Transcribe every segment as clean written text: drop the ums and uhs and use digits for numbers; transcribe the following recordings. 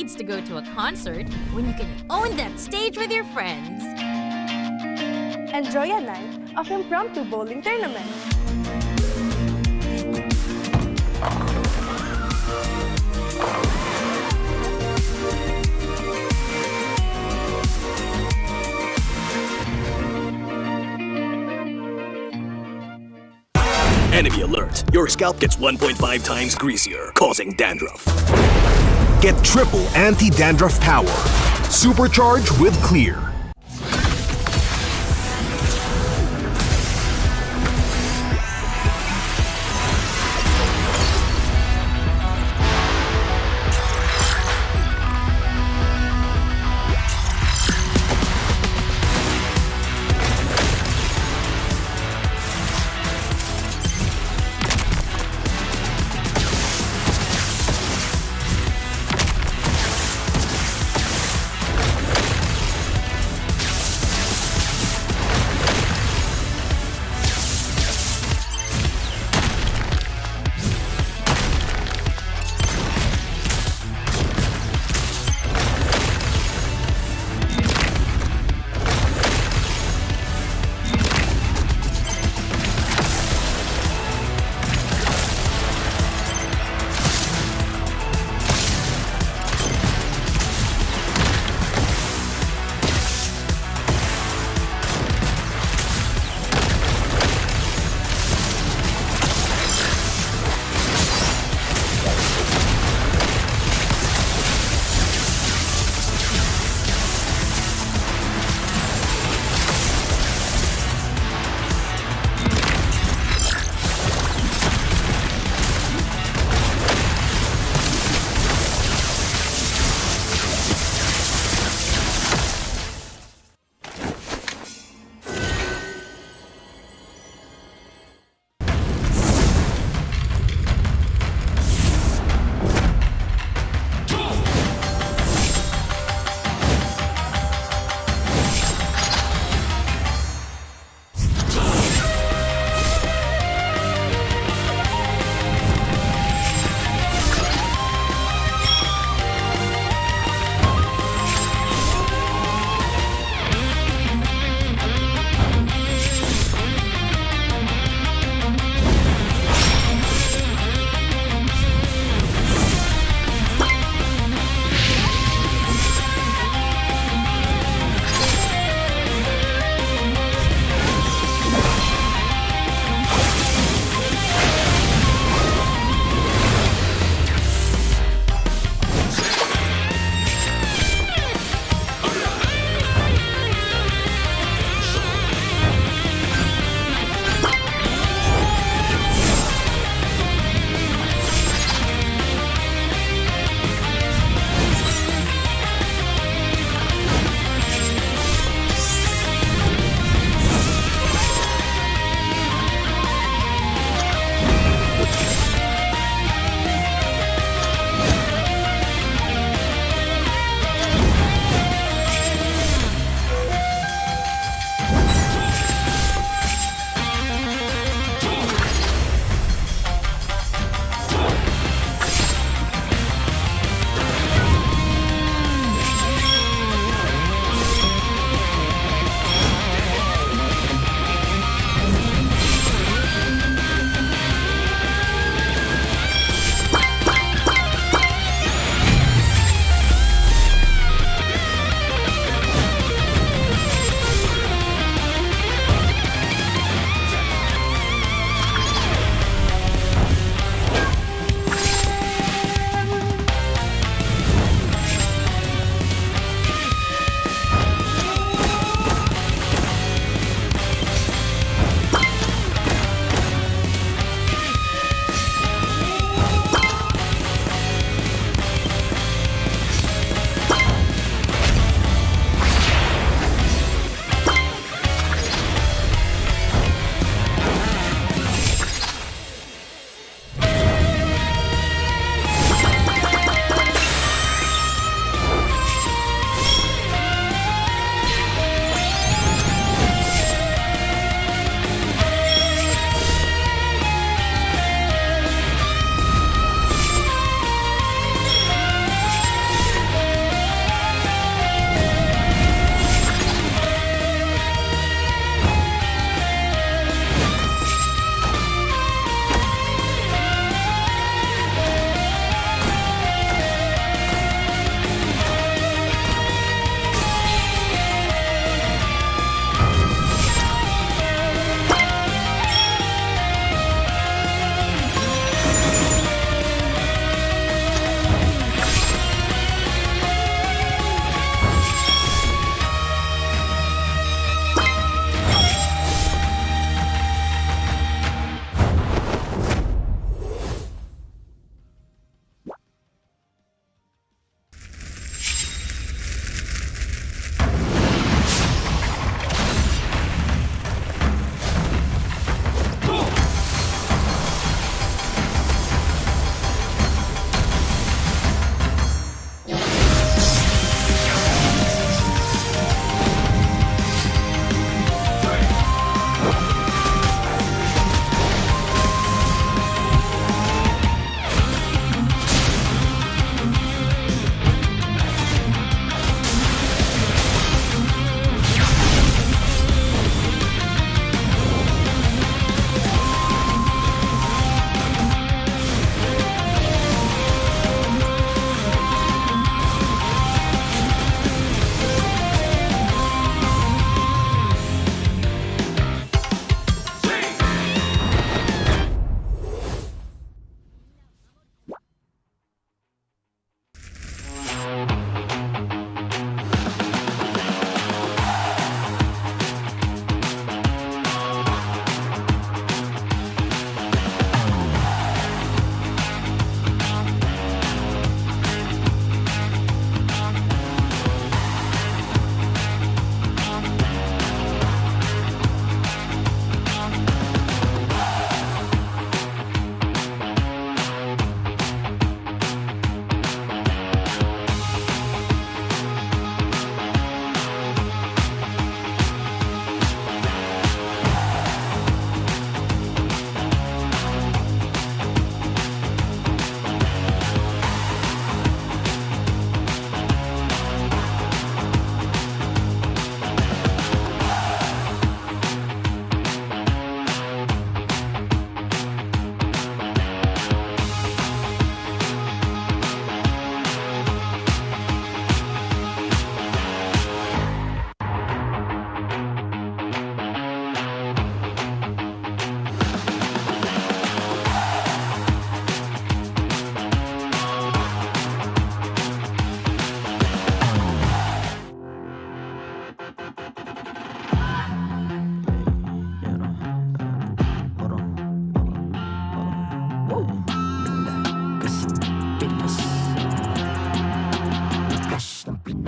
needs to go to a concert when you can own that stage with your friends? Enjoy a night of impromptu bowling tournament. Enemy alert. Your scalp gets 1.5 times greasier, causing dandruff. Get triple anti-dandruff power. Supercharge with Clear.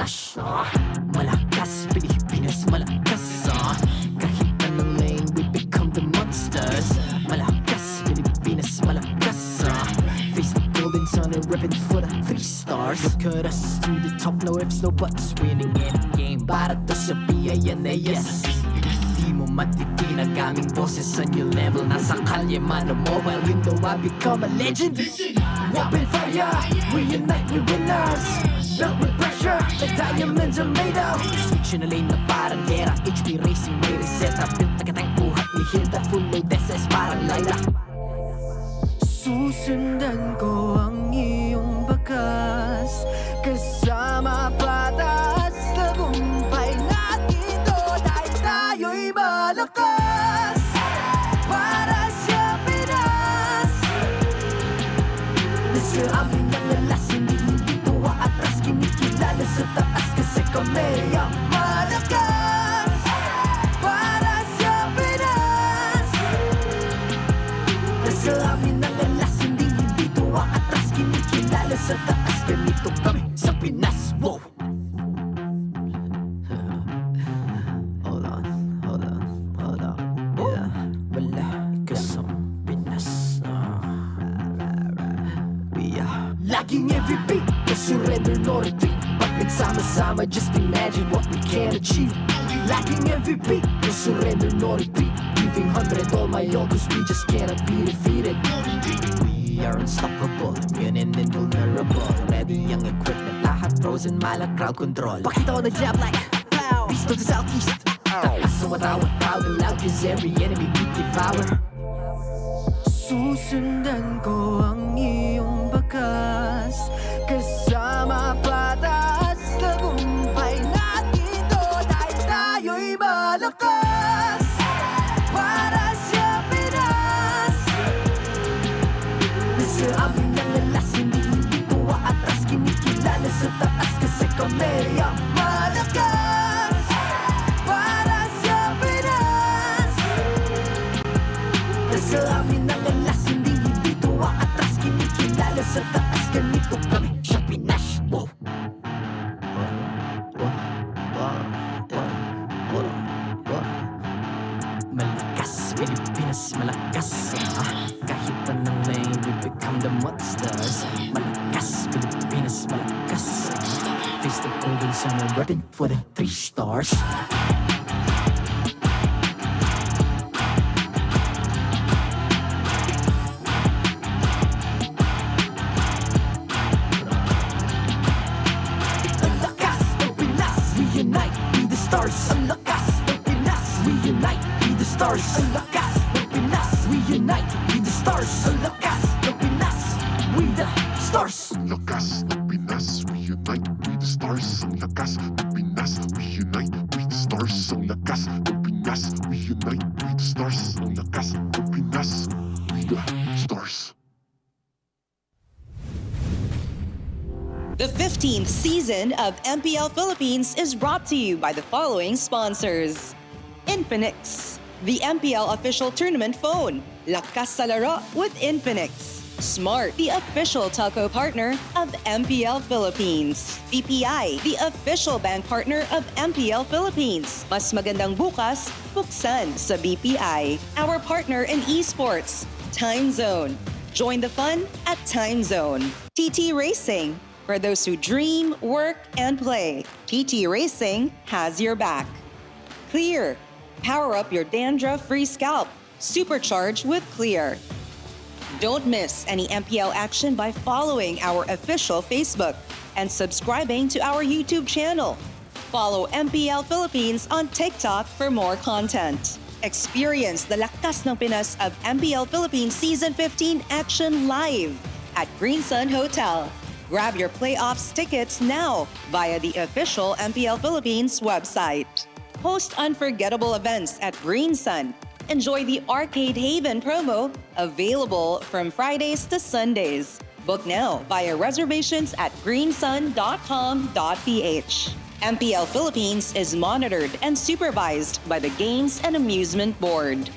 Pinas. Malakas, Pilipinas, malakas. Kahit anong lane, we become the monsters. Malakas, Pilipinas, malakas. Face the golden sun and ribbon for the 3 stars. Look at us to the top, no ifs, no buts. Winning any game, para to sa PINAS. Di mo matitin ang aming boses sa new level. Nasa kalye man o mobile, you know I become a legend. Open fire, we unite, we winners. Built with pressure, the diamonds are made of. Switch na lane na parang gera, HP Racing may reset up. Built agad ang buhat ni Hilda, full load SS parang Laila. Susundan ko ang iyong bakas, kasama patas. Tagumpay natin to dahil tayo'y malakas. Para sa Pinas, nasa amin ang alas, hindi tuwa atras. Kinikilala sa taas kasi kami ang malakas. Para sa Pinas, nasa amin ang alas, hindi tuwa atras. Kinikilala sa taas, ganito kami sa Pinas. Wow! Laging MVP, no surrender, no retreat. Pag nagsama-sama, just imagine what we can achieve. Laging MVP, no surrender, no retreat. Giving 100 all my all, cause we just cannot be defeated. We are unstoppable, immune and invulnerable. Ready ang equipment, lahat frozen, malak crowd control. Pakita ko na jab like beast of the southeast. Takas sa watawat, proud and loud, cause every enemy we devour. Susundan ko ang iyong bakas, kasama patas. Tagumpay natin to dahil tayo'y malakas. Para sa Pinas, nasa amin ang alas, hindi tuwa atras. Kinikilala sa taas kasi kami ang malakas. Para sa Pinas, nasa amin ang alas, hindi tuwa atras. Kinikilala sa taas, ganito kami sa Pinas. Wow! Malakas, Pilipinas, malakas. Kahit anong lane, we become the monsters. Malakas, Pilipinas, malakas. Face the golden sun and weapon for the 3 stars. Stars, ang lakas ng Pinas, we unite, be the stars. Ang lakas ng Pinas, we unite, be the stars. Ang lakas ng Pinas, we the stars. Ang lakas ng Pinas, we unite, we the stars. Ang lakas ng Pinas, we unite, we the stars. Ang lakas ng Pinas, we unite, we the stars. Ang lakas ng Pinas, we the stars. The 15th season of MPL Philippines is brought to you by the following sponsors. Infinix, the MPL official tournament phone. Lakas sa laro with Infinix. Smart, the official telco partner of MPL Philippines. BPI, the official bank partner of MPL Philippines. Mas magandang bukas, buksan sa BPI. Our partner in esports, Time Zone. Join the fun at Time Zone. TT Racing, for those who dream, work, and play. TT Racing has your back. Clear, power up your dandruff-free scalp. Supercharge with Clear. Don't miss any MPL action by following our official Facebook and subscribing to our YouTube channel. Follow MPL Philippines on TikTok for more content. Experience the Lakas ng Pinas of MPL Philippines Season 15 action live at Green Sun Hotel. Grab your playoffs tickets now via the official MPL Philippines website. Host unforgettable events at Green Sun. Enjoy the Arcade Haven promo, available from Fridays to Sundays. Book now via reservations at greensun.com.ph. MPL Philippines is monitored and supervised by the Games and Amusement Board.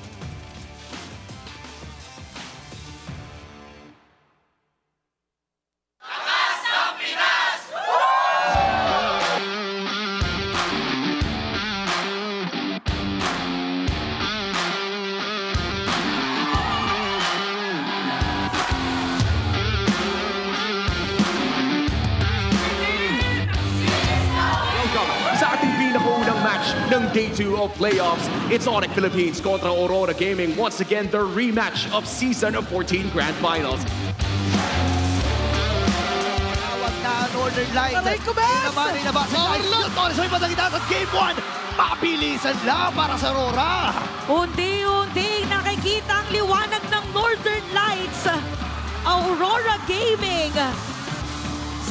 Day 2 of playoffs. It's Onic Philippines kontra Aurora Gaming. Once again, their rematch of Season 14 Grand Finals. Northern Lights. Aray ko, Bes! Inabasa tayo. Yung Torres ay madagitan at Game 1. Mabilisan lang para sa Aurora. Unti-unti nakikita ang liwanag ng Northern Lights. Aurora Gaming.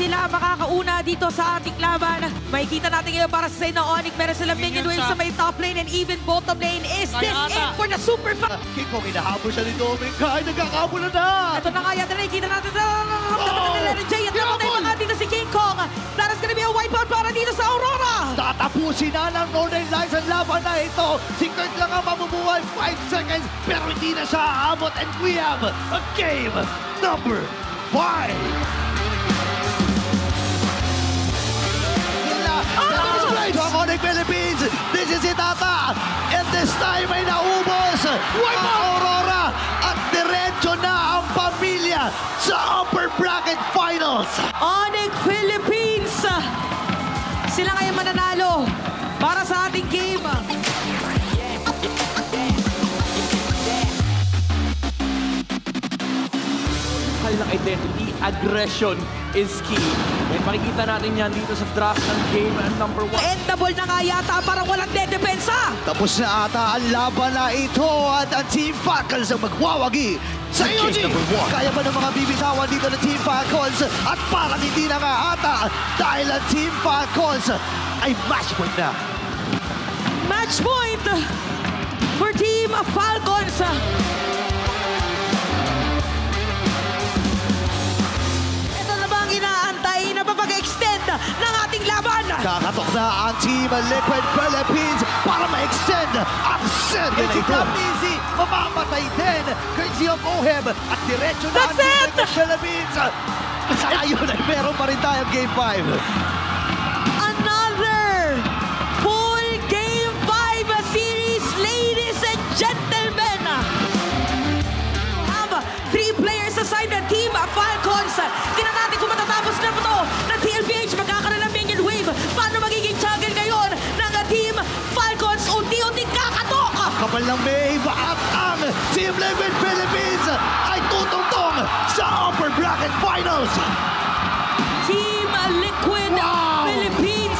Sila makakauna dito sa ating laban. Makikita natin ngayon para sa na Onic. Meron silang minion wave sa may top lane and even bottom lane. Is this it for the SuperFrince? King Kong, inahabol siya ni Dominic. Ay, nagkakabol na. Ito na nga yata nakikita natin. Jay at naman tayo mga dito si King Kong. That is gonna be a wipeout para dito sa Aurora. Tatapusin na ng Northern Lights ang laban na ito. Si Kurt lang ang mabubuhay. 5 seconds. Pero hindi na siya aabot. And we have a game number 5. From Onic Philippines, this is it ata. And this time ay naubos ang Aurora at diretso na ang pamilya sa upper bracket finals. Onic Philippines. Sila ngayon mananalo para sa ating game. Kanilang identity, aggression is key. And makikita natin yan dito sa draft ng game number 1. Endable na nga yata, parang walang dedepensa. Tapos na ata ang laban na ito at ang Team Falcons ang magwawagi sa game number 1. Kaya ba ng mga bibitawan dito ng Team Falcons? At parang hindi na nga ata dahil ang Team Falcons ay match point na. Match point for Team Falcons. Inaantay na papag-extend ng ating laban. Kakatok na ang Team Liquid Philippines para ma-extend ang set na ito. Easy, mamamatay din. Karltzy of Oheb at diretso na ang Team Liquid Philippines. Sa ngayon ay meron pa rin tayong Game 5. Another full Game 5 series, ladies and gentlemen. We have 3 players assigned ng Team Falcons. Tingnan natin kung matatapos na ito ng TLPH. Magkakaroon ng minion wave. Paano magiging champion ngayon ng Team Falcons? Unti-unti kakatok. Kapal ng Maeve at ang Team Liquid Philippines ay tutungtong sa upper bracket finals. Team Liquid Philippines.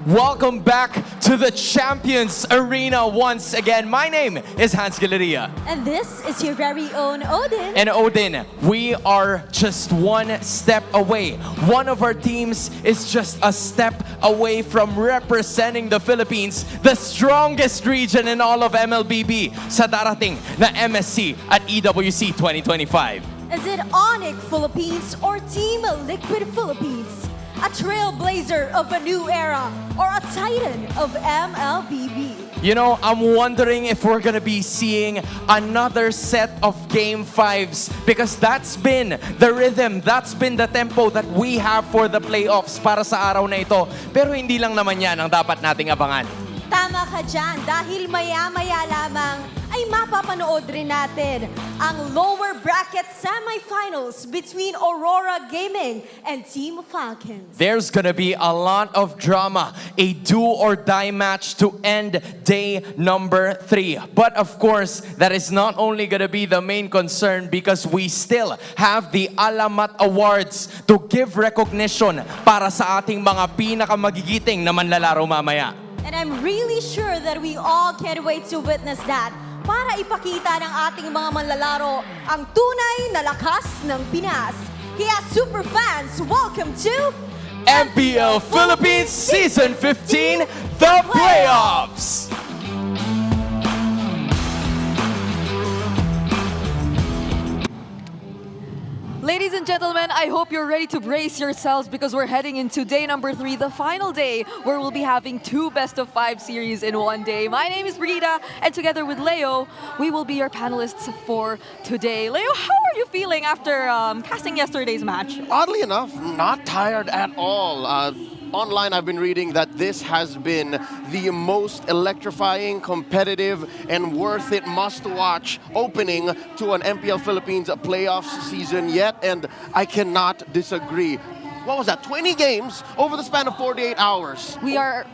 Welcome back to the Champions Arena once again. My name is Hans Galeria. And this is your very own Odin. And Odin, we are just one step away. One of our teams is just a step away from representing the Philippines, the strongest region in all of MLBB, sa darating na MSC at EWC 2025. Is it Onic Philippines or Team Liquid Philippines? A trailblazer of a new era or a titan of MLBB? You know, I'm wondering if we're gonna be seeing another set of Game 5s because that's been the rhythm, that's been the tempo that we have for the playoffs para sa araw na ito. Pero hindi lang naman yan ang dapat nating abangan. Tama ka dyan dahil maya-maya lamang ay mapapanood rin natin ang lower bracket semifinals between Aurora Gaming and Team Falcons. There's gonna be a lot of drama, a do-or-die match to end day number 3. But of course, that is not only gonna be the main concern because we still have the Alamat Awards to give recognition para sa ating mga pinakamagigiting na manlalaro mamaya. And I'm really sure that we all can't wait to witness that para ipakita ng ating mga manlalaro ang tunay na lakas ng Pinas. Kaya super fans, welcome to MPL Philippines Season 15, The Playoffs! Ladies and gentlemen, I hope you're ready to brace yourselves because we're heading into day number 3, the final day, where we'll be having 2 best-of-5 series in one day. My name is Brita, and together with Leo, we will be your panelists for today. Leo, how are you feeling after casting yesterday's match? Oddly enough, not tired at all. Online, I've been reading that this has been the most electrifying, competitive, and worth it must-watch opening to an MPL Philippines playoffs season yet, and I cannot disagree. What was that, 20 games over the span of 48 hours? We are,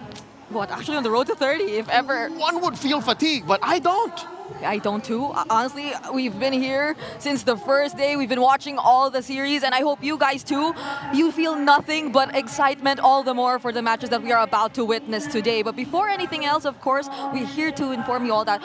actually on the road to 30, if ever. One would feel fatigued, but I don't. I don't too. Honestly, we've been here since the first day. We've been watching all the series, and I hope you guys too. You feel nothing but excitement all the more for the matches that we are about to witness today. But before anything else, of course, we're here to inform you all that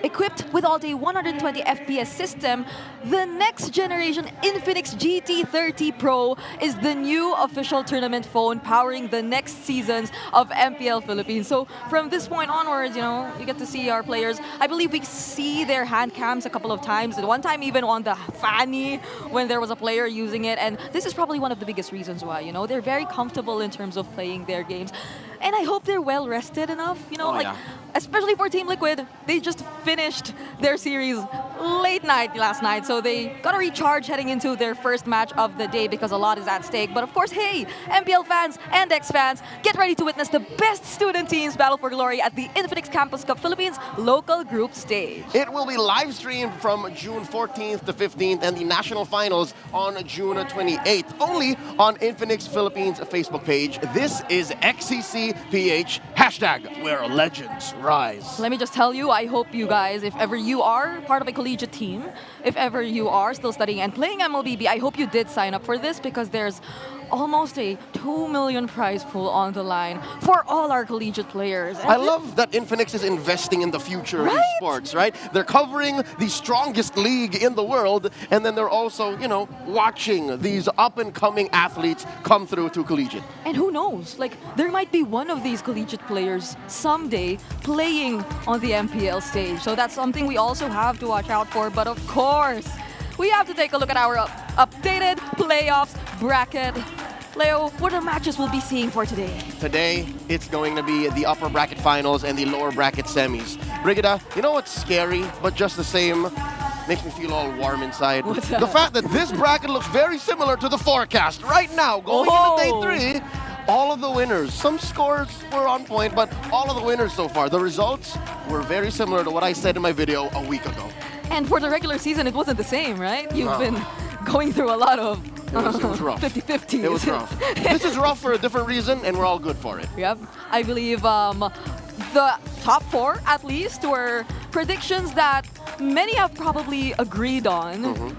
equipped with all-day 120 FPS system, the next generation Infinix GT30 Pro is the new official tournament phone powering the next seasons of MPL Philippines. So from this point onwards, you know, you get to see our players. I believe we see their hand cams a couple of times, and one time even on the fanny when there was a player using it. And this is probably one of the biggest reasons why, you know, they're very comfortable in terms of playing their games. And I hope they're well rested enough, you know, especially for Team Liquid. They just finished their series late night last night, so they got to recharge heading into their first match of the day because a lot is at stake. But of course, hey, MPL fans and X-fans, get ready to witness the best student teams battle for glory at the Infinix Campus Cup Philippines local group stage. It will be live streamed from June 14th to 15th and the national finals on June 28th, only on Infinix Philippines Facebook page. This is XCC PH, hashtag where legends rise. Let me just tell you, I hope you guys, if ever you are part of a collegiate team, if ever you are still studying and playing MLBB, I hope you did sign up for this because there's almost a 2 million prize pool on the line for all our collegiate players. I love that Infinix is investing in the future of sports, right? They're covering the strongest league in the world, and then they're also, you know, watching these up-and-coming athletes come through to collegiate. And who knows, like, there might be one of these collegiate players someday playing on the MPL stage. So that's something we also have to watch out for. But of course, we have to take a look at our updated playoffs bracket. Leo, what are matches we'll be seeing for today? Today, it's going to be the upper bracket finals and the lower bracket semis. Brigida, you know what's scary, but just the same, makes me feel all warm inside? The fact that this bracket looks very similar to the forecast right now, going into day 3. All of the winners, some scores were on point, but all of the winners so far, the results were very similar to what I said in my video a week ago. And for the regular season, it wasn't the same, right? You've been going through a lot of 50-50s. It was rough. This is rough for a different reason, and we're all good for it. Yep. I believe the top 4, at least, were predictions that many have probably agreed on.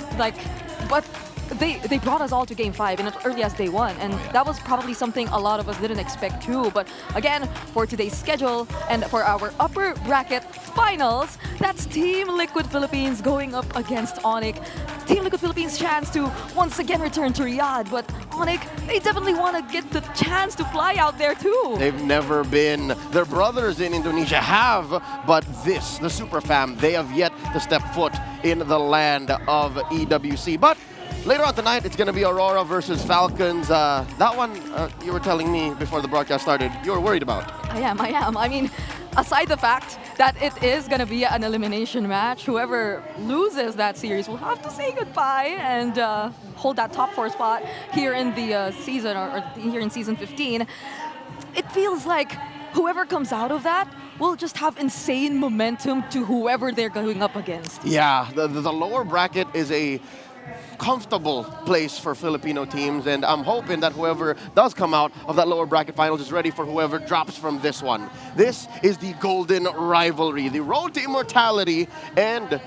But they brought us all to Game 5 in as early as Day 1, and that was probably something a lot of us didn't expect too. But again, for today's schedule and for our upper bracket finals, that's Team Liquid Philippines going up against Onic. Team Liquid Philippines' chance to once again return to Riyadh, but Onic, they definitely want to get the chance to fly out there too. They've never been. Their brothers in Indonesia have, but this, the Super Fam, they have yet to step foot in the land of EWC. But later on tonight, it's going to be Aurora versus Falcons. That one, you were telling me before the broadcast started, you were worried about. I am. I mean, aside the fact that it is going to be an elimination match, whoever loses that series will have to say goodbye and hold that top 4 spot here in the season, or here in Season 15. It feels like whoever comes out of that will just have insane momentum to whoever they're going up against. Yeah, the lower bracket is a comfortable place for Filipino teams, and I'm hoping that whoever does come out of that lower bracket finals is ready for whoever drops from this one. This is the Golden Rivalry, the road to immortality, and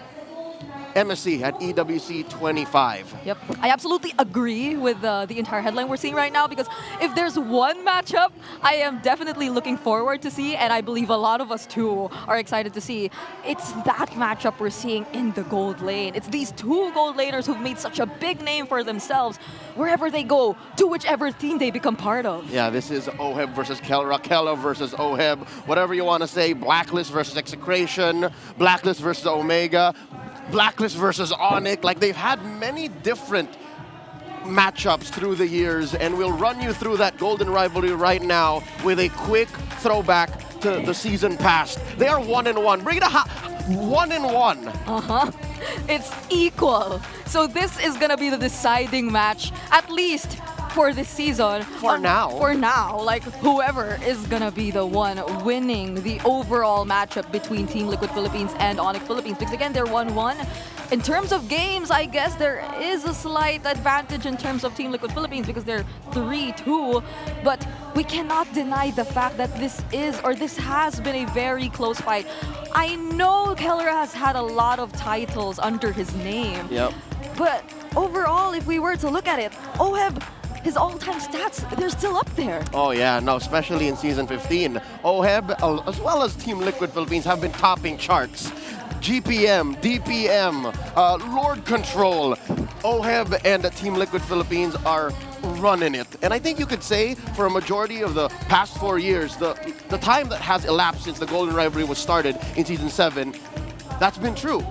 MSC at EWC 25. Yep, I absolutely agree with the entire headline we're seeing right now, because if there's one matchup I am definitely looking forward to see, and I believe a lot of us too are excited to see, it's that matchup we're seeing in the gold lane. It's these 2 gold laners who've made such a big name for themselves wherever they go, to whichever team they become part of. Yeah, this is Oheb versus Kelra, Kelra versus Oheb, whatever you want to say, Blacklist versus Execration, Blacklist versus Omega, Blacklist versus Onic. Like, they've had many different matchups through the years, and we'll run you through that Golden Rivalry right now with a quick throwback to the season past. They are 1-1. Bring it 1-1. It's equal. So this is gonna be the deciding match, at least for this season. For now. For now, like whoever is gonna be the one winning the overall matchup between Team Liquid Philippines and Onic Philippines. Because again, they're 1-1. In terms of games, I guess there is a slight advantage in terms of Team Liquid Philippines because they're 3-2. But we cannot deny the fact that this has been a very close fight. I know Kelra has had a lot of titles under his name. Yep. But overall, if we were to look at it, Oheb, his all-time stats, they're still up there. Oh yeah, no, especially in Season 15. Oheb, as well as Team Liquid Philippines, have been topping charts. GPM, DPM, Lord Control, Oheb and Team Liquid Philippines are running it. And I think you could say for a majority of the past 4 years, the time that has elapsed since the Golden Rivalry was started in Season 7, that's been true.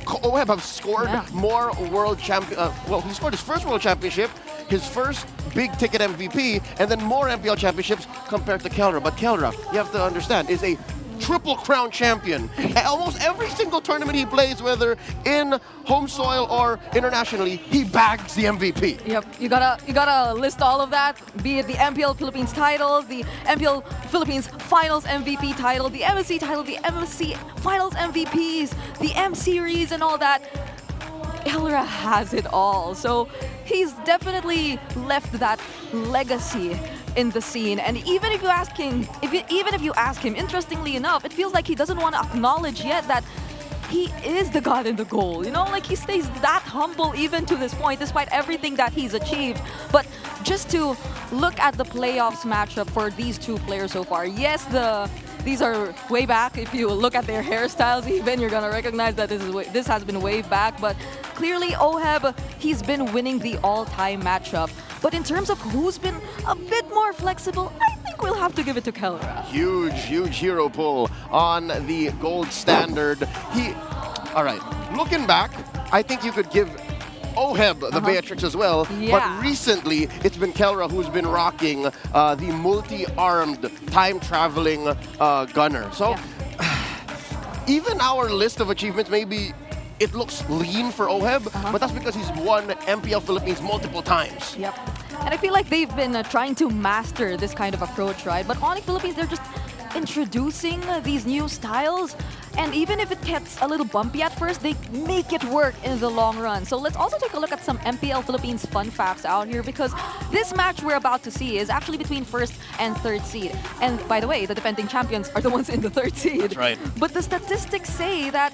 Oheb have scored more world champion. Well, he scored his first world championship, his first big ticket MVP, and then more MPL championships compared to Kelra. But Kelra, you have to understand, is a triple crown champion. Almost every single tournament he plays, whether in home soil or internationally, he bags the MVP. Yep, you gotta list all of that, be it the MPL Philippines title, the MPL Philippines Finals MVP title, the MSC title, the MSC Finals MVPs, the M Series and all that. Kelra has it all, so he's definitely left that legacy in the scene. And even if you ask him, interestingly enough, it feels like he doesn't want to acknowledge yet that he is the god in the goal. You know, like he stays that humble even to this point, despite everything that he's achieved. But just to look at the playoffs matchup for these two players so far, yes, these are way back. If you look at their hairstyles even, you're gonna recognize that this has been way back. But clearly Oheb, he's been winning the all-time matchup. But in terms of who's been a bit more flexible, I think we'll have to give it to Kelra. Huge hero pull on the gold standard. All right, looking back, I think you could give Oheb the Beatrix as well, but recently it's been Kelra who's been rocking the multi-armed time-traveling gunner. So even our list of achievements, maybe it looks lean for Oheb, but that's because he's won MPL Philippines multiple times. Yep, and I feel like they've been trying to master this kind of approach, right? But Onic Philippines, they're just introducing these new styles, and even if it gets a little bumpy at first, they make it work in the long run. So let's also take a look at some MPL Philippines fun facts out here, because this match we're about to see is actually between first and third seed. And by the way, the defending champions are the ones in the third seed. That's right. But the statistics say that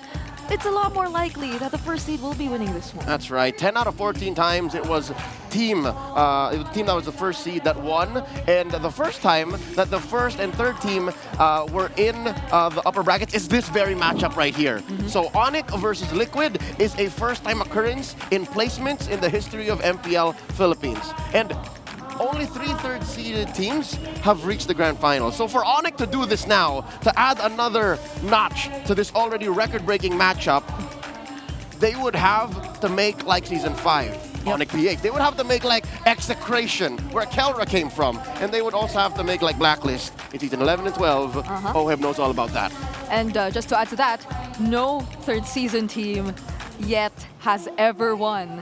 it's a lot more likely that the first seed will be winning this one. That's right. 10 out of 14 times it was team that was the first seed that won, and the first time that the first and third team were in the upper brackets is this very matchup right here. So Onic versus Liquid is a first-time occurrence in placements in the history of MPL Philippines. And only 3 third-seeded teams have reached the grand final. So for Onic to do this now, to add another notch to this already record-breaking matchup, they would have to make like Season 5, Onic PH. They would have to make like Execration, where Kelra came from. And they would also have to make like Blacklist in Season 11 and 12. Oheb knows all about that. And just to add to that, no third-season team yet has ever won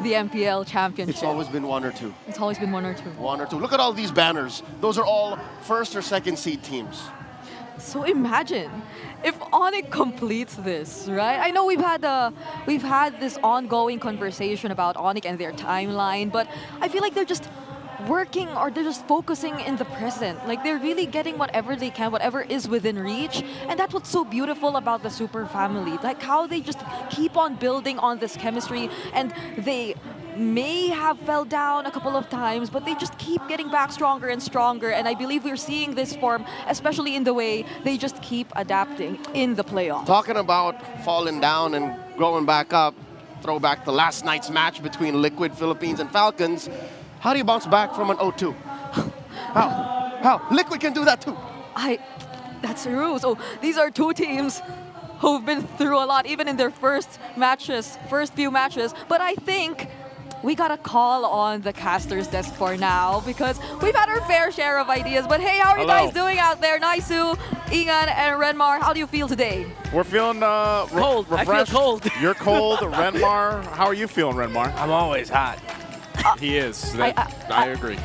the MPL championship. It's always been 1 or 2. It's always been 1 or 2. 1 or 2. Look at all these banners. Those are all first or second seed teams. So imagine if Onic completes this, right? I know we've had this ongoing conversation about Onic and their timeline, but I feel like they're just working, or they're just focusing in the present. Like they're really getting whatever they can, whatever is within reach. And that's what's so beautiful about the Super family. Like how they just keep on building on this chemistry, and they may have fell down a couple of times, but they just keep getting back stronger and stronger. And I believe we're seeing this form, especially in the way they just keep adapting in the playoffs. Talking about falling down and growing back up, throw back to last night's match between Liquid Philippines and Falcons. How do you bounce back from an 0-2? How? Liquid can do that too. That's true. So these are two teams who've been through a lot, even in their first few matches. But I think we gotta call on the caster's desk for now because we've had our fair share of ideas. But hey, how are you guys doing out there? Naisu, Ingan, and Renmar, how do you feel today? We're feeling cold. refreshed. I feel cold. You're cold. Renmar, how are you feeling, Renmar? I'm always hot. He is. I agree.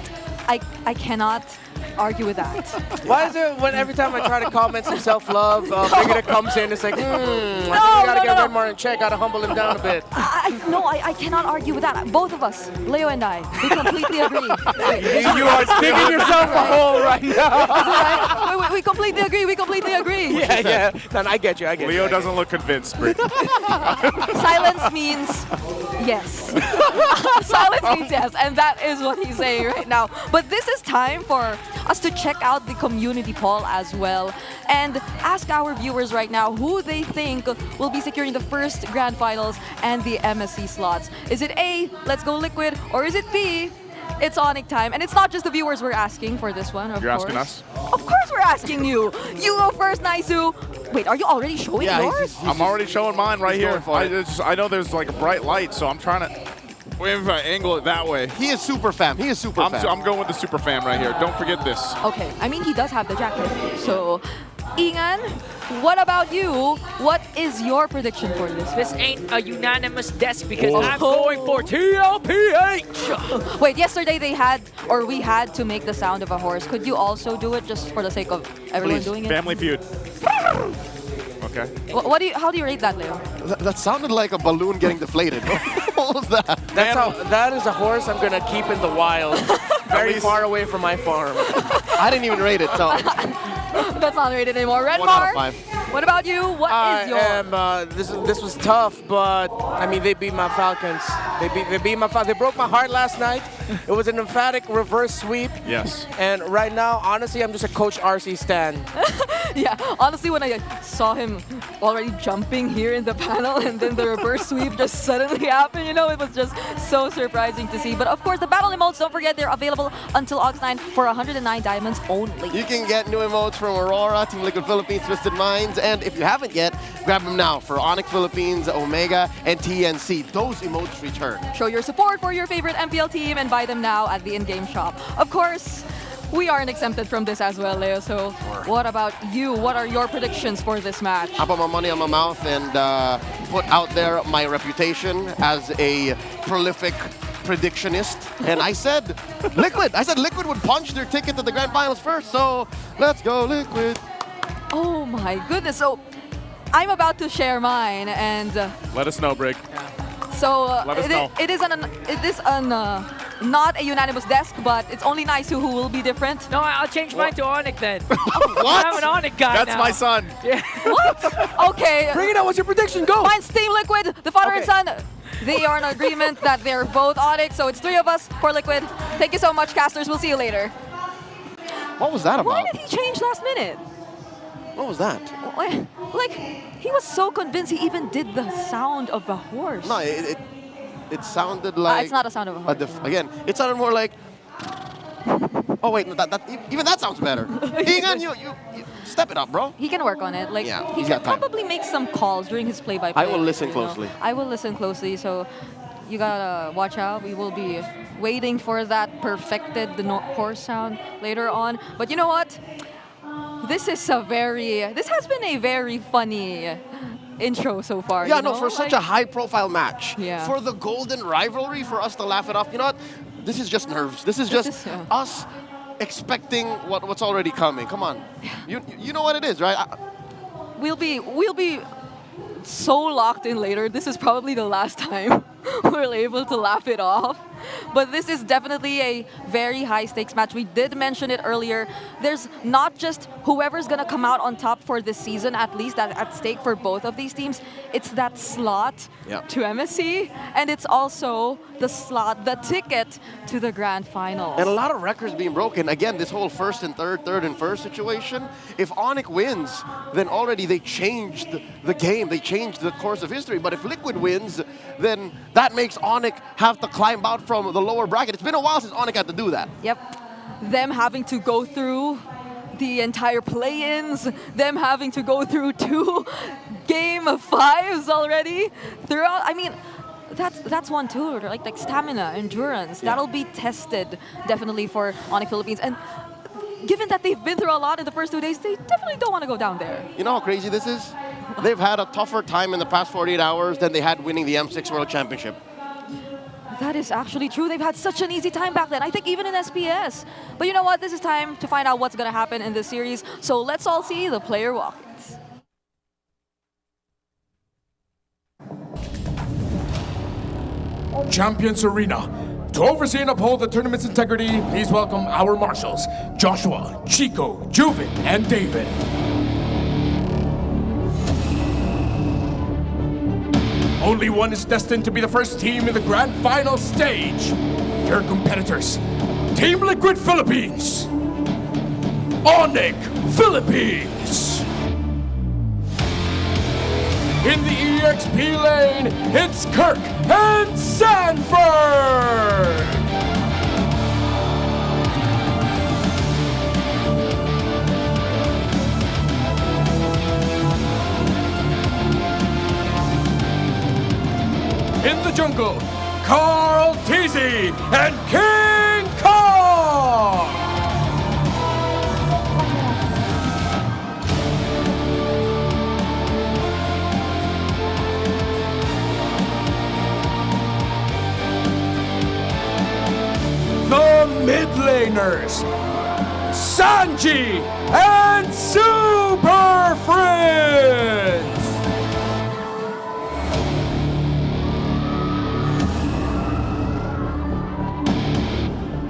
I cannot argue with that. Why is it when every time I try to comment some self-love, Brigida comes in, it's like, I think we gotta get Renmar in check, gotta humble him down a bit. I cannot argue with that. Both of us, Leo and I, we completely agree. You are digging yourself a hole right now. Right? We completely agree. We completely agree. Yeah. Then I get you. Leo doesn't look convinced, Brig. Silence means yes. Silence means yes, and that is what he's saying right now. But this is time for us to check out the community poll as well and ask our viewers right now who they think will be securing the first grand finals and the MSC slots. Is it A, let's go Liquid, or is it B, it's Onic time? And it's not just the viewers we're asking for this one, of You're course. asking us? Of course we're asking you. You go first, Naisu. Wait, are you already showing yours? I'm already showing mine right here. Going for it. I know there's like a bright light, so I'm trying to... Wait, if I angle it that way. He is super fam. He is super fam. I'm going with the super fam right here. Don't forget this. Okay, I mean, he does have the jacket. So, Ingan, what about you? What is your prediction for this? This ain't a unanimous desk because I'm going for TLPH. Wait, yesterday we had to make the sound of a horse. Could you also do it just for the sake of everyone doing it? Family Feud. Okay. How do you rate that, Leo? That sounded like a balloon getting deflated. What was that? That is a horse I'm gonna keep in the wild, very far away from my farm. I didn't even rate it, so. That's not rated anymore. Redmar, 1 out of 5. What about you? What is your? This was tough, but I mean they beat my Falcons. They beat my Falcons. They broke my heart last night. It was an emphatic reverse sweep. Yes. And right now, honestly, I'm just a Coach RC stan. Yeah, honestly, when I saw him already jumping here in the panel and then the reverse sweep just suddenly happened, you know, it was just so surprising to see. But of course, the battle emotes, don't forget, they're available until August 9 for 109 diamonds only. You can get new emotes from Aurora, Team Liquid Philippines, Twisted Minds, and if you haven't yet, grab them now for Onic Philippines, Omega, and TNC. Those emotes return. Show your support for your favorite MPL team and buy them now at the in-game shop. Of course, we aren't exempted from this as well, Leo. So what about you? What are your predictions for this match? I put my money on my mouth and put out there my reputation as a prolific predictionist. And I said Liquid. I said Liquid would punch their ticket to the grand finals first. So let's go Liquid. Oh my goodness. So I'm about to share mine and... Let us know, Brig. So Let us know. it is not a unanimous desk, but it's only Naisu who will be different. No, I'll change mine to Onic then. What? I'm an Onic guy That's now. my son. Yeah. What? Okay. Bring it out. What's your prediction? Go. Mine's Team Liquid, the father and son. They are in agreement that they're both Onic, so it's 3 of us for Liquid. Thank you so much, casters. We'll see you later. What was that about? Why did he change last minute? What was that? Like, he was so convinced he even did the sound of the horse. No, it sounded like... it's not a sound of a horse. Again, it sounded more like... Oh wait, even that sounds better. Ingan, you step it up, bro. He can work on it. Like, Yeah, he he's can got time. probably make some calls during his play-by-play. I will listen you know. closely. I will listen closely, so you gotta watch out. We will be waiting for that perfected horse sound later on. But you know what? This has been a very funny intro so far. Yeah, you know? no, for such a high-profile match. Yeah. For the Golden Rivalry, for us to laugh it off, you know what? This is just nerves. This is just us expecting what's already coming. Come on. You know what it is, right? We'll be so locked in later. This is probably the last time we're able to laugh it off. But this is definitely a very high-stakes match. We did mention it earlier. There's not just whoever's going to come out on top for this season, at least at stake for both of these teams. It's that slot to MSC, and it's also the ticket to the grand finals. And a lot of records being broken. Again, this whole first and third and first situation. If Onic wins, then already they changed the game. They changed the course of history. But if Liquid wins, then that makes Onic have to climb out from the lower bracket. It's been a while since Onic had to do that. Yep. Them having to go through the entire play-ins, them having to go through 2 game 5s already throughout. I mean, that's one too, like stamina, endurance. Yeah. That'll be tested definitely for Onic Philippines. And given that they've been through a lot in the first 2 days, they definitely don't want to go down there. You know how crazy this is? They've had a tougher time in the past 48 hours than they had winning the M6 World Championship. That is actually true. They've had such an easy time back then. I think even in SPS. But you know what? This is time to find out what's going to happen in this series. So let's all see the player walk-ins. Champions Arena. To oversee and uphold the tournament's integrity, please welcome our marshals, Joshua, Chico, Juvin, and David. Only one is destined to be the first team in the grand final stage. Your competitors, Team Liquid Philippines, Onic Philippines. In the EXP lane, it's Kirk and Sanford. In the jungle, Karltzy and King Kong. The mid laners, Sanji and SuperFrince.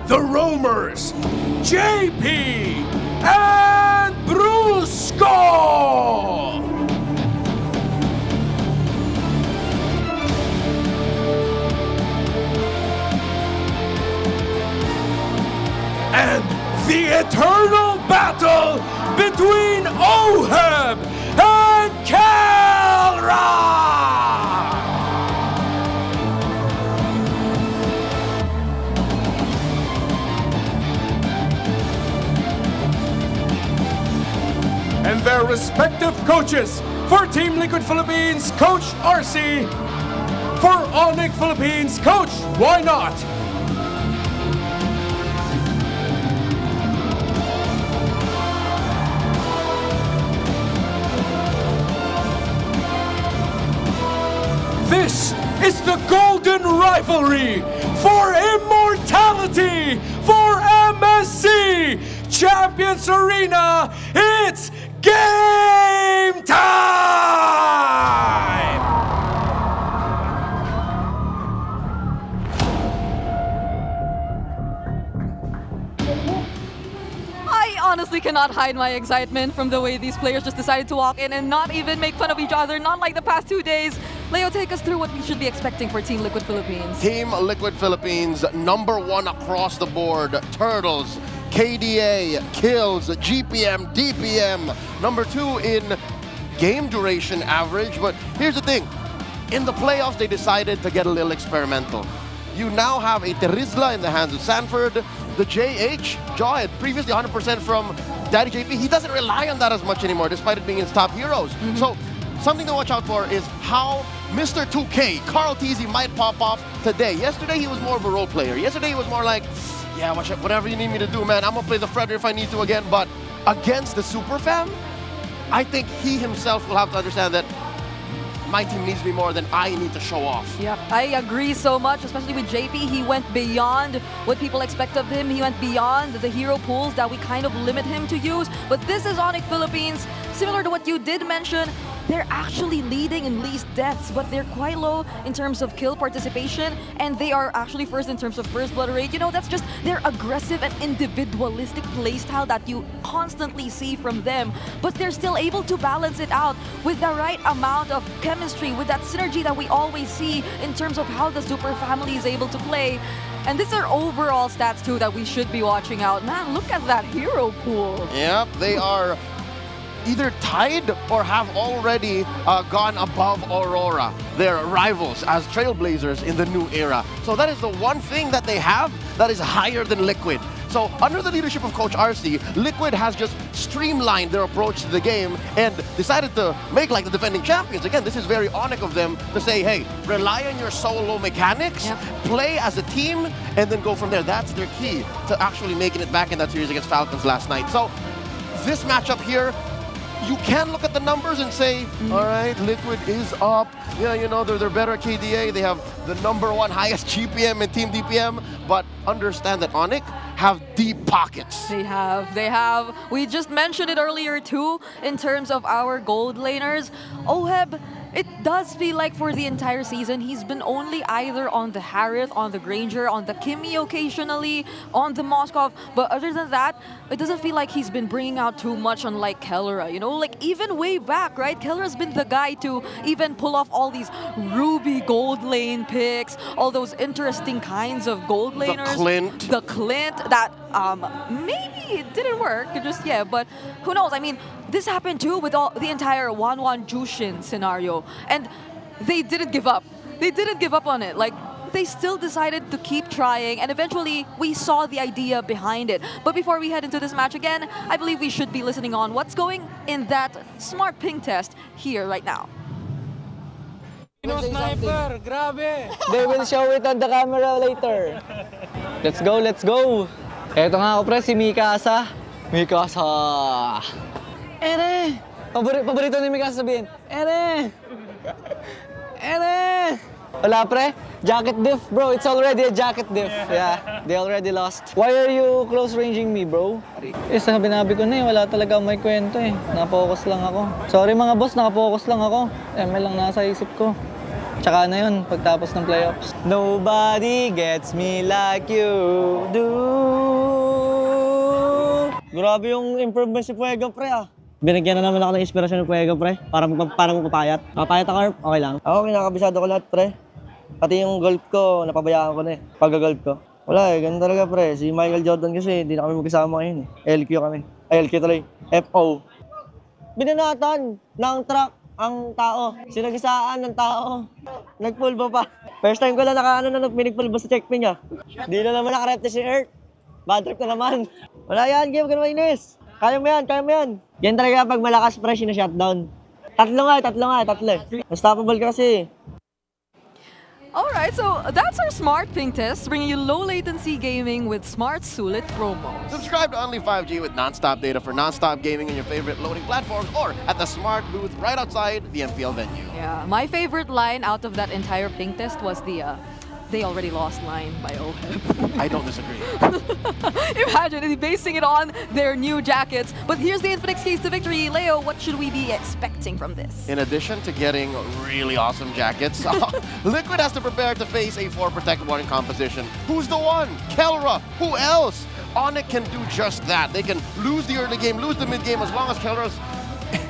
The roamers, JP and Brusco. And the eternal battle between Oheb and Kelra. And their respective coaches. For Team Liquid Philippines, Coach RC. For Onic Philippines, Coach Why Not? This is the Golden Rivalry for immortality for MSC Champions Arena. It's game time! I honestly cannot hide my excitement from the way these players just decided to walk in and not even make fun of each other, not like the past 2 days. Leo, take us through what we should be expecting for Team Liquid Philippines. Team Liquid Philippines, #1 across the board. Turtles, KDA, kills, GPM, DPM. #2 in game duration average. But here's the thing. In the playoffs, they decided to get a little experimental. You now have a Terizla in the hands of Sanford. The JH, Jawhead, previously 100% from Daddy JP. He doesn't rely on that as much anymore, despite it being his top heroes. So something to watch out for is how Mr. 2K, Karltzy, might pop off today. Yesterday, he was more of a role player. Yesterday, he was more like, yeah, whatever you need me to do, man. I'm going to play the Fredder if I need to again. But against the Super Fam, I think he himself will have to understand that my team needs me more than I need to show off. Yep, I agree so much, especially with JP. He went beyond what people expect of him. He went beyond the hero pools that we kind of limit him to use. But this is Onic Philippines. Similar to what you did mention, they're actually leading in least deaths, but they're quite low in terms of kill participation, and they are actually first in terms of first blood rate. You know, that's just their aggressive and individualistic playstyle that you constantly see from them, but they're still able to balance it out with the right amount of chemistry, with that synergy that we always see in terms of how the Super family is able to play. And these are overall stats too that we should be watching out. Man, look at that hero pool. Yep, they are either tied or have already gone above Aurora, their rivals as Trailblazers in the new era. So that is the one thing that they have that is higher than Liquid. So under the leadership of Coach RC, Liquid has just streamlined their approach to the game and decided to make like the defending champions. Again, this is very Onic of them to say, hey, rely on your solo mechanics, play as a team, and then go from there. That's their key to actually making it back in that series against Falcons last night. So this matchup here, you can look at the numbers and say, all right, Liquid is up. Yeah, you know, they're better at KDA. They have the #1 highest GPM and team DPM. But understand that Onic have deep pockets. They have. We just mentioned it earlier too, in terms of our gold laners. Oheb, it does feel like for the entire season, he's been only either on the Harith, on the Granger, on the Kimmy occasionally, on the Moskov. But other than that, it doesn't feel like he's been bringing out too much, unlike Kelra, you know? Like, even way back, right? Kelra's been the guy to even pull off all these Ruby gold lane picks, all those interesting kinds of gold laners. The Clint, that maybe it didn't work, but who knows? I mean, this happened too with the entire 1-1 Jushin scenario, and they didn't give up. They didn't give up on it. Like, they still decided to keep trying, and eventually we saw the idea behind it. But before we head into this match again, I believe we should be listening on what's going in that smart ping test here right now. No sniper, grabe. They will show it on the camera later. Let's go, let's go. Eto nga ako pre, si Mikasa. Mikasa. Ere! Paborito ni Mikasa sabihin. Ere! Ere! Wala pre, jacket diff bro, it's already a jacket diff. Yeah, they already lost. Why are you close ranging me bro? Sinabi ko na wala talaga may kwento Napokus lang ako. Sorry mga boss, nakapokus lang ako. ML lang nasa isip ko. Tsaka na yun, pagtapos ng playoffs. Nobody gets me like you do. Grabe yung improvement si Puega pre Binigyan na naman ako ng inspirasyon ng Puega pre, para magpapayat. Papayat ako, okay lang. Ako, kinakabisado ko lahat pre. Pati yung golf ko, napabayaan ko na pag-golf ko. Wala ganun talaga pre. Si Michael Jordan kasi, hindi na kami magkasama ngayon LQ kami. Ay, LQ tuloy. FO. Binanatan ng truck ang tao. Sinagisaan ng tao. Nagpulbo pa. First time ko lang pinigpulbo sa checkpin niya. Di na naman nakarepte si Earth. Bad trip na naman. Wala yan, game ka naman Ines. Kaya mo yan, kaya mo yan. Yan talaga pag malakas fresh na shutdown. Tatlo. Unstoppable ka kasi. Alright, so that's our smart ping test, bringing you low latency gaming with smart Sulit promos. Subscribe to Only 5G with non-stop data for non-stop gaming in your favorite loading platforms or at the smart booth right outside the MPL venue. Yeah, my favorite line out of that entire ping test was the they already lost line by Oheb. I don't disagree. Imagine basing it on their new jackets. But here's the Infinix keys to victory. Leo, what should we be expecting from this? In addition to getting really awesome jackets, Liquid has to prepare to face a 4 Protect 1 composition. Who's the one? Kelra. Who else? Onic can do just that. They can lose the early game, lose the mid game, as long as Kelra's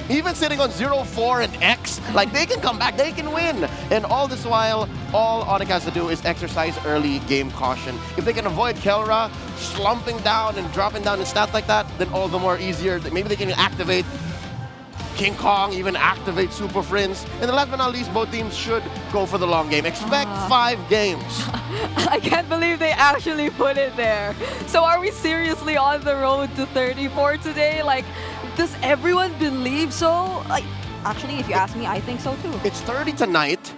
even sitting on 0-4 and X, like they can come back, they can win. And all this while, all Onic has to do is exercise early game caution. If they can avoid Kelra slumping down and dropping down in stats like that, then all the more easier. Maybe they can activate King Kong, even activate SuperFrince. And last but not least, both teams should go for the long game. Expect 5 games. I can't believe they actually put it there. So are we seriously on the road to 34 today? Like, does everyone believe so? Like, actually, if you ask me, I think so too. It's 30 tonight,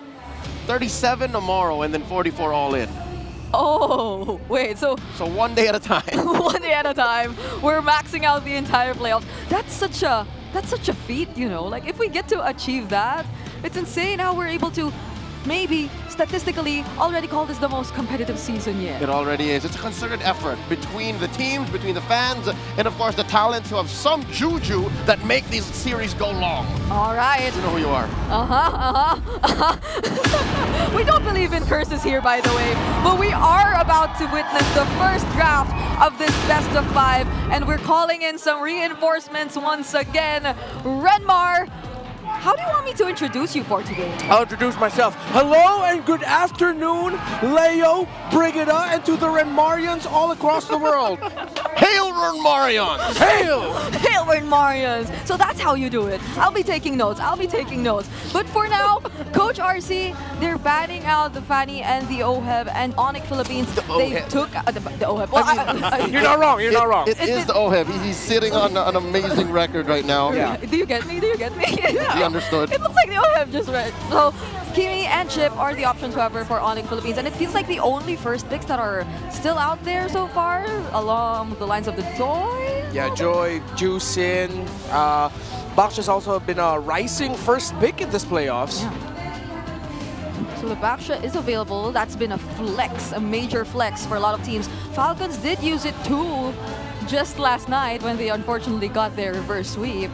37 tomorrow, and then 44 all in. Oh, wait, so 1 day at a time. 1 day at a time. We're maxing out the entire playoffs. That's such a feat, you know? Like, if we get to achieve that, it's insane how we're able to maybe statistically already call this the most competitive season yet. It already is. It's a concerted effort between the teams, between the fans, and of course the talents who have some juju that make these series go long. All right. You know who you are. We don't believe in curses here, by the way, but we are about to witness the first draft of this best of 5, and we're calling in some reinforcements once again. Renmar, how do you want me to introduce you for today? I'll introduce myself. Hello and good afternoon, Leo, Brigida, and to the Renmarians all across the world. Hail Run Marions! Hail! Hail Run Marions! So that's how you do it. I'll be taking notes. But for now, Coach RC, they're batting out the Fanny and the Oheb and Onic Philippines. They took the Oheb. Well, You're not wrong. It is the Oheb. He's sitting on an amazing record right now. Yeah. Do you get me? Yeah. He understood. It looks like the Oheb just read. So Kimi and Chip are the options, however, for Onic Philippines. And it feels like the only first picks that are still out there so far, along the lines of the Joy. Yeah, Joy, Juicin. Box has also been a rising first pick in this playoffs. Yeah. So the Baksha is available. That's been a flex, a major flex for a lot of teams. Falcons did use it too just last night when they unfortunately got their reverse sweep.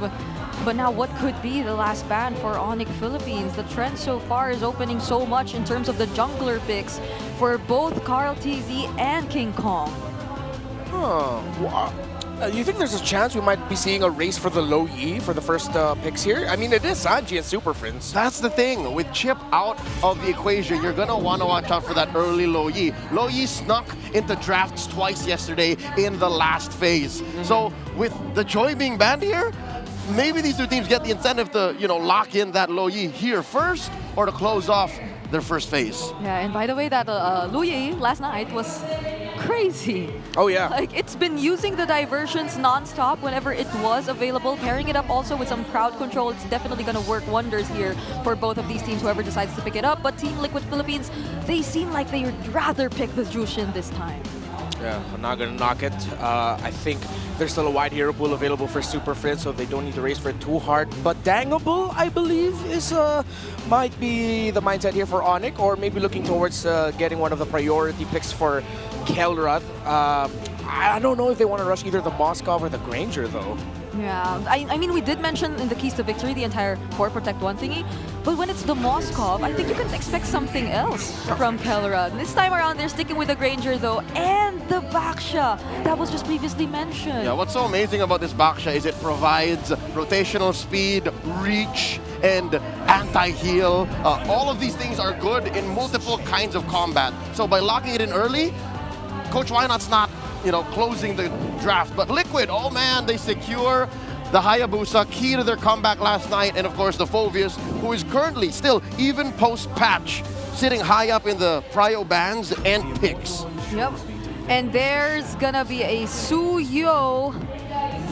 But now what could be the last ban for Onic Philippines? The trend so far is opening so much in terms of the jungler picks for both Karltzy and King Kong. You think there's a chance we might be seeing a race for the low E for the first picks here? I mean, it is Sanji and SuperFrince. That's the thing. With Chip out of the equation, you're going to want to watch out for that early low E. Low E snuck into drafts twice yesterday in the last phase. So with the Joy being banned here, maybe these two teams get the incentive to, lock in that low E here first or to close off their first phase. Yeah, and by the way, that Luyi last night was crazy. Oh, yeah. Like, it's been using the diversions non-stop whenever it was available, pairing it up also with some crowd control. It's definitely going to work wonders here for both of these teams, whoever decides to pick it up. But Team Liquid Philippines, they seem like they would rather pick the Jushin this time. Yeah, I'm not going to knock it. I think there's still a wide hero pool available for SuperFrince, so they don't need to race for it too hard. But Dangable, I believe, is might be the mindset here for Onic, or maybe looking towards getting one of the priority picks for Kelra. I don't know if they want to rush either the Moskov or the Granger, though. Yeah, I mean, we did mention in the Keys to Victory the entire Core Protect 1 thingy, but when it's the Moskov, I think you can expect something else from Kelra. This time around, they're sticking with the Granger, though, and the Baksha that was just previously mentioned. Yeah, what's so amazing about this Baksha is it provides rotational speed, reach, and anti-heal. All of these things are good in multiple kinds of combat. So by locking it in early, Coach Wynot's not closing the draft. But Liquid, oh man, they secure the Hayabusa, key to their comeback last night, and of course the Phoveus, who is currently still, even post-patch, sitting high up in the prio bans and picks. Yep. And there's gonna be a Suyo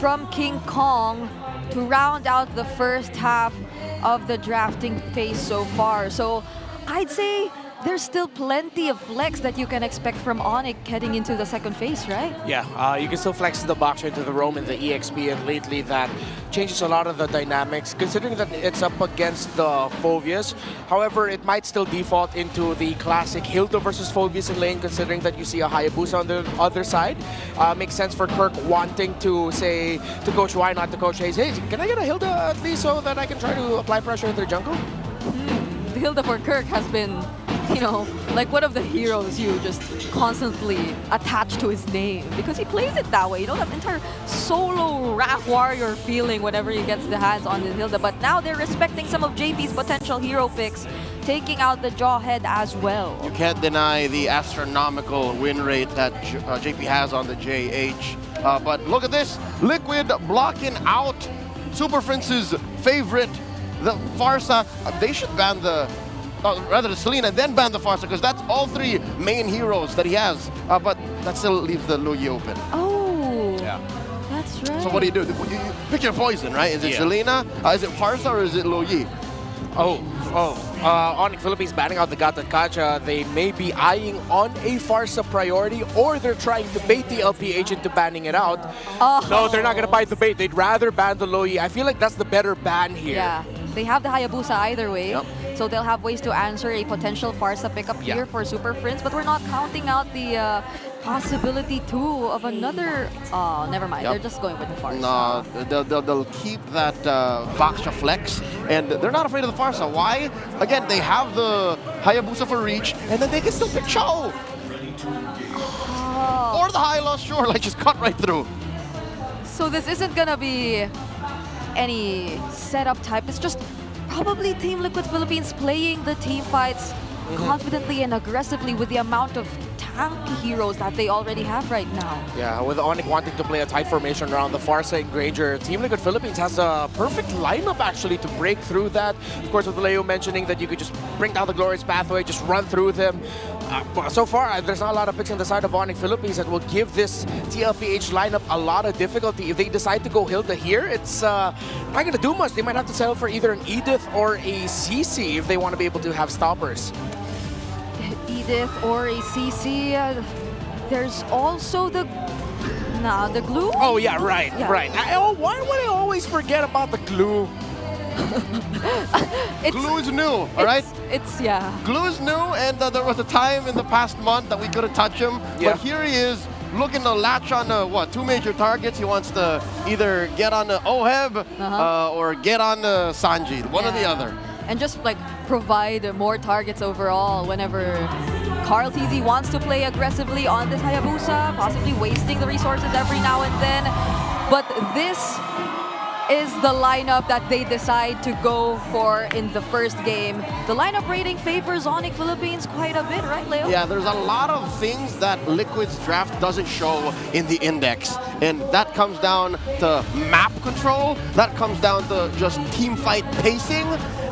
from King Kong to round out the first half of the drafting phase so far. So I'd say there's still plenty of flex that you can expect from Onic heading into the second phase, right? Yeah, you can still flex the Baksha into the roam and the EXP, and lately that changes a lot of the dynamics, considering that it's up against the Phoveus. However, it might still default into the classic Hilda versus Phoveus in lane, considering that you see a Hayabusa on the other side. Makes sense for Kirk wanting to say to Coach Why Not to Coach Hayes, hey, can I get a Hilda at least so that I can try to apply pressure in their jungle? The Hilda for Kirk has been, like one of the heroes you just constantly attach to his name because he plays it that way. That entire solo Wrath Warrior feeling whenever he gets the hands on the Hilda. But now they're respecting some of JP's potential hero picks, taking out the Jawhead as well. You can't deny the astronomical win rate that JP has on the JH. But look at this, Liquid blocking out SuperFrince's favorite, the Farsa. They should ban the rather the Selena, then ban the Farsa, because that's all three main heroes that he has. But that still leaves the Luyi open. Oh, yeah, that's right. So what do? You pick your poison, right? Is it Selena? Is it Farsa or is it Luyi? Onic Philippines banning out the Gata Kacha. They may be eyeing on a Farsa priority, or they're trying to bait the TLPH into banning it out. No, they're not going to bite the bait. They'd rather ban the Luyi. I feel like that's the better ban here. Yeah, they have the Hayabusa either way. Yep. So they'll have ways to answer a potential Farsa pickup here for SuperFrince, but we're not counting out the possibility too of another. Oh, never mind. They're just going with the Farsa. No, they'll keep that Baksha flex, and they're not afraid of the Farsa. Why? Again, they have the Hayabusa for reach, and then they can still pick Cho. Or the High Lost Shore, like just cut right through. So this isn't gonna be any setup type. It's just probably Team Liquid Philippines playing the team fights confidently and aggressively with the amount of tank heroes that they already have right now. Yeah, with Onic wanting to play a tight formation around the far side Granger, Team Liquid Philippines has a perfect lineup actually to break through that. Of course, with Leo mentioning that you could just bring down the Glorious Pathway, just run through them. So far, there's not a lot of picks on the side of Onic Philippines that will give this TLPH lineup a lot of difficulty. If they decide to go Hilda here, it's not going to do much. They might have to settle for either an Edith or a CC if they want to be able to have stoppers. Edith or a CC. There's also the glue. Oh yeah, right. Why would I always forget about the glue? Glue is new, all right? Yeah. Glue is new, and there was a time in the past month that we couldn't touch him. Yeah. But here he is, looking to latch on two major targets. He wants to either get on Oheb or get on Sanji, one or the other. And just like provide more targets overall whenever Karltzy wants to play aggressively on this Hayabusa, possibly wasting the resources every now and then. But this is the lineup that they decide to go for in the first game. The lineup rating favors Onic Philippines quite a bit, right, Leo? Yeah, there's a lot of things that Liquid's draft doesn't show in the index. And that comes down to map control, that comes down to just team fight pacing,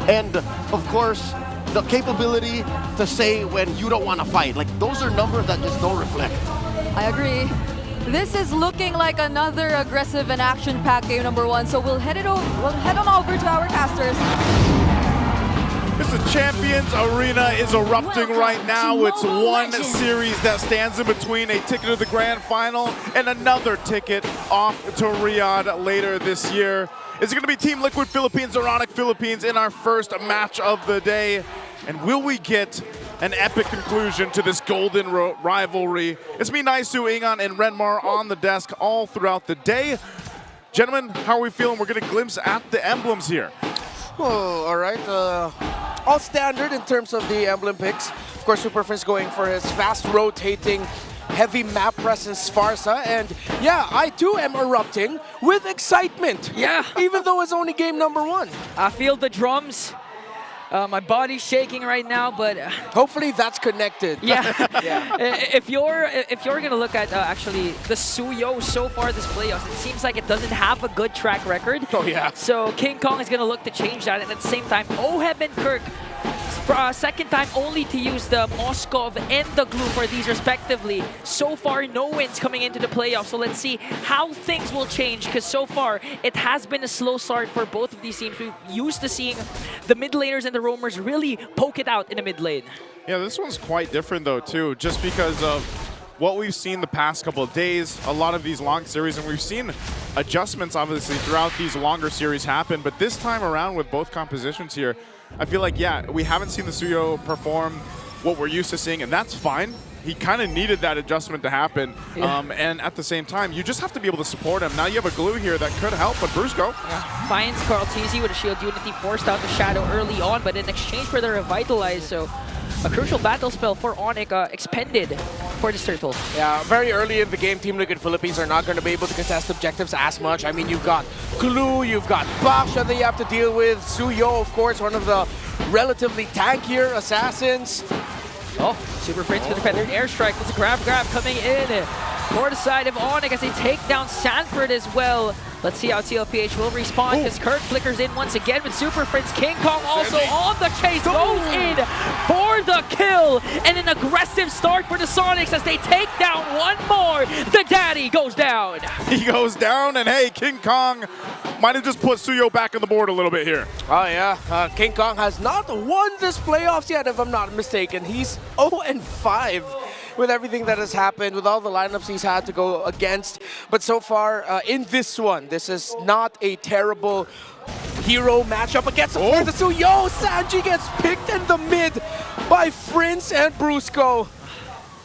and of course, the capability to say when you don't want to fight. Like, those are numbers that just don't reflect. I agree. This is looking like another aggressive and action-packed game number 1, so we'll head on over to our casters. This is Champions Arena is erupting right now. It's one series that stands in between a ticket to the grand final and another ticket off to Riyadh later this year. Is it going to be Team Liquid Philippines or Onic Philippines in our first match of the day? And will we get an epic conclusion to this Golden Rivalry? It's me, Naisu, Ingan, and Renmar on the desk all throughout the day. Gentlemen, how are we feeling? We're getting a glimpse at the emblems here. Oh, all right. All standard in terms of the emblem picks. Of course, SuperFrince going for his fast rotating, heavy map presence Farsa, and yeah, I too am erupting with excitement. Yeah. Even though it's only game number 1. I feel the drums. My body's shaking right now, but hopefully that's connected. Yeah. If you're gonna look at actually the Suyo so far this playoffs, it seems like it doesn't have a good track record. Oh yeah. So King Kong is gonna look to change that, and at the same time, Oheb and Kirk. Second time only to use the Moskov and the glue for these respectively. So far, no wins coming into the playoffs. So let's see how things will change, because so far it has been a slow start for both of these teams. We're used to seeing the mid laners and the roamers really poke it out in the mid lane. Yeah, this one's quite different though too, just because of what we've seen the past couple of days, a lot of these long series, and we've seen adjustments obviously throughout these longer series happen, but this time around with both compositions here, I feel like, yeah, we haven't seen the Suyo perform what we're used to seeing, and that's fine. He kind of needed that adjustment to happen, and at the same time, you just have to be able to support him. Now you have a glue here that could help, but Brusco finds Karltzy with a shield unity, forced out the shadow early on, but in exchange for the revitalize, so a crucial battle spell for Onic expended for this turtle. Yeah, very early in the game, Team Liquid Philippines are not going to be able to contest objectives as much. I mean, you've got Glue, you've got Baksha that you have to deal with, Suyo, of course, one of the relatively tankier assassins. Oh, SuperFrince with a feathered airstrike. It's a grab coming in for the side of Onic as they take down Sanford as well. Let's see how TLPH will respond, because Kirk flickers in once again with SuperFrince. King Kong also on the chase, goes in for the kill, and an aggressive start for the Sonics as they take down one more. The daddy goes down. He goes down, and hey, King Kong might have just put Suyo back on the board a little bit here. Oh yeah, King Kong has not won this playoffs yet, if I'm not mistaken. He's 0-5. With everything that has happened, with all the lineups he's had to go against. But so far, in this one, this is not a terrible hero matchup against the Suyo. Sanji gets picked in the mid by Prince and Brusco.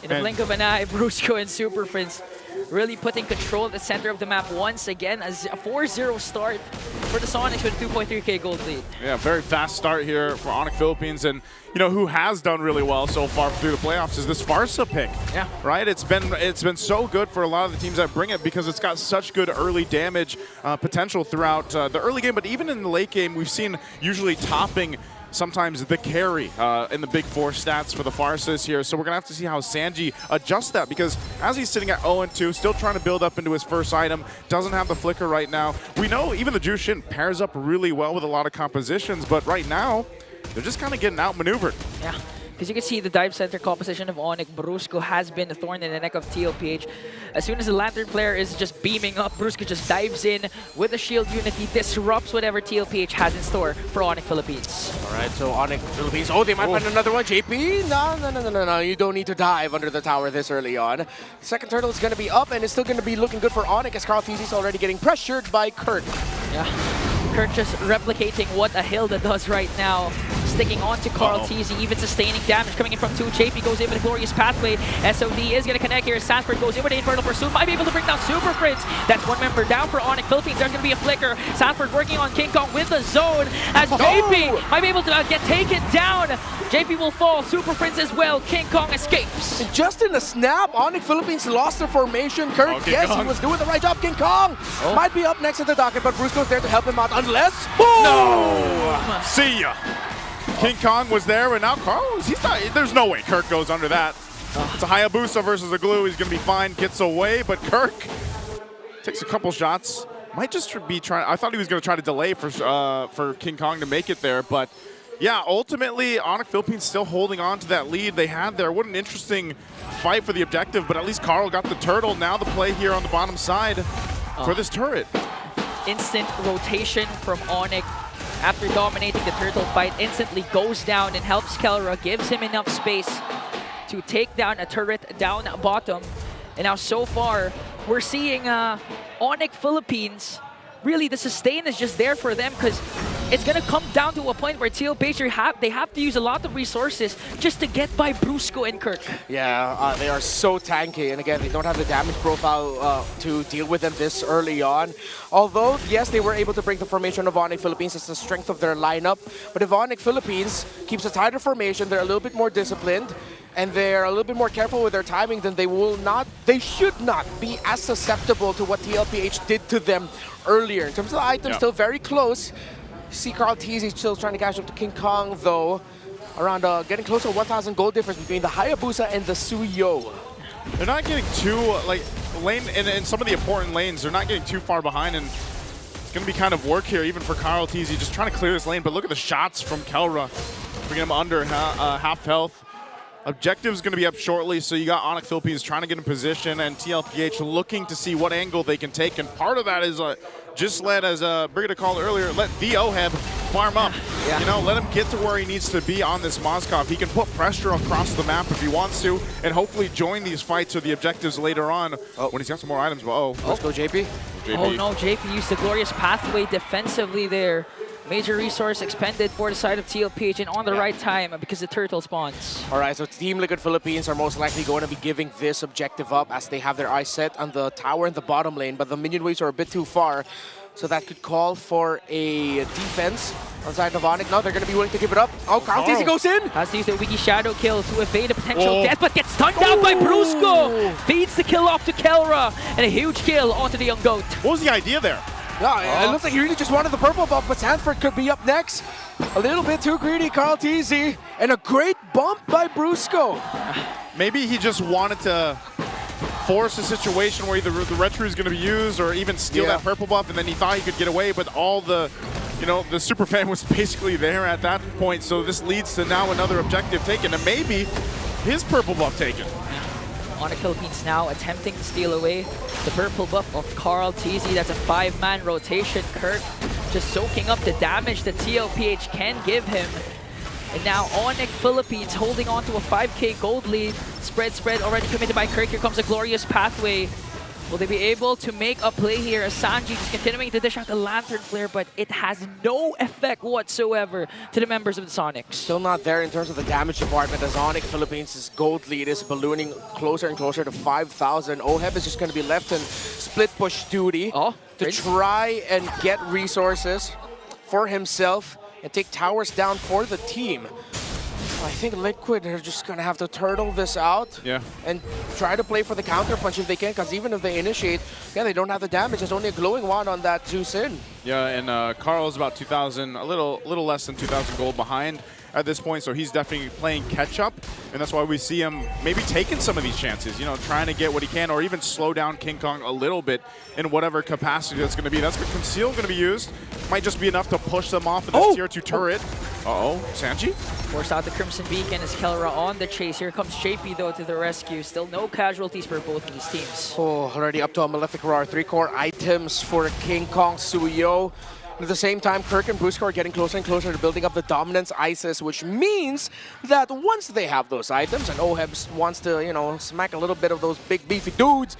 In the blink of an eye, Brusco and SuperFrince really putting control at the center of the map once again, as a 4-0 start for the Sonics with 2.3k gold lead. Yeah, very fast start here for Onic Philippines, and you know who has done really well so far through the playoffs is this Farsa pick. Yeah. Right? It's been so good for a lot of the teams that bring it, because it's got such good early damage potential throughout the early game, but even in the late game, we've seen usually topping sometimes the carry in the Big Four stats for the Farces here. So we're going to have to see how Sanji adjusts that, because as he's sitting at 0-2, still trying to build up into his first item, doesn't have the flicker right now. We know even the Jushin pairs up really well with a lot of compositions, but right now, they're just kind of getting outmaneuvered. Yeah. Because you can see the dive center composition of Onic, Brusco has been a thorn in the neck of TLPH. As soon as the Lantern player is just beaming up, Brusco just dives in with the shield unity, disrupts whatever TLPH has in store for Onic Philippines. All right, so Onic Philippines, oh, they might find another one. JP, no, you don't need to dive under the tower this early on. Second turtle is going to be up, and it's still going to be looking good for Onic, as Karltzy is already getting pressured by Kurt. Yeah, Kurt just replicating what a Hilda does right now. Sticking on to Karltzy, even sustaining damage coming in from 2. JP goes in with a glorious pathway. SOD is going to connect here. Sanford goes in with an Infernal Pursuit. Might be able to bring down SuperFrince. That's one member down for Onic Philippines. There's going to be a flicker. Sanford working on King Kong with the zone as JP might be able to get taken down. JP will fall. SuperFrince as well. King Kong escapes. And just in a snap, Onic Philippines lost their formation. Kurt, yes, he was doing the right job. King Kong might be up next in the docket, but Bruce goes there to help him out unless... No! See ya! King Kong was there, and now Carlos, he's not, there's no way Kirk goes under that. It's a Hayabusa versus a glue. He's going to be fine, gets away, but Kirk takes a couple shots. Might just be trying, I thought he was going to try to delay for King Kong to make it there, but yeah, ultimately, Onic Philippines still holding on to that lead they had there. What an interesting fight for the objective, but at least Carl got the turtle. Now the play here on the bottom side for this turret. Instant rotation from Onic. After dominating the turtle fight, instantly goes down and helps Kelra, gives him enough space to take down a turret down bottom. And now so far, we're seeing Onic Philippines, really the sustain is just there for them, because it's going to come down to a point where TLPH, they have to use a lot of resources just to get by Brusco and Kirk. Yeah, they are so tanky, and again, they don't have the damage profile to deal with them this early on. Although, yes, they were able to break the formation of Onic Philippines. It's the strength of their lineup. But if Onic Philippines keeps a tighter formation, they're a little bit more disciplined, and they're a little bit more careful with their timing, then they should not be as susceptible to what TLPH did to them earlier. In terms of the items, still very close. See Karltzy still trying to catch up to King Kong, though. Around getting close to 1,000 gold difference between the Hayabusa and the Suyo. They're not getting too, like, in some of the important lanes, they're not getting too far behind, and it's going to be kind of work here, even for Karltzy, just trying to clear this lane. But look at the shots from Kelra, bringing him under half health. Objective's going to be up shortly, so you got Onic Philippines trying to get in position, and TLPH looking to see what angle they can take, and part of that is just let, as Brigida called earlier, let the Oheb farm up. You know, let him get to where he needs to be on this Moskov. He can put pressure across the map if he wants to, and hopefully join these fights or the objectives later on when he's got some more items. But let's go JP. Oh no, JP used the glorious pathway defensively there. Major resource expended for the side of TLPH and on the right time because the turtle spawns. All right, so Team Liquid Philippines are most likely going to be giving this objective up as they have their eyes set on the tower in the bottom lane, but the minion waves are a bit too far. So that could call for a defense on the side of Onic. Now they're going to be willing to give it up. Oh, Karltzy goes in! Has to use the Wiki Shadow kill to evade a potential death, but gets stunned down by Brusco! Feeds the kill off to Kelra, and a huge kill onto the young goat. What was the idea there? Yeah, it looks like he really just wanted the purple buff, but Sanford could be up next. A little bit too greedy, Karltzy, and a great bump by Brusco. Maybe he just wanted to force a situation where either the retro is going to be used or even steal that purple buff, and then he thought he could get away, but all the, the super fan was basically there at that point, so this leads to now another objective taken, and maybe his purple buff taken. Onic Philippines now attempting to steal away the purple buff of Karltzy. That's a 5-man rotation. Kirk just soaking up the damage that TLPH can give him. And now Onic Philippines holding on to a 5k gold lead. Spread already committed by Kirk. Here comes a glorious pathway. Will they be able to make a play here as Sanji is continuing to dish out the Lantern Flare, but it has no effect whatsoever to the members of the Sonics. Still not there in terms of the damage department as Onic Philippines' gold lead is ballooning closer and closer to 5,000. Oheb is just going to be left in split push duty to try and get resources for himself and take towers down for the team. I think Liquid are just going to have to turtle this out and try to play for the counter punch if they can, because even if they initiate, they don't have the damage. There's only a glowing wand on that Zeus in. Yeah, and Karl is about 2,000, a little less than 2,000 gold behind at this point, so he's definitely playing catch-up, and that's why we see him maybe taking some of these chances, you know, trying to get what he can, or even slow down King Kong a little bit in whatever capacity that's going to be. That's good. Conceal going to be used. Might just be enough to push them off of this tier 2 turret. Uh-oh, Sanji? Forced out the Crimson Beacon as Kelra on the chase. Here comes JP though to the rescue. Still no casualties for both of these teams. Oh, already up to a Malefic Roar. 3 core items for King Kong Suyo. At the same time, Kirk and Brusco are getting closer and closer to building up the dominance ISIS, which means that once they have those items and Oheb wants to, you know, smack a little bit of those big beefy dudes,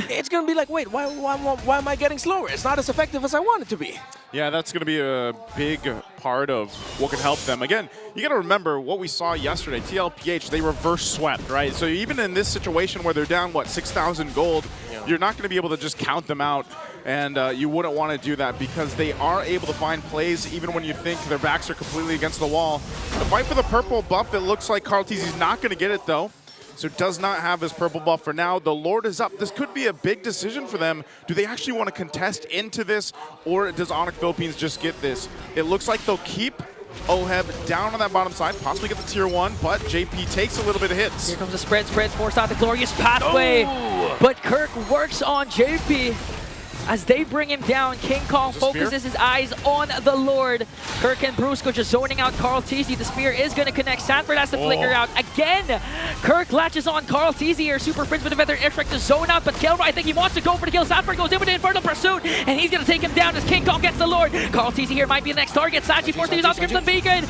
it's going to be like, wait, why am I getting slower? It's not as effective as I want it to be. Yeah, that's going to be a big part of what can help them. Again, you got to remember what we saw yesterday. TLPH, they reverse swept, right? So even in this situation where they're down, what, 6,000 gold, you're not going to be able to just count them out. And you wouldn't want to do that because they are able to find plays even when you think their backs are completely against the wall. The fight for the purple buff, it looks like Karltzy's not going to get it though. So does not have his purple buff for now. The Lord is up. This could be a big decision for them. Do they actually want to contest into this, or does Onic Philippines just get this? It looks like they'll keep Oheb down on that bottom side, possibly get the tier 1, but JP takes a little bit of hits. Here comes the spread, forced out the glorious pathway. But Kirk works on JP. As they bring him down, King Kong focuses his eyes on the Lord. Kirk and Brusco just zoning out Karltzy. The spear is going to connect. Sanford has to flicker out. Again, Kirk latches on Karltzy here. SuperFrince with a feather airstrike to zone out, but Kelra, I think he wants to go for the kill. Sanford goes in with the Infernal Pursuit, and he's going to take him down as King Kong gets the Lord. Karltzy here might be the next target. Sanji forced to use out the Crimson Beacon, and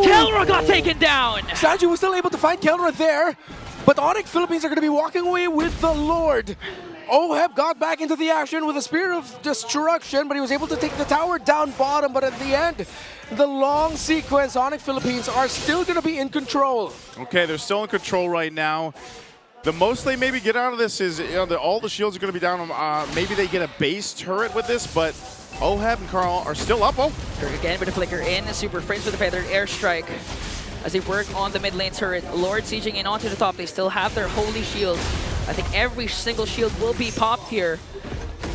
Kelra got taken down. Sanji was still able to find Kelra there, but Onic Philippines are going to be walking away with the Lord. Oheb got back into the action with a Spear of Destruction, but he was able to take the tower down bottom. But at the end, the long sequence, Onic Philippines are still going to be in control. Okay, they're still in control right now. The most they maybe get out of this is, you know, all the shields are going to be down. Maybe they get a base turret with this, but Oheb and Karl are still up. Again with a flicker in, SuperFrince with a feathered airstrike. As they work on the mid lane turret, Lord sieging in onto the top. They still have their holy shields. I think every single shield will be popped here.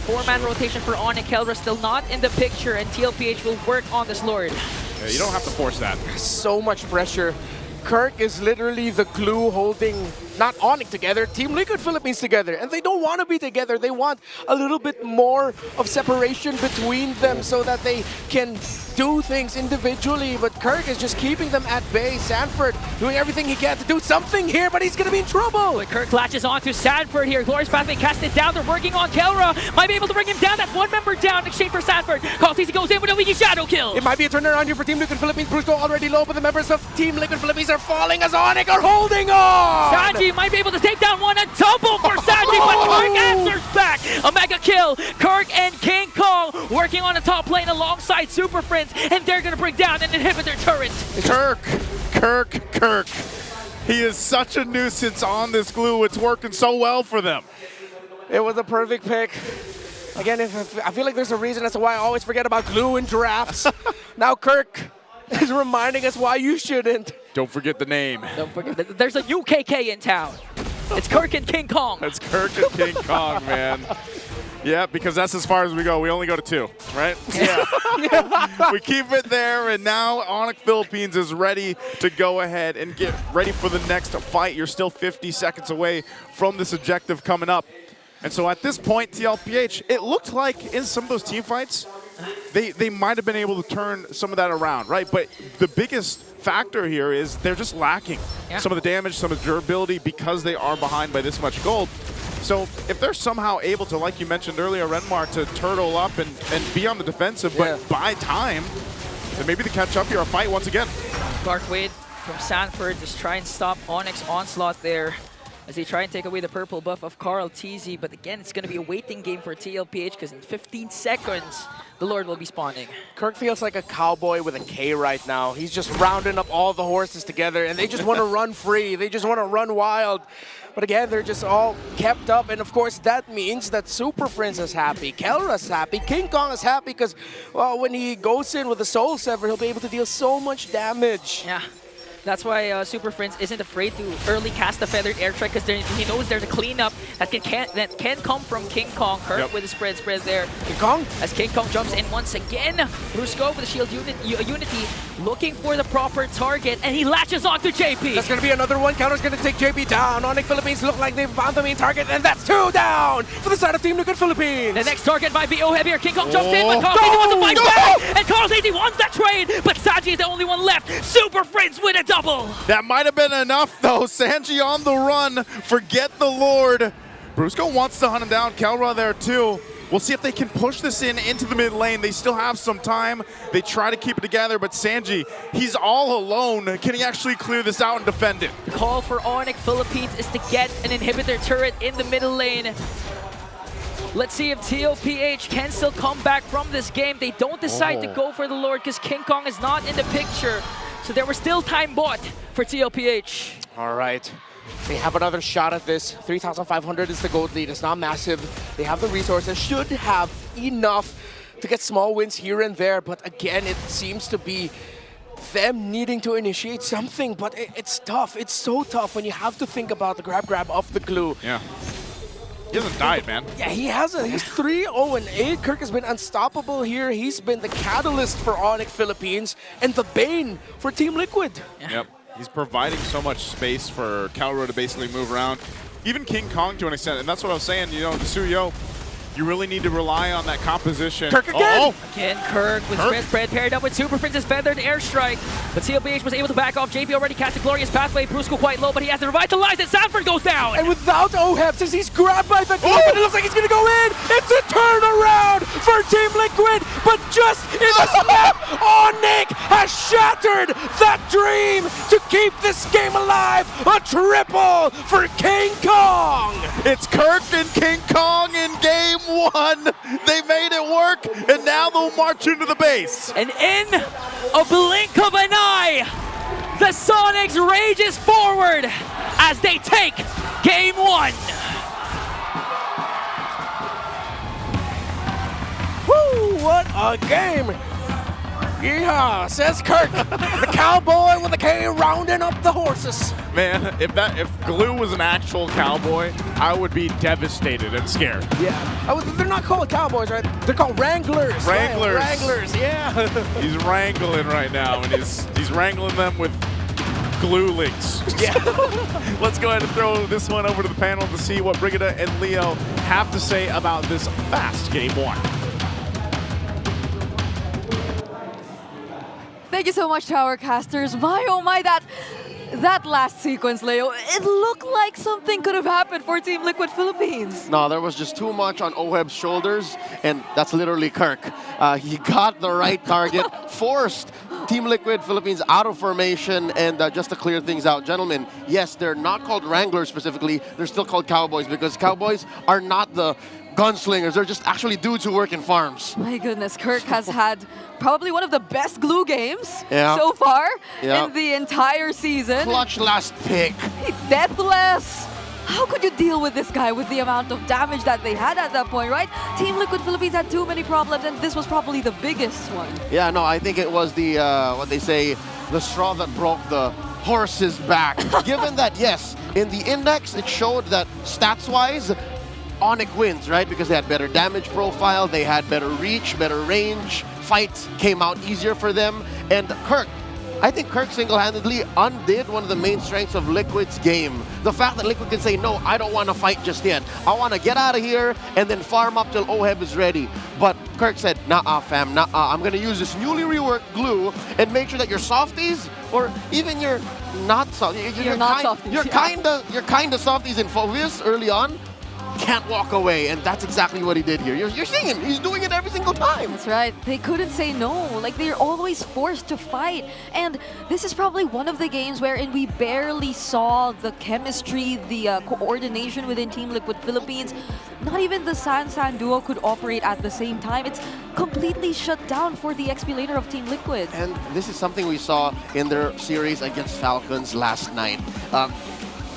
4-man rotation for Onic. Kelra still not in the picture, and TLPH will work on this Lord. Yeah, you don't have to force that. So much pressure. Kirk is literally the glue holding not Onic together, Team Liquid Philippines together. And they don't want to be together. They want a little bit more of separation between them so that they can do things individually. But Kirk is just keeping them at bay. Sanford doing everything he can to do something here, but he's going to be in trouble. But Kirk latches onto Sanford here. Glorious Pathway cast it down. They're working on Kelra. Might be able to bring him down. That's one member down in exchange for Sanford. Karltzy goes in with a wiki shadow kill. It might be a turnaround here for Team Liquid Philippines. Brusco already low, but the members of Team Liquid Philippines are falling as Onic are holding on. Sanji might be able to take down one. A double for Sanji, but Kirk answers back. A mega kill. Kirk and King Kong working on the top lane alongside SuperFrince, and they're going to bring down an inhibitor turret. Kirk. He is such a nuisance on this glue. It's working so well for them. It was a perfect pick. Again, I feel like there's a reason as to why I always forget about glue in drafts. Now Kirk is reminding us why you shouldn't. Don't forget the name. Don't forget, there's a UKK in town. It's Kirk and King Kong. It's Kirk and King Kong, man. Yeah, because that's as far as we go. We only go to 2, right? Yeah. We keep it there, and now Onic Philippines is ready to go ahead and get ready for the next fight. You're still 50 seconds away from this objective coming up. And so at this point, TLPH, it looked like in some of those team fights, they might have been able to turn some of that around, right? But the biggest factor here is they're just lacking some of the damage, some of the durability because they are behind by this much gold. So if they're somehow able to, like you mentioned earlier, Renmar, to turtle up and be on the defensive, but buy time, then maybe they catch up here a fight once again. Clark Wade from Sanford just try and stop Onic's onslaught there as they try and take away the purple buff of Karltzy. But again, it's going to be a waiting game for TLPH because in 15 seconds, the Lord will be spawning. Kirk feels like a cowboy with a K right now. He's just rounding up all the horses together, and they just want to run free. They just want to run wild. But again, they're just all kept up, and of course that means that SuperFrince is happy, Kelra's happy, King Kong is happy because, well, when he goes in with the Soul Sever, he'll be able to deal so much damage. Yeah. That's why SuperFrince isn't afraid to early cast the Feathered Airstrike because he knows there's a cleanup that can come from King Kong. Kirk with the spread there. King Kong? As King Kong jumps in once again. Brusco with the shield Unity looking for the proper target, and he latches onto JP. That's going to be another one. Counter's going to take JP down. Onic Philippines look like they've found the main target, and that's 2 down for the side of Team Liquid Philippines. The next target might be Oheb here. King Kong jumps in, but Karltzy wants to fight back, and Karltzy wants that trade, but Sanji is the only one left. SuperFrince with a double. That might have been enough, though. Sanji on the run. Forget the Lord. Brusco wants to hunt him down. Kelra there, too. We'll see if they can push this into the mid lane. They still have some time. They try to keep it together, but Sanji, he's all alone. Can he actually clear this out and defend it? The call for Onic Philippines is to get an inhibitor turret in the middle lane. Let's see if TLPH can still come back from this game. They don't decide to go for the Lord because King Kong is not in the picture. So there was still time bought for TLPH. All right. They have another shot at this. 3,500 is the gold lead. It's not massive. They have the resources. Should have enough to get small wins here and there. But again, it seems to be them needing to initiate something. But it's tough. It's so tough when you have to think about the grab of the glue. Yeah. He hasn't died, man. Yeah, he hasn't. He's 3-0-8. Kirk has been unstoppable here. He's been the catalyst for Onic Philippines and the bane for Team Liquid. Yep. He's providing so much space for Kelra to basically move around. Even King Kong to an extent. And that's what I was saying, you know, Suyo, you really need to rely on that composition. Kirk again! Again, Kirk with spread paired up with SuperFrince's Feathered Airstrike. But TLPH was able to back off. JP already cast a glorious pathway. Brusco quite low, but he has to revitalize it. Sanford goes down! And without Oheb, since he's grabbed by the glue, it looks like he's gonna go in! It's a turnaround for Team Liquid, but just in the snap, Onic has shattered that dream to keep this game alive! A triple for King Kong! It's Kirk and King Kong in game 1. They made it work, and now they'll march into the base. And in a blink of an eye, the Sonics rages forward as they take game 1. Woo, what a game! Yeehaw, says Kirk, the cowboy with the K rounding up the horses. Man, if Glue was an actual cowboy, I would be devastated and scared. Yeah. They're not called cowboys, right? They're called wranglers. Wranglers. Right? Wranglers, yeah. He's wrangling right now, and he's wrangling them with glue links. Yeah. Let's go ahead and throw this one over to the panel to see what Brigida and Leo have to say about this fast game 1. Thank you so much, Towercasters. My, oh my, that last sequence, Leo, it looked like something could have happened for Team Liquid Philippines. No, there was just too much on Oheb's shoulders, and that's literally Kirk. He got the right target, forced Team Liquid Philippines out of formation, and just to clear things out, gentlemen, yes, they're not called Wranglers specifically, they're still called Cowboys, because Cowboys are not the gunslingers, they're just actually dudes who work in farms. My goodness, Kirk has had probably one of the best glue games so far in the entire season. Clutch last pick. Deathless. How could you deal with this guy with the amount of damage that they had at that point, right? Team Liquid Philippines had too many problems, and this was probably the biggest one. Yeah, no, I think it was the, what they say, the straw that broke the horse's back. Given that, yes, in the index, it showed that stats-wise, Onic wins, right? Because they had better damage profile, they had better reach, better range, fights came out easier for them, and Kirk, I think Kirk single-handedly undid one of the main strengths of Liquid's game. The fact that Liquid can say, no, I don't want to fight just yet. I want to get out of here and then farm up till Oheb is ready. But Kirk said, nah, fam, nah, I'm going to use this newly reworked glue and make sure that your softies, or even your not softies, you're kind of softies in Phobius early on, can't walk away, and that's exactly what he did here. You're seeing him. He's doing it every single time. That's right. They couldn't say no. Like, they're always forced to fight. And this is probably one of the games wherein we barely saw the chemistry, the coordination within Team Liquid Philippines. Not even the San duo could operate at the same time. It's completely shut down for the XP laner of Team Liquid. And this is something we saw in their series against Falcons last night.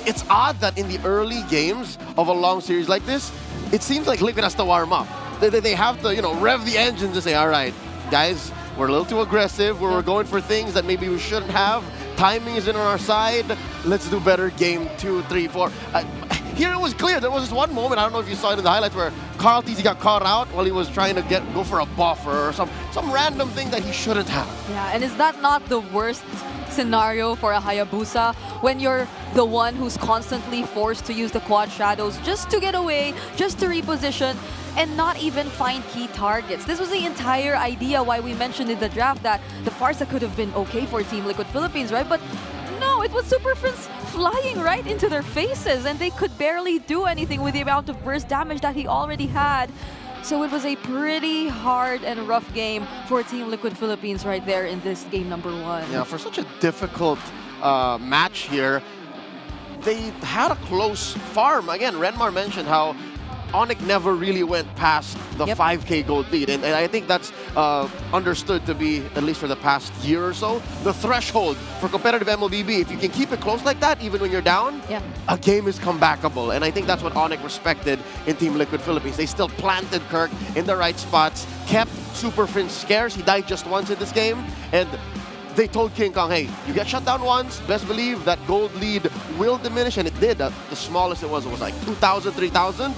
It's odd that in the early games of a long series like this, it seems like Liquid has to warm up. They have to, you know, rev the engine to say, all right, guys, we're a little too aggressive. We're going for things that maybe we shouldn't have. timing is in on our side. Let's do better game 2, 3, 4. Here it was clear. There was this one moment, I don't know if you saw it in the highlights, where Karltzy got caught out while he was trying to go for a buffer or some random thing that he shouldn't have. Yeah, and is that not the worst scenario for a Hayabusa when you're the one who's constantly forced to use the quad shadows just to get away, just to reposition, and not even find key targets? This was the entire idea why we mentioned in the draft that the Farsa could have been okay for Team Liquid Philippines, right? But no, it was SuperFrince flying right into their faces, and they could barely do anything with the amount of burst damage that he already had. So it was a pretty hard and rough game for Team Liquid Philippines right there in this game number 1. Yeah, for such a difficult match here, they had a close farm. Again, Renmar mentioned how Onic never really went past the 5K gold lead, and I think that's understood to be, at least for the past year or so, the threshold for competitive MLBB. If you can keep it close like that, even when you're down, a game is comebackable, and I think that's what Onic respected in Team Liquid Philippines. They still planted Kirk in the right spots, kept SuperFrince scarce. He died just once in this game, and they told King Kong, hey, you get shut down once, best believe that gold lead will diminish, and it did. The smallest it was like 2,000, 3,000.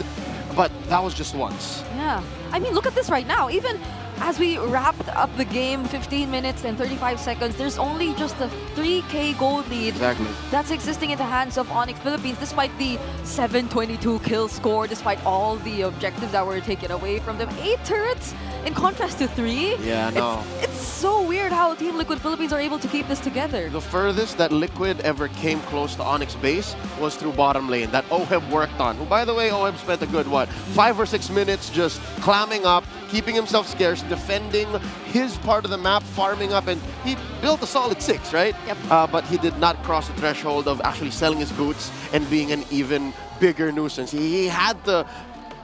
But that was just once. Yeah. I mean, look at this right now. Even as we wrapped up the game, 15 minutes and 35 seconds, there's only just a 3K gold lead that's existing in the hands of Onic Philippines, despite the 722 kill score, despite all the objectives that were taken away from them. 8 turrets in contrast to 3. Yeah, no. It's so weird how Team Liquid Philippines are able to keep this together. The furthest that Liquid ever came close to Onic's base was through bottom lane, that Oheb worked on. Who, by the way, Oheb spent a good, 5 or 6 minutes just clamming up, keeping himself scarce, defending his part of the map, farming up, and he built a solid 6, right? Yep. But he did not cross the threshold of actually selling his boots and being an even bigger nuisance. He had to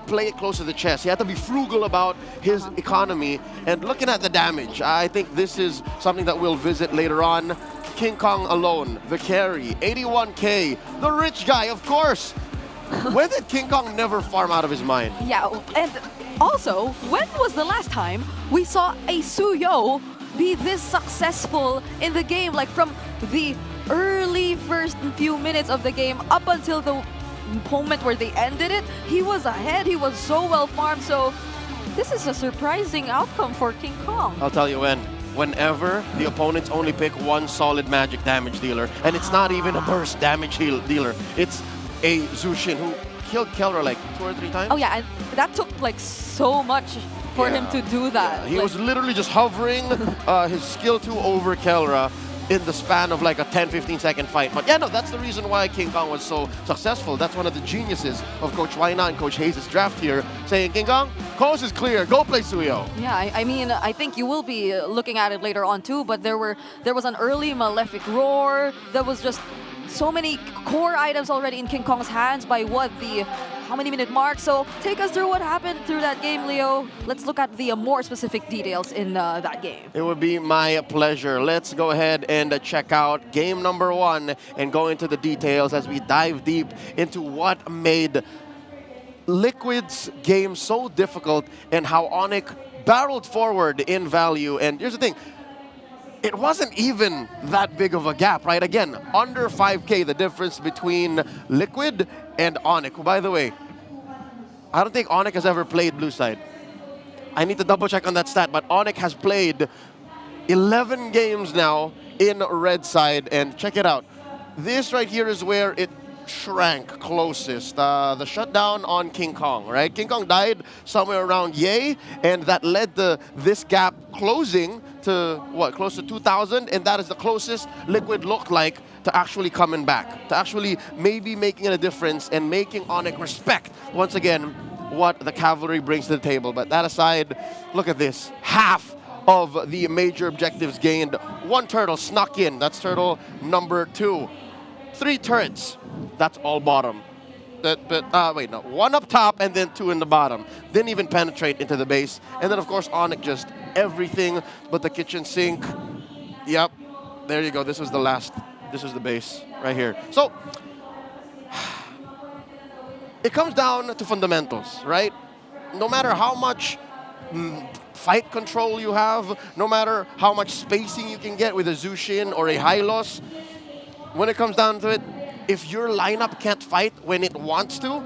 play it close to the chest. He had to be frugal about his economy. And looking at the damage, I think this is something that we'll visit later on. King Kong alone, the carry, 81K, the rich guy, of course. When did King Kong never farm out of his mind? Yeah, and also, when was the last time we saw a Suyo be this successful in the game? Like from the early first few minutes of the game up until the moment where they ended it, he was ahead, he was so well farmed, so this is a surprising outcome for King Kong. I'll tell you when. Whenever the opponents only pick one solid magic damage dealer, and it's not even a burst damage dealer, it's a Zushin who killed Kelra like 2 or 3 times. Oh yeah, and that took like so much for him to do that. Yeah. He was literally just hovering his skill 2 over Kelra in the span of like a 10-15 second fight. But yeah, no, that's the reason why King Kong was so successful. That's one of the geniuses of Coach Waina and Coach Hayes' draft here, saying, King Kong, coast is clear, go play Suyo. Yeah, I mean, I think you will be looking at it later on too, but there was an early Malefic Roar. There was just so many core items already in King Kong's hands by how many minute mark? So take us through what happened through that game, Leo. Let's look at the more specific details in that game. It would be my pleasure. Let's go ahead and check out game number 1 and go into the details as we dive deep into what made Liquid's game so difficult and how Onic barreled forward in value. And here's the thing. It wasn't even that big of a gap, right? Again, under 5K, the difference between Liquid and Onic, who, by the way, I don't think Onic has ever played blue side. I need to double check on that stat, but Onic has played 11 games now in red side, and check it out. This right here is where it shrank closest. The shutdown on King Kong, right? King Kong died somewhere around Yay, and that led to this gap closing to, close to 2,000, and that is the closest Liquid looked like to actually coming back, to actually maybe making a difference and making Onic respect, once again, what the Cavalry brings to the table. But that aside, look at this. Half of the major objectives gained. 1 turtle snuck in. That's turtle number 2. 3 turrets. That's all bottom. Wait, no. 1 up top and then 2 in the bottom. Didn't even penetrate into the base. And then, of course, Onic just everything but the kitchen sink. Yep. There you go. This was the last. This was the base right here. So, it comes down to fundamentals, right? No matter how much fight control you have, no matter how much spacing you can get with a Zushin or a Hylos, when it comes down to it, if your lineup can't fight when it wants to,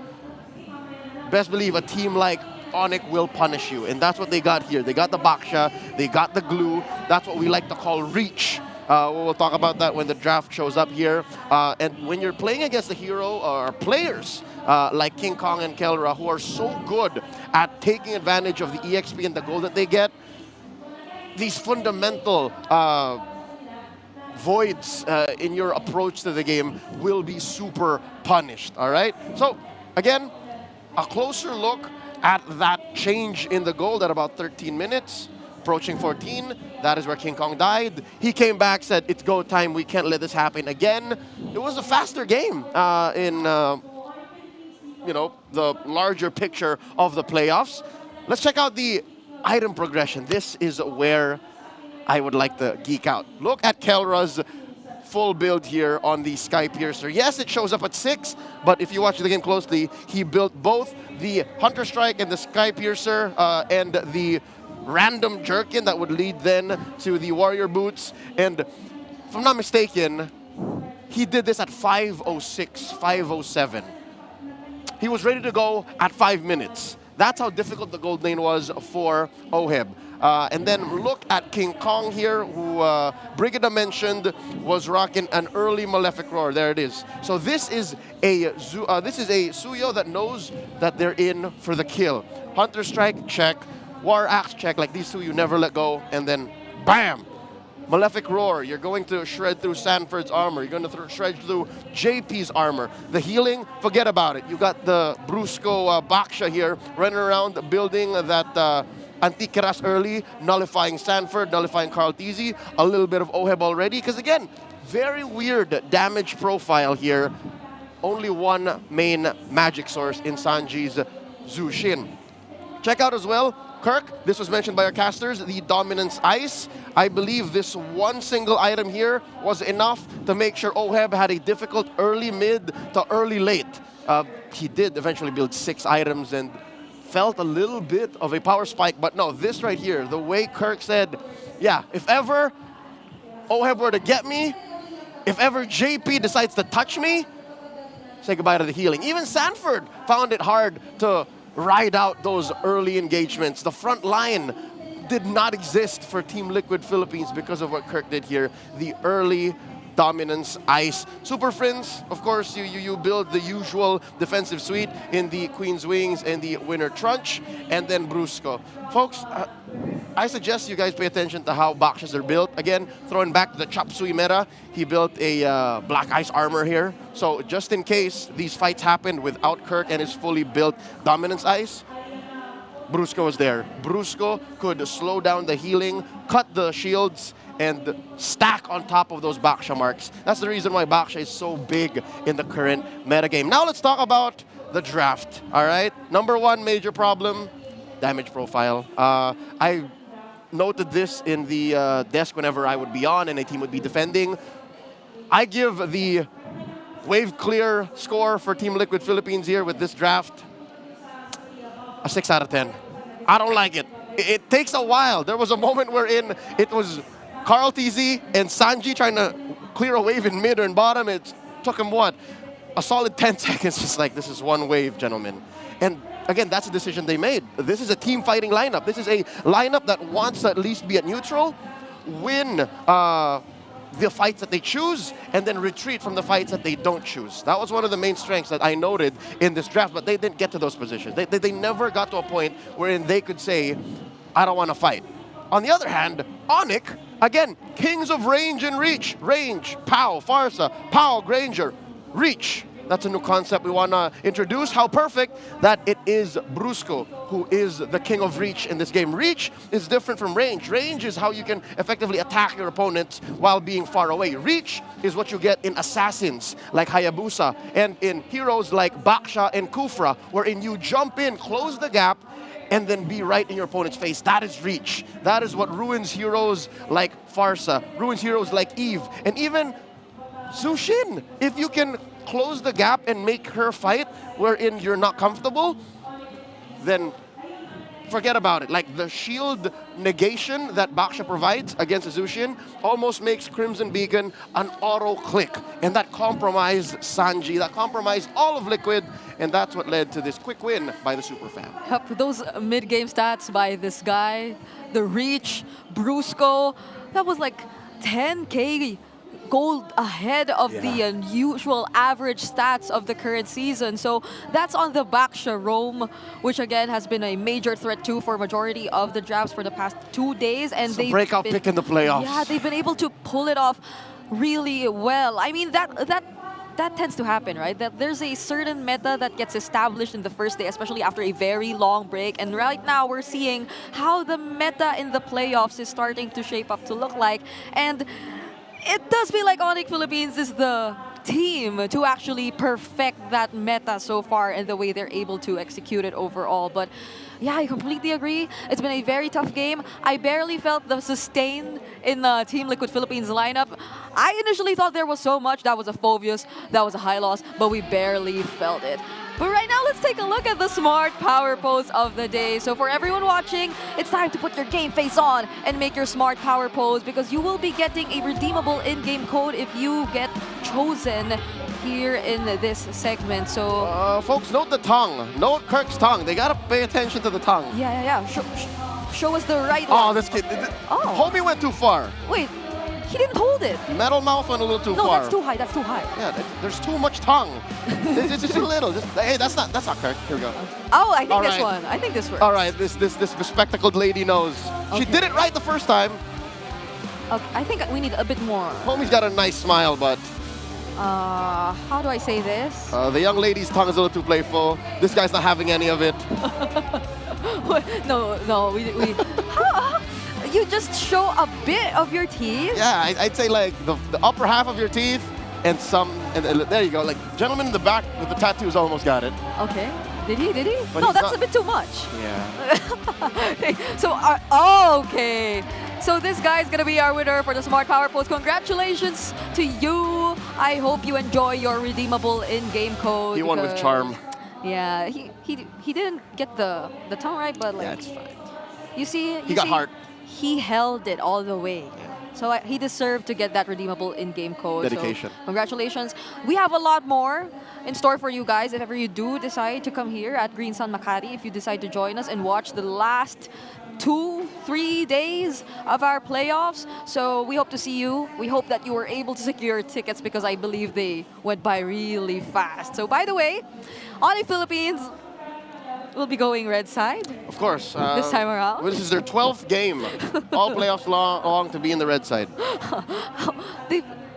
best believe a team like Onic will punish you. And that's what they got here. They got the Baksha, they got the glue. That's what we like to call reach. We'll talk about that when the draft shows up here. And when you're playing against a hero or players like King Kong and Kelra, who are so good at taking advantage of the EXP and the gold that they get, these fundamental voids in your approach to the game will be super punished, all right? So, again, a closer look at that change in the gold at about 13 minutes. Approaching 14, that is where King Kong died. He came back, said, it's go time, we can't let this happen again. It was a faster game in, you know, the larger picture of the playoffs. Let's check out the item progression. This is where I would like to geek out. Look at Kelra's full build here on the Sky Piercer. Yes, it shows up at 6, but if you watch the game closely, he built both the Hunter Strike and the Sky Piercer and the random jerkin that would lead then to the warrior boots. And if I'm not mistaken, he did this at 5:06, 5:07. He was ready to go at 5 minutes. That's how difficult the gold lane was for Oheb. And then look at King Kong here, who Brigida mentioned was rocking an early Malefic Roar. There it is. So this is a Suyo that knows that they're in for the kill. Hunter Strike, check. War Axe, check. Like these two, you never let go. And then, bam! Malefic Roar. You're going to shred through Sanford's armor. You're going to shred through JP's armor. The healing, forget about it. You got the Brusco Baksha here running around building that Antikiras early, nullifying Sanford, nullifying Karltzy. A little bit of Oheb already. Because again, very weird damage profile here. Only one main magic source in Sanji's Zushin. Check out as well, Kirk, this was mentioned by our casters, the Dominance Ice. I believe this one single item here was enough to make sure Oheb had a difficult early mid to early late. He did eventually build 6 items and felt a little bit of a power spike, but no, this right here, the way Kirk said, yeah, if ever Oheb were to get me, if ever JP decides to touch me, say goodbye to the healing. Even Sanford found it hard to ride out those early engagements. The front line did not exist for Team Liquid Philippines because of what Kirk did here. The early Dominance Ice. SuperFrince, of course, you build the usual defensive suite in the Queen's Wings and the Winter Trunch, and then Brusco. Folks, I suggest you guys pay attention to how Bakshas are built. Again, throwing back to the Chop Suey meta, he built a Black Ice armor here. So just in case these fights happened without Kirk and his fully built Dominance Ice, Brusco was there. Brusco could slow down the healing, cut the shields, and stack on top of those Baksha marks. That's the reason why Baksha is so big in the current metagame. Now let's talk about the draft, all right? Number one major problem, damage profile. I noted this in the desk whenever I would be on and a team would be defending. I give the wave clear score for Team Liquid Philippines here with this draft a 6 out of 10. I don't like it. It takes a while. There was a moment wherein it was Karltzy and Sanji trying to clear a wave in mid or in bottom. It took him, what, a solid 10 seconds. Just like, this is one wave, gentlemen. And again, that's a decision they made. This is a team fighting lineup. This is a lineup that wants to at least be at neutral, win the fights that they choose, and then retreat from the fights that they don't choose. That was one of the main strengths that I noted in this draft, but they didn't get to those positions. They never got to a point wherein they could say, I don't want to fight. On the other hand, Onic, again, kings of range and reach. Range, POW, Farsa, POW, Granger, reach. That's a new concept we want to introduce. How perfect that it is Brusco who is the king of reach in this game. Reach is different from range. Range is how you can effectively attack your opponents while being far away. Reach is what you get in assassins like Hayabusa and in heroes like Baksha and Kufra, wherein you jump in, close the gap, and then be right in your opponent's face. That is reach. That is what ruins heroes like Farsa, ruins heroes like Eve, and even Zushin. If you can close the gap and make her fight wherein you're not comfortable, then forget about it. Like the shield negation that Baksha provides against Azushin almost makes Crimson Beacon an auto click. And that compromised Sanji, that compromised all of Liquid, and that's what led to this quick win by the Super Fam. Yep, those mid-game stats by this guy, the reach, Brusco, that was like 10k gold ahead of the unusual average stats of the current season. So that's on the Baksha roam, which again has been a major threat too for majority of the drafts for the past 2 days. And they breakout pick in the playoffs. Yeah, they've been able to pull it off really well. I mean, that tends to happen, right? That there's a certain meta that gets established in the first day, especially after a very long break. And right now we're seeing how the meta in the playoffs is starting to shape up to look like. And it does feel like Onic Philippines is the team to actually perfect that meta so far and the way they're able to execute it overall. But yeah, I completely agree. It's been a very tough game. I barely felt the sustain in Team Liquid Philippines lineup. I initially thought there was so much. That was a Phobius, that was a high loss, but we barely felt it. But right now, let's take a look at the smart power pose of the day. So for everyone watching, it's time to put your game face on and make your smart power pose because you will be getting a redeemable in-game code if you get chosen here in this segment. So folks, note the tongue. Note Kirk's tongue. They gotta pay attention to the tongue. Yeah. Show us the right one. one. This kid. Homie went too far. Wait. He didn't hold it. Metal mouth went a little too far. No, that's too high. That's too high. Yeah, there's too much tongue. It's just a little. Hey, that's not Kirk. Here we go. Oh, I think this one. I think this works. All right, this bespectacled lady knows. Okay. She did it right the first time. Okay, I think we need a bit more. Homie's got a nice smile, but how do I say this? The young lady's tongue is a little too playful. This guy's not having any of it. No, we you just show a bit of your teeth? Yeah, I'd say like the upper half of your teeth and there you go. Like, gentleman in the back with the tattoos almost got it. Okay. Did he? But no, that's a bit too much. Yeah. So, okay. So this guy's gonna be our winner for the Smart Power Pose. Congratulations to you. I hope you enjoy your redeemable in-game code. He won with charm. Yeah, he didn't get the tongue right, but like, yeah, it's fine. You see, he got heart. He held it all the way. Yeah. So he deserved to get that redeemable in-game code. Dedication. So congratulations. We have a lot more in store for you guys if ever you do decide to come here at Green Sun Makati, if you decide to join us and watch the last 2-3 days of our playoffs. So we hope to see you. We hope that you were able to secure tickets because I believe they went by really fast. So by the way, Onic Philippines will be going red side. Of course. This time around. This is their 12th game. All playoffs long to be in the red side.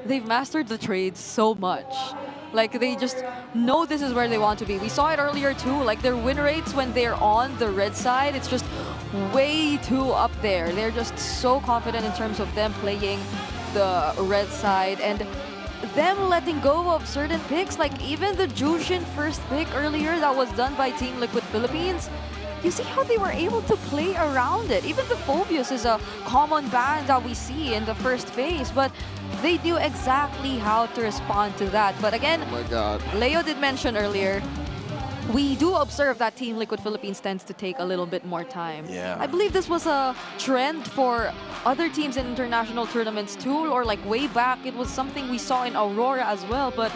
They've mastered the trades so much. Like, they just know this is where they want to be. We saw it earlier too. Like, their win rates when they're on the red side, it's just way too up there. They're just so confident in terms of them playing the red side and them letting go of certain picks, like even the Jushin first pick earlier that was done by Team Liquid Philippines. You see how they were able to play around it. Even the Phobius is a common ban that we see in the first phase, but they knew exactly how to respond to that. But again, oh my God. Leo did mention earlier, we do observe that Team Liquid Philippines tends to take a little bit more time. Yeah. I believe this was a trend for other teams in international tournaments too, or like way back, it was something we saw in Aurora as well, but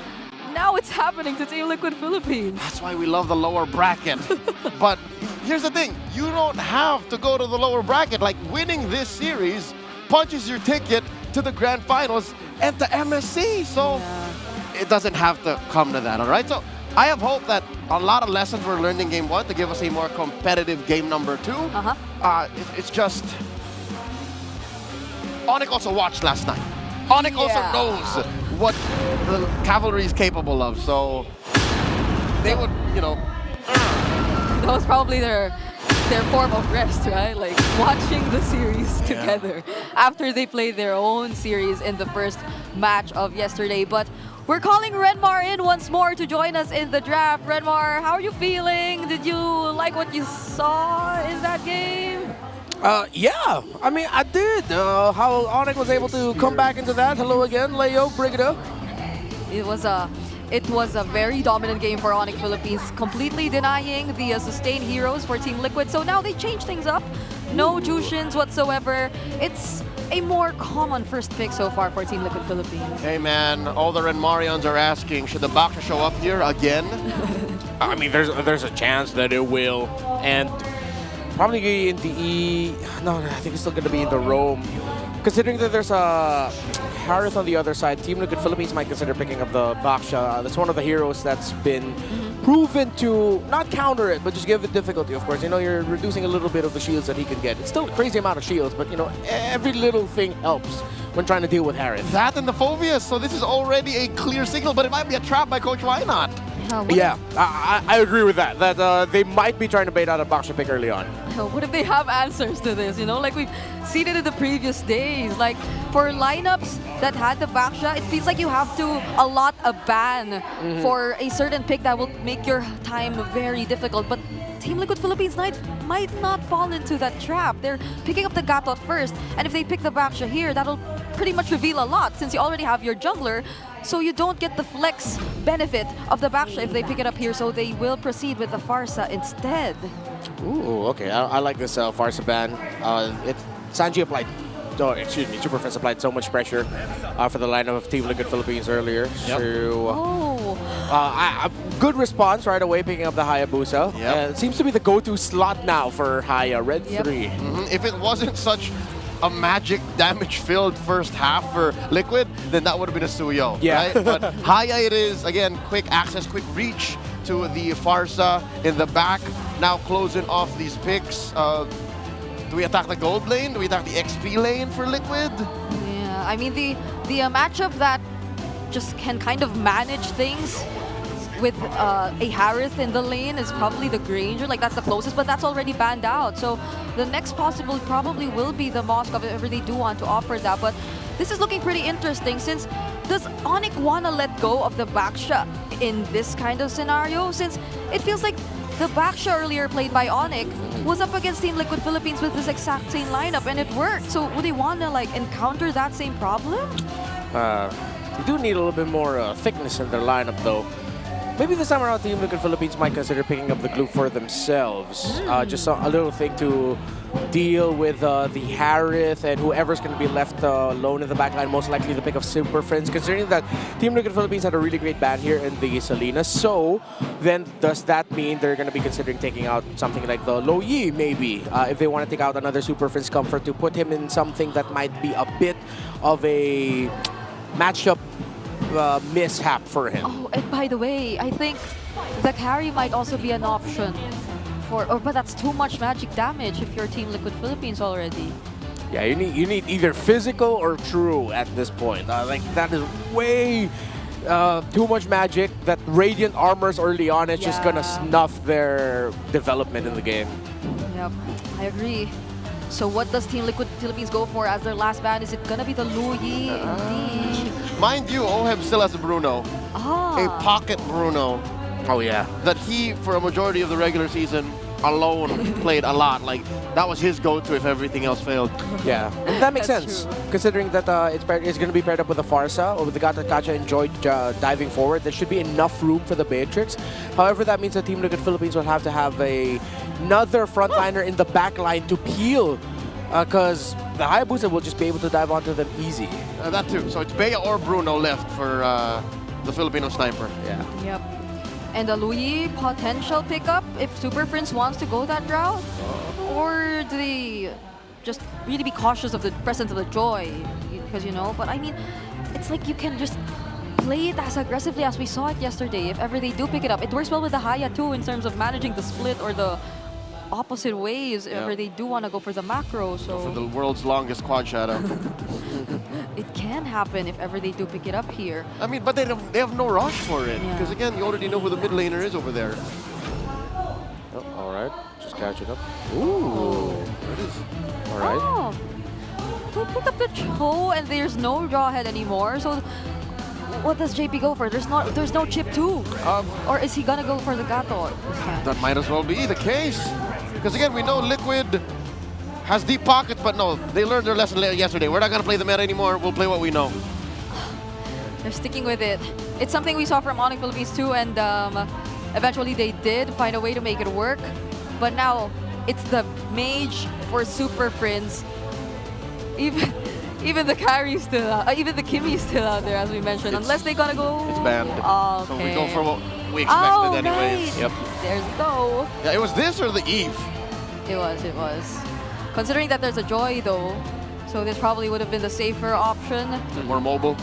now it's happening to Team Liquid Philippines. That's why we love the lower bracket. But here's the thing, you don't have to go to the lower bracket. Like, winning this series punches your ticket to the grand finals and to MSC. So it doesn't have to come to that, all right? So I have hope that a lot of lessons were learned in game 1 to give us a more competitive game number 2. It's just, Onic also watched last night. Onic also knows what the cavalry is capable of, so they would, you know. That was probably their form of rest, right? Like watching the series together after they played their own series in the first match of yesterday. But we're calling Renmar in once more to join us in the draft. Renmar, how are you feeling? Did you like what you saw in that game? Yeah, I mean, I did. How Onic was able to come back into that. Hello again, Leo, Brigida. It was a it was a very dominant game for Onic Philippines, completely denying the sustained heroes for Team Liquid. So now they changed things up. No Jushins whatsoever. It's a more common first pick so far for Team Liquid Philippines. Hey man, all the Renmarians are asking, should the Baksha show up here again? I mean, there's a chance that it will, and probably in the E. No, I think it's still going to be in the Rome. Considering that there's a Harith on the other side, Team Liquid Philippines might consider picking up the Baksha. That's one of the heroes that's been proven to not counter it, but just give it difficulty, of course. You know, you're reducing a little bit of the shields that he can get. It's still a crazy amount of shields, but, you know, every little thing helps when trying to deal with Harith. That and the Phobias, so this is already a clear signal, but it might be a trap by Coach. Why not? Yeah, I agree with that. That they might be trying to bait out a Baksha pick early on. What if they have answers to this? You know, like we've seen it in the previous days. Like for lineups that had the Baksha, it feels like you have to allot a ban for a certain pick that will make your time very difficult. But Team Liquid Philippines might not fall into that trap. They're picking up the Gatot first, and if they pick the Baksha here, that'll pretty much reveal a lot since you already have your jungler. So you don't get the flex benefit of the Baksha if they pick it up here, so they will proceed with the Farsa instead. Ooh, okay. I like this Farsa ban. Sanji applied, SuperFrince applied so much pressure for the lineup of Team Liquid Philippines earlier. Yep. So, good response right away, picking up the Hayabusa. Yep. It seems to be the go-to slot now for Haya, Red 3. If it wasn't such a magic damage-filled first half for Liquid, then that would have been a Suyo, right? But Haya it is, again, quick access, quick reach to the Farsa in the back, now closing off these picks. Do we attack the gold lane? Do we attack the XP lane for Liquid? Yeah, I mean, the matchup that just can kind of manage things with a Harith in the lane is probably the Granger. Like, that's the closest, but that's already banned out. So the next possible probably will be the Moskov if ever they do want to offer that. But this is looking pretty interesting since does Onic want to let go of the Baksha in this kind of scenario? Since it feels like the Baksha earlier played by Onic was up against Team Liquid Philippines with this exact same lineup and it worked. So would they want to like encounter that same problem? They do need a little bit more thickness in their lineup though. Maybe this time around, Team Liquid Philippines might consider picking up the glue for themselves. Just a little thing to deal with the Harith and whoever's going to be left alone in the backline, most likely the pick of SuperFrince, considering that Team Liquid Philippines had a really great ban here in the Salinas. So then does that mean they're going to be considering taking out something like the Lo Yi, maybe, if they want to take out another SuperFrince Comfort to put him in something that might be a bit of a matchup mishap for him. Oh, and by the way, I think the carry might also be an option for, but that's too much magic damage if you're Team Liquid Philippines already. Yeah, you need either physical or true at this point. Like that is way too much magic. That Radiant Armors early on is just gonna snuff their development in the game. Yep, I agree. So what does Team Liquid Philippines go for as their last ban? Is it gonna be the Lo Yi? Indeed. Mind you, Oheb still has a Bruno. A pocket Bruno. Oh yeah. That he, for a majority of the regular season, alone played a lot. Like, that was his go-to if everything else failed. Yeah, and that makes sense. Considering that it's going to be paired up with the Farsa, or with the Gatot Kacha enjoyed diving forward, there should be enough room for the Beatrix. However, that means that Team Liquid Philippines will have to have another frontliner in the back line to peel, because the Hayabusa will just be able to dive onto them easy. That too. So it's Bea or Bruno left for the Filipino sniper. Yeah. Yep. And the Lo Yi potential pickup if SuperFrince wants to go that route? Or do they just really be cautious of the presence of the Joy? Because, you know, but I mean, it's like you can just play it as aggressively as we saw it yesterday if ever they do pick it up. It works well with the Haya too in terms of managing the split or the opposite waves if ever they do want to go for the macro. So for the world's longest quad shadow. It can happen if ever they do pick it up here. I mean, but they have no rush for it. Because again, you already know who the mid laner is over there. Oh, all right, just catching up. Ooh, there it is. All right. Oh, they pick up the Cho and there's no Rawhead anymore. So what does JP go for? There's no chip too. Or is he gonna go for the Gatot? That might as well be the case. Because again, we know Liquid has deep pockets, but no, they learned their lesson yesterday. We're not going to play the meta anymore. We'll play what we know. They're sticking with it. It's something we saw from Onic Philippines too, and eventually they did find a way to make it work. But now it's the mage for SuperFrince. Even the carry's still out, even the Kimmy's still out there, as we mentioned. Unless they're gonna go. It's banned. Okay. So we go for what we expected anyways. Right. Yep. There you go. Yeah, it was this or the Eve. It was. Considering that there's a Joy though, so this probably would have been the safer option. More mobile.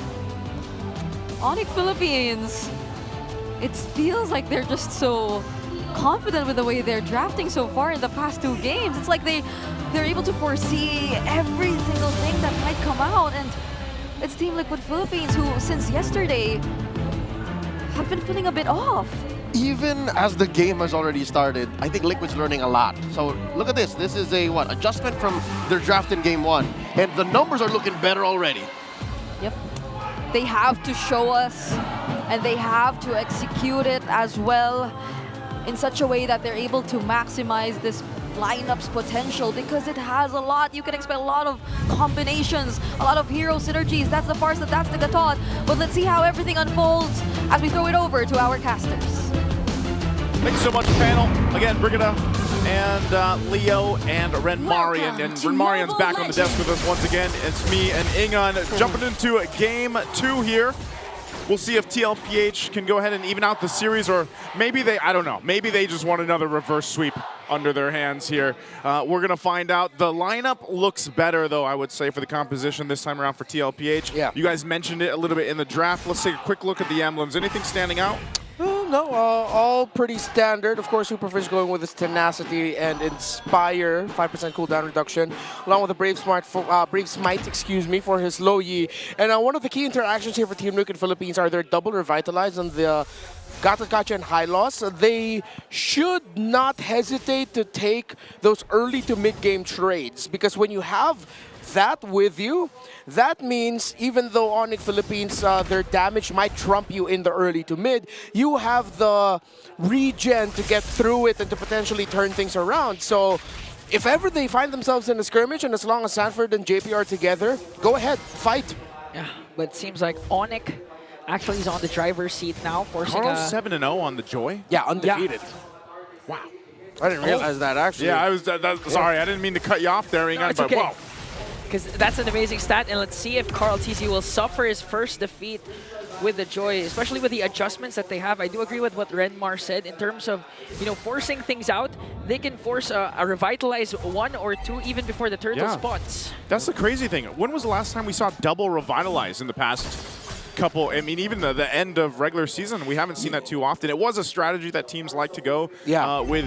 Onic Philippines. It feels like they're just so confident with the way they're drafting so far in the past 2 games. It's like they're able to foresee every single thing that might come out, and it's Team Liquid Philippines who, since yesterday, have been feeling a bit off. Even as the game has already started, I think Liquid's learning a lot. So look at this. This is a adjustment from their draft in game 1, and the numbers are looking better already. Yep. They have to show us, and they have to execute it as well in such a way that they're able to maximize this lineup's potential, because it has a lot. You can expect a lot of combinations, a lot of hero synergies. That's the farce, that's the thought. But let's see how everything unfolds as we throw it over to our casters. Thank you so much, panel. Again, Brigida and Leo and Renmarian. And Renmarian's back on the desk with us once again. It's me and Ingon jumping into game 2 here. We'll see if TLPH can go ahead and even out the series, or maybe I don't know, maybe they just want another reverse sweep under their hands here. We're going to find out. The lineup looks better, though, I would say, for the composition this time around for TLPH. Yeah. You guys mentioned it a little bit in the draft. Let's take a quick look at the emblems. Anything standing out? No, all pretty standard. Of course, SuperFrince going with its tenacity and inspire, 5% cooldown reduction, along with the Brave Smite, excuse me, for his low Yi. And one of the key interactions here for Team Liquid Philippines are their double revitalize and the Gata and high loss. They should not hesitate to take those early to mid game trades, because when you have that with you, that means even though Onic Philippines, their damage might trump you in the early to mid, you have the regen to get through it and to potentially turn things around. So if ever they find themselves in a skirmish, and as long as Sanford and JP are together, go ahead, fight. Yeah, but it seems like Onic actually is on the driver's seat now, forcing Karl's 7-0 on the Joy? Yeah, undefeated. Yeah. Wow. I didn't realize that, actually. Yeah, I was sorry, I didn't mean to cut you off there, Ingon, No, it's but okay. wow. Because that's an amazing stat, and let's see if Karltzy will suffer his first defeat with the Joy, especially with the adjustments that they have. I do agree with what Renmar said in terms of, forcing things out. They can force a revitalize 1 or 2 even before the turtle spawns. That's the crazy thing. When was the last time we saw double revitalize in the past couple? I mean, even the end of regular season, we haven't seen that too often. It was a strategy that teams like to go with,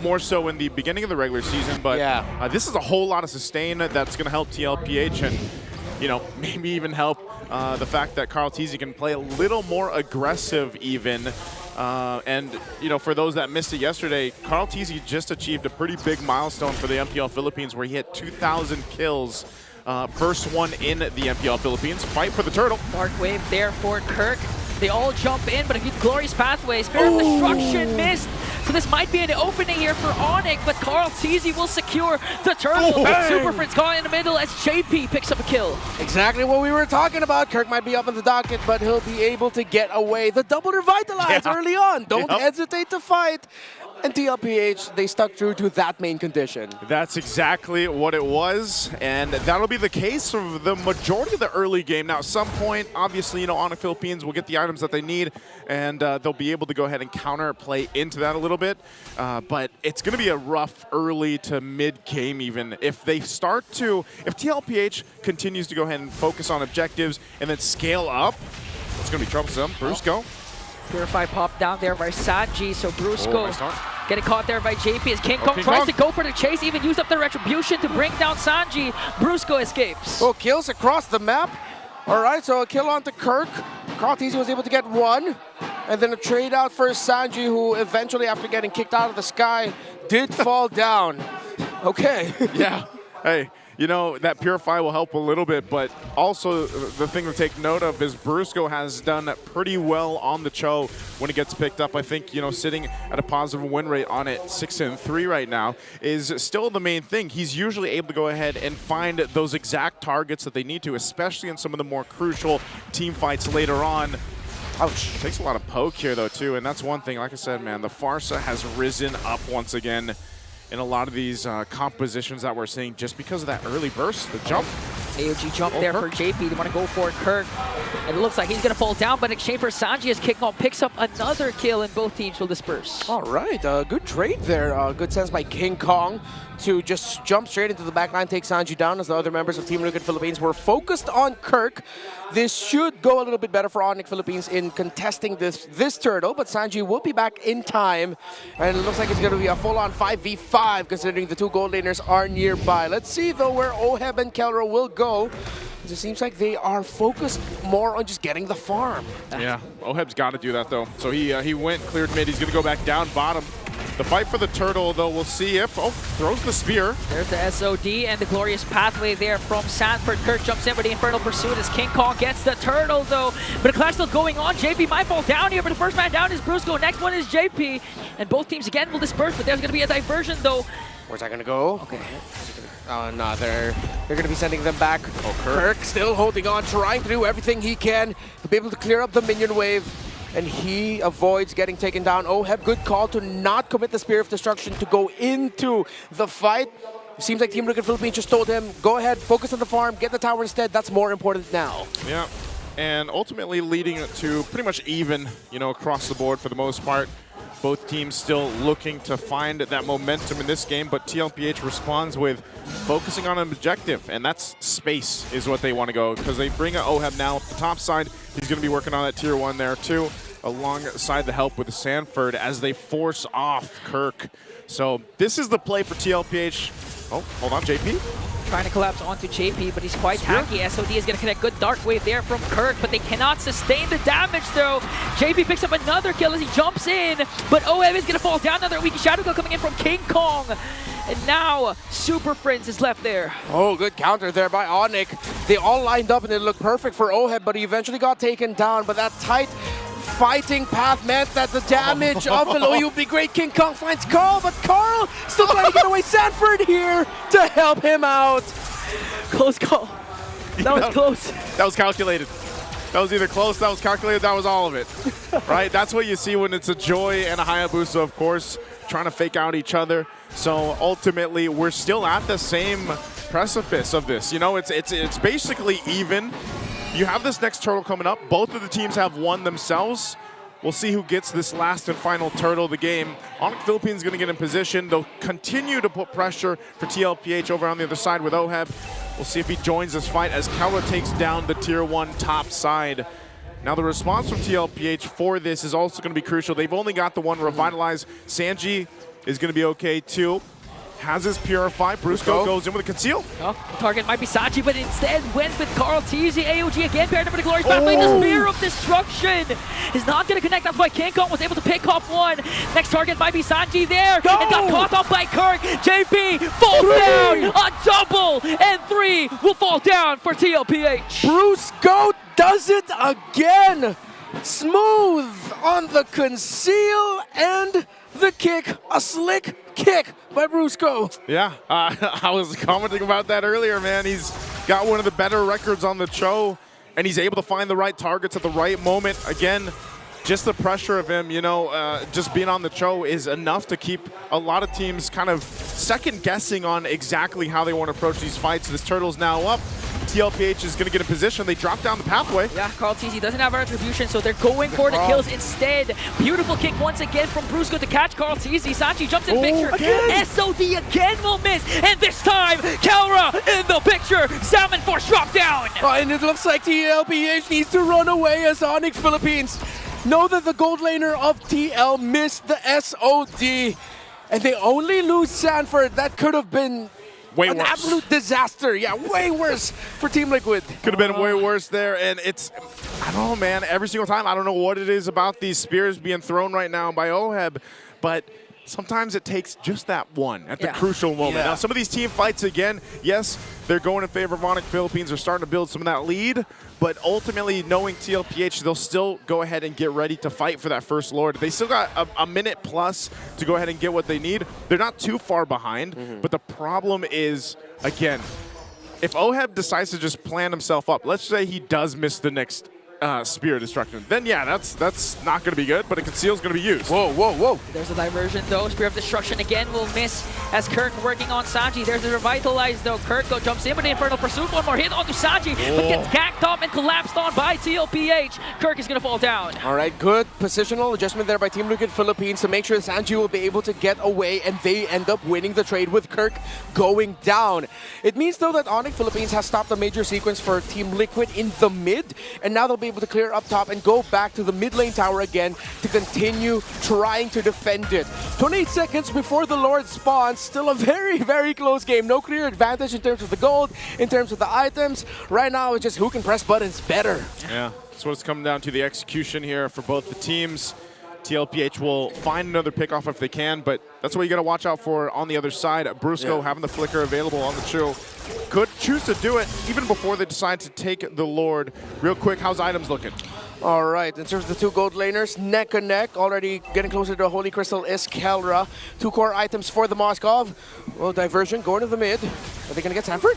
more so in the beginning of the regular season. But this is a whole lot of sustain that's going to help TLPH, and maybe even help the fact that Karltzy can play a little more aggressive even. And for those that missed it yesterday, Karltzy just achieved a pretty big milestone for the MPL Philippines, where he hit 2,000 kills. First one in the MPL Philippines. Fight for the turtle. Dark wave there for Kirk. They all jump in, but a glorious pathway. Spirit of Destruction missed. So this might be an opening here for Onic, but Karltzy will secure the turtle. SuperFrince caught in the middle as JP picks up a kill. Exactly what we were talking about. Kirk might be up in the docket, but he'll be able to get away. The double revitalize early on. Don't hesitate to fight. And TLPH, they stuck true to that main condition. That's exactly what it was, and that'll be the case for the majority of the early game. Now, at some point, obviously, Onic Philippines will get the items that they need, and they'll be able to go ahead and counter play into that a little bit. But it's going to be a rough early to mid-game even. If TLPH continues to go ahead and focus on objectives and then scale up, it's going to be troublesome. Brusco. Purify pop down there by Sanji, so Brusco getting caught there by JP as King Kong tries to go for the chase, even use up the retribution to bring down Sanji. Brusco escapes. Oh, kills across the map. All right, so a kill onto Kirk. Karltzy was able to get 1, and then a trade out for Sanji, who eventually, after getting kicked out of the sky, did fall down. Okay. Yeah. Hey, you know, that Purify will help a little bit, but also the thing to take note of is Brusco has done pretty well on the Cho when it gets picked up. I think, you know, sitting at a positive win rate on it, 6-3 right now, is still the main thing. He's usually able to go ahead and find those exact targets that they need to, especially in some of the more crucial team fights later on. Ouch. Takes a lot of poke here, though, too, and that's one thing. Like I said, man, the Farsa has risen up once again in a lot of these compositions that we're seeing just because of that early burst, the jump. AOG jump there for JP. They want to go for it, Kirk. And it looks like he's going to fall down, but in exchange for Sanji, as Kickon picks up another kill, and both teams will disperse. All right, good trade there. Good sense by King Kong to just jump straight into the backline, take Sanji down, as the other members of Team Liquid Philippines were focused on Kirk. This should go a little bit better for Onic Philippines in contesting this turtle, but Sanji will be back in time, and it looks like it's going to be a full-on 5v5, considering the two gold laners are nearby. Let's see, though, where Oheb and Kelra will go. It seems like they are focused more on just getting the farm. Yeah, Oheb's got to do that, though. So he went, cleared mid. He's going to go back down bottom. The fight for the turtle, though, we'll see if... Oh, throws the spear. There's the SOD and the glorious pathway there from Sanford. Kirk jumps in with the Infernal Pursuit as King Kong gets the turtle, though. But a clash still going on. JP might fall down here, but the first man down is Brusco. Next one is JP. And both teams again will disperse, but there's going to be a diversion, though. Where's that going to go? Okay. Oh, no, they're going to be sending them back. Oh, Kirk still holding on, trying to do everything he can to be able to clear up the minion wave. And he avoids getting taken down. Oheb, good call to not commit the Spear of Destruction to go into the fight. It seems like Team Liquid Philippines just told him, go ahead, focus on the farm, get the tower instead. That's more important now. Yeah, and ultimately leading to pretty much even, you know, across the board for the most part. Both teams still looking to find that momentum in this game, but TLPH responds with focusing on an objective, and that's space is what they want to go, because they bring Oheb now up the top side. He's going to be working on that tier 1 there too, alongside the help with Sanford as they force off Kirk. So this is the play for TLPH. Oh, hold on, JP. Trying to collapse onto JP, but he's quite hacky. SOD is going to connect good Dark Wave there from Kirk, but they cannot sustain the damage, though. JP picks up another kill as he jumps in, but Oheb is going to fall down. Another weak Shadow Kill coming in from King Kong. And now SuperFrince is left there. Oh, good counter there by Onic. They all lined up and it looked perfect for Oheb, but he eventually got taken down. But that tight fighting path meant that the damage of below you would be great. King Kong finds Karl, but Karl still trying to get away. Sanford here to help him out. Close call. That was close. That was calculated. That was either close, that was calculated, that was all of it. Right? That's what you see when it's a Joy and a Hayabusa, of course, trying to fake out each other. So ultimately, we're still at the same precipice of this. You know, it's basically even. You have this next turtle coming up. Both of the teams have won themselves. We'll see who gets this last and final turtle of the game. Onic Philippines is going to get in position. They'll continue to put pressure for TLPH over on the other side with Oheb. We'll see if he joins this fight as Kelra takes down the tier 1 top side. Now the response from TLPH for this is also going to be crucial. They've only got the one Revitalize. Sanji is going to be okay too. Has his Purify. Brusco goes in with a Conceal. Oh, the target might be Sanji, but instead went with Karltzy. AOG again paired up with the glorious pathway. The Spear of Destruction is not going to connect. That's why King Kong was able to pick off one. Next target might be Sanji there. And got caught off by Kirk. JP falls down. A double. And 3 will fall down for TLPH. Brusco does it again. Smooth on the Conceal and the kick. A slick kick by Brusco. Yeah, I was commenting about that earlier, man. He's got one of the better records on the Cho, and he's able to find the right targets at the right moment. Again, just the pressure of him, you know, just being on the Cho is enough to keep a lot of teams kind of second-guessing on exactly how they want to approach these fights. This turtle's now up. TLPH is going to get in position. They drop down the pathway. Yeah, Karltzy doesn't have retribution, so they're going for the kills instead. Beautiful kick once again from Brusco to catch Karltzy. Sanji jumps in picture. Again. SOD again will miss. And this time, Kelra in the picture. Salmon Force drop down. And it looks like TLPH needs to run away as Onic Philippines know that the gold laner of TL missed the SOD. And they only lose Sanford. That could have been an absolute disaster. Yeah, way worse for Team Liquid. Could have been way worse there, and it's, I don't know, man, every single time, I don't know what it is about these spears being thrown right now by Oheb, but sometimes it takes just that one at the crucial moment. Now, some of these team fights, again, yes, they're going in favor of Onic Philippines. They're starting to build some of that lead, but ultimately, knowing TLPH, they'll still go ahead and get ready to fight for that first Lord. They still got a minute plus to go ahead and get what they need. They're not too far behind, but the problem is, again, if Oheb decides to just plan himself up, let's say he does miss the next Spear Destruction, then yeah, that's not going to be good, but a Conceal's going to be used. Whoa, whoa, whoa. There's a diversion though. Spear of Destruction again will miss as Kirk working on Sanji. There's a Revitalize though. Kirk jumps in with the Infernal Pursuit. One more hit onto Sanji, but gets ganked up and collapsed on by TLPH. Kirk is going to fall down. All right, good positional adjustment there by Team Liquid Philippines to make sure Sanji will be able to get away, and they end up winning the trade with Kirk going down. It means though that Onic Philippines has stopped a major sequence for Team Liquid in the mid, and now they'll be able to clear up top and go back to the mid lane tower again to continue trying to defend it. 28 seconds before the Lord spawns. Still a very, very close game. No clear advantage in terms of the gold, in terms of the items. Right now, it's just who can press buttons better. Yeah, that's what it's coming down to, the execution here for both the teams. TLPH will find another pickoff if they can, but that's what you got to watch out for on the other side. Brusco having the flicker available on the chill. Could choose to do it even before they decide to take the Lord. Real quick, how's items looking? All right, in terms of the two gold laners, neck and neck. Already getting closer to a Holy Crystal is Kelra. 2 core items for the Moskov. Well, diversion going to the mid. Are they going to get Sanford?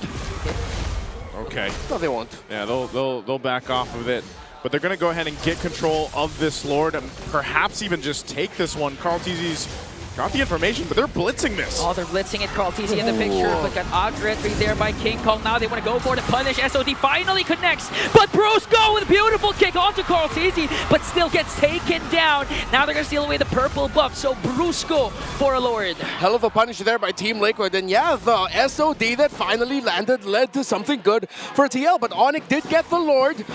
Okay. No, they won't. Yeah, they'll back off of it. But they're going to go ahead and get control of this Lord and perhaps even just take this one. Karltzy's got the information, but they're blitzing this. Oh, they're blitzing it. Karltzy in the picture. But got odd retreat there by King Kong. Now they want to go for the punish. SOD finally connects, but Brusco with a beautiful kick onto Karltzy, but still gets taken down. Now they're going to steal away the purple buff, so Brusco for a Lord. Hell of a punish there by Team Liquid. And yeah, the SOD that finally landed led to something good for TL, but Onic did get the Lord.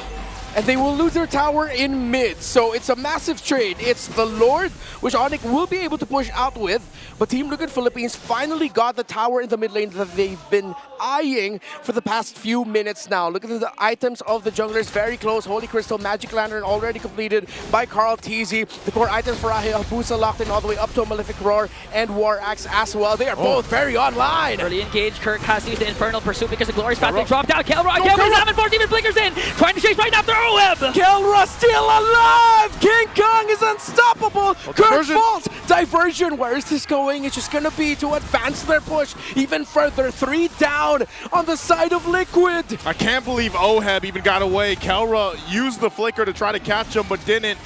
And they will lose their tower in mid. So it's a massive trade. It's the Lord, which Onic will be able to push out with. But Team Liquid Philippines finally got the tower in the mid lane that they've been eyeing for the past few minutes now. Look at the items of the junglers, very close. Holy Crystal, Magic Lantern already completed by Karltzy. The core items for Hayabusa locked in all the way up to a Malefic Roar and War Axe as well. They are both very online. Early engaged. Kirk has used the Infernal Pursuit because the Glorious Path they dropped out. Kelra again with 11-14 even flickers in. Trying to chase right after Oheb. Kelra still alive! King Kong is unstoppable! Kirk falls! Diversion, where is this going? It's just gonna be to advance their push even further. 3 down on the side of Liquid. I can't believe Oheb even got away. Kelra used the flicker to try to catch him, but didn't.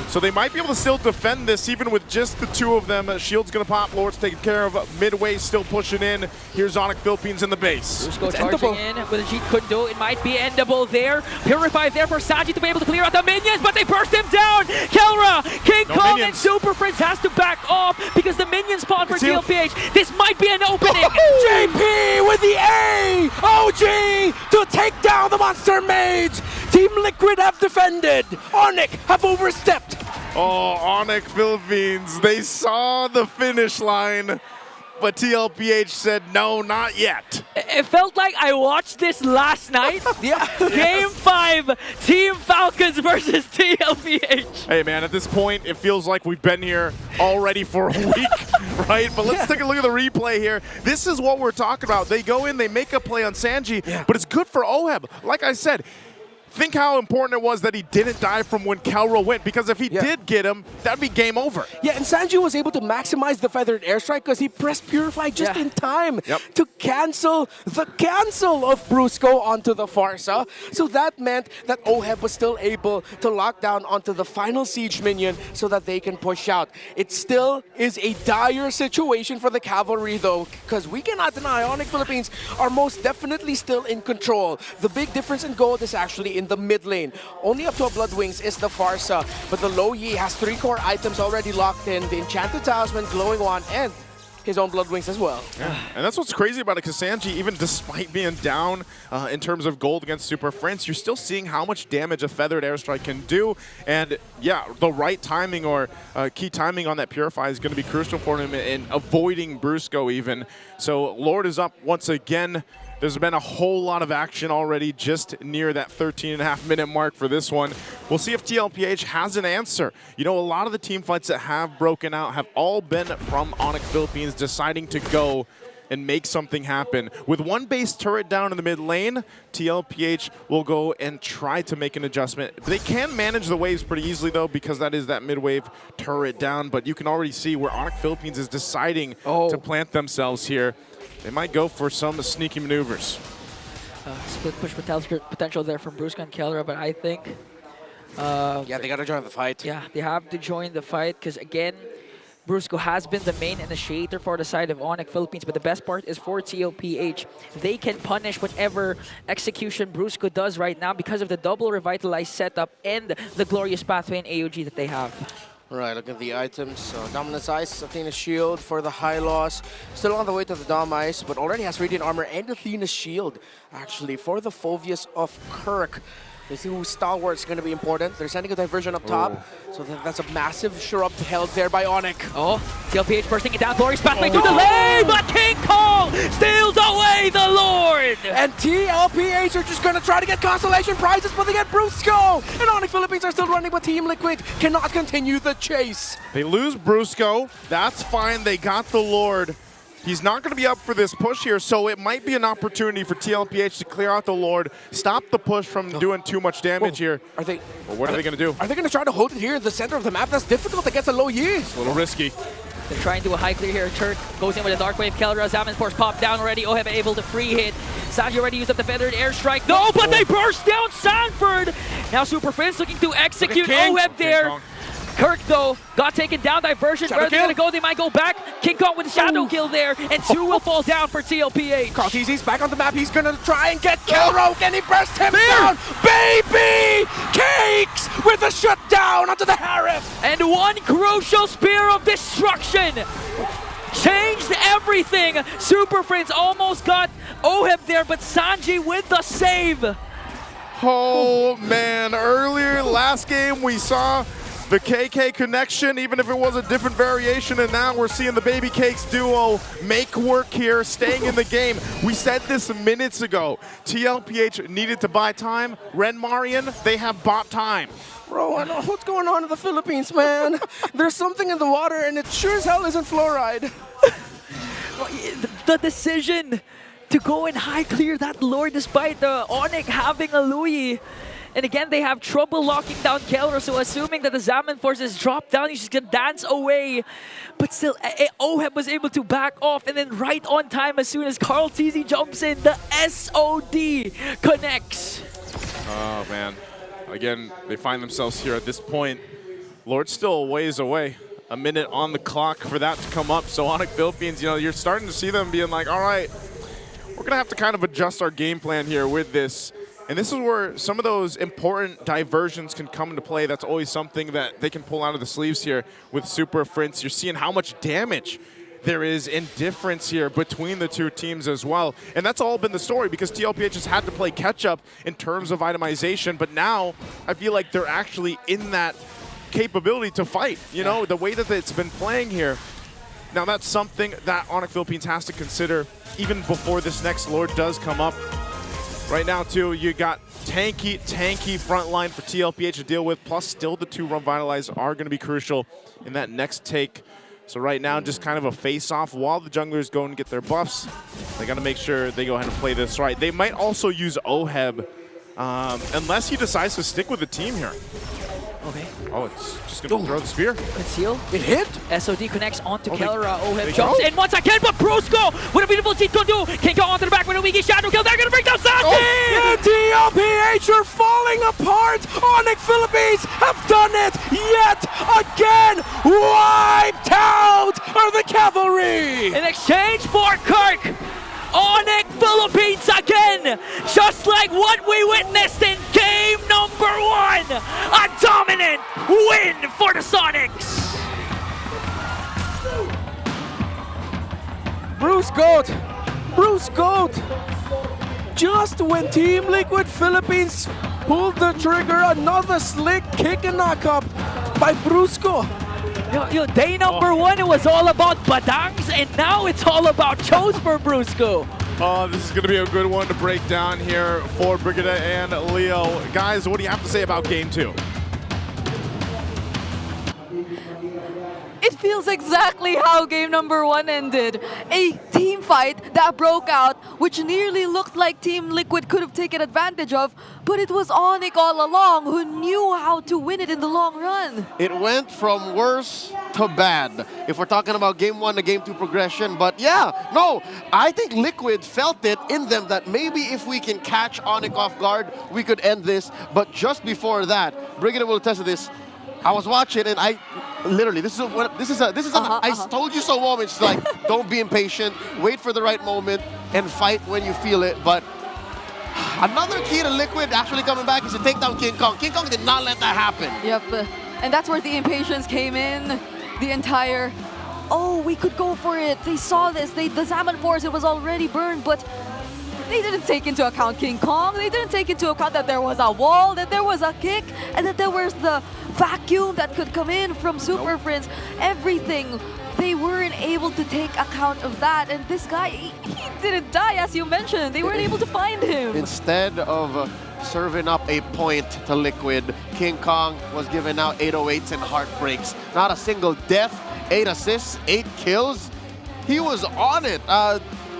So they might be able to still defend this even with just the 2 of them. Shield's gonna pop, Lord's taken care of. Midway still pushing in. Here's Onic Philippines in the base. Brusco charging in with a cheat couldn't do. It might be endable there. Purify there for Sanji to be able to clear out the minions, but they burst him down. Kelra, King Kong, and SuperFrince has to back off because the minions spawn for TLPH. This might be an opening. JP with the A! OG to take down the Monster Mage. Team Liquid have defended. Onic have overstepped. Oh, Onic Philippines, they saw the finish line, but TLPH said no, not yet. It felt like I watched this last night. Game 5, Team Falcons versus TLPH. Hey man, at this point, it feels like we've been here already for a week, right? But let's take a look at the replay here. This is what we're talking about. They go in, they make a play on Sanji, but it's good for Oheb. Like I said, think how important it was that he didn't die from when Kelra went, because if he did get him, that'd be game over. Yeah, and Sanji was able to maximize the feathered airstrike because he pressed Purify just in time to cancel the cancel of Brusco onto the Farsa. So that meant that Oheb was still able to lock down onto the final siege minion so that they can push out. It still is a dire situation for the Cavalry though, because we cannot deny Onic Philippines are most definitely still in control. The big difference in gold is actually in the mid lane. Only up to a Blood Wings is the Farsa, but the Low Yi has 3 core items already locked in, the Enchanted Talisman, Glowing Wand, and his own Blood Wings as well. Yeah. And that's what's crazy about it, because Sanji, even despite being down in terms of gold against SuperFrince, you're still seeing how much damage a Feathered Airstrike can do. And yeah, the right timing or key timing on that Purify is going to be crucial for him in avoiding Brusco even. So Lord is up once again. There's been a whole lot of action already just near that 13.5-minute mark for this one. We'll see if TLPH has an answer. You know, a lot of the team fights that have broken out have all been from Onic Philippines deciding to go and make something happen. With one base turret down in the mid lane, TLPH will go and try to make an adjustment. They can manage the waves pretty easily though, because that is that mid wave turret down, but you can already see where Onic Philippines is deciding to plant themselves here. They might go for some sneaky maneuvers. Split push potential there from Brusco and Kelra, but I think... yeah, they gotta join the fight. Yeah, they have to join the fight, because again, Brusco has been the main initiator for the side of Onic Philippines, but the best part is for TLPH. They can punish whatever execution Brusco does right now because of the double revitalized setup and the glorious pathway in AOG that they have. Right, look at the items. Dominance Ice, Athena's Shield for the high loss. Still on the way to the Dom Ice, but already has Radiant Armor and Athena's Shield, actually, for the Phobius of Kirk. They see who Stalwart's going to be important. They're sending a diversion up top, so that's a massive shrub held there by Onic. Oh, TLPH bursting it down. Glorious pathway to the lane, but King Kong steals away the Lord! And TLPH are just going to try to get consolation prizes, but they get Brusco! And Onic Philippines are still running, but Team Liquid cannot continue the chase. They lose Brusco. That's fine. They got the Lord. He's not going to be up for this push here, so it might be an opportunity for TLPH to clear out the Lord, stop the push from doing too much damage here. Are they? Well, what are they going to do? Are they going to try to hold it here in the center of the map? That's difficult against a low Yi. It's a little risky. They're trying to do a high clear here. Turk goes in with a Dark Wave. Kelra, Zaman Force popped down already. Oheb able to free hit. Sanji already used up the Feathered Airstrike. No, but they burst down Sanford! Now SuperFrince looking to execute Oheb there. Kirk, though, got taken down. Diversion. Where are they going to go? They might go back. King Kong with a Shadow Kill there, and 2 will fall down for TLPH. Karltzy's back on the map. He's going to try and get Kelra. Can he burst him down? Baby! Cakes with a shutdown onto the Harris. And one crucial Spear of Destruction changed everything. SuperFrince almost got Oheb there, but Sanji with the save. Oh, man. Earlier, last game, we saw the KK connection, even if it was a different variation, and now we're seeing the Baby Cakes duo make work here, staying in the game. We said this minutes ago. TLPH needed to buy time. Ren Marian, they have bought time. Bro, I know what's going on in the Philippines, man. There's something in the water, and it sure as hell isn't fluoride. The decision to go and high clear that Lord despite the Onic having a Louis. And again, they have trouble locking down Kelra, so assuming that the Zaman forces drop down, he's just gonna dance away. But still, Oheb was able to back off, and then right on time as soon as Karltzy jumps in, the SOD connects. Oh, man. Again, they find themselves here at this point. Lord's still a ways away. A minute on the clock for that to come up. So Onic Philippines, you know, you're starting to see them being like, all right, we're going to have to kind of adjust our game plan here with this. And this is where some of those important diversions can come into play. That's always something that they can pull out of the sleeves here with SuperFrince. You're seeing how much damage there is in difference here between the two teams as well. And that's all been the story because TLPH has had to play catch-up in terms of itemization. But now I feel like they're actually in that capability to fight, you know, the way that it's been playing here. Now that's something that Onic Philippines has to consider even before this next Lord does come up. Right now, too, you got tanky front line for TLPH to deal with, plus still the 2 Revitalize are going to be crucial in that next take. So right now, just kind of a face-off while the junglers go and get their buffs. They got to make sure they go ahead and play this right. They might also use Oheb, unless he decides to stick with the team here. Okay. Oh, it's just going to throw the spear. Conceal. It hit. SOD connects onto Kelra. Oheb jumps in once again, but Brusco with a beautiful cheat to do. Can't go onto the back with a Wiki Shadow Kill. They're going to bring down Sanji! And TLPH are falling apart. Onic Philippines have done it yet again. Wiped out are the cavalry. In exchange for Kirk, Onic Philippines again, just like what we witnessed in game number 1. A dominant win for the Sonics. Brusco, just when Team Liquid Philippines pulled the trigger, another slick kick and knock up by Brusco. Day number 1, it was all about Badangs, and now it's all about Chose for Brusco. This is going to be a good one to break down here for Brigida and Leo. Guys, what do you have to say about Game 2? It feels exactly how game number 1 ended. A team fight that broke out, which nearly looked like Team Liquid could have taken advantage of, but it was Onic all along who knew how to win it in the long run. It went from worse to bad, if we're talking about Game 1 to Game 2 progression. But yeah, no, I think Liquid felt it in them that maybe if we can catch Onic off guard, we could end this. But just before that, Brigida will attest to this. I was watching and I literally, this is an I told you so moment. It's like, don't be impatient, wait for the right moment and fight when you feel it. But another key to Liquid actually coming back is to take down King Kong. King Kong did not let that happen. Yep, and that's where the impatience came in. The entire, oh, we could go for it. They saw this, the Salmon Force, it was already burned, but they didn't take into account King Kong. They didn't take into account that there was a wall, that there was a kick, and that there was the vacuum that could come in from SuperFrince. Everything. They weren't able to take account of that. And this guy, he didn't die, as you mentioned. They weren't able to find him. Instead of serving up a point to Liquid, King Kong was giving out 808s and heartbreaks. Not a single death, 8 assists, 8 kills. He was on it.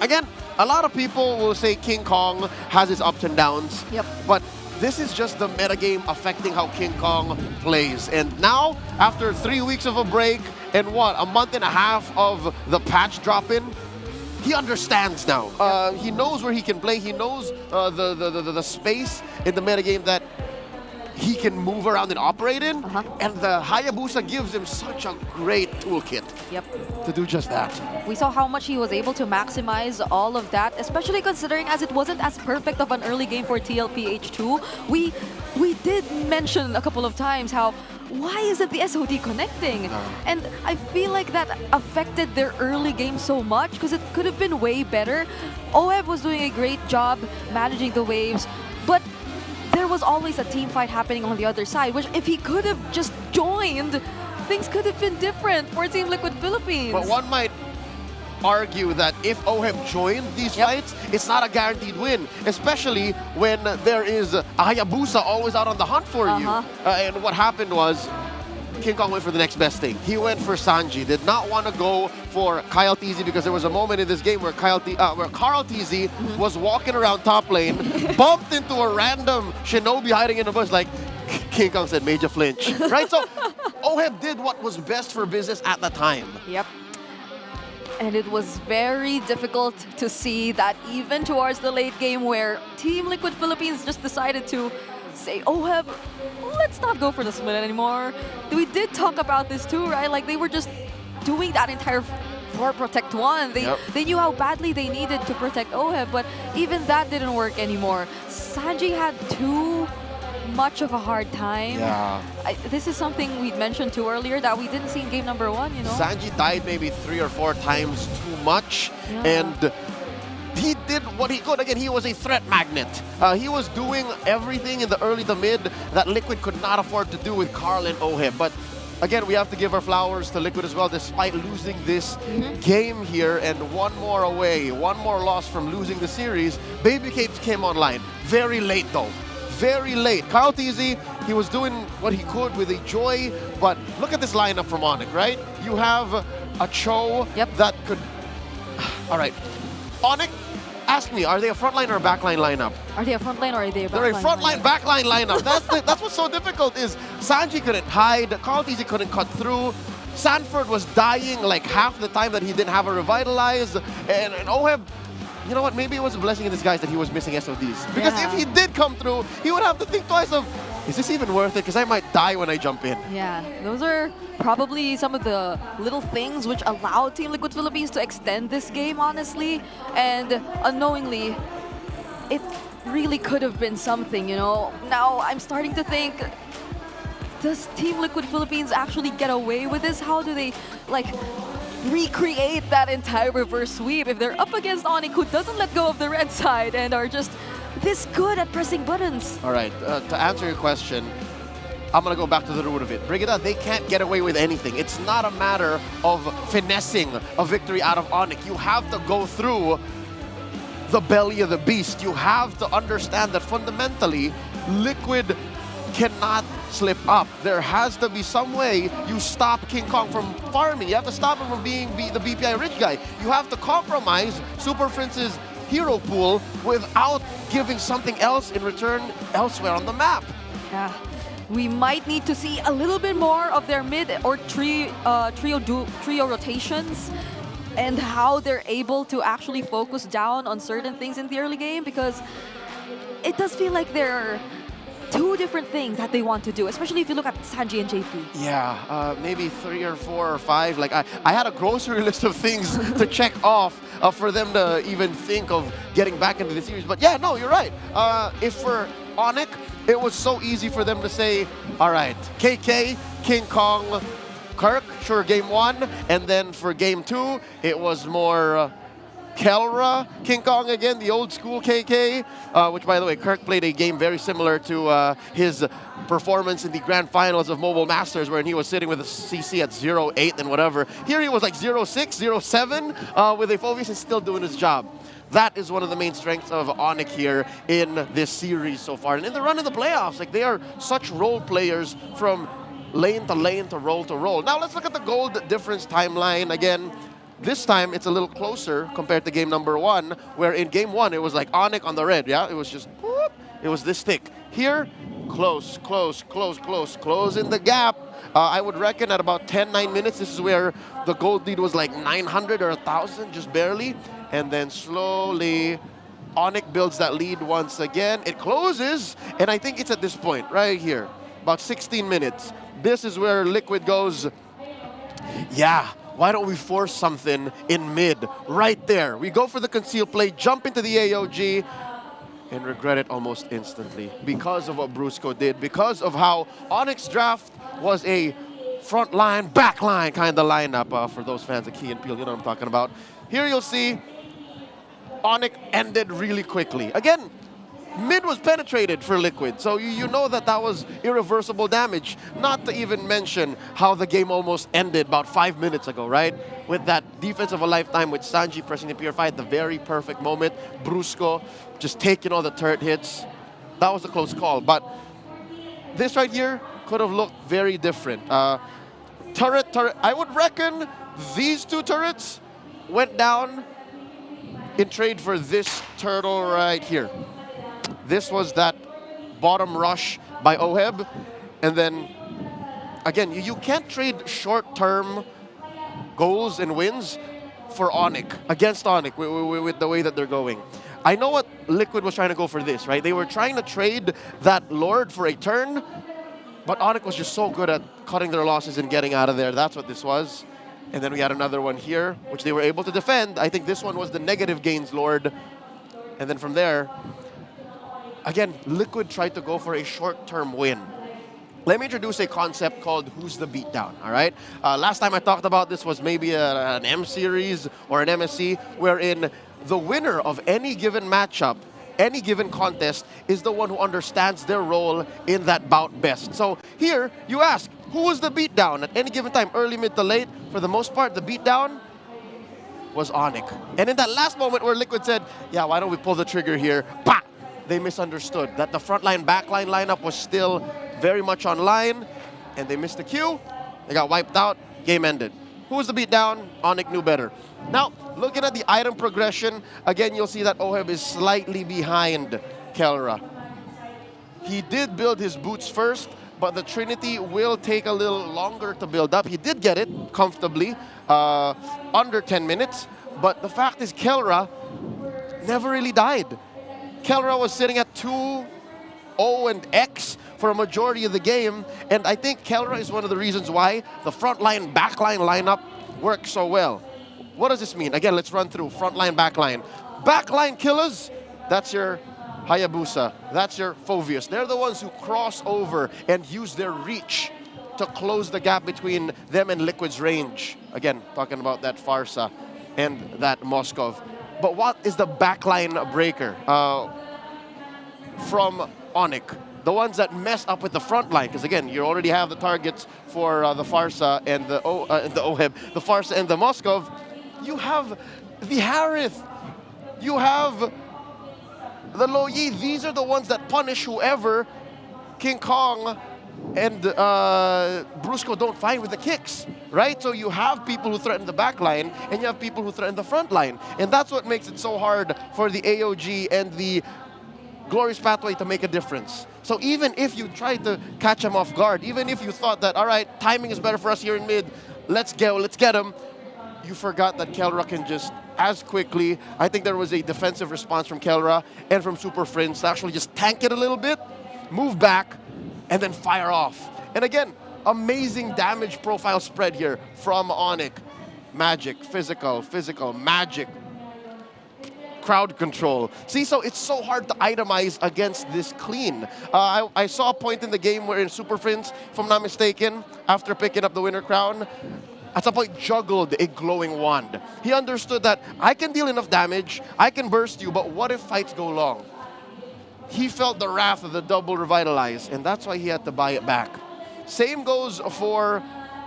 Again, a lot of people will say King Kong has its ups and downs. Yep. But this is just the metagame affecting how King Kong plays. And now, after 3 weeks of a break and what, a month and a half of the patch drop-in, he understands now. He knows where he can play. He knows the space in the metagame that he can move around and operate in. And the Hayabusa gives him such a great toolkit to do just that. We saw how much he was able to maximize all of that, especially considering as it wasn't as perfect of an early game for TLPH 2. We did mention a couple of times how, why isn't the SOD connecting? And I feel like that affected their early game so much because it could have been way better. Oheb was doing a great job managing the waves, but there was always a team fight happening on the other side, which if he could have just joined, things could have been different for Team Liquid Philippines. But one might argue that if Oheb joined these fights, it's not a guaranteed win, especially when there is a Hayabusa always out on the hunt for you. And what happened was, King Kong went for the next best thing. He went for Sanji. Did not want to go for Karltzy because there was a moment in this game where Karltzy was walking around top lane, bumped into a random Shinobi hiding in a bush. Like King Kong said, major flinch, right? So Oheb did what was best for business at the time. Yep. And it was very difficult to see that even towards the late game where Team Liquid Philippines just decided to say, Oheb, let's not go for the split anymore. We did talk about this too, right? Like they were just doing that entire 4 Protect 1. They knew how badly they needed to protect Oheb, but even that didn't work anymore. Sanji had too much of a hard time. This is something we mentioned too earlier that we didn't see in game number 1, you know? Sanji died maybe 3 or 4 times too much, and he did what he could. Again, he was a threat magnet. He was doing everything in the early to mid that Liquid could not afford to do with Karl and Oheb. But again, we have to give our flowers to Liquid as well, despite losing this game here and one more away, one more loss from losing the series. Baby Capes came online. Very late though. Very late. Karltzy, he was doing what he could with a joy, but look at this lineup from Onic, right? You have a Cho that could... All right. Onic, ask me, are they a frontline or a backline lineup? Are they a frontline or are they a backline? They're a frontline, backline lineup. That's what's so difficult is Sanji couldn't hide, Karltzy couldn't cut through, Sanford was dying like half the time that he didn't have a revitalize, and Oheb, you know what, maybe it was a blessing in disguise that he was missing SODs. Because if he did come through, he would have to think twice of, is this even worth it? Because I might die when I jump in. Yeah, those are probably some of the little things which allowed Team Liquid Philippines to extend this game, honestly. And unknowingly, it really could have been something, you know? Now, I'm starting to think, does Team Liquid Philippines actually get away with this? How do they, like, recreate that entire reverse sweep if they're up against Onic, who doesn't let go of the red side and are just this good at pressing buttons? All right, to answer your question, I'm going to go back to the root of it. Brigida, they can't get away with anything. It's not a matter of finessing a victory out of Onic. You have to go through the belly of the beast. You have to understand that fundamentally, Liquid cannot slip up. There has to be some way you stop King Kong from farming. You have to stop him from being the BPI rich guy. You have to compromise SuperFrince's hero pool without giving something else in return elsewhere on the map. Yeah. We might need to see a little bit more of their mid or trio rotations and how they're able to actually focus down on certain things in the early game, because it does feel like there are two different things that they want to do, especially if you look at Sanji and JP. Yeah, maybe 3 or 4 or 5. Like I had a grocery list of things to check off for them to even think of getting back into the series. But yeah, no, you're right. If for Onic, it was so easy for them to say, all right, KK, King Kong, Kirk, sure, game 1. And then for game 2, it was more Kelra, King Kong again, the old school KK, which, by the way, Kirk played a game very similar to his performance in the grand finals of Mobile Masters, where he was sitting with a CC at 0-8 and whatever. Here he was like 0-6, 0-7 with a Phobius and still doing his job. That is one of the main strengths of Onic here in this series so far. And in the run of the playoffs, like, they are such role players from lane to lane to roll to roll. Now let's look at the gold difference timeline again. This time, it's a little closer compared to game number 1, where in game 1, it was like Onic on the red, yeah? It was just, whoop, it was this thick. Here, close, close, close, close, closing the gap. I would reckon at about 10-9 minutes, this is where the gold lead was like 900 or 1,000, just barely. And then slowly, Onic builds that lead once again. It closes, and I think it's at this point, right here, about 16 minutes. This is where Liquid goes, yeah, why don't we force something in mid, right there. We go for the conceal play, jump into the AOG, and regret it almost instantly because of what Brusco did, because of how Onic's draft was a front line, back line kind of lineup. For those fans of Key and Peele, you know what I'm talking about. Here you'll see Onic ended really quickly. Again, mid was penetrated for Liquid, so you know that that was irreversible damage. Not to even mention how the game almost ended about 5 minutes ago, right? With that defense of a lifetime with Sanji pressing the Purify at the very perfect moment. Brusco just taking all the turret hits. That was a close call, but this right here could have looked very different. Turret, I would reckon these 2 turrets went down in trade for this turtle right here. This was that bottom rush by Oheb. And then, again, you can't trade short-term goals and wins for Onic, against Onic, with the way that they're going. I know what Liquid was trying to go for this, right? They were trying to trade that Lord for a turn, but Onic was just so good at cutting their losses and getting out of there. That's what this was. And then we had another one here, which they were able to defend. I think this one was the negative gains Lord. And then from there, again, Liquid tried to go for a short-term win. Let me introduce a concept called Who's the Beatdown, all right? Last time I talked about this was maybe an M series or an MSC, wherein the winner of any given matchup, any given contest, is the one who understands their role in that bout best. So here, you ask, who was the beatdown at any given time, early, mid to late? For the most part, the beatdown was Onic. And in that last moment where Liquid said, yeah, why don't we pull the trigger here? Bah! They misunderstood that the front line, back line lineup was still very much online, and they missed the cue. They got wiped out. Game ended. Who was the beatdown? Onic knew better. Now, looking at the item progression, again, you'll see that Oheb is slightly behind Kelra. He did build his boots first, but the Trinity will take a little longer to build up. He did get it comfortably, under 10 minutes, but the fact is Kelra never really died. Kelra was sitting at 2-0 and X for a majority of the game, and I think Kelra is one of the reasons why the front line, back line lineup works so well. What does this mean? Again, let's run through front line, back line. Back line killers, that's your Hayabusa, that's your Phobius. They're the ones who cross over and use their reach to close the gap between them and Liquid's range. Again, talking about that Farsa and that Moskov. But what is the backline breaker from Onic? The ones that mess up with the front line, because again, you already have the targets for the Farsa and the Oheb, the Farsa and the Moskov. You have the Harith. You have the low yi, these are the ones that punish whoever King Kong and Brusco don't find with the kicks, right? So you have people who threaten the back line, and you have people who threaten the front line. And that's what makes it so hard for the AOG and the Glorious Pathway to make a difference. So even if you try to catch them off guard, even if you thought that, all right, timing is better for us here in mid, let's get him, you forgot that Kelra can just as quickly. I think there was a defensive response from Kelra and from SuperFrince to actually just tank it a little bit, move back, and then fire off. And again, amazing damage profile spread here from Onic. Magic, physical, magic, crowd control. See, so it's so hard to itemize against this clean. I saw a point in the game where in SuperFrince, if I'm not mistaken, after picking up the winner crown, at some point juggled a glowing wand. He understood that I can deal enough damage, I can burst you, but what if fights go long? He felt the wrath of the double revitalize, and that's why he had to buy it back. Same goes for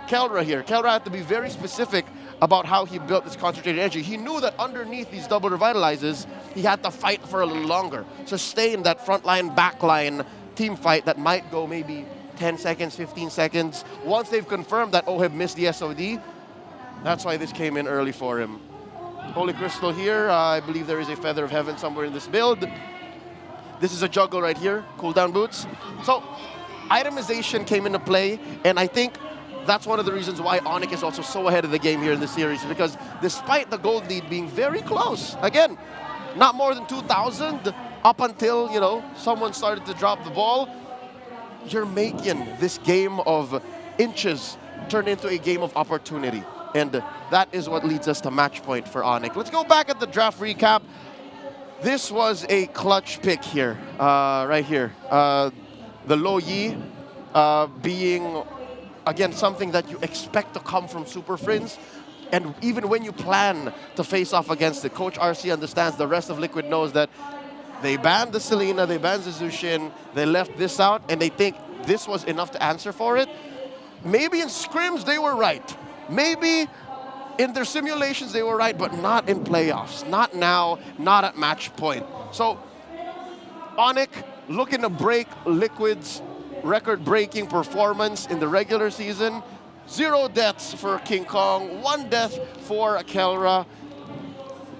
Kelra here. Kelra had to be very specific about how he built this concentrated energy. He knew that underneath these double revitalizes, he had to fight for a little longer, sustain that front line, back line team fight that might go maybe 10 seconds, 15 seconds. Once they've confirmed that Oheb missed the SOD, that's why this came in early for him. Holy Crystal here. I believe there is a Feather of Heaven somewhere in this build. This is a juggle right here, cooldown boots. So itemization came into play, and I think that's one of the reasons why Onic is also so ahead of the game here in this series, because despite the gold lead being very close, again, not more than 2,000 up until, you know, someone started to drop the ball, you're making this game of inches turn into a game of opportunity. And that is what leads us to match point for Onic. Let's go back at the draft recap. This was a clutch pick here, right here. The low yi being, again, something that you expect to come from SuperFrince. And even when you plan to face off against it, Coach RC understands, the rest of Liquid knows that they banned the Selena, they banned the Zushin, they left this out, and they think this was enough to answer for it. Maybe in scrims they were right. Maybe in their simulations they were right, but not in playoffs. Not now, not at match point. So Onic looking to break Liquid's record-breaking performance in the regular season. 0 deaths for King Kong, 1 death for Kelra.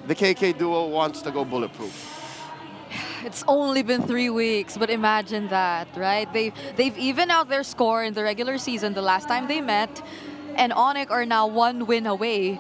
The KK duo wants to go bulletproof. It's only been 3 weeks, but imagine that, right? They've evened out their score in the regular season the last time they met, and Onic are now 1 win away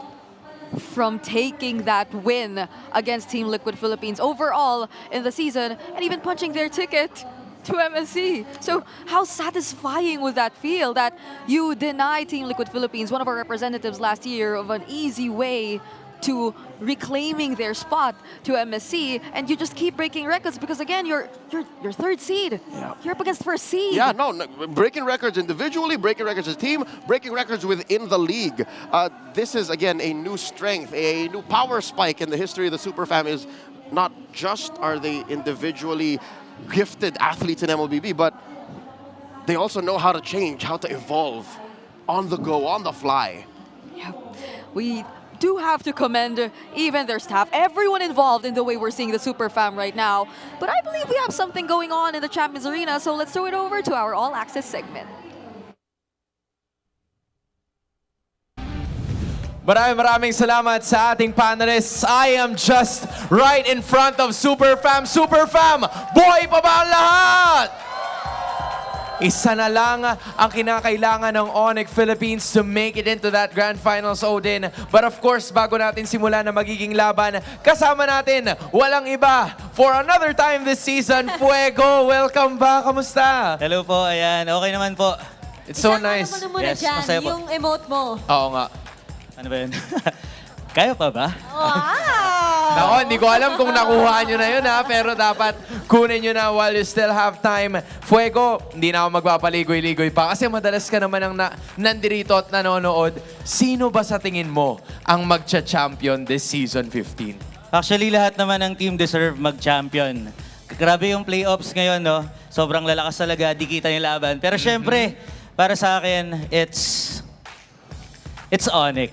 from taking that win against Team Liquid Philippines overall in the season, and even punching their ticket to MSC. So how satisfying would that feel, that you deny Team Liquid Philippines, one of our representatives last year, of an easy way to reclaiming their spot to MSC, and you just keep breaking records because, again, you're 3rd seed. Yeah. You're up against 1st seed. Yeah, no, breaking records individually, breaking records as a team, breaking records within the league. This is, again, a new strength, a new power spike in the history of the Super Fam. Is not just are they individually gifted athletes in MLBB, but they also know how to change, how to evolve on the go, on the fly. Yeah, we do have to commend even their staff, everyone involved in the way we're seeing the Super Fam right now. But I believe we have something going on in the Champions Arena, so let's throw it over to our All Access segment. Maraming salamat sa ating panelists. I am just right in front of Super Fam. Super Fam, buhay pa ba ang lahat? Isa na lang ang kinakailangan ng Onic Philippines to make it into that Grand Finals, Odin. But of course, bago natin simulan na magiging laban, kasama natin, walang iba, for another time this season, Fuego. Welcome ba? Kamusta? Hello po, ayan. Okay naman po. It's so nice. Ano muna dyan, masaya po. yung emote mo. Oo nga. Ano ba yun? Kaya pa ba? Wow! Nako, hindi ko alam kung nakuha nyo na yun ha, pero dapat kunin nyo na while you still have time. Fuego, hindi na ako magpapaligoy-ligoy pa kasi madalas ka naman ang nandirito at nanonood. Sino ba sa tingin mo ang magcha-champion this season 15? Actually, lahat naman ng team deserve mag-champion. Grabe yung playoffs ngayon, no? Sobrang lalakas talaga, di kita yung laban. Pero syempre, para sa akin, it's Onic.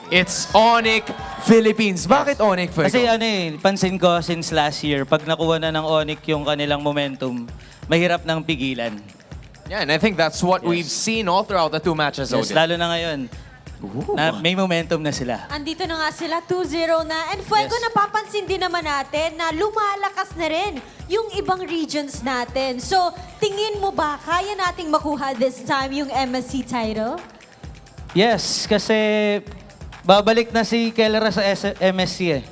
It's Onic Philippines. Bakit Onic, Fuego? Kasi pansin ko since last year, pag nakuha na ng Onic yung kanilang momentum, mahirap nang pigilan. Yeah, and I think that's what we've seen all throughout the 2 matches, Yes, Odin. lalo na ngayon. Na may momentum na sila. Andito na nga sila, 2-0 na. And Fuego, napapansin din naman natin na lumalakas na rin yung ibang regions natin. So, tingin mo ba kaya nating makuha this time yung MSC title? Yes, kasi babalik na si Kelra sa MSC eh.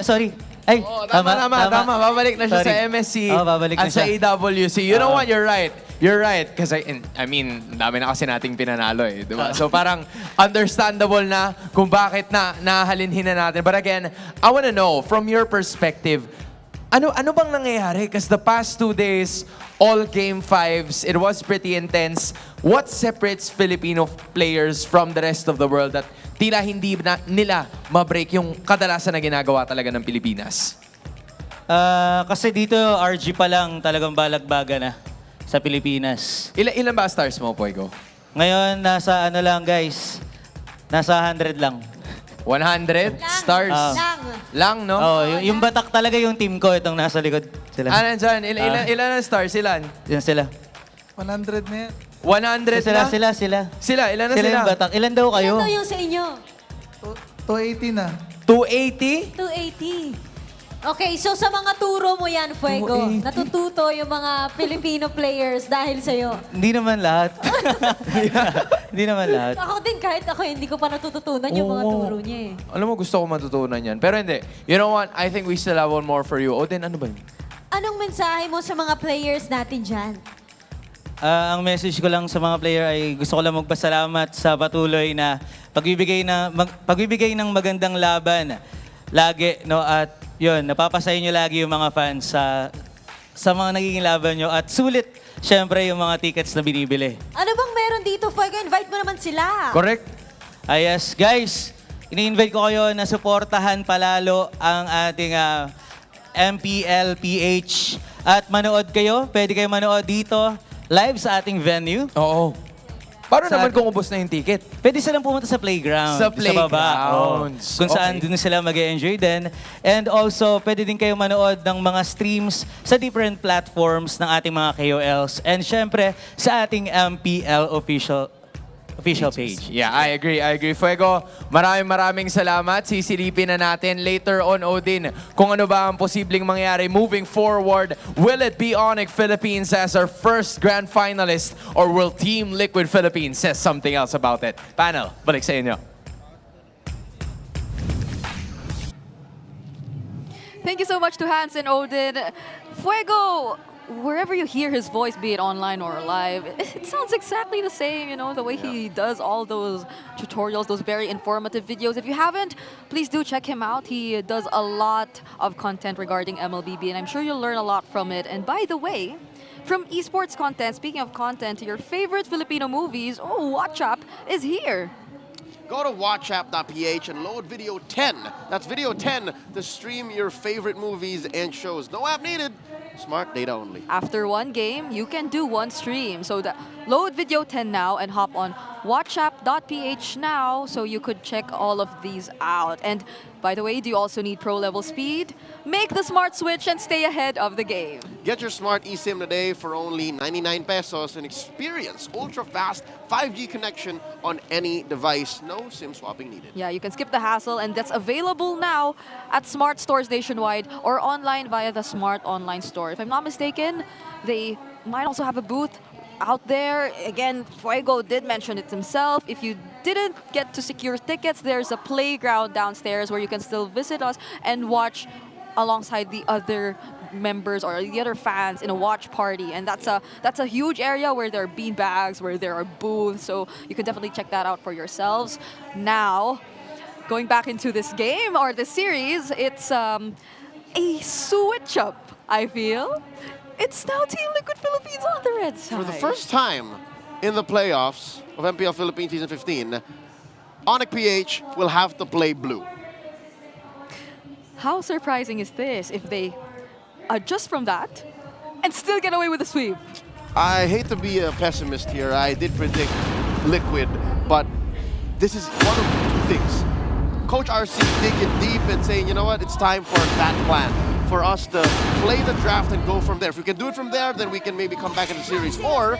Sorry. Ay, Tama. Babalik na siya sa MSC babalik at na sa siya. AWC. You know what? You're right. You're right. Kasi, I mean, dami na kasi nating pinanalo eh. Diba? So parang understandable na kung bakit nahalinhin na natin. But again, I wanna know, from your perspective, ano bang nangyayari? Because the past 2 days, all Game 5s, it was pretty intense. What separates Filipino players from the rest of the world that tila hindi nila ma-break yung kadalasan na ginagawa talaga ng Pilipinas? Kasi dito, RG pa lang talagang balagbaga na sa Pilipinas. Ilan ba stars mo, Fuego? Ngayon, nasa ano lang guys, nasa 100 lang. 100 stars? Lang, no? Yung batak talaga yung team ko, itong nasa likod sila. Nandyan? Ilan ang stars? Ilan? Yan sila. 100 na yan. 100 na? Sila, ilan na sila? sila? Yung batak. Ilan daw kayo? Ilan daw yung sa inyo? 280 na. 280? 280. Okay, so sa mga turo mo yan, Fuego, natututo yung mga Filipino players dahil sa'yo. Hindi naman lahat. Hindi naman lahat. Ako din, kahit ako, hindi ko pa natututunan yung mga turo niya eh. Alam mo, gusto ko matutunan yan. Pero hindi. You know what? I think we still have one more for you. Odin, ano ba yun? Anong mensahe mo sa mga players natin dyan? Ang message ko lang sa mga player ay gusto ko lang magpasalamat sa patuloy na pagbibigay ng magandang laban lagi, no? At yun, napapasayo nyo lagi yung mga fans sa mga nagiging laban nyo. At sulit, syempre, yung mga tickets na binibili. Ano bang meron dito, Fuego? Invite mo naman sila. Correct. Yes, guys, ini-invite ko kayo na suportahan palalo ang ating MPL PH. At manood kayo, pwede kayo manood dito, live sa ating venue. Oo. Paano naman kung ubos na yung ticket? Pwede silang pumunta sa playground. Sa baba. playgrounds. Kung saan dun sila mag-enjoy din. And also, pwede din kayo manood ng mga streams sa different platforms ng ating mga KOLs. And syempre, sa ating MPL official page. Yeah, I agree. Fuego, maraming salamat. Sisilipin na natin later on, Odin, kung ano ba ang posibleng mangyari moving forward. Will it be Onic Philippines as our first grand finalist or will Team Liquid Philippines say something else about it? Panel, balik sa inyo. Thank you so much to Hans and Odin. Fuego, wherever you hear his voice, be it online or live, it sounds exactly the same, you know, the way he does all those tutorials, those very informative videos. If you haven't, please do check him out. He does a lot of content regarding MLBB, and I'm sure you'll learn a lot from it. And by the way, from esports content, speaking of content, your favorite Filipino movies, WatchUp is here. Go to watchapp.ph and load Video 10. That's Video 10 to stream your favorite movies and shows. No app needed. Smart data only. After one game, you can do one stream. So load Video 10 now and hop on watchapp.ph now so you could check all of these out. And by the way, do you also need pro level speed? Make the smart switch and stay ahead of the game. Get your smart eSIM today for only 99 pesos and experience ultra-fast 5G connection on any device. No SIM swapping needed. Yeah, you can skip the hassle, and that's available now at smart stores nationwide or online via the Smart Online Store. If I'm not mistaken, they might also have a booth out there. Again, Fuego did mention it himself. If you didn't get to secure tickets, there's a playground downstairs where you can still visit us and watch alongside the other members or the other fans in a watch party. And that's a huge area where there are bean bags, where there are booths, so you can definitely check that out for yourselves. Now, going back into this game or this series, it's a switch up, I feel. It's now Team Liquid Philippines on the red side. For the first time in the playoffs of MPL Philippines Season 15, Onic PH will have to play blue. How surprising is this if they adjust from that and still get away with the sweep? I hate to be a pessimist here. I did predict Liquid, but this is one of two things. Coach RC digging deep and saying, you know what, it's time for that plan. For us to play the draft and go from there. If we can do it from there, then we can maybe come back in the series. Or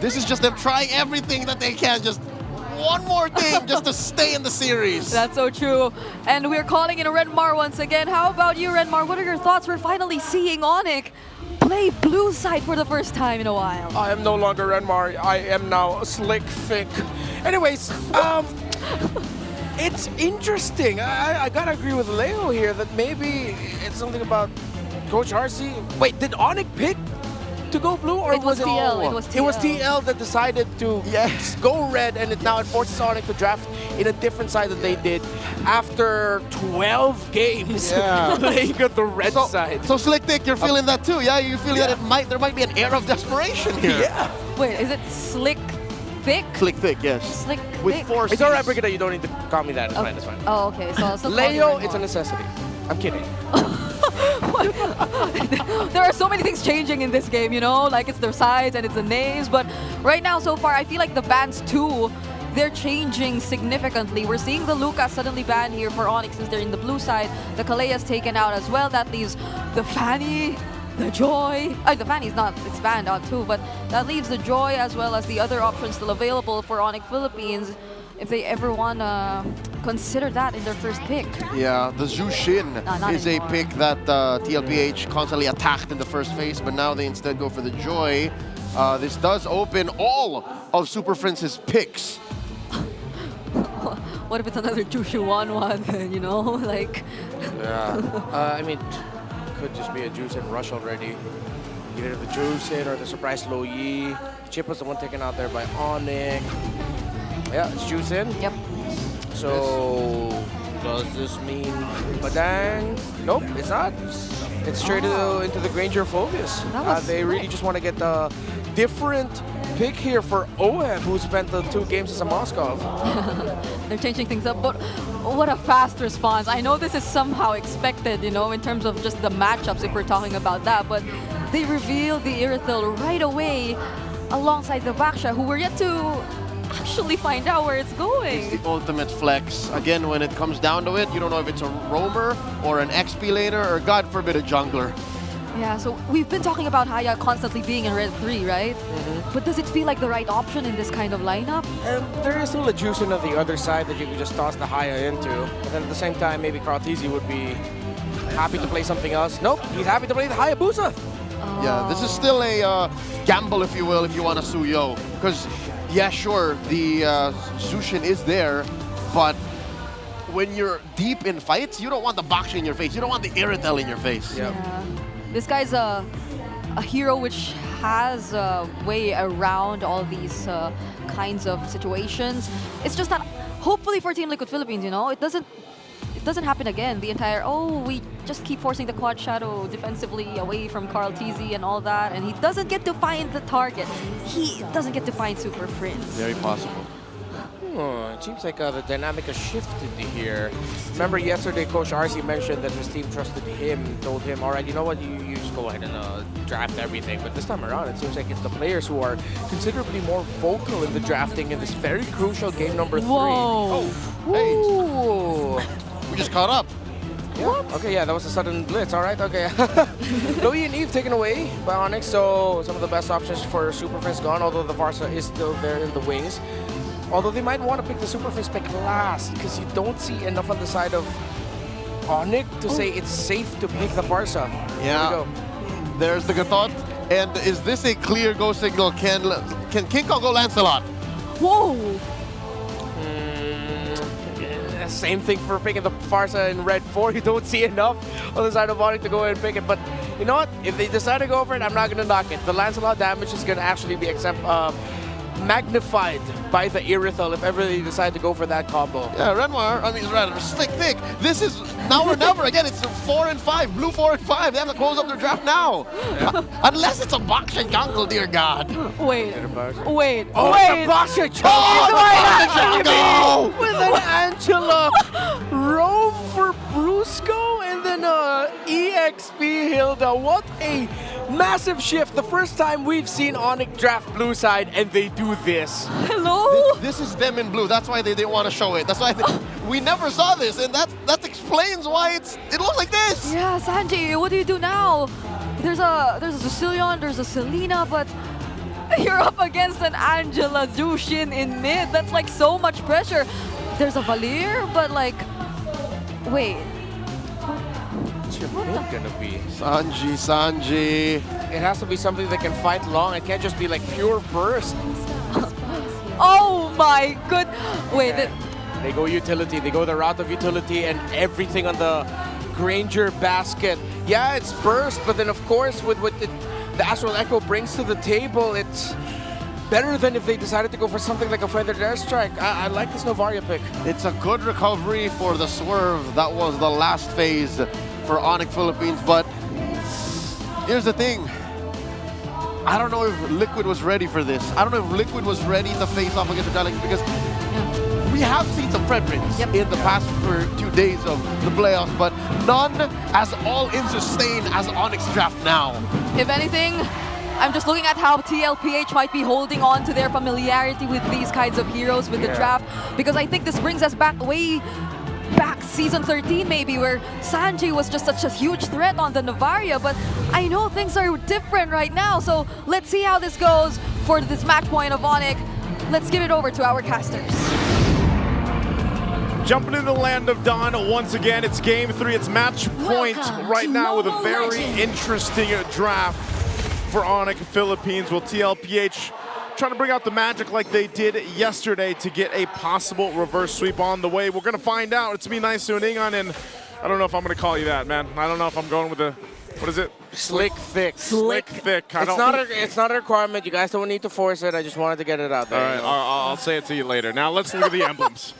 this is just them trying everything that they can, just one more thing just to stay in the series. That's so true. And we're calling in Renmar once again. How about you, Renmar? What are your thoughts? We're finally seeing Onic play blue side for the first time in a while. I am no longer Renmar. I am now Slick Thick. Anyways, it's interesting. I gotta agree with Leo here that maybe it's something about Coach RC. Wait, did Onic pick to go blue, or it was TL? It was TL that decided to go red, and now it forces Onic to draft in a different side that they did after 12 games. Yeah. Playing at the red side. So Slick Thick, you're feeling that too, yeah? You feel that there might be an air of desperation here. Yeah. Wait, is it Slick Thick? Slick Thick, yes. Slick With Thick? 4 It's alright, Brigida, you don't need to call me that. It's fine, it's fine. Oh, okay. So I'll still call you Leo, Renmar. it's a necessity. I'm kidding. There are so many things changing in this game, you know, like it's their sides and it's the names, but right now so far I feel like the bans too, they're changing significantly. We're seeing the Lucas suddenly banned here for Onic since they're in the blue side. The Kalea's taken out as well. That leaves the Fanny, the Joy. The Fanny's not, it's banned out too, but that leaves the Joy as well as the other options still available for Onic Philippines if they ever want to consider that in their first pick. Yeah, the Zushin is anymore. a pick that TLPH constantly attacked in the first phase, but now they instead go for the Joy. This does open all of SuperFrince's picks. What if it's another Jushu 1-1, you know, like... Yeah, I mean, could just be a Juice in rush already. Either the Juice in or the surprise Lo Yi. Chip was the one taken out there by Onic. Yeah, it's Juice in. Yep. So, does this mean Padang? Nope, it's not. It's straight into the Granger Phobius. They really just want to get the different pick here for Oheb, who spent the 2 games as a Moskov. They're changing things up, but what a fast response. I know this is somehow expected, you know, in terms of just the matchups if we're talking about that, but they reveal the Irithel right away alongside the Baksha, who we're yet to actually find out where it's going. It's the ultimate flex. Again, when it comes down to it, you don't know if it's a roamer or an XP laner or, God forbid, a jungler. Yeah, so we've been talking about Haya constantly being in red 3, right? But does it feel like the right option in this kind of lineup? There is still a Juice in on the other side that you could just toss the Haya into. But then at the same time, maybe Karltzy would be happy to play something else. Nope, he's happy to play the Hayabusa. Yeah, this is still a gamble, if you will, if you want to Suyo. Because, yeah, sure, the Zushin is there, but when you're deep in fights, you don't want the Baksha in your face. You don't want the Irithel in your face. Yeah. This guy's a hero which has a way around all these kinds of situations. It's just that hopefully for Team Liquid Philippines, you know, it doesn't happen again. The entire, we just keep forcing the quad shadow defensively away from Karltzy and all that, and he doesn't get to find the target. He doesn't get to find SuperFrince. Very possible. It seems like the dynamic has shifted here. Remember yesterday, Coach RC mentioned that his team trusted him, told him, all right, you know what, you just go ahead and draft everything. But this time around, it seems like it's the players who are considerably more vocal in the drafting in this very crucial game number 3. Whoa. Oh, hey. We just caught up. Yeah. Okay, yeah, that was a sudden blitz. All right, okay. Louis and Eve taken away by Onic, so some of the best options for SuperFrince gone, although the Varsa is still there in the wings. Although they might want to pick the SuperFrince pick last, because you don't see enough on the side of Onic to say it's safe to pick the Varsa. Yeah. There we go. There's the Gatot. And is this a clear go signal? Can King Kong go Lancelot? Whoa! Same thing for picking the Farsa in red 4. You don't see enough on the side of Onic to go ahead and pick it. But you know what? If they decide to go for it, I'm not going to knock it. The Lancelot damage is going to actually be magnified by the Irithel if ever they decide to go for that combo. Yeah, Renmar, I mean, rather Slick Thick. This is now or never. Again, it's 4 and 5, blue 4 and 5. They have to close up their draft now. Yeah. Unless it's a Baksha jungle, dear God. Wait. Oh, it's a Baksha jungle! With an Angela roam for Brusco and then EXP Hilda. What a massive shift. The first time we've seen Onic draft blue side and they do this. Hello? this is them in blue. That's why they didn't want to show it. That's why we never saw this, and that explains why it looks like this. Yeah, Sanji, what do you do now? There's a Sicilian, there's a Selena, but you're up against an Angela Zushin in mid. That's like so much pressure. There's a Valir, but like, wait. What's your mid gonna be? Sanji. It has to be something that can fight long. It can't just be like pure burst. Oh my good. Wait. They go utility. They go the route of utility and everything on the Granger basket. Yeah, it's burst, but then of course with what the Astral Echo brings to the table, it's better than if they decided to go for something like a Feathered Airstrike. I like this Novaria pick. It's a good recovery for the swerve. That was the last phase for Onic Philippines, but here's the thing. I don't know if Liquid was ready for this. I don't know if Liquid was ready to face off against the Galaxy, because we have seen some preference in the past 2 days of the playoffs, but none as all in sustain as Onyx draft now. If anything, I'm just looking at how TLPH might be holding on to their familiarity with these kinds of heroes with the draft, because I think this brings us back way back season 13 maybe, where Sanji was just such a huge threat on the Novaria, but I know things are different right now, so let's see how this goes for this match point of Onic. Let's give it over to our casters. Jumping in the land of Dawn once again. It's game 3. It's match point right now with a very interesting draft for Onic Philippines. Will TLPH trying to bring out the magic like they did yesterday to get a possible reverse sweep on the way? We're going to find out. It's me, Nice Ingon, and I don't know if I'm going to call you that, man. I don't know if I'm going with the, what is it? Slick thick. Slick thick. It's not a requirement. You guys don't need to force it. I just wanted to get it out there. All right, I'll say it to you later. Now let's look at the emblems.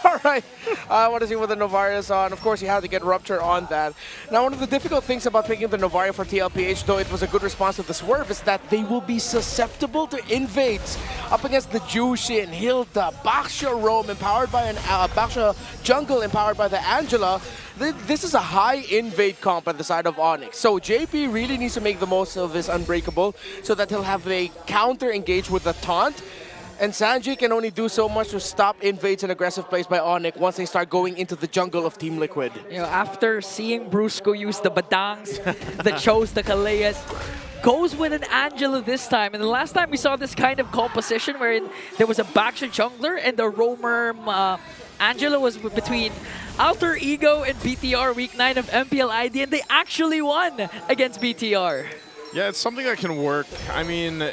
All right, I want to see what the Novaria is on. Of course, you have to get Rupture on that. Now, one of the difficult things about picking the Novaria for TLPH, though it was a good response to the swerve, is that they will be susceptible to invades up against the Jushin, Hilda, Baxia Roam, empowered by an Baxia Jungle, empowered by the Angela. This is a high invade comp at the side of Onyx. So JP really needs to make the most of this Unbreakable so that he'll have a counter engage with the taunt. And Sanji can only do so much to stop invades and aggressive plays by Onic once they start going into the jungle of Team Liquid. You know, after seeing Brusco use the Badangs, the Chos, the Kaleas, goes with an Angela this time. And the last time we saw this kind of composition wherein there was a Baxia jungler and the roamer Angela was between Alter Ego and BTR week 9 of MPL ID, and they actually won against BTR. Yeah, it's something that can work. I mean,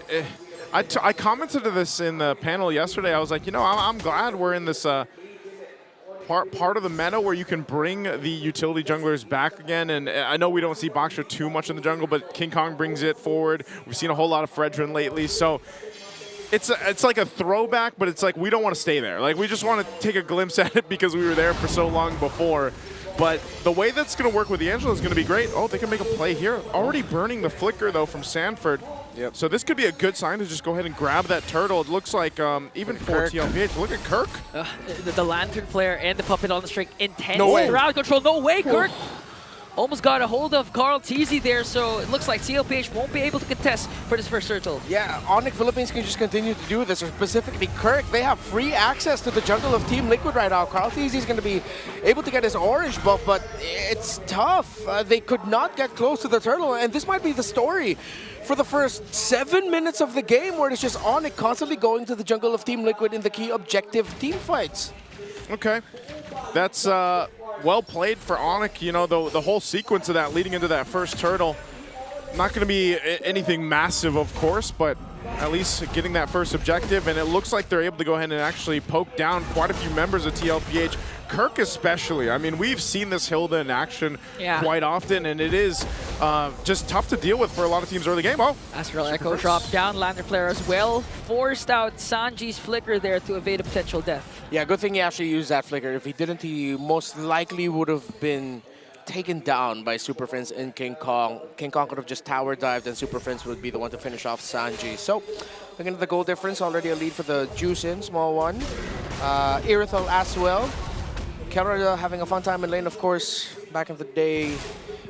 I commented to this in the panel yesterday. I was like, you know, I'm glad we're in this part of the meta where you can bring the utility junglers back again. And I know we don't see Baxia too much in the jungle, but King Kong brings it forward. We've seen a whole lot of Fredrin lately. So it's like a throwback, but it's like we don't want to stay there. Like, we just want to take a glimpse at it because we were there for so long before. But the way that's going to work with the Angela is going to be great. Oh, they can make a play here. Already burning the flicker, though, from Sanford. Yep. So this could be a good sign to just go ahead and grab that turtle. It looks like even for TLPH, look at Kirk. The Lantern Flare and the Puppet on the string. Intense. No way. Crowd control. No way, Kirk. Almost got a hold of Karltzy there, so it looks like TLPH won't be able to contest for this first turtle. Yeah, Onic Philippines can just continue to do this, or specifically Kirk. They have free access to the jungle of Team Liquid right now. Karltzy is going to be able to get his orange buff, but it's tough. They could not get close to the turtle, and this might be the story for the first 7 minutes of the game, where it's just Onic constantly going to the jungle of Team Liquid in the key objective team fights. Okay, that's well played for Onic. You know, the whole sequence of that leading into that first turtle. Not going to be anything massive, of course, but at least getting that first objective, and it looks like they're able to go ahead and actually poke down quite a few members of TLPH. Kirk especially. I mean, we've seen this Hilda in action quite often, and it is just tough to deal with for a lot of teams early game. Oh, Astral Echo dropped down, Lantern Flare as well. Forced out Sanji's flicker there to evade a potential death. Yeah, good thing he actually used that flicker. If he didn't, he most likely would have been taken down by SuperFrince and King Kong. King Kong could have just tower dived, and SuperFrince would be the one to finish off Sanji. So, looking at the goal difference, already a lead for the Jushin, small one. Irithel as well. Kelra having a fun time in lane, of course. Back in the day,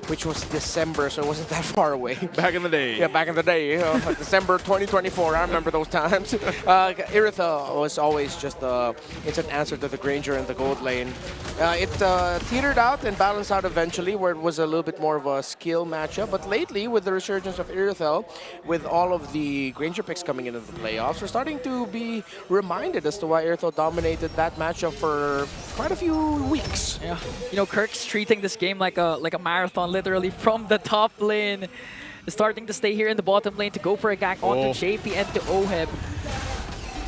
which was December, so it wasn't that far away. Back in the day. Yeah, back in the day. December 2024, I remember those times. Iritha was always just instant answer to the Granger in the gold lane. It teetered out and balanced out eventually, where it was a little bit more of a skill matchup. But lately, with the resurgence of Iritha, with all of the Granger picks coming into the playoffs, we're starting to be reminded as to why Iritha dominated that matchup for quite a few weeks. Yeah, you know, Kirk's treating this game like a marathon, literally from the top lane, starting to stay here in the bottom lane to go for a gank onto JP and to Oheb.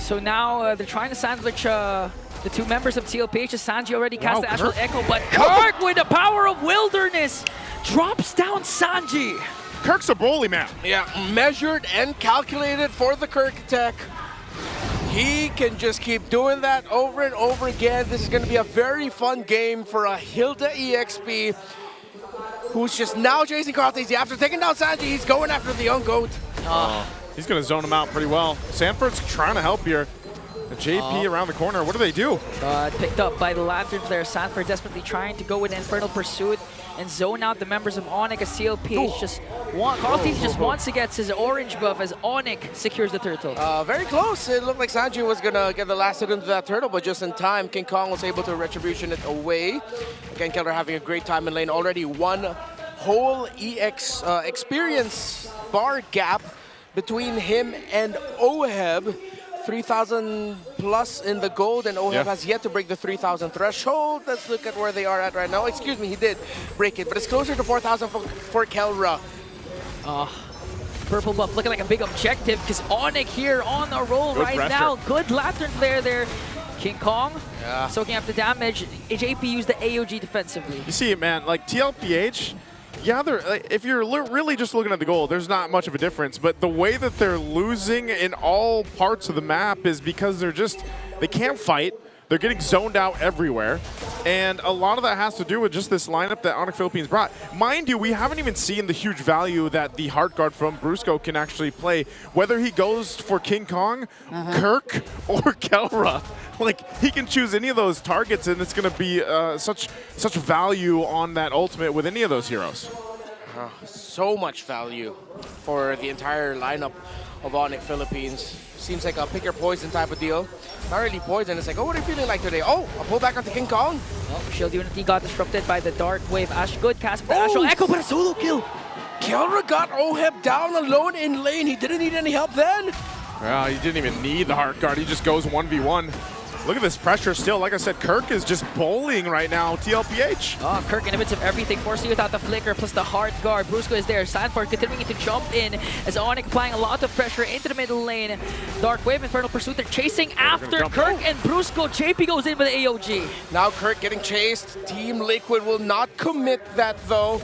So now they're trying to sandwich the two members of TLPH. Sanji already cast the Astral Echo, but Kirk with the power of Wilderness drops down Sanji. Kirk's a bully, man. Yeah, measured and calculated for the Kirk attack. He can just keep doing that over and over again. This is going to be a very fun game for a Hilda EXP, who's just now chasing Karltzy. After taking down Sanji, he's going after the young goat. He's going to zone him out pretty well. Sanford's trying to help here. The JP around the corner. What do they do? Picked up by the Lantern Flare. Sanford desperately trying to go with Infernal Pursuit and zone out the members of Onic as TLPH Karltzy just wants to get his orange buff as Onic secures the turtle. Very close. It looked like Sanji was going to get the last hit into that turtle, but just in time, King Kong was able to retribution it away. Again, Kelra having a great time in lane. Already one whole EX experience bar gap between him and Oheb. 3,000 plus in the gold, and Oheb has yet to break the 3,000 threshold. Let's look at where they are at right now. Excuse me, he did break it, but it's closer to 4,000 for Kelra. Purple buff looking like a big objective because Onic here on a roll now. Good Lantern Flare there. King Kong soaking up the damage. JP used the AOG defensively. You see it, man. Like TLPH, yeah, if you're really just looking at the goal, there's not much of a difference. But the way that they're losing in all parts of the map is because they can't fight. They're getting zoned out everywhere. And a lot of that has to do with just this lineup that Onic Philippines brought. Mind you, we haven't even seen the huge value that the Heart Guard from Brusco can actually play. Whether he goes for King Kong, Kirk, or Kelra. Like, he can choose any of those targets, and it's going to be such value on that ultimate with any of those heroes. So much value for the entire lineup of Onic Philippines. Seems like a pick your poison type of deal. Not really poison, it's like, oh, what are you feeling like today? Oh, a pull back onto King Kong. Shield Unity got disrupted by the Dark Wave. Good cast for the Astral Echo, but a solo kill. Kelra got Oheb down alone in lane. He didn't need any help then. Well, he didn't even need the Heart Guard. He just goes 1v1. Look at this pressure still. Like I said, Kirk is just bullying right now, TLPH. Kirk inhibits of everything, forcing without the flicker plus the Heart Guard. Brusco is there. Sanford continuing to jump in as Onic applying a lot of pressure into the middle lane. Dark Wave, Infernal Pursuit, they're chasing after Kirk and Brusco. JP goes in with the AOG. Now Kirk getting chased. Team Liquid will not commit that though.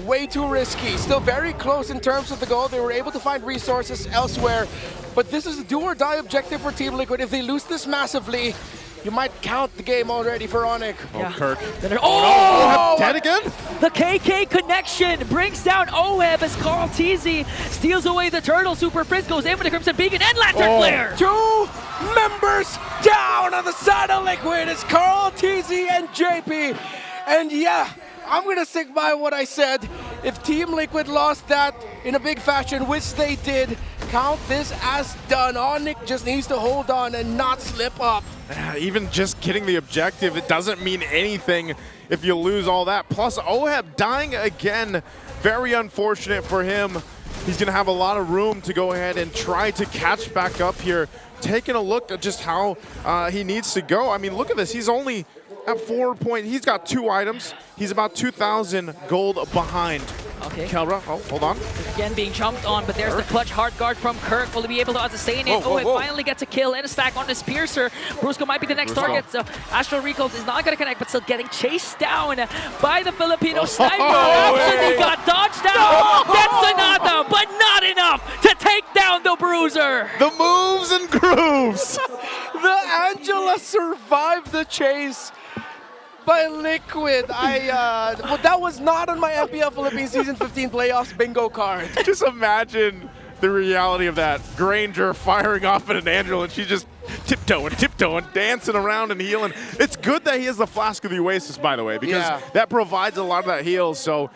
Way too risky. Still very close in terms of the goal. They were able to find resources elsewhere. But this is a do or die objective for Team Liquid. If they lose this massively, you might count the game already for Onic. Kirk. Oh, dead again? The KK connection brings down Oheb as Karltzy steals away the turtle. SuperFrince goes in with the Crimson Beacon and Lantern Flare. Two members down on the side of Liquid. It's Karltzy and JP. And yeah, I'm going to stick by what I said. If Team Liquid lost that in a big fashion, which they did, count this as done. Onic just needs to hold on and not slip up. Even just getting the objective, it doesn't mean anything if you lose all that. Plus, Oheb dying again. Very unfortunate for him. He's going to have a lot of room to go ahead and try to catch back up here. Taking a look at just how he needs to go. I mean, look at this. He's only at 4 points. He's got 2 items. He's about 2,000 gold behind. Okay. Kelra, hold on. Again being jumped on, but there's the clutch Heart Guard from Kirk. Will he be able to sustain it? Oheb finally gets a kill and a stack on this Piercer. Brusco might be the next target. So Astral Recall is not going to connect, but still getting chased down by the Filipino sniper. Absolutely got dodged down. Gets Sonata, but not enough to take down the Bruiser. The moves and grooves. The Angela survived the chase by Liquid. Well, that was not on my MPL Philippines Season 15 playoffs bingo card. Just imagine the reality of that. Granger firing off at an Angel, and she's just tiptoeing, dancing around and healing. It's good that he has the Flask of the Oasis, by the way, because that provides a lot of that heal. So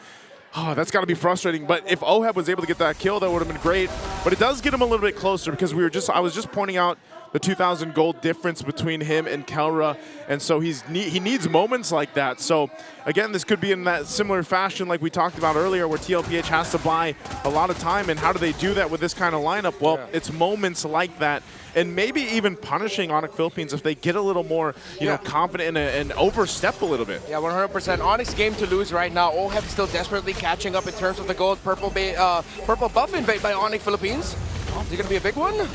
Oh, that's got to be frustrating. But if Oheb was able to get that kill, that would have been great. But it does get him a little bit closer because I was just pointing out the 2,000 gold difference between him and Kelra, and so he needs moments like that. So again, this could be in that similar fashion like we talked about earlier, where TLPH has to buy a lot of time. And how do they do that with this kind of lineup? Well, it's moments like that, and maybe even punishing Onic Philippines if they get a little more, you know, confident and overstep a little bit. Yeah, 100%. Onyx game to lose right now. Oheb still desperately catching up in terms of the gold. Purple buff invade by Onic Philippines. Is it going to be a big one?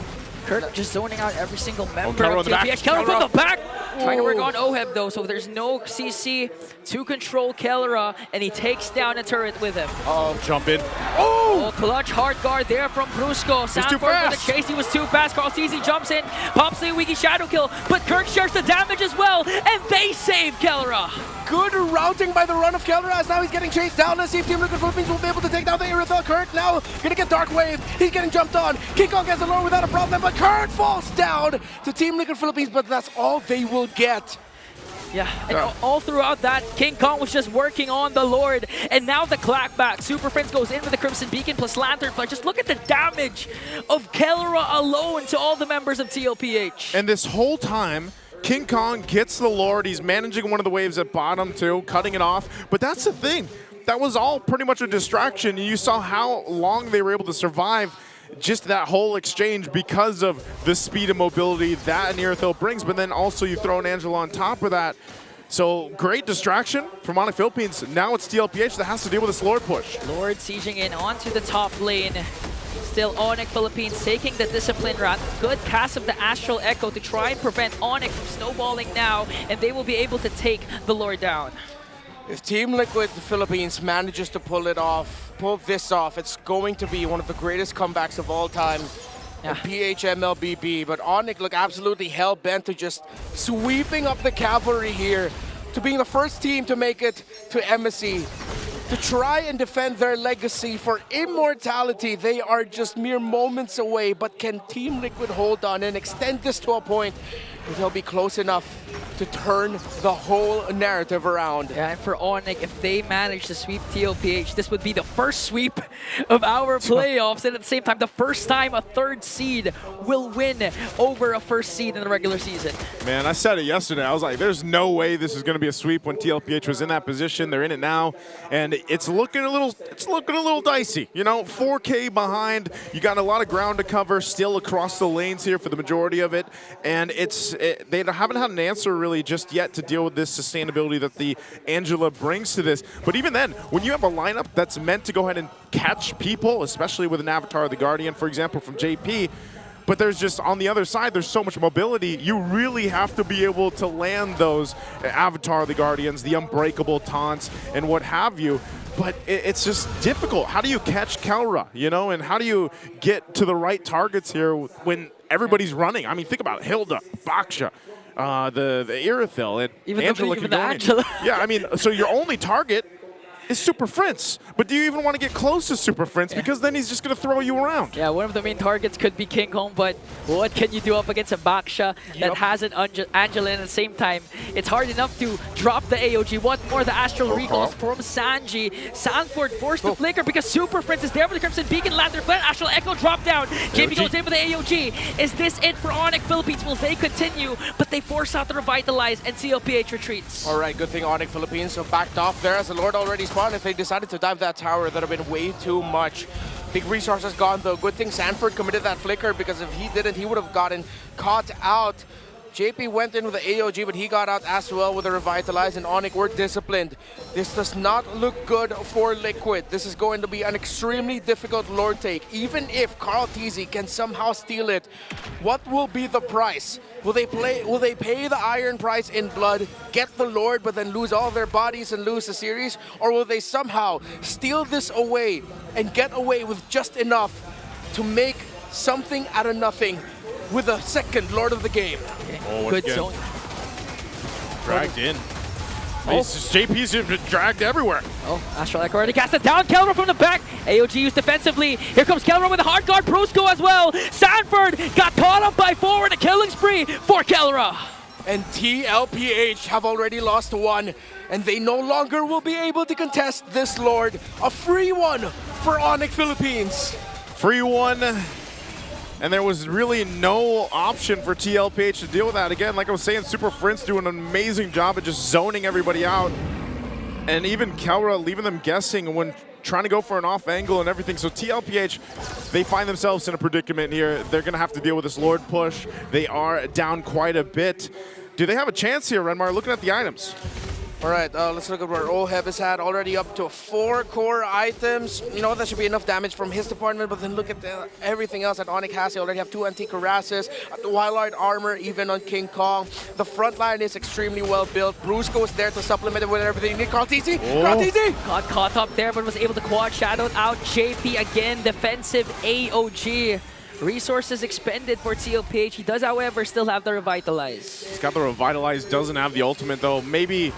Kurt just zoning out every single member Kelra of TLPH. Kelra from the back! Trying to work on Oheb though, so there's no CC to control Kelra, and he takes down a turret with him. Jump in. Oh, clutch hard guard there from Brusco. Sanford for the chase, he was too fast. Karltzy jumps in, pops the wiki shadow kill, but Kurt shares the damage as well, and they save Kelra. Good routing by the run of Kelra as now he's getting chased down. Let's see if Team Liquid Philippines will be able to take down the Irithel. Kurt now gonna get Dark Wave. He's getting jumped on. King Kong gets alone without a problem, but Kurt falls down to Team Liquid Philippines, but that's all they will get. Yeah, and all throughout that, King Kong was just working on the Lord, and now the clapback. SuperFrince goes in with the Crimson Beacon plus Lantern Flash. Just look at the damage of Kelra alone to all the members of TLPH. And this whole time, King Kong gets the Lord. He's managing one of the waves at bottom too, cutting it off. But that's the thing. That was all pretty much a distraction. You saw how long they were able to survive just that whole exchange because of the speed and mobility that an Irithel brings. But then also you throw an Angela on top of that. So great distraction from Onic Philippines. Now it's TLPH that has to deal with this Lord push. Lord sieging in onto the top lane. Still Onic Philippines taking the discipline route. Good cast of the Astral Echo to try and prevent Onic from snowballing now, and they will be able to take the Lord down. If Team Liquid Philippines manages to pull this off, it's going to be one of the greatest comebacks of all time. PH MLBB, but Onic look absolutely hell-bent to just sweeping up the cavalry here, to being the first team to make it to MSC. To try and defend their legacy for immortality. They are just mere moments away, but can Team Liquid hold on and extend this to a point where they'll be close enough to turn the whole narrative around? Yeah, and for Onic, if they manage to sweep TLPH, this would be the first sweep of our playoffs, and at the same time, the first time a third seed will win over a first seed in the regular season. Man, I said it yesterday. I was like, there's no way this is going to be a sweep when TLPH was in that position. They're in it now, and it's looking a little dicey. You know, 4K behind. You got a lot of ground to cover still across the lanes here for the majority of it, and they haven't had an answer really just yet to deal with this sustainability that the Angela brings to this. But even then, when you have a lineup that's meant to go ahead and catch people, especially with an Avatar of the Guardian, for example, from JP, but there's just, on the other side, there's so much mobility, you really have to be able to land those Avatar of the Guardians, the unbreakable taunts, and what have you. But it's just difficult. How do you catch Kelra, you know, and how do you get to the right targets here when everybody's running? I mean, think about Hilda, Baksha, the Irithel, and even Angela. Yeah, I mean, so your only target is SuperFrince. But do you even want to get close to SuperFrince? Because then he's just going to throw you around. Yeah, one of the main targets could be King Kong, but what can you do up against a Baksha that has an Angela, and at the same time, it's hard enough to drop the AOG. What more, the Astral Recalls from Sanji. Sanford forced to flicker because SuperFrince is there with the Crimson Beacon, Lantern Flare, Astral Echo drop down. JP goes in with the AOG. Is this it for Onic Philippines? Will they continue? But they force out the Revitalize, and TLPH retreats. All right, good thing Onic Philippines so backed off there as the Lord already spawned. If they decided to dive that tower, that would have been way too much. Big resources gone though. Good thing Sanford committed that flicker, because if he didn't, he would have gotten caught out. JP went in with the AOG, but he got out as well with a Revitalize, and Onic were disciplined. This does not look good for Liquid. This is going to be an extremely difficult Lord take. Even if Karltzy can somehow steal it, what will be the price? Will they pay the iron price in blood, get the Lord, but then lose all their bodies and lose the series? Or will they somehow steal this away and get away with just enough to make something out of nothing with a second Lord of the Game? Oh, good zone. Dragged in. JP's dragged everywhere. Oh, Astral Echo already cast it down. Kelra from the back. AOG used defensively. Here comes Kelra with a hard guard. Brusco as well. Sanford got caught up by 4 in a killing spree for Kelra. And TLPH have already lost one, and they no longer will be able to contest this Lord. A free one for Onic Philippines. Free one, and there was really no option for TLPH to deal with that. Again, like I was saying, SuperFrince doing an amazing job of just zoning everybody out. And even Kelra leaving them guessing when trying to go for an off angle and everything. So TLPH, they find themselves in a predicament here. They're going to have to deal with this Lord push. They are down quite a bit. Do they have a chance here, Renmar, looking at the items? All right, let's look at where Oheb is at. Already up to 4 core items. You know, that should be enough damage from his department, but then look at everything else that Onic has. They already have 2 antique cuirasses, the Wildard armor, even on King Kong. The front line is extremely well built. Brusco is there to supplement it with everything you need. Karltzy! Karltzy! Got caught up there, but was able to quad shadow out JP again. Defensive AOG. Resources expended for TLPH. He does, however, still have the Revitalize. He's got the Revitalize, doesn't have the ultimate, though. Maybe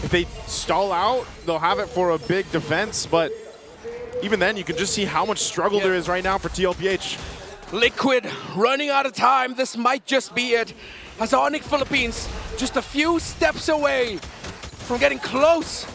if they stall out, they'll have it for a big defense, but even then, you can just see how much struggle there is right now for TLPH. Liquid running out of time. This might just be it. As Onic Philippines just a few steps away from getting close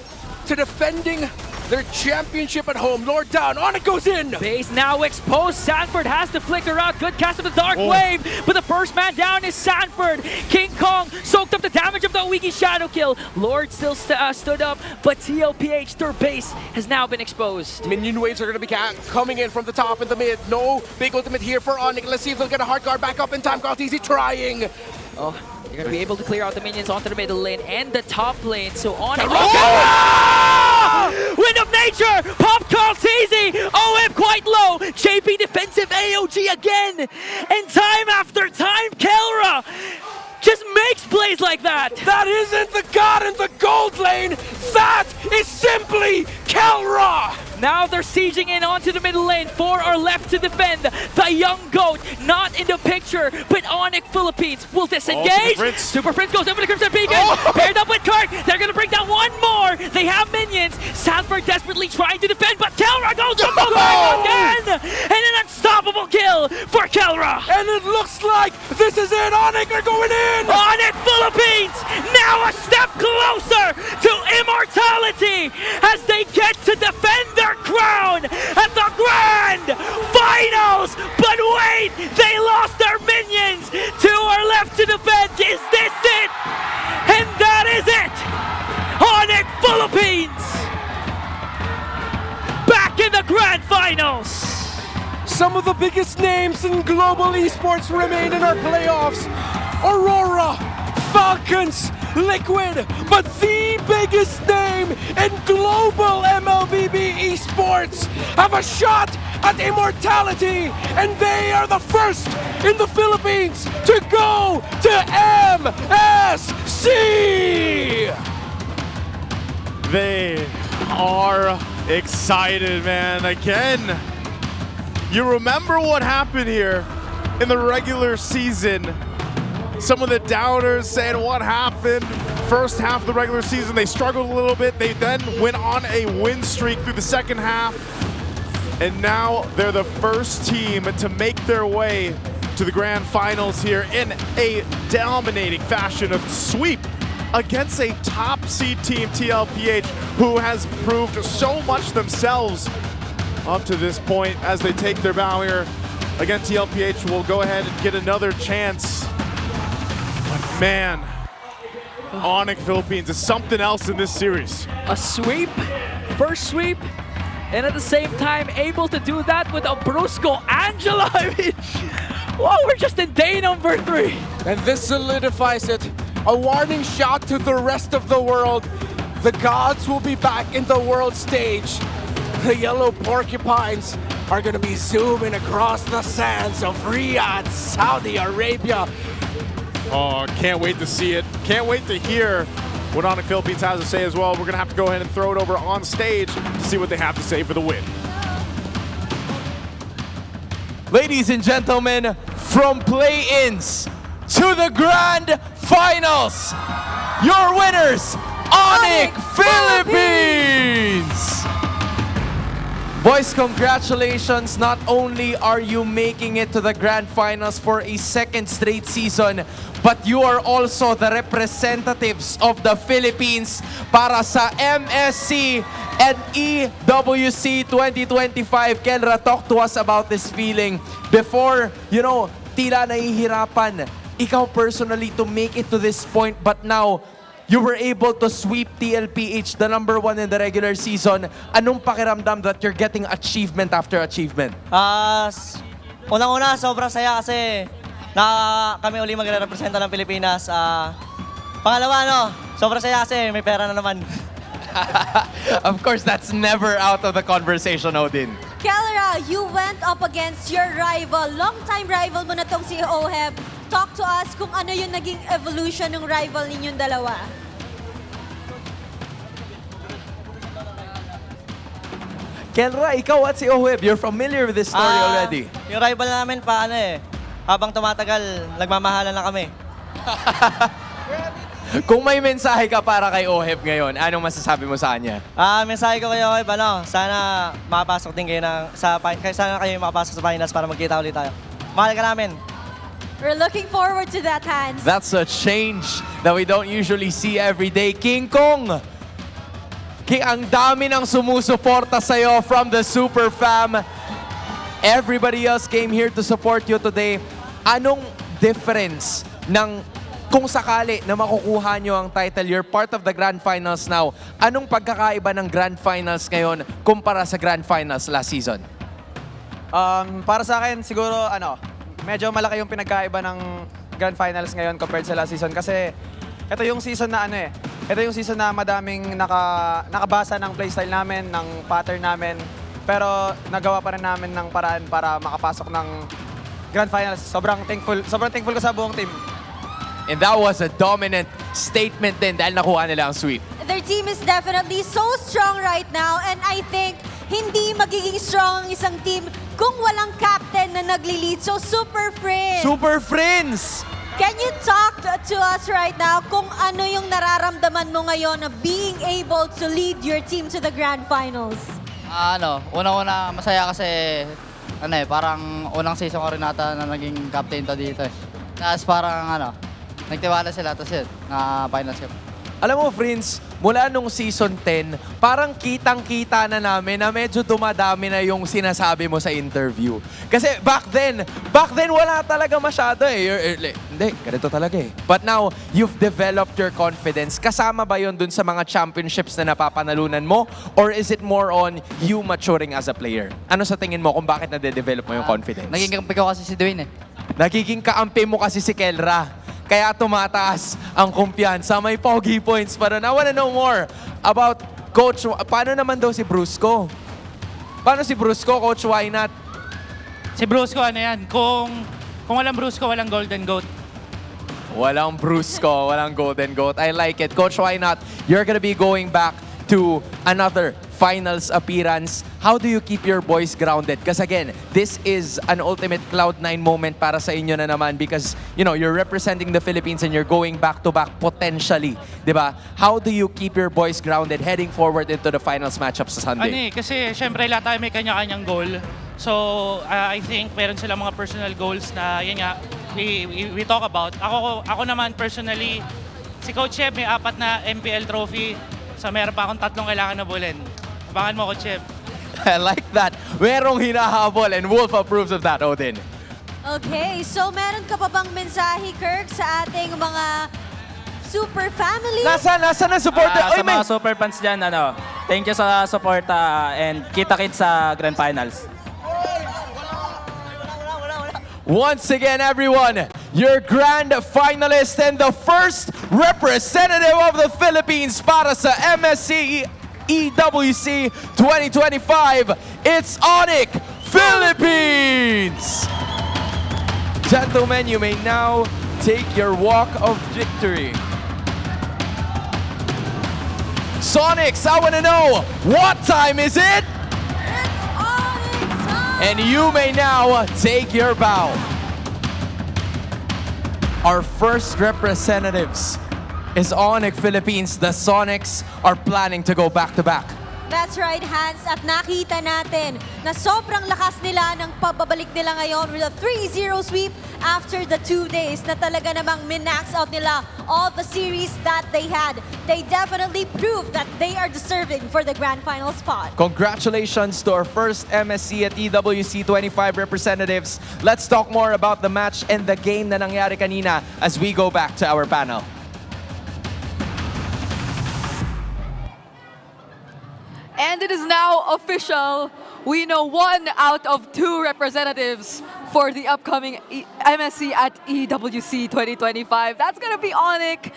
to defending their championship at home. Lord down, Onic goes in. Base now exposed. Sanford has to flicker out. Good cast of the Dark Wave, but the first man down is Sanford. King Kong soaked up the damage of the Wiki Shadow Kill. Lord still stood up, but TLPH, their base has now been exposed. Minion waves are going to be coming in from the top and the mid. No big ultimate here for Onic. Let's see if they'll get a hard guard back up in time. Karltzy trying. Oh, you're going to be able to clear out the minions onto the middle lane and the top lane. So Onic... Wind of Nature! Pop Karltzy! Oheb quite low! JP defensive AOG again! And time after time, Kelra just makes plays like that! That isn't the god in the gold lane! That is simply Kelra! Now they're sieging in onto the middle lane. 4 are left to defend. The young goat not in the picture, but Onic Philippines will disengage. SuperFrince goes over the Crimson Beacon. Paired up with Kurt. They're going to bring down one more. They have minions. Sanford desperately trying to defend, but Kelra goes up again. And an unstoppable kill for Kelra. And it looks like this is it. Onic are going in. Onic Philippines now a step closer to immortality as they get to defend their crown at the grand finals. But wait, they lost their minions. 2 are left to defend. Is this it? And that is it. Onic Philippines back in the grand finals. Some of the biggest names in global esports remain in our playoffs. Aurora, Falcons, Liquid, but the biggest name in global MLBB esports have a shot at immortality, and they are the first in the Philippines to go to MSC! They are excited, man. Again, you remember what happened here in the regular season. Some of the doubters saying what happened. First half of the regular season, they struggled a little bit. They then went on a win streak through the second half. And now they're the first team to make their way to the grand finals here in a dominating fashion of sweep against a top seed team, TLPH, who has proved so much themselves up to this point. As they take their bow here, again, TLPH will go ahead and get another chance. But man, Onic Philippines is something else in this series. A sweep, first sweep, and at the same time able to do that with a Brusco Angela. I mean, wow, we're just in day number 3. And this solidifies it. A warning shot to the rest of the world. The gods will be back in the world stage. The yellow porcupines are going to be zooming across the sands of Riyadh, Saudi Arabia. Oh, can't wait to see it. Can't wait to hear what Onic Philippines has to say as well. We're going to have to go ahead and throw it over on stage to see what they have to say for the win. Ladies and gentlemen, from play-ins to the grand finals, your winners, Onic Philippines! Boys, congratulations. Not only are you making it to the grand finals for a second straight season, but you are also the representatives of the Philippines para sa MSC and EWC 2025. Kelra, talk to us about this feeling. Before, tila nahihirapan ikaw personally to make it to this point, but now, you were able to sweep TLPH, the #1 in the regular season. Anong pakiramdam that you're getting achievement after achievement? Unang-una, sobrang saya kasi kami uli magre-representa ng Pilipinas. Pangalawa, sobrang saya kasi may pera na naman. Of course, that's never out of the conversation, Odin. Kelra, you went up against your rival. Long-time rival mo na tong si Oheb. Talk to us kung ano yung naging evolution ng rival ninyong dalawa. Kelra, ikaw at si Oheb, you're familiar with this story already. Yung rival namin, habang tumatagal, nagmamahalan na kami. Kung may mensahe ka para kay Oheb ngayon, anong masasabi mo sa kanya? Mensahe ko kay Oheb, sana makapasok din kayo sana kayo makapasok sa finals para magkita ulit tayo. Mahal ka namin. We're looking forward to that, Hans. That's a change that we don't usually see every day. King Kong! Ang dami ng sumusuporta sa'yo from the Super Fam. Everybody else came here to support you today. Anong difference kung sakali na makukuha nyo ang title, you're part of the Grand Finals now, anong pagkakaiba ng Grand Finals ngayon kumpara sa Grand Finals last season? Para sa akin, siguro, medyo malaki yung pinagkaiba ng Grand Finals ngayon compared sa last season kasi ito yung season na ito yung season na madaming nakabasa ng playstyle namin, ng pattern namin, pero nagawa pa rin namin ng paraan para makapasok ng Grand Finals. Sobrang thankful ko sa buong team. And that was a dominant statement din dahil nakuha nila ang sweep. Their team is definitely so strong right now, and I think hindi magiging strong ang isang team kung walang captain na nagli-lead. So, SuperFrince! SuperFrince! Can you talk to us right now kung ano yung nararamdaman mo ngayon na being able to lead your team to the Grand Finals? Unang-una masaya kasi parang unang season ko rin nata na naging captain to dito. Tapos parang nagtiwala sila, tapos yun, na finals cup. Alam mo, Prince, mula nung season 10, parang kitang-kita na namin na medyo dumadami na yung sinasabi mo sa interview. Kasi back then wala talaga masyado eh. Hindi, ganito talaga eh. But now, you've developed your confidence. Kasama ba yun dun sa mga championships na napapanalunan mo? Or is it more on you maturing as a player? Ano sa tingin mo kung bakit nade-develop mo yung confidence? Naging kampi ko kasi si Dwayne eh. Nagiging kaampi mo kasi si Kelra. Kaya tumataas ang kumpiyansa. May pogi points pa rin. I wanna know more about Coach. Paano naman daw si Brusco? Paano si Brusco, Coach? Why not? Si Brusco, Kung walang Brusco, walang Golden Goat. Walang Brusco, walang Golden Goat. I like it. Coach, why not? You're gonna be going back to another finals appearance. How do you keep your boys grounded? Because again, this is an ultimate Cloud9 moment para sa inyo na naman because, you're representing the Philippines and you're going back-to-back potentially. Diba? How do you keep your boys grounded heading forward into the finals matchup sa Sunday? Kasi syempre lahat tayo may kanya-kanyang goal. So, I think meron silang mga personal goals na, yun nga, we talk about. Ako naman personally, si Coach Sheb may 4 na MPL trophy. So, meron pa akong 3 kailangan na bulin. Abangan mo, Coach Sheb. I like that. Merong hinahabol and Wolf approves of that, Odin. Okay, so meron ka pa bang mensahe, Kirk, sa ating mga super family? Nasaan na supporter? Sa mga super fans dyan, thank you sa support and kita-kits sa Grand Finals. Once again, everyone, your grand finalist and the first representative of the Philippines para sa MSC EWC 2025, it's Onic Philippines! Gentlemen, you may now take your walk of victory. Sonics, I want to know, what time is it? And you may now take your bow. Our first representatives is Onic Philippines. The Sonics are planning to go back-to-back. That's right, Hans. At nakita natin na sobrang lakas nila ng pagbabalik nila ngayon with a 3-0 sweep after the 2 days na talaga namang minax out nila all the series that they had. They definitely proved that they are deserving for the grand final spot. Congratulations to our first MSC at EWC 25 representatives. Let's talk more about the match and the game na nangyari kanina as we go back to our panel. And it is now official. We know 1 out of 2 representatives for the upcoming MSC at EWC 2025. That's gonna be Onic.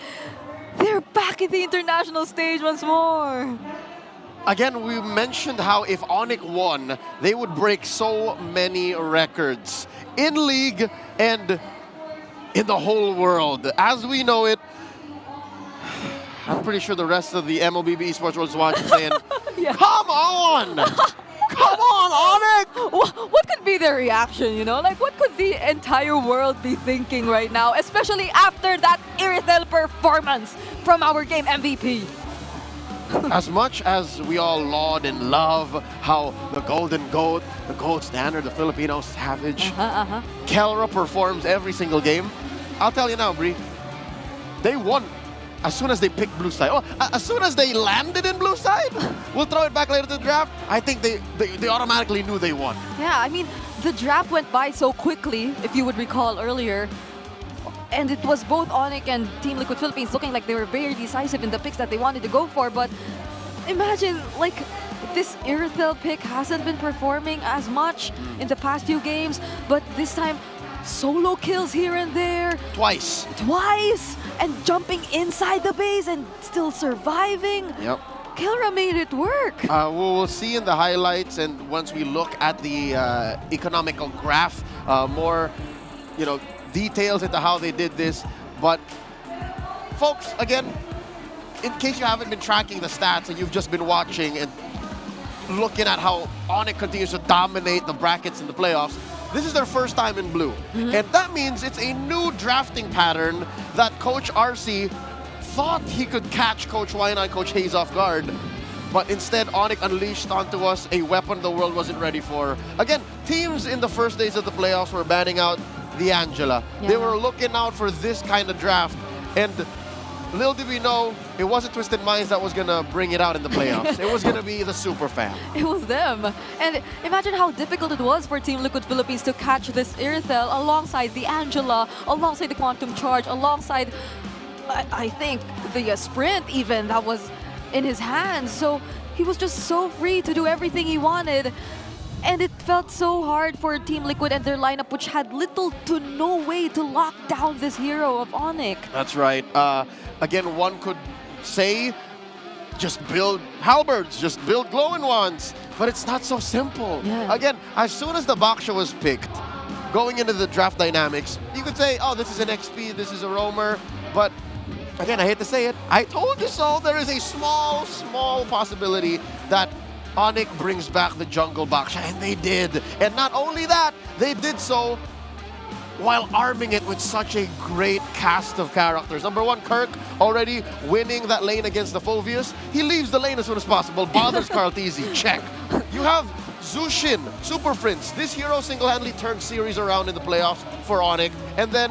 They're back in the international stage once more. Again, we mentioned how if Onic won, they would break so many records in league and in the whole world. As we know it, I'm pretty sure the rest of the MLBB esports world is watching saying, come on! Come on, Onic! What could be their reaction, you know? Like, what could the entire world be thinking right now? Especially after that Irithel performance from our game MVP. As much as we all laud and love how the Golden Goat, the gold standard, the Filipino savage, Kelra performs every single game, I'll tell you now, Bri, they won as soon as they picked blue side. Oh, as soon as they landed in blue side, we'll throw it back later to the draft. I think they automatically knew they won. Yeah, I mean, the draft went by so quickly, if you would recall earlier. And it was both Onic and Team Liquid Philippines looking like they were very decisive in the picks that they wanted to go for. But imagine, like, this Irithel pick hasn't been performing as much in the past few games. But this time, solo kills here and there. Twice. And jumping inside the base and still surviving. Yep. Kelra made it work. We'll see in the highlights, and once we look at the economical graph, more, details into how they did this. But folks, again, in case you haven't been tracking the stats and you've just been watching and looking at how Onic continues to dominate the brackets in the playoffs, this is their first time in blue. And that means it's a new drafting pattern that Coach RC thought he could catch Coach Waina and Coach Hayes off guard. But instead, Onic unleashed onto us a weapon the world wasn't ready for. Again, teams in the first days of the playoffs were banning out the Angela. They were looking out for this kind of draft. And little did we know, it wasn't Twisted Minds that was going to bring it out in the playoffs. It was going to be the Super Fam. It was them. And imagine how difficult it was for Team Liquid Philippines to catch this Irithel alongside the Angela, alongside the Quantum Charge, alongside, I think, the Sprint even that was in his hands. So he was just so free to do everything he wanted. And it felt so hard for Team Liquid and their lineup, which had little to no way to lock down this hero of Onic. That's right. Again, one could say, just build halberds, just build glowing wands. But it's not so simple. Again, as soon as the Baksha was picked, going into the draft dynamics, you could say, oh, this is an XP, this is a roamer. But again, I hate to say it, I told you so. There is a small, small possibility that Onic brings back the jungle Baksha, and they did. And not only that, they did so while arming it with such a great cast of characters. Number one, Kirk already winning that lane against the Phovius. He leaves the lane as soon as possible, bothers Karltzy, check. You have Zushin, SuperFrince. This hero single-handedly turned series around in the playoffs for Onic. And then,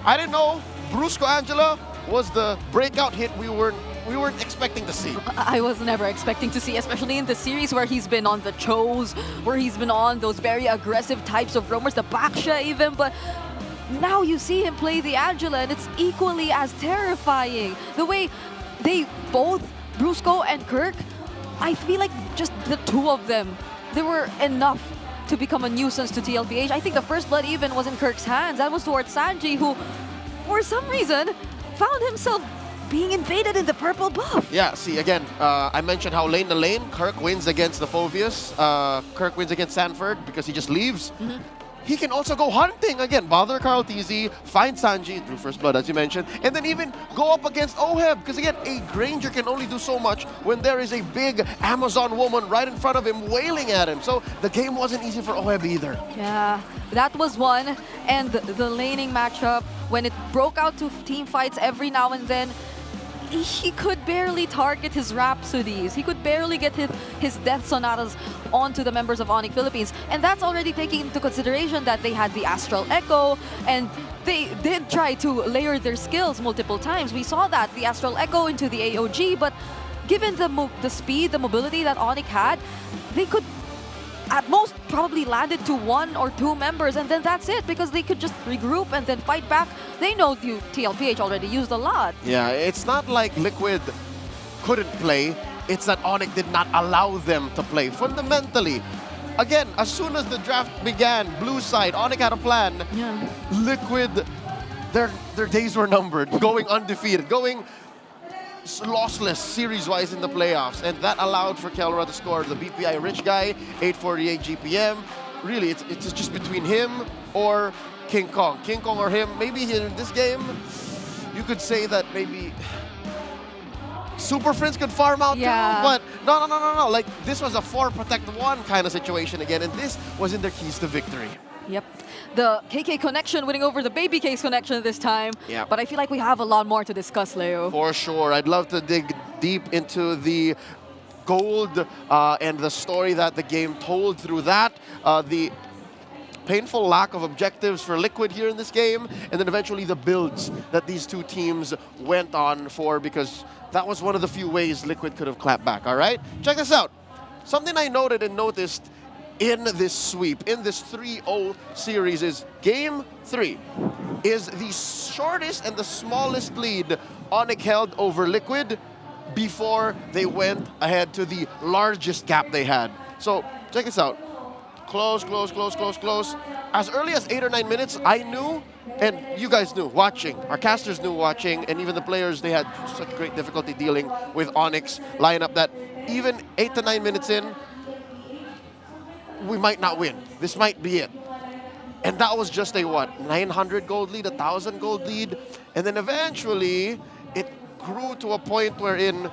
I didn't know, Brusco Angela was the breakout hit we weren't expecting to see. I was never expecting to see, especially in the series where he's been on the Chose, where he's been on those very aggressive types of roamers, the Baksha even, but now you see him play the Angela and it's equally as terrifying. The way they both, Brusco and Kirk, I feel like just the two of them, they were enough to become a nuisance to TLPH. I think the first blood even was in Kirk's hands. That was towards Sanji, who, for some reason, found himself being invaded in the purple buff. Yeah, see, again, I mentioned how lane to lane, Kirk wins against the Phovius. Kirk wins against Sanford because he just leaves. He can also go hunting again, bother Karltzy, find Sanji through first blood, as you mentioned, and then even go up against Oheb. Because again, a Granger can only do so much when there is a big Amazon woman right in front of him wailing at him. So the game wasn't easy for Oheb either. Yeah, that was one. And the laning matchup, when it broke out to team fights every now and then, he could barely target his Rhapsodies. He could barely get his Death Sonatas onto the members of Onic Philippines. And that's already taking into consideration that they had the Astral Echo, and they did try to layer their skills multiple times. We saw that, the Astral Echo into the AOG, but given the speed, the mobility that Onic had, they could at most probably landed to 1 or 2 members, and then that's it, because they could just regroup and then fight back. They know TLPH already used a lot. Yeah, it's not like Liquid couldn't play, it's that Onic did not allow them to play. Fundamentally, again, as soon as the draft began, blue side, Onic had a plan. Yeah. Liquid, their days were numbered, going undefeated, going lossless series-wise in the playoffs, and that allowed for Kelra to score the BPI rich guy, 848 GPM. Really, it's just between him or King Kong. King Kong or him. Maybe in this game, you could say that maybe SuperFrince could farm out too, but no. Like, this was a 4-protect-1 kind of situation again, and this was in their keys to victory. Yep. The KK connection winning over the Baby Case connection this time. Yeah. But I feel like we have a lot more to discuss, Leo. For sure. I'd love to dig deep into the gold and the story that the game told through that. The painful lack of objectives for Liquid here in this game, and then eventually the builds that these two teams went on for, because that was one of the few ways Liquid could have clapped back, all right? Check this out. Something I noted and noticed in this sweep, in this 3-0 series, is Game 3 is the shortest and the smallest lead Onic held over Liquid before they went ahead to the largest gap they had. So check this out. Close. As early as 8 or 9 minutes, I knew, and you guys knew watching, our casters knew watching, and even the players, they had such great difficulty dealing with Onic's lineup that even 8 to 9 minutes in, we might not win. This might be it. And that was just a, what, 900 gold lead, 1,000 gold lead. And then eventually, it grew to a point wherein,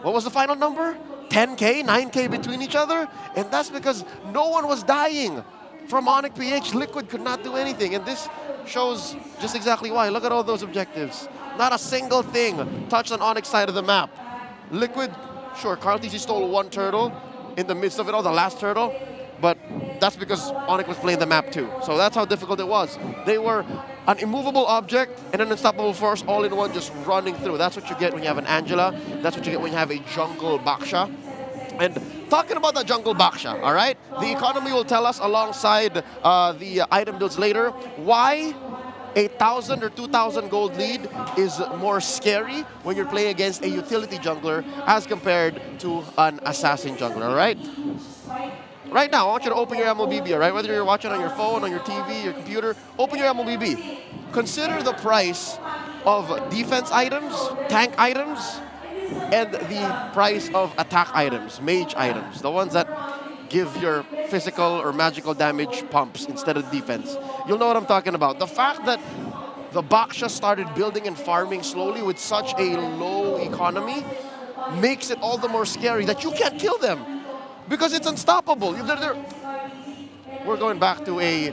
what was the final number? 10K, 9K between each other? And that's because no one was dying from Onic PH. Liquid could not do anything. And this shows just exactly why. Look at all those objectives. Not a single thing touched on Onic's side of the map. Liquid, sure, Karltzy stole 1 turtle in the midst of it all, the last turtle. But that's because Onic was playing the map too. So that's how difficult it was. They were an immovable object and an unstoppable force all in one, just running through. That's what you get when you have an Angela. That's what you get when you have a jungle Baksha. And talking about the jungle Baksha, all right? The economy will tell us alongside the item builds later why 1,000 or 2,000 gold lead is more scary when you're playing against a utility jungler as compared to an assassin jungler, all right? Right now, I want you to open your MLBB, all right? Whether you're watching on your phone, on your TV, your computer, open your MLBB. Consider the price of defense items, tank items, and the price of attack items, mage items, the ones that give your physical or magical damage pumps instead of defense. You'll know what I'm talking about. The fact that the Baksha started building and farming slowly with such a low economy makes it all the more scary that you can't kill them. Because it's unstoppable. We're going back to a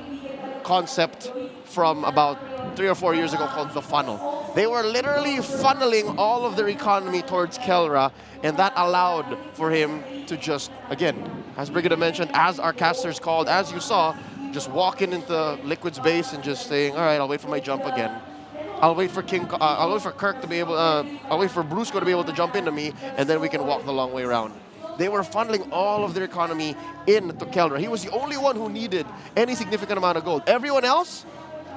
concept from about 3 or 4 years ago called the funnel. They were literally funneling all of their economy towards Kelra, and that allowed for him to just, again, as Brigida mentioned, as our casters called, as you saw, just walking into Liquid's base and just saying, all right, I'll wait for my jump again. I'll wait for I'll wait for Kirk to be able, I'll wait for Brusco to be able to jump into me, and then we can walk the long way around. They were funneling all of their economy into Kelra. He was the only one who needed any significant amount of gold. Everyone else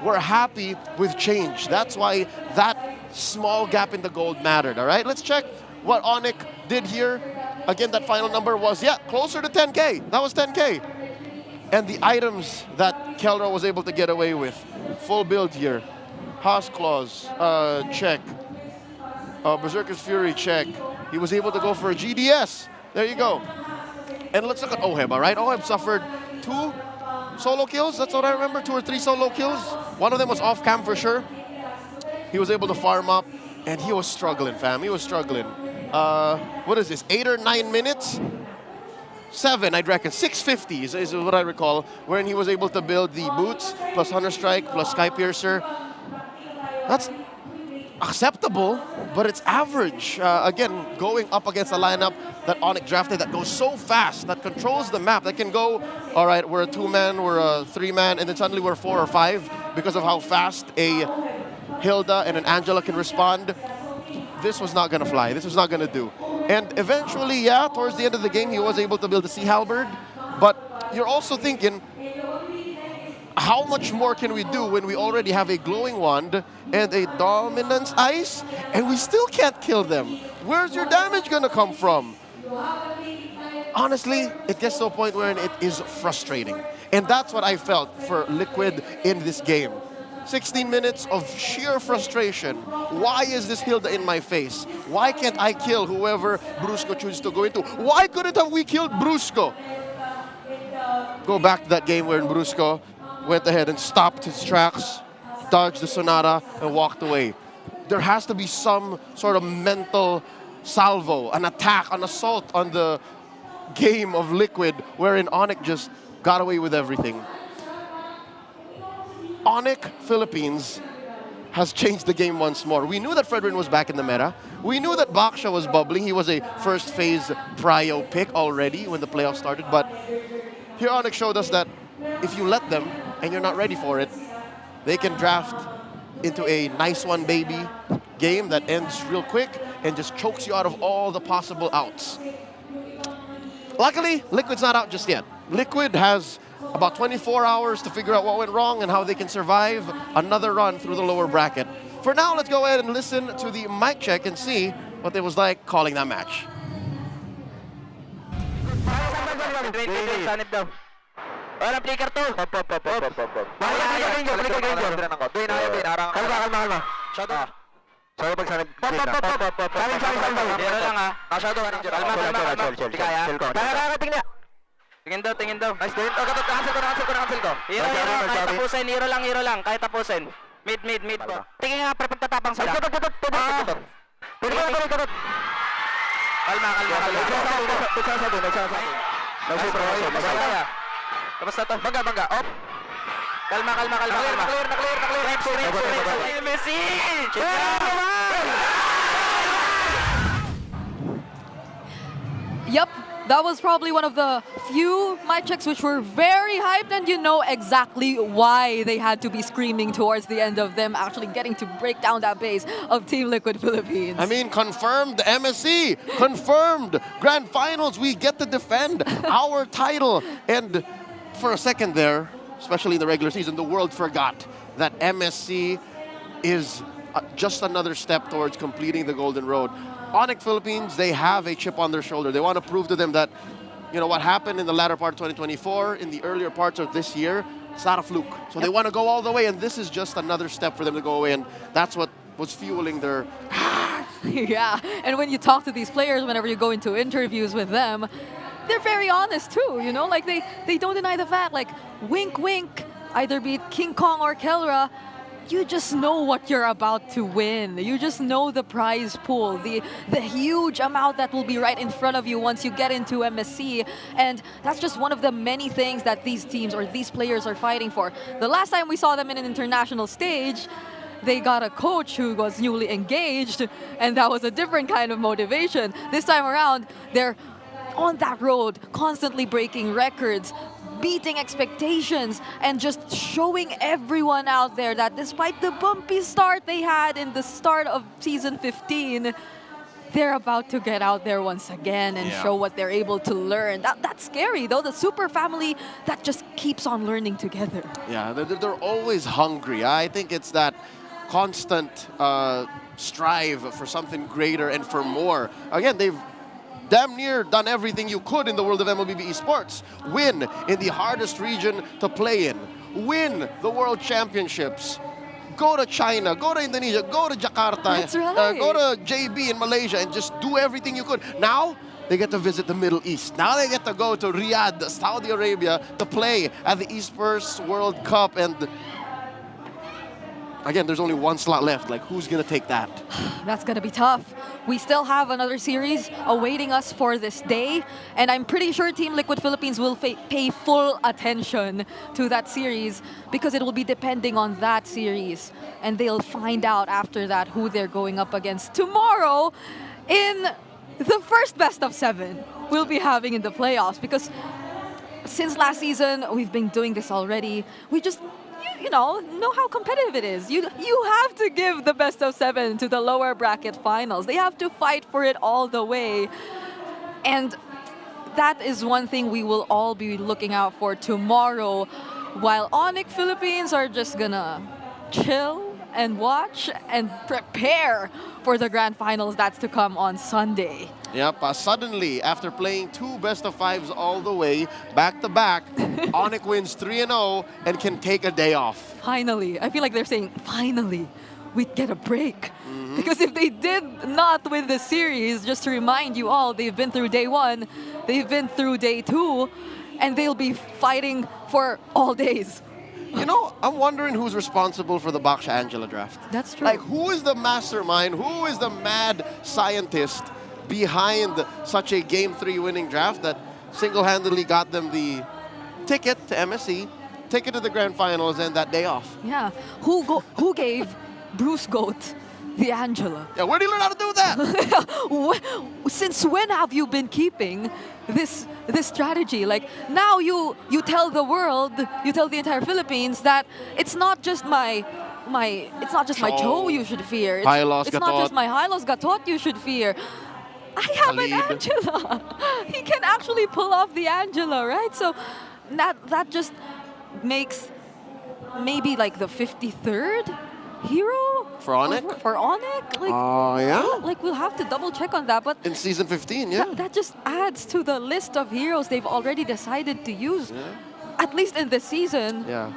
were happy with change. That's why that small gap in the gold mattered, all right? Let's check what Onic did here. Again, that final number was, yeah, closer to 10K. That was 10K. And the items that Kelra was able to get away with. Full build here. Haas Claws, check. Berserker's Fury, check. He was able to go for a GDS. There you go. And let's look at Oheb, all right? Oheb suffered 2 solo kills. That's what I remember, 2 or 3 solo kills. One of them was off cam for sure. He was able to farm up, and he was struggling, fam. He was struggling. What is this, 8 or 9 minutes? 7, I'd reckon. 650 is what I recall, wherein he was able to build the boots, plus Hunter Strike, plus Sky Piercer. That's acceptable, but it's average. Again, going up against a lineup that Onic drafted that goes so fast, that controls the map, that can go, all right, we're a 2-man, we're a 3-man, and then suddenly we're 4 or 5 because of how fast a Hilda and an Angela can respond. This was not going to fly. This was not going to do. And eventually, yeah, towards the end of the game, he was able to build a Sea Halberd. But you're also thinking, how much more can we do when we already have a Glowing Wand and a Dominance Ice, and we still can't kill them? Where's your damage going to come from? Honestly, it gets to a point where it is frustrating. And that's what I felt for Liquid in this game. 16 minutes of sheer frustration. Why is this Hilda in my face? Why can't I kill whoever Brusco chooses to go into? Why couldn't have we killed Brusco? Go back to that game where Brusco went ahead and stopped his tracks, dodged the Sonata, and walked away. There has to be some sort of mental salvo, an attack, an assault on the game of Liquid, wherein Onic just got away with everything. Onic Philippines has changed the game once more. We knew that Fredrin was back in the meta. We knew that Baksha was bubbling. He was a first phase prio pick already when the playoffs started. But here Onic showed us that if you let them and you're not ready for it, they can draft into a nice one baby game that ends real quick and just chokes you out of all the possible outs. Luckily, Liquid's not out just yet. Liquid has about 24 hours to figure out what went wrong and how they can survive another run through the lower bracket. For now, let's go ahead and listen to the mic check and see what it was like calling that match. Walang flicker to. Kalma. Shadow pag sanib. Zero lang ha. Shadow ka ninja. Kalma. Nakarating na. Tingin daw. Nice point. Cancel ko. Hero. Kahit tapusin. Hero lang. Kahit tapusin. Mid po. Tingin nga, pre, pagtatapang sila. Tudot. Kalma. Nagsusurprise. Kamusta to? Bangga. Op. Kalma. Clear. Messi! Yep, that was probably one of the few mic checks which were very hyped, and you know exactly why they had to be screaming towards the end of them actually getting to break down that base of Team Liquid Philippines. I mean, confirmed MSC, confirmed Grand Finals. We get to defend our title. And for a second there, especially in the regular season, the world forgot that MSC is just another step towards completing the Golden Road. Onic Philippines, they have a chip on their shoulder. They want to prove to them that, you know, what happened in the latter part of 2024, in the earlier parts of this year, it's not a fluke. So they want to go all the way, and this is just another step for them to go away, and that's what was fueling their... Yeah, and when you talk to these players, whenever you go into interviews with them, they're very honest too, you know? Like, they don't deny the fact, like, wink, either be it King Kong or Kelra, you just know what you're about to win. You just know the prize pool, the huge amount that will be right in front of you once you get into MSC. And that's just one of the many things that these teams or these players are fighting for. The last time we saw them in an international stage, they got a coach who was newly engaged, and that was a different kind of motivation. This time around, they're on that road, constantly breaking records, beating expectations, and just showing everyone out there that despite the bumpy start they had in the start of Season 15, they're about to get out there once again and show what they're able to learn. That's scary, though. The super family that just keeps on learning together. Yeah, they're always hungry. I think it's that constant strive for something greater and for more. Again, they've damn near done everything you could in the world of MLBB esports. Win in the hardest region to play in. Win the World Championships. Go to China, go to Indonesia, go to Jakarta, go to JB in Malaysia, and just do everything you could. Now, they get to visit the Middle East. Now they get to go to Riyadh, Saudi Arabia, to play at the Esports World Cup. And again, there's only one slot left. Like, who's going to take that? That's gonna be tough. We still have another series awaiting us for this day, and I'm pretty sure Team Liquid Philippines will pay full attention to that series because it will be depending on that series, and they'll find out after that who they're going up against tomorrow in the first best of 7 we'll be having in the playoffs. Because since last season, we've been doing this already. We just you know how competitive it is. You have to give the best of 7 to the lower bracket finals. They have to fight for it all the way. And that is one thing we will all be looking out for tomorrow, while Onic Philippines are just gonna chill and watch and prepare for the grand finals that's to come on Sunday. Yep, suddenly, after playing 2 best-of-5s all the way, back-to-back, Onic wins 3-0 and can take a day off. Finally. I feel like they're saying, finally, we get a break. Because if they did not win the series, just to remind you all, they've been through day 1, they've been through day 2, and they'll be fighting for all days. You know, I'm wondering who's responsible for the Baksha Angela draft. That's true. Like, who is the mastermind? Who is the mad scientist behind such a Game 3 winning draft that single-handedly got them the ticket to MSC, ticket to the grand finals, and that day off? Yeah. Who gave Bruce Goat the Angela? Yeah, where do you learn how to do that? Since when have you been keeping this strategy? Like, now you tell the world, you tell the entire Philippines that it's not just my Cho you should fear. It's not just my Hylos Gatot you should fear. I have an Angela. He can actually pull off the Angela, right? So that just makes maybe like the 53rd hero for Onic? For Onic? Like, yeah. Like, we'll have to double check on that. But in season 15, yeah. That just adds to the list of heroes they've already decided to use, at least in this season. Yeah.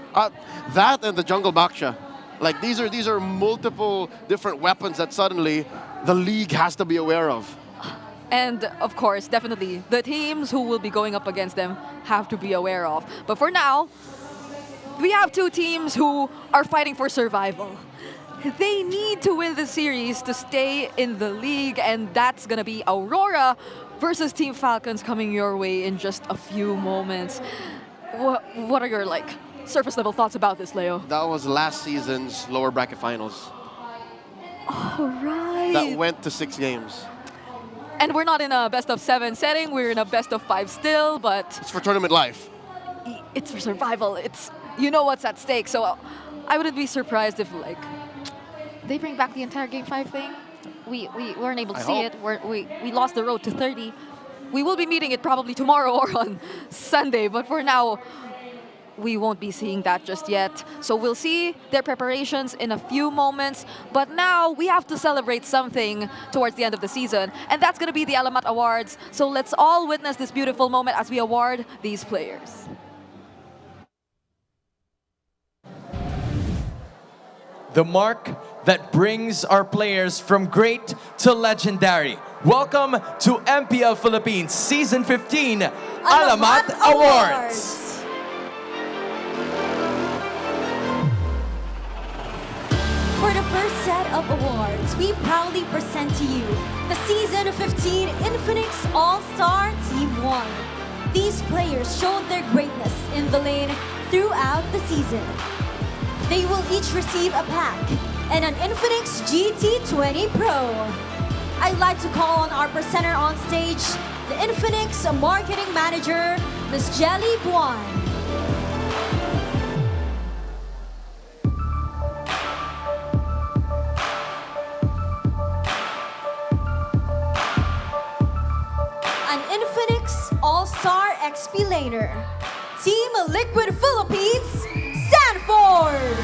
That and the Jungle Baksha. Like, these are multiple different weapons that suddenly the league has to be aware of. And of course, definitely, the teams who will be going up against them have to be aware of. But for now, we have 2 teams who are fighting for survival. They need to win the series to stay in the league, and that's gonna be Aurora versus Team Falcons coming your way in just a few moments. What are your, like, surface level thoughts about this, Leo? That was last season's lower bracket finals. Oh, right. That went to 6 games. And we're not in a best of 7 setting, we're in a best of 5 still, but it's for tournament life. It's for survival. It's, you know what's at stake. So I wouldn't be surprised if, like, they bring back the entire Game 5 thing. We weren't able to see it. We lost the road to 30. We will be meeting it probably tomorrow or on Sunday, but for now, we won't be seeing that just yet. So we'll see their preparations in a few moments. But now we have to celebrate something towards the end of the season, and that's going to be the Alamat Awards. So let's all witness this beautiful moment as we award these players. The mark that brings our players from great to legendary. Welcome to MPL Philippines Season 15 Alamat Awards. For the first set of awards, we proudly present to you the Season 15 Infinix All-Star Team 1. These players showed their greatness in the lane throughout the season. They will each receive a pack and an Infinix GT20 Pro. I'd like to call on our presenter on stage, the Infinix Marketing Manager, Ms. Jelly Buan. An Infinix All-Star XP Laner, Team Liquid Philippines, Sanford!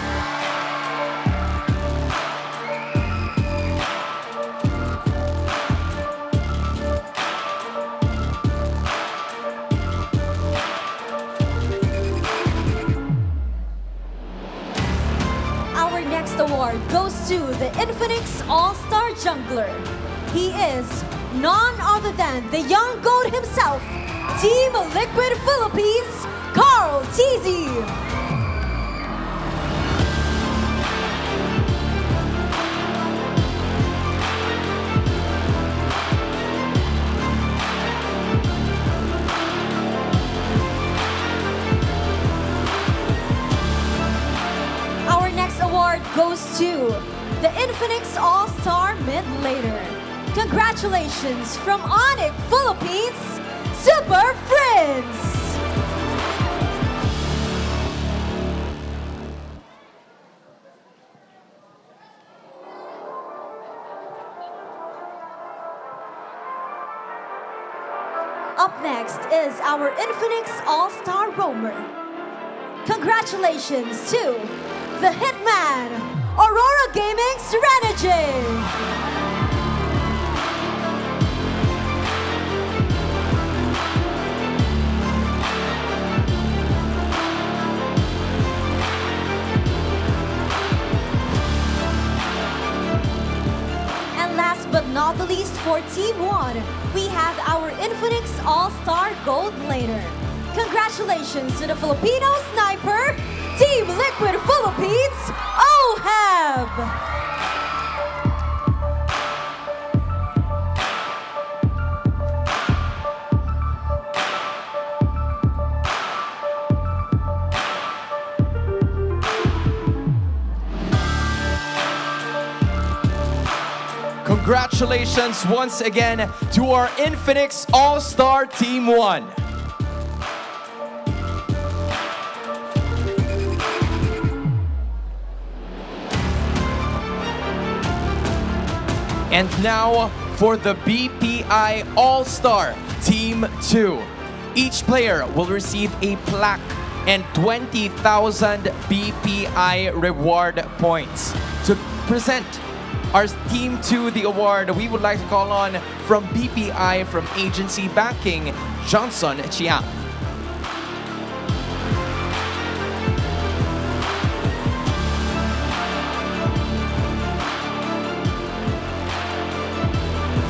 Our next award goes to the Infinix All-Star Jungler. He is none other than the young goat himself, Team Liquid Philippines, Karltzy. Congratulations from Onic Philippines, SuperFrince! Up next is our Infinix All-Star Roamer. Congratulations to the Hitman, Aurora Gaming Strategy! But not the least, for Team 1, we have our Infinix All-Star Gold Laner. Congratulations to the Filipino Sniper, Team Liquid Philippines, Oheb! Congratulations once again to our Infinix All-Star Team 1. And now for the BPI All-Star Team 2. Each player will receive a plaque and 20,000 BPI reward points. To present our Team 2 the award, we would like to call on from BPI from Agency Backing, Johnson Chiang.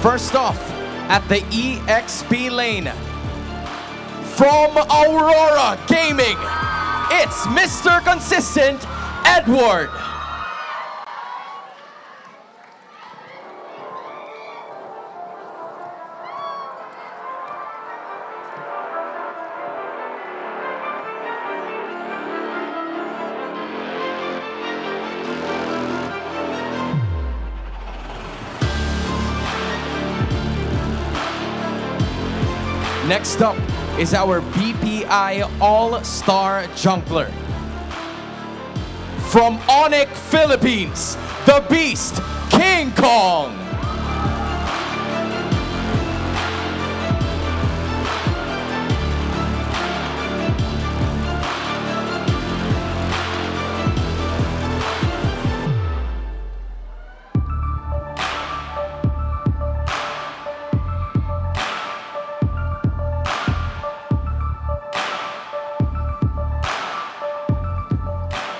First off, at the EXP lane, from Aurora Gaming, it's Mr. Consistent, Edward. Next up is our BPI All-Star Jungler. From Onic Philippines, the Beast, King Kong.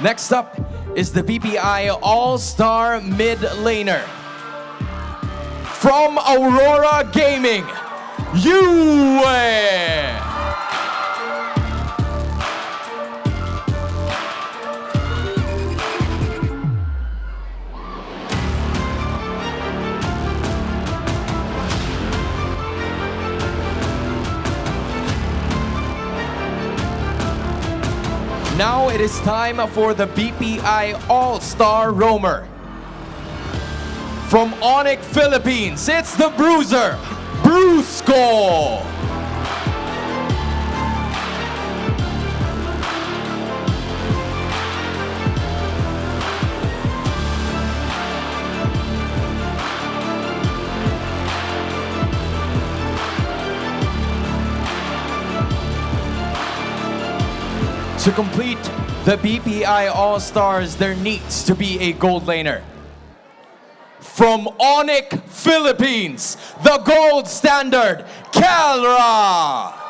Next up is the BPI All-Star Mid Laner. From Aurora Gaming, Yue! Now it is time for the BPI All-Star Roamer. From Onic Philippines, it's the Bruiser, Brusco. To complete the BPI All-Stars, there needs to be a gold laner. From Onic Philippines, the gold standard, Kelra!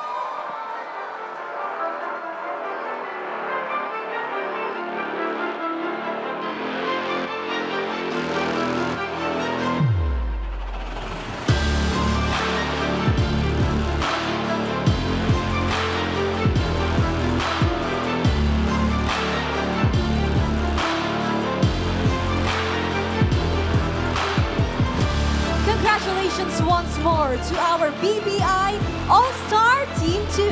Congratulations once more to our BPI All-Star Team 2.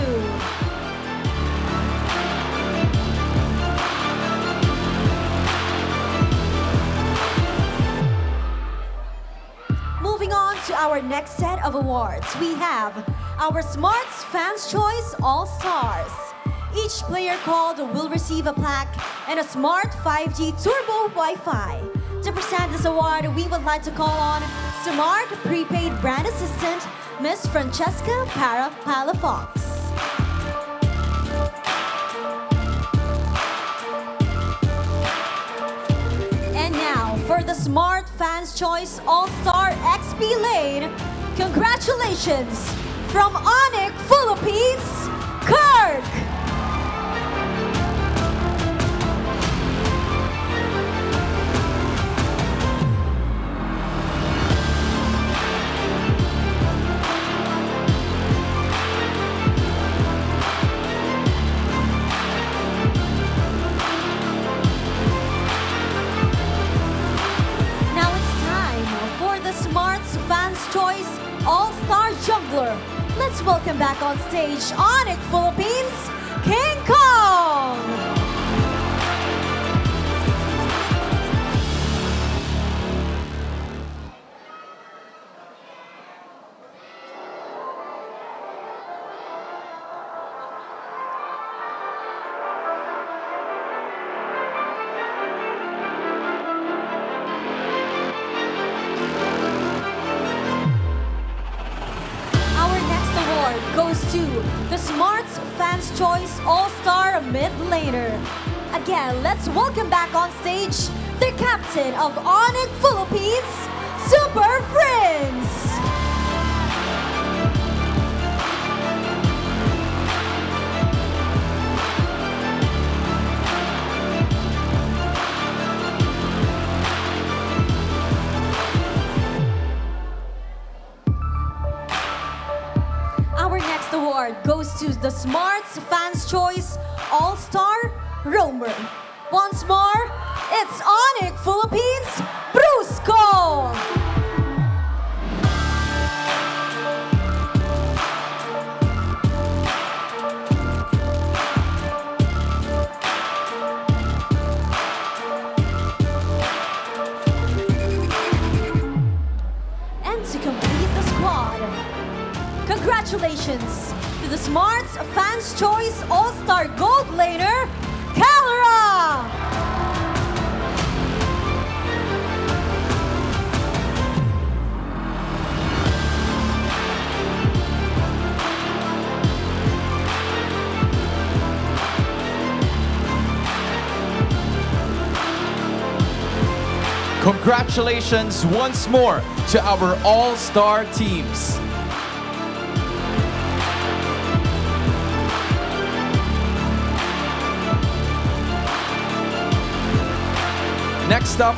moving on to our next set of awards, we have our Smarts Fans Choice All-Stars. Each player called will receive a plaque and a Smart 5G Turbo Wi-Fi. To present this award, we would like to call on Smart Prepaid Brand Assistant, Miss Francesca Palafox. And now, for the Smart Fans Choice All-Star XP Lane, congratulations from Onic Philippines, Kirk! Choice All-Star Jungler. Let's welcome back on stage Onic Philippines, King Kong! Goes to the Smarts Fans Choice All-Star Mid Laner. Again, let's welcome back on stage the captain of Onic Philippines, SuperFrince. Award goes to the Smarts Fans Choice All-Star Roamer. Once more, it's Onic Philippines, Brusco! And to complete the squad, congratulations to the Smarts Fans Choice All-Star Gold Laner, Kelra! Congratulations once more to our all-star teams. Next up,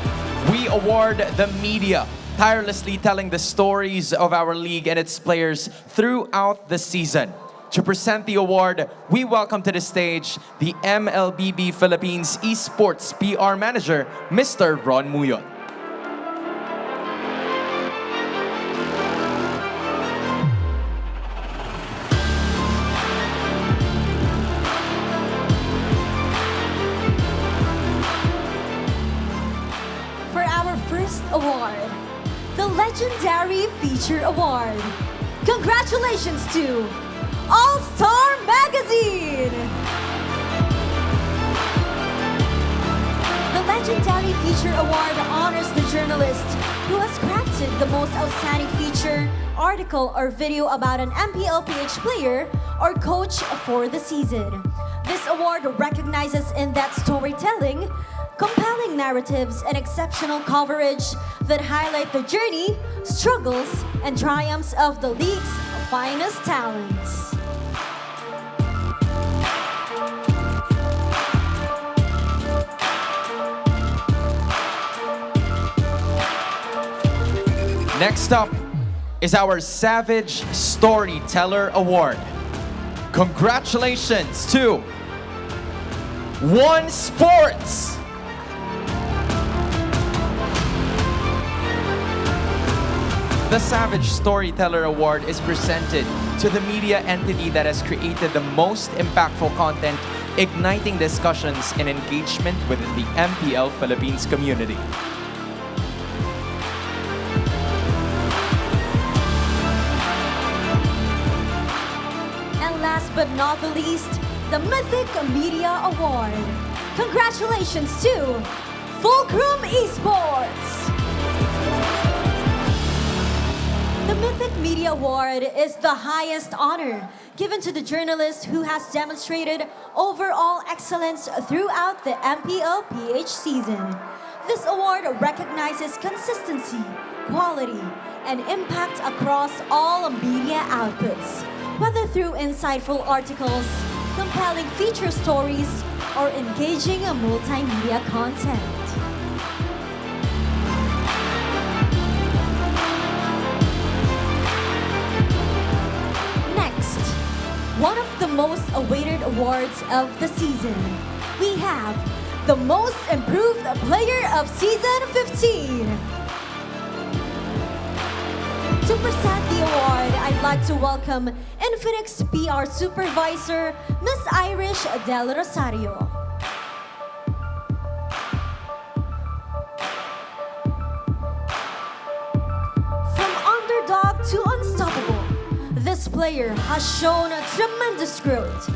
we award the media, tirelessly telling the stories of our league and its players throughout the season. To present the award, we welcome to the stage the MLBB Philippines Esports PR Manager, Mr. Ron Muyot. Award, the Legendary Feature Award. Congratulations to All-Star Magazine! The Legendary Feature Award honors the journalist who has crafted the most outstanding feature, article, or video about an MPL PH player or coach for the season. This award recognizes in-depth storytelling, compelling narratives, and exceptional coverage that highlight the journey, struggles, and triumphs of the league's finest talents. Next up is our Savage Storyteller Award. Congratulations to One Sports! The Savage Storyteller Award is presented to the media entity that has created the most impactful content, igniting discussions and engagement within the MPL Philippines community. but not the least, the Mythic Media Award. Congratulations to Fulcrum Esports! The Mythic Media Award is the highest honor given to the journalist who has demonstrated overall excellence throughout the MPL PH season. This award recognizes consistency, quality, and impact across all media outputs, whether through insightful articles, compelling feature stories, or engaging multimedia content. Next, one of the most awaited awards of the season, we have the Most Improved Player of Season 15. To present the award, I'd like to welcome Infinix PR Supervisor, Miss Irish Del Rosario. From underdog to unstoppable, this player has shown tremendous growth,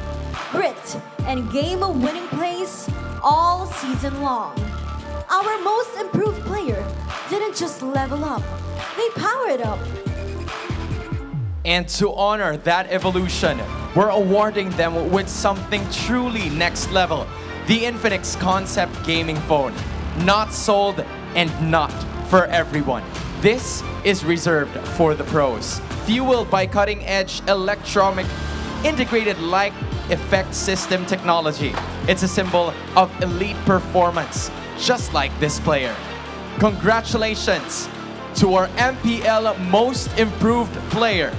grit, and game-winning plays all season long. Our most improved player didn't just level up, they powered up. And to honor that evolution, we're awarding them with something truly next level. The Infinix Concept Gaming Phone. Not sold and not for everyone. This is reserved for the pros. Fueled by cutting-edge electronic integrated light effect system technology. It's a symbol of elite performance, just like this player. Congratulations to our MPL Most Improved Player.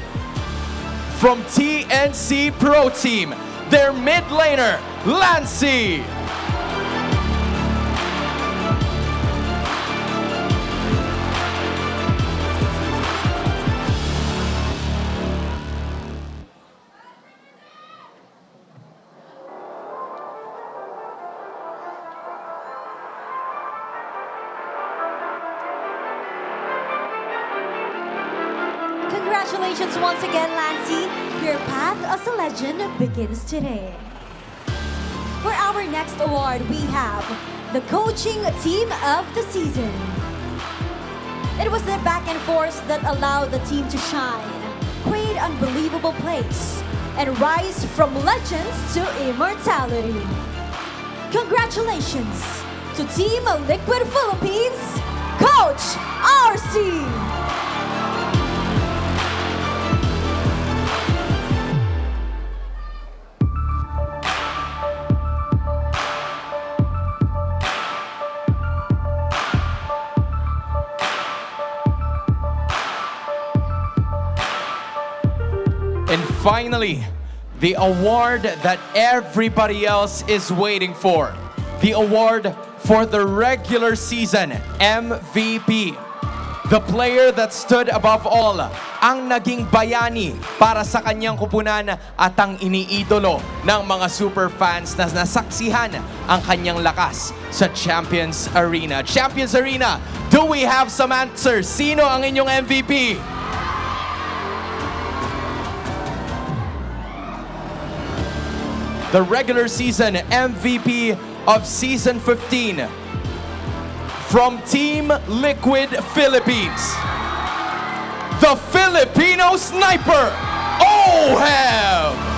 From TNC Pro Team, their mid laner, Lancy. Congratulations once again, Lancy. Your path as a legend begins today. For our next award, we have the Coaching Team of the Season. It was the back and forth that allowed the team to shine, create unbelievable plays, and rise from legends to immortality. Congratulations to Team Liquid Philippines, Coach RC. And finally, the award that everybody else is waiting for. The award for the regular season MVP. The player that stood above all, ang naging bayani para sa kanyang kupunan at ang iniidolo ng mga super fans na nasaksihan ang kanyang lakas sa Champions Arena. Champions Arena, do we have some answers? Sino ang inyong MVP? The regular season MVP of Season 15 from Team Liquid Philippines, the Filipino Sniper, Oheb!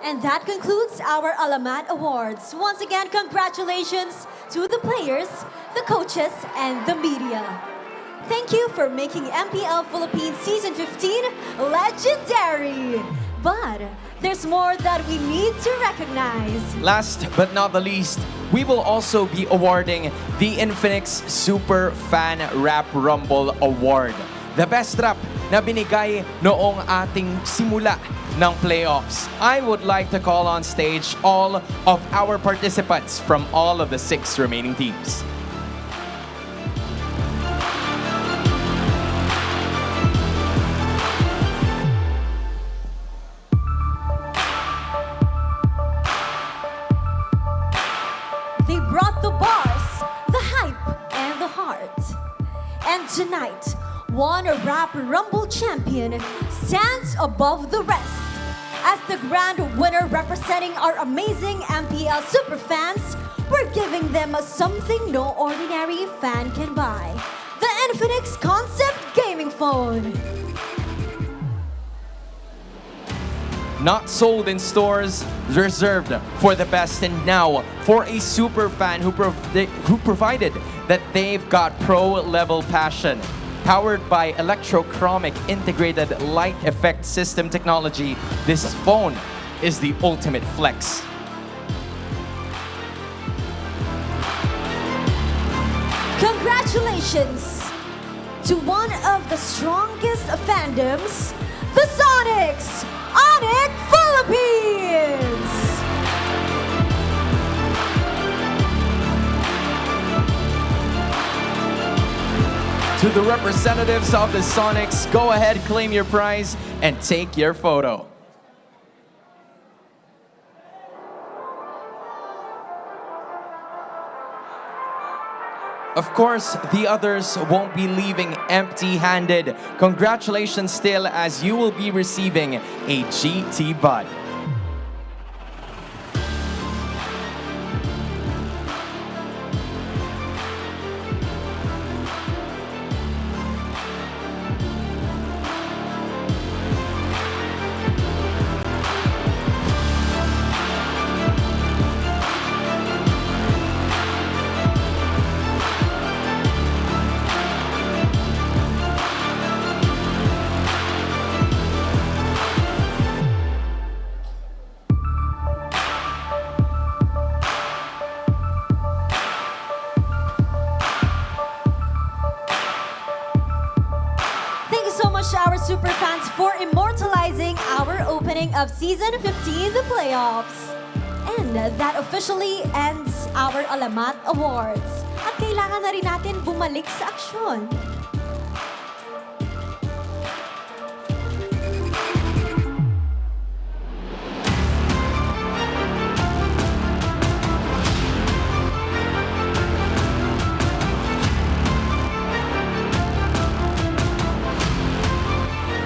And that concludes our Alamat Awards. Once again, congratulations to the players, the coaches, and the media. Thank you for making MPL Philippines Season 15 legendary. But there's more that we need to recognize. Last but not the least, we will also be awarding the Infinix Super Fan Rap Rumble Award. The best rap na binigay noong ating simula ng playoffs. I would like to call on stage all of our participants from all of the 6 remaining teams. And tonight, one rap rumble champion stands above the rest. As the grand winner representing our amazing MPL superfans, we're giving them something no ordinary fan can buy. The Infinix Concept Gaming Phone. Not sold in stores, reserved for the best, and now for a super fan who provided that they've got pro-level passion. Powered by electrochromic integrated light effect system technology, this phone is the ultimate flex. Congratulations to one of the strongest fandoms, the Sonics, Onic Philippines! To the representatives of the Sonics, go ahead, claim your prize, and take your photo. Of course, the others won't be leaving empty-handed. Congratulations still, as you will be receiving a GT Bud. Our super fans for immortalizing our opening of Season 15, the playoffs. And that officially ends our Alamat Awards. At kailangan na rin natin bumalik sa aksyon.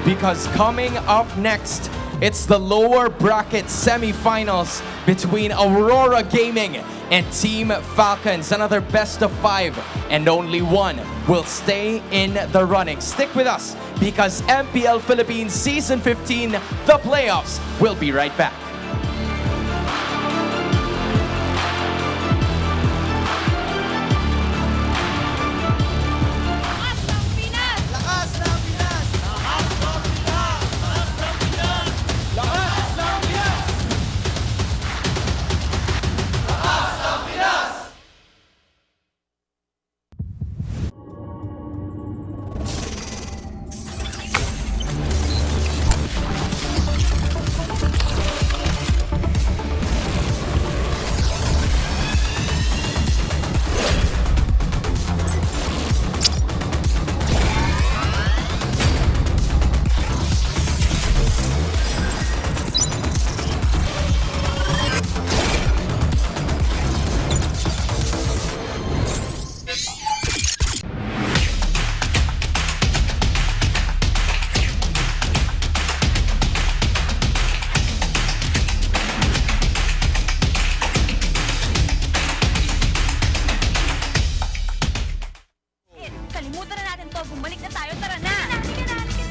Because coming up next, it's the lower bracket semifinals between Aurora Gaming and Team Falcons. Another best of 5, and only one will stay in the running. Stick with us, because MPL Philippines Season 15, the playoffs, will be right back.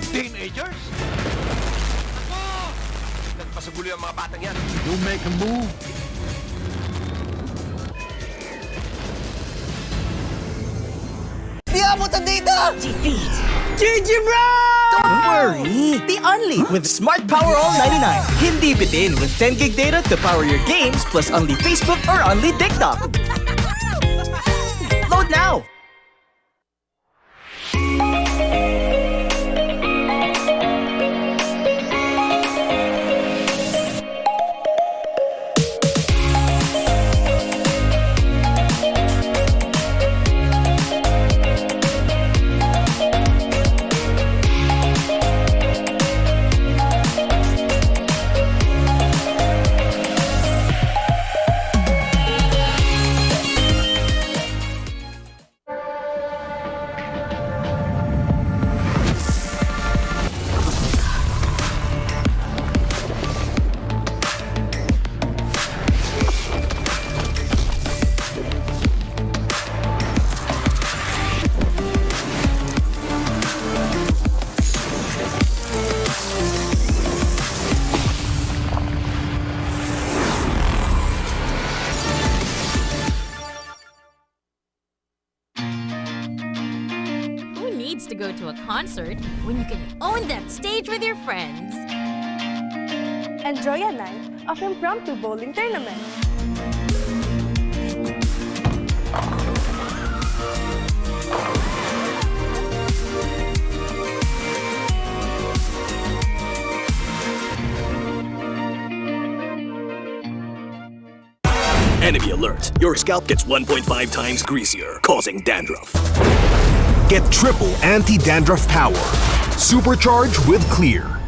Teenagers? Ako! Nagpasagulo yung mga batang yan. You make a move. Di abutan dito! Defeat! GG bro! Don't worry! The Only with Smart Power All 99. Hindi bitin with 10 gig data to power your games plus only Facebook or only TikTok. Load now! needs to go to a concert when you can own that stage with your friends? Enjoy a night of impromptu bowling tournament. Enemy alert. Your scalp gets 1.5 times greasier, causing dandruff. Get triple anti-dandruff power. Supercharged with Clear.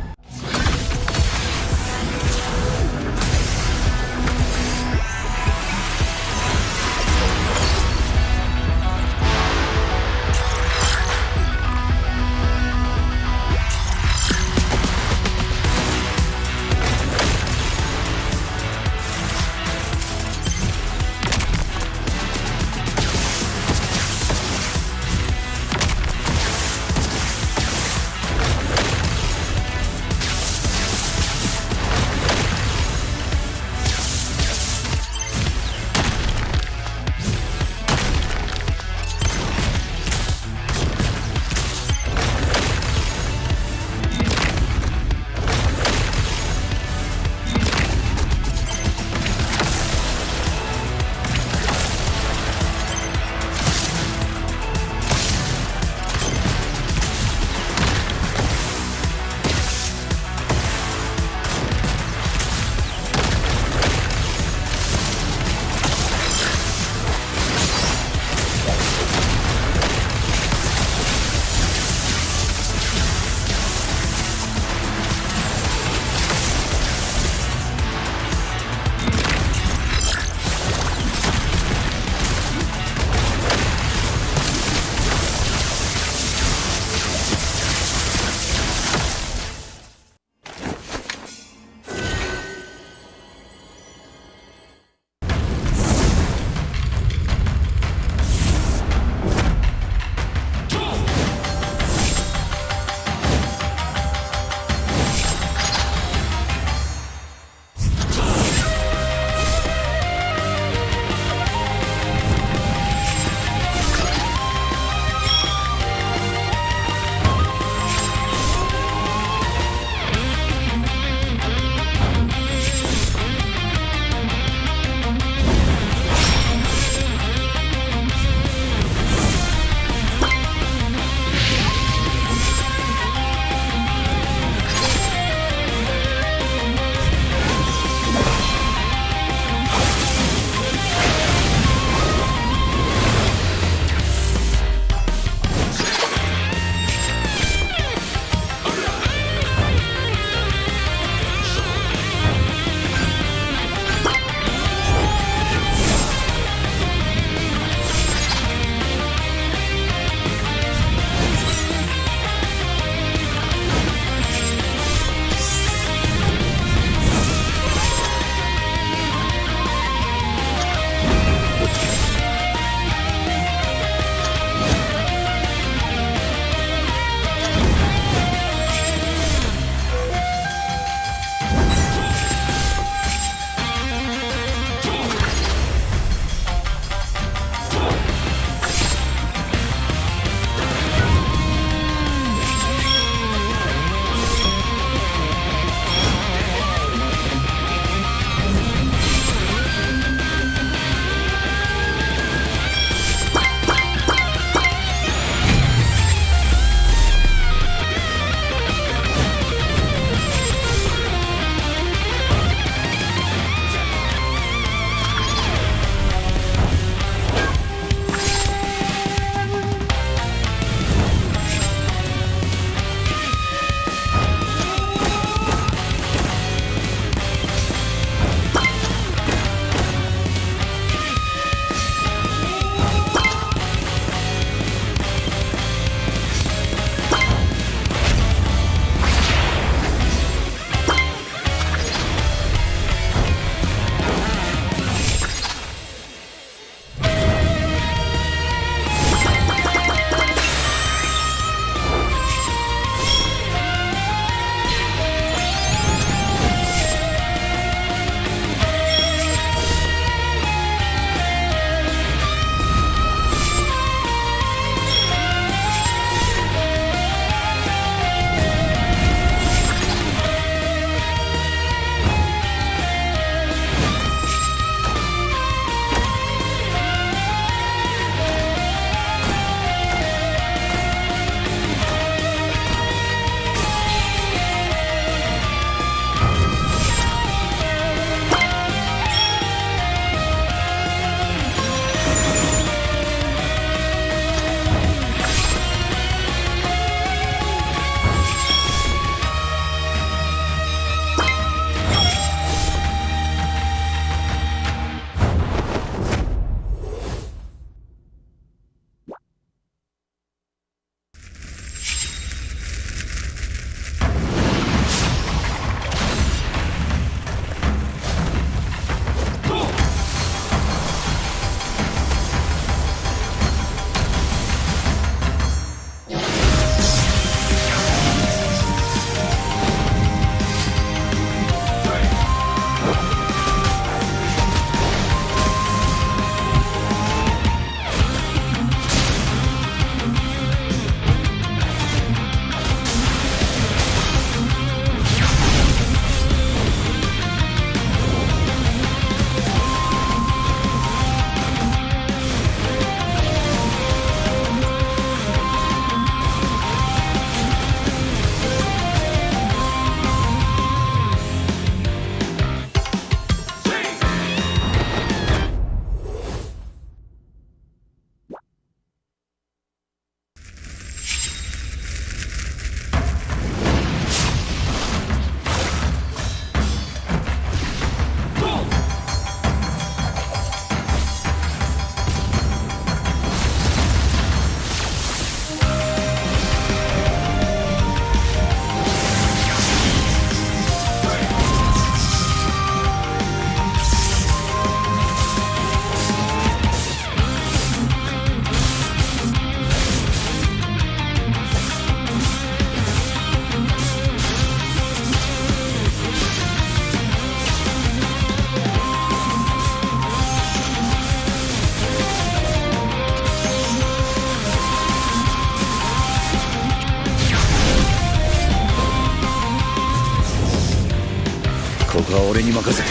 は俺に任せて。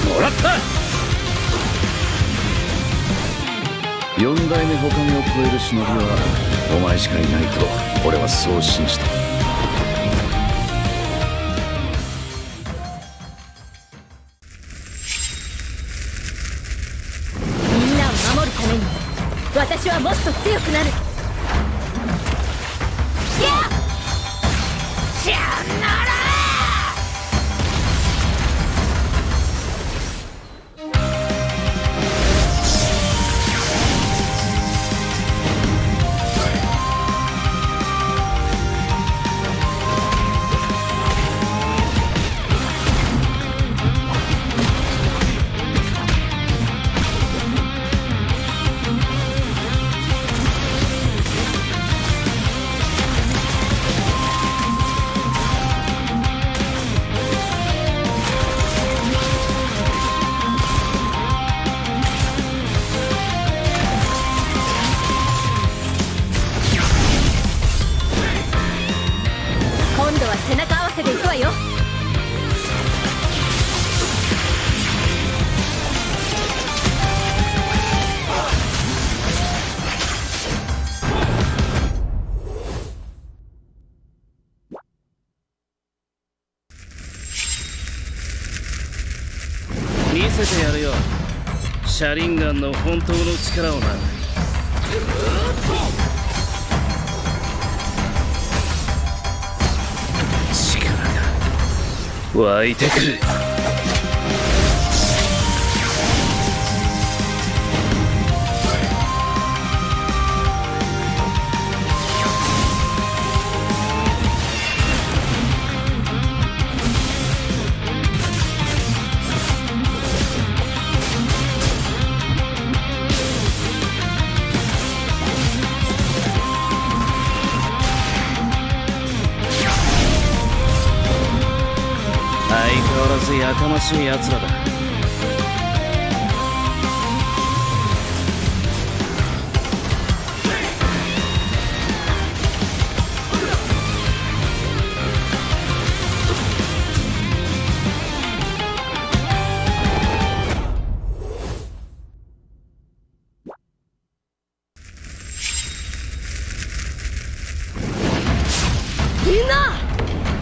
もらった。4代目他目を超える忍びはお前しかいないと俺はそう信じた。みんなを守るために私はもっと強くなる。シャンナラ今度は背中合わせでいくわよ。見せてやるよ、シャリンガンの本当の力をな。力が湧いてくる。相変わらずやかましい奴らだ。みんな、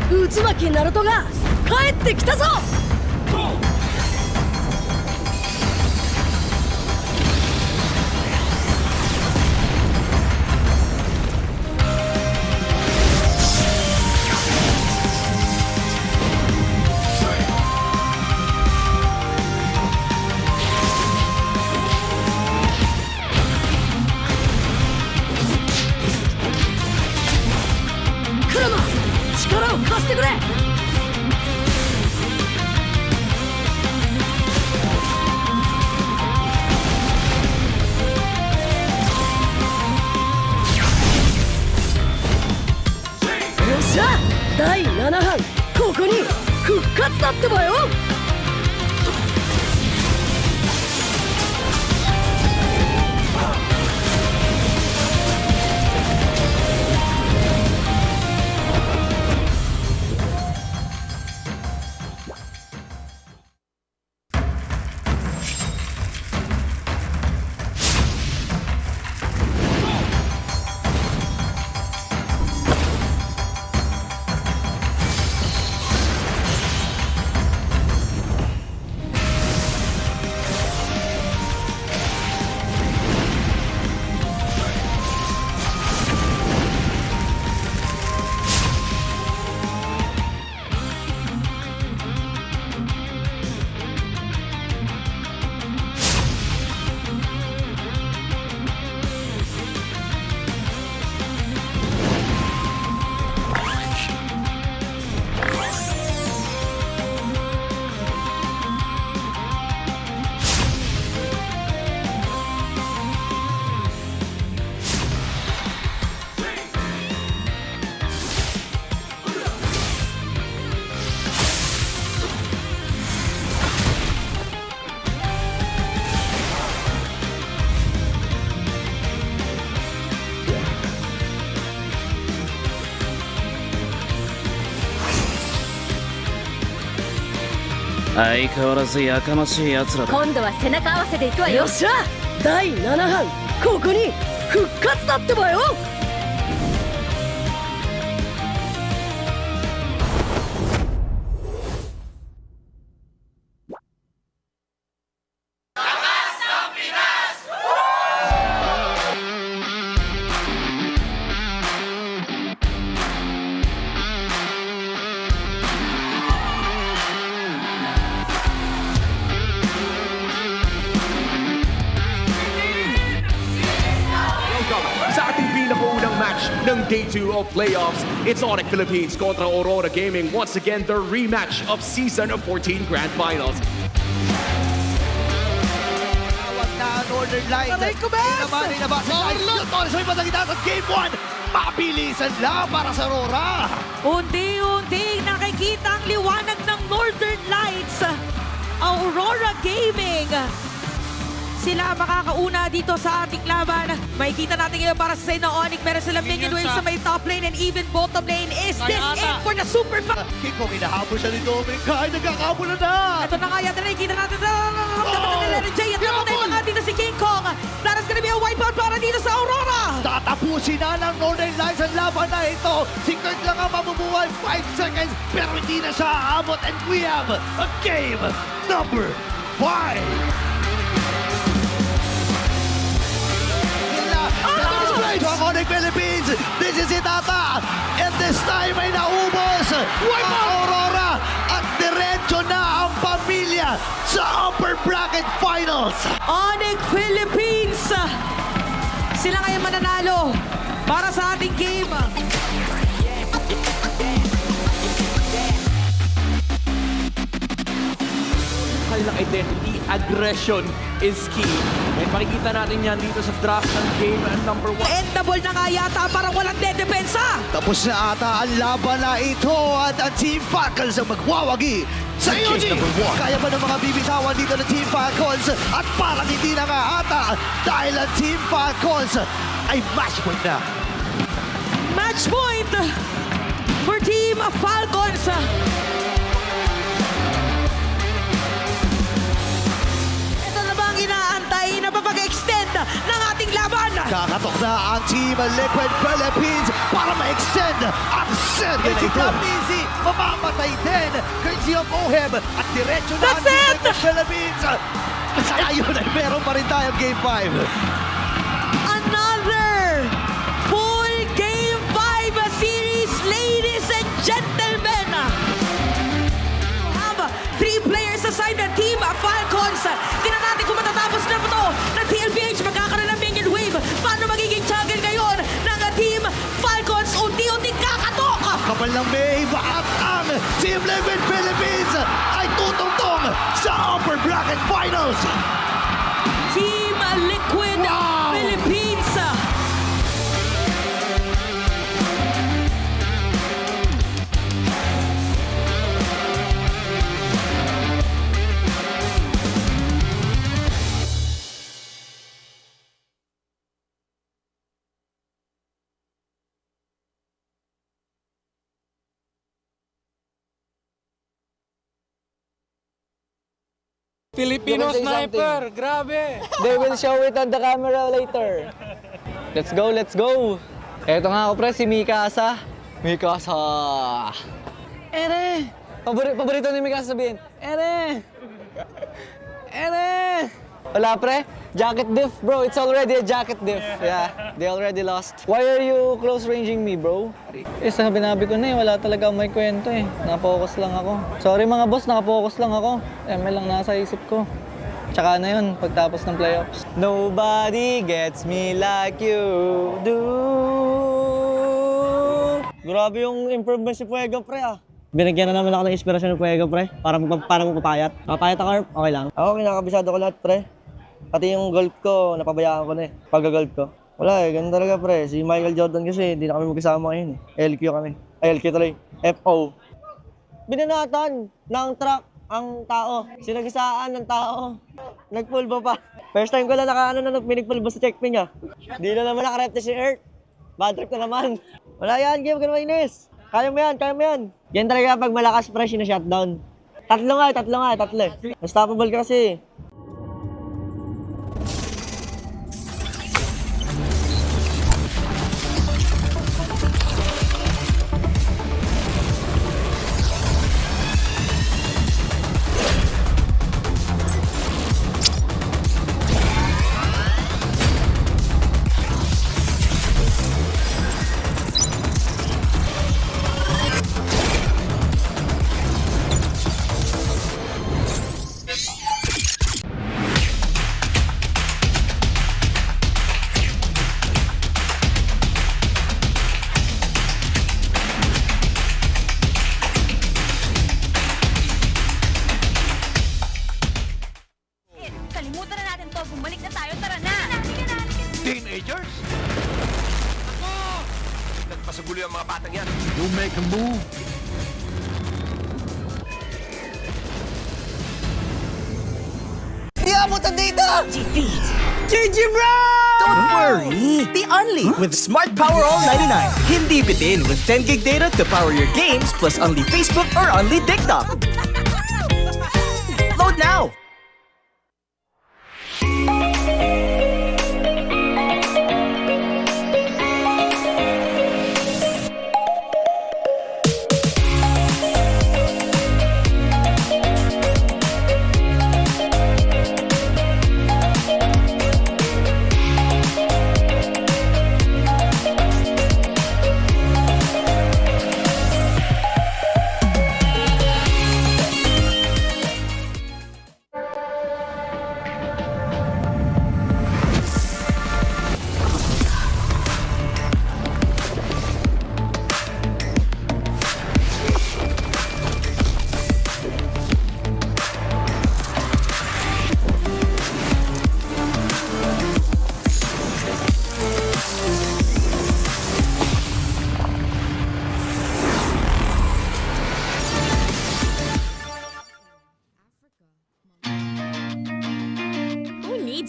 渦巻きナルトが帰ってきたぞ。クラマ、力を貸してくれ。よっしゃ、第7班ここに復活だってばよ。相変わらずやかましい奴らだ。今度は背中合わせでいくわよ。よっしゃ第7班ここに復活だってばよ。Sa ating pinakaunang match ng Day 2 of Playoffs, it's Onic Philippines kontra Aurora Gaming. Once again, the rematch of Season of 14 Grand Finals. Northern Lights. Aray ko, Bes! Torres may matagita sa Game 1. Mabilisan lang para sa Aurora. Unti-unti nakikita ang liwanag ng Northern Lights. Aurora Gaming. Sila makakauna dito sa ating laban. Makikita natin ngayon para sa side ng Onic. Meron silang minion wave sa may top lane and even bottom lane. Is this it for the SuperFrince? Kiko, kinahabol siya ni Dominic. Kahit nagkakabol na. Ito na nga yata nakikita natin. Kapatid nila ni Jay at namatay na nga dito si King Kong. That is gonna be a wipeout para dito sa Aurora. Tatapusin na ng Northern Lights ang laban na ito. Si Kurt lang ang mabubuhay 5 seconds pero hindi na siya aabot. And we have a game number 5. From Onic Philippines, this is it ata. And this time ay naubos ang Aurora at diretso na ang pamilya sa upper bracket finals. Onic Philippines. Sila ngayon mananalo para sa ating game. Kanilang identity, aggression is key. And makikita natin yan dito sa draft ng game number 1. Endable na nga yata, parang walang dedepensa. Tapos na ata ang laban na ito at ang Team Falcons ang magwawagi sa UG. Kaya ba ng mga bibitawan dito ng Team Falcons? At parang hindi na nga ata dahil ang Team Falcons ay match point na. Match point for Team Falcons. Inaantay na papag-extend ng ating laban. Kakatok na ang Team Liquid Philippines para ma-extend ang set na ito. It's not easy. Mamamatay din. Karltzy of Oheb at diretso na ang Team Liquid Philippines. Sa ngayon ay meron pa rin tayong Game 5. Another full Game 5 series, ladies and gentlemen. We have 3 players aside ng Team Falcons. Tingnan natin kung matatapos na ito ng TLPH. Magkakaroon ng minion wave. Paano magiging juggle ngayon ng Team Falcons? Unti-unti kakatok. Kapal ng May at ang Team Liquid Philippines ay tutungtong sa upper bracket finals. Team Liquid Philippines. Filipino sniper, grabe! They will show it on the camera later. Let's go, let's go! Eto nga ako pre, si Mikasa. Mikasa! Ere! Paborito ni Mikasa sabihin, Ere! Ere! Wala pre, jacket diff bro, it's already a jacket diff. Yeah, they already lost. Why are you close ranging me bro? Sinabi ko na wala talaga may kwento Napokus lang ako. Sorry mga boss, nakapokus lang ako. ML lang nasa isip ko. Tsaka na yun, pagtapos ng playoffs. Nobody gets me like you do. Grabe yung improvement si Fuego pre Binigyan na naman ako ng inspirasyon ng Fuego pre, para magpapayat. Papayat ako, okay lang. Ako, kinakabisado ko lahat pre. Pati yung golf ko, napabayaan ko na pag-golf ko. Wala ganun talaga pre. Si Michael Jordan kasi, hindi na kami magkasama ngayon LQ kami. Ay, LQ tuloy. FO. Binanatan ng truck ang tao. Sinagisaan ng tao. Nagpulbo pa. First time ko lang pinigpulbo sa checkpin niya. Di na naman nakarepte si Earth. Bad trip na naman. Wala yan, game, ganun mainis. Kaya mo yan, kaya mo yan. Yan talaga pag malakas fresh na shutdown. Tatlo nga. Unstoppable ka kasi. Kalimutan na natin to. Bumalik na tayo. Tara na! Teenagers? Ako! Nagpasagulo yung mga batang yan. You make a move. Di abutan dito! Defeat. GG bro! Don't worry! The Only with Smart Power All 99. Hindi bitin with 10 gig data to power your games plus only Facebook or only TikTok. Load now!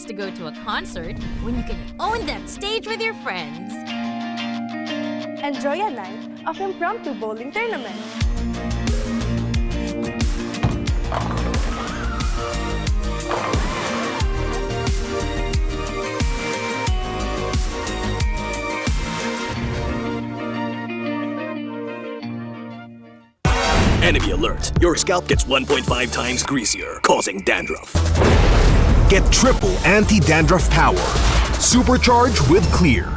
To go to a concert when you can own that stage with your friends. Enjoy a night of impromptu bowling tournament. Enemy alert. Your scalp gets 1.5 times greasier, causing dandruff. Get triple anti-dandruff power. Supercharge with Clear.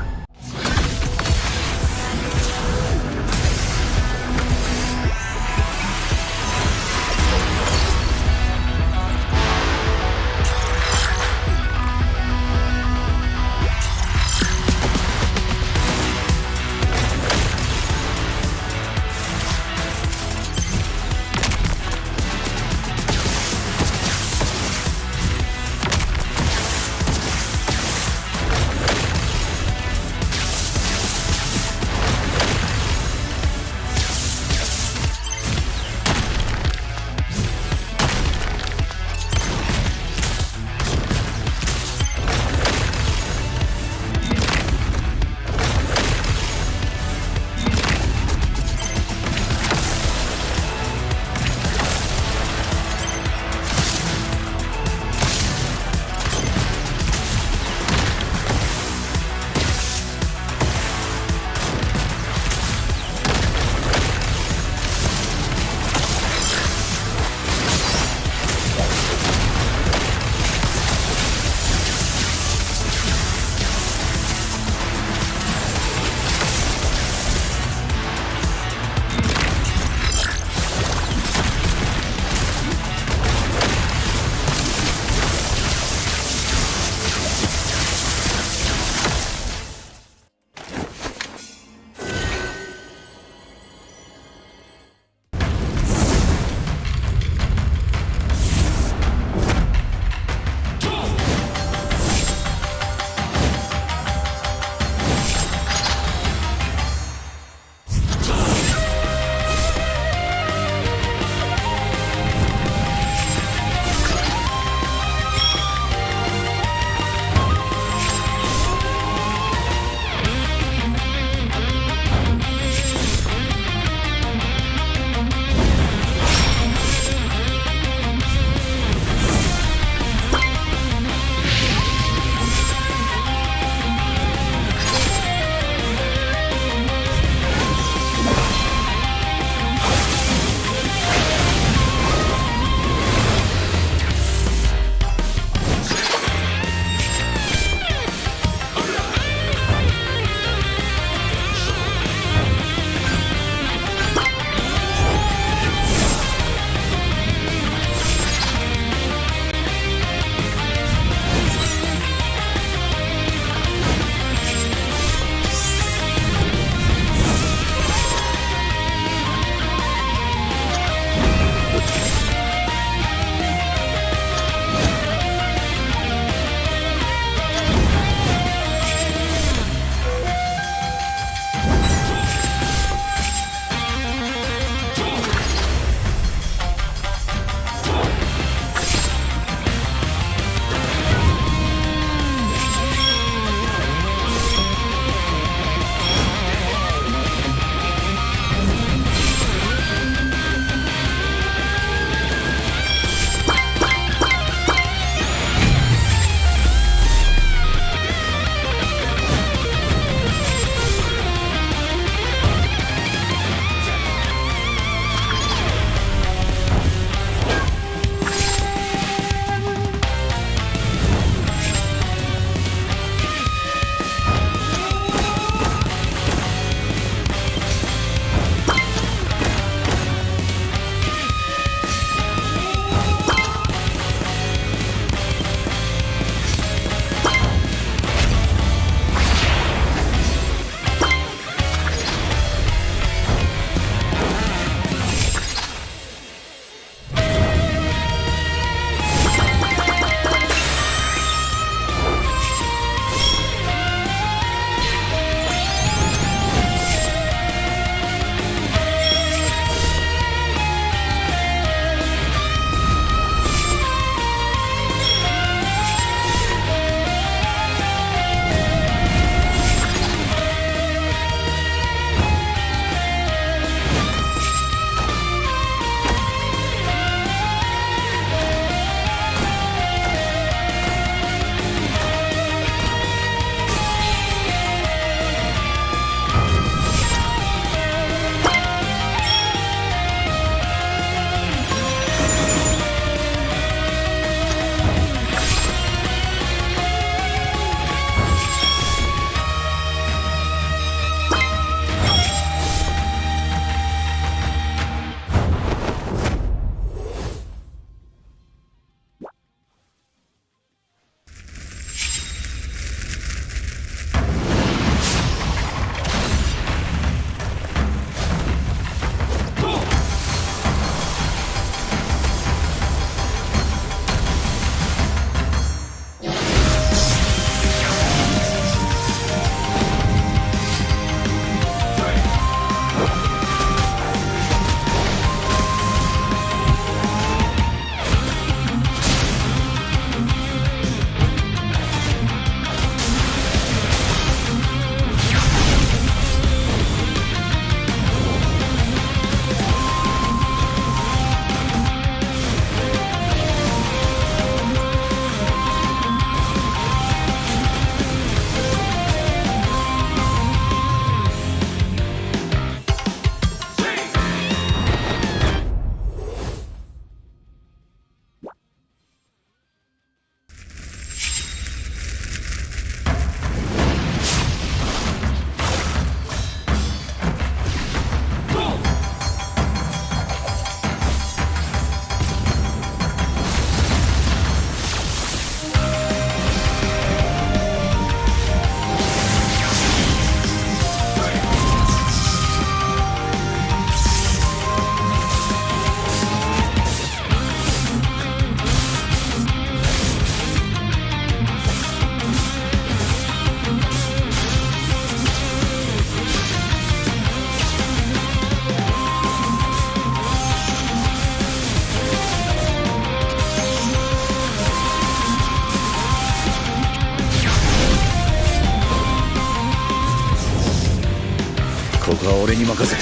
とは俺に任せて。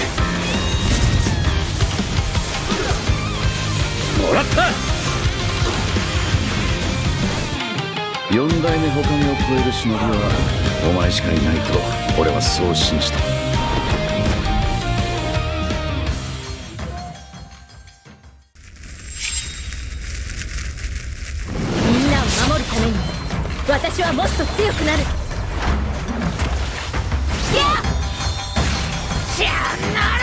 もらった。四代目ほかげを超える忍びはお前しかいないと俺はそう信じた。みんなを守るために私はもっと強くなる。シャンナラ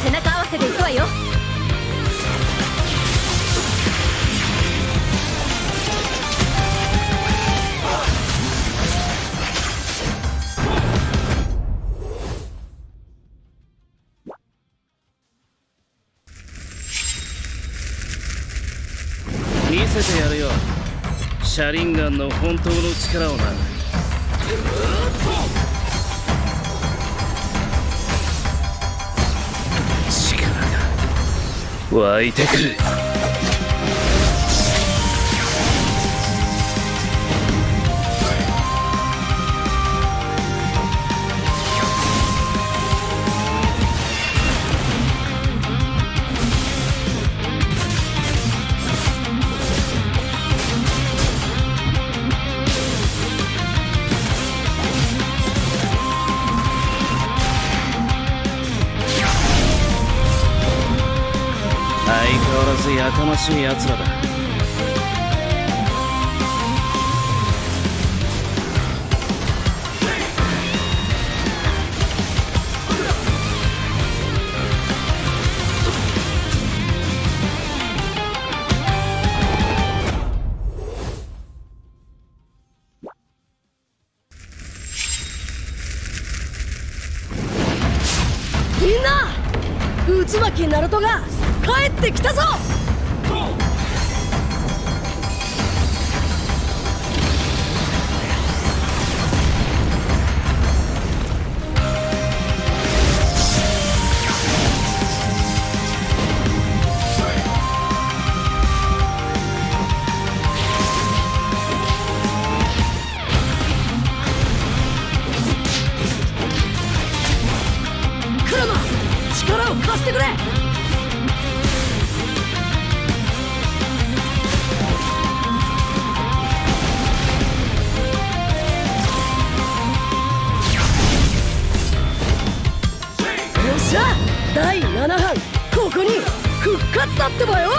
背中合わせで行くわよ。見せてやるよ、車輪ガンの本当の力をな。湧いてくる。相変わらずやかましい奴らだ。みんな、渦巻きナルトが帰ってきたぞ。クラマ、力を貸してくれ。じゃあ第7班ここに復活だってばよ。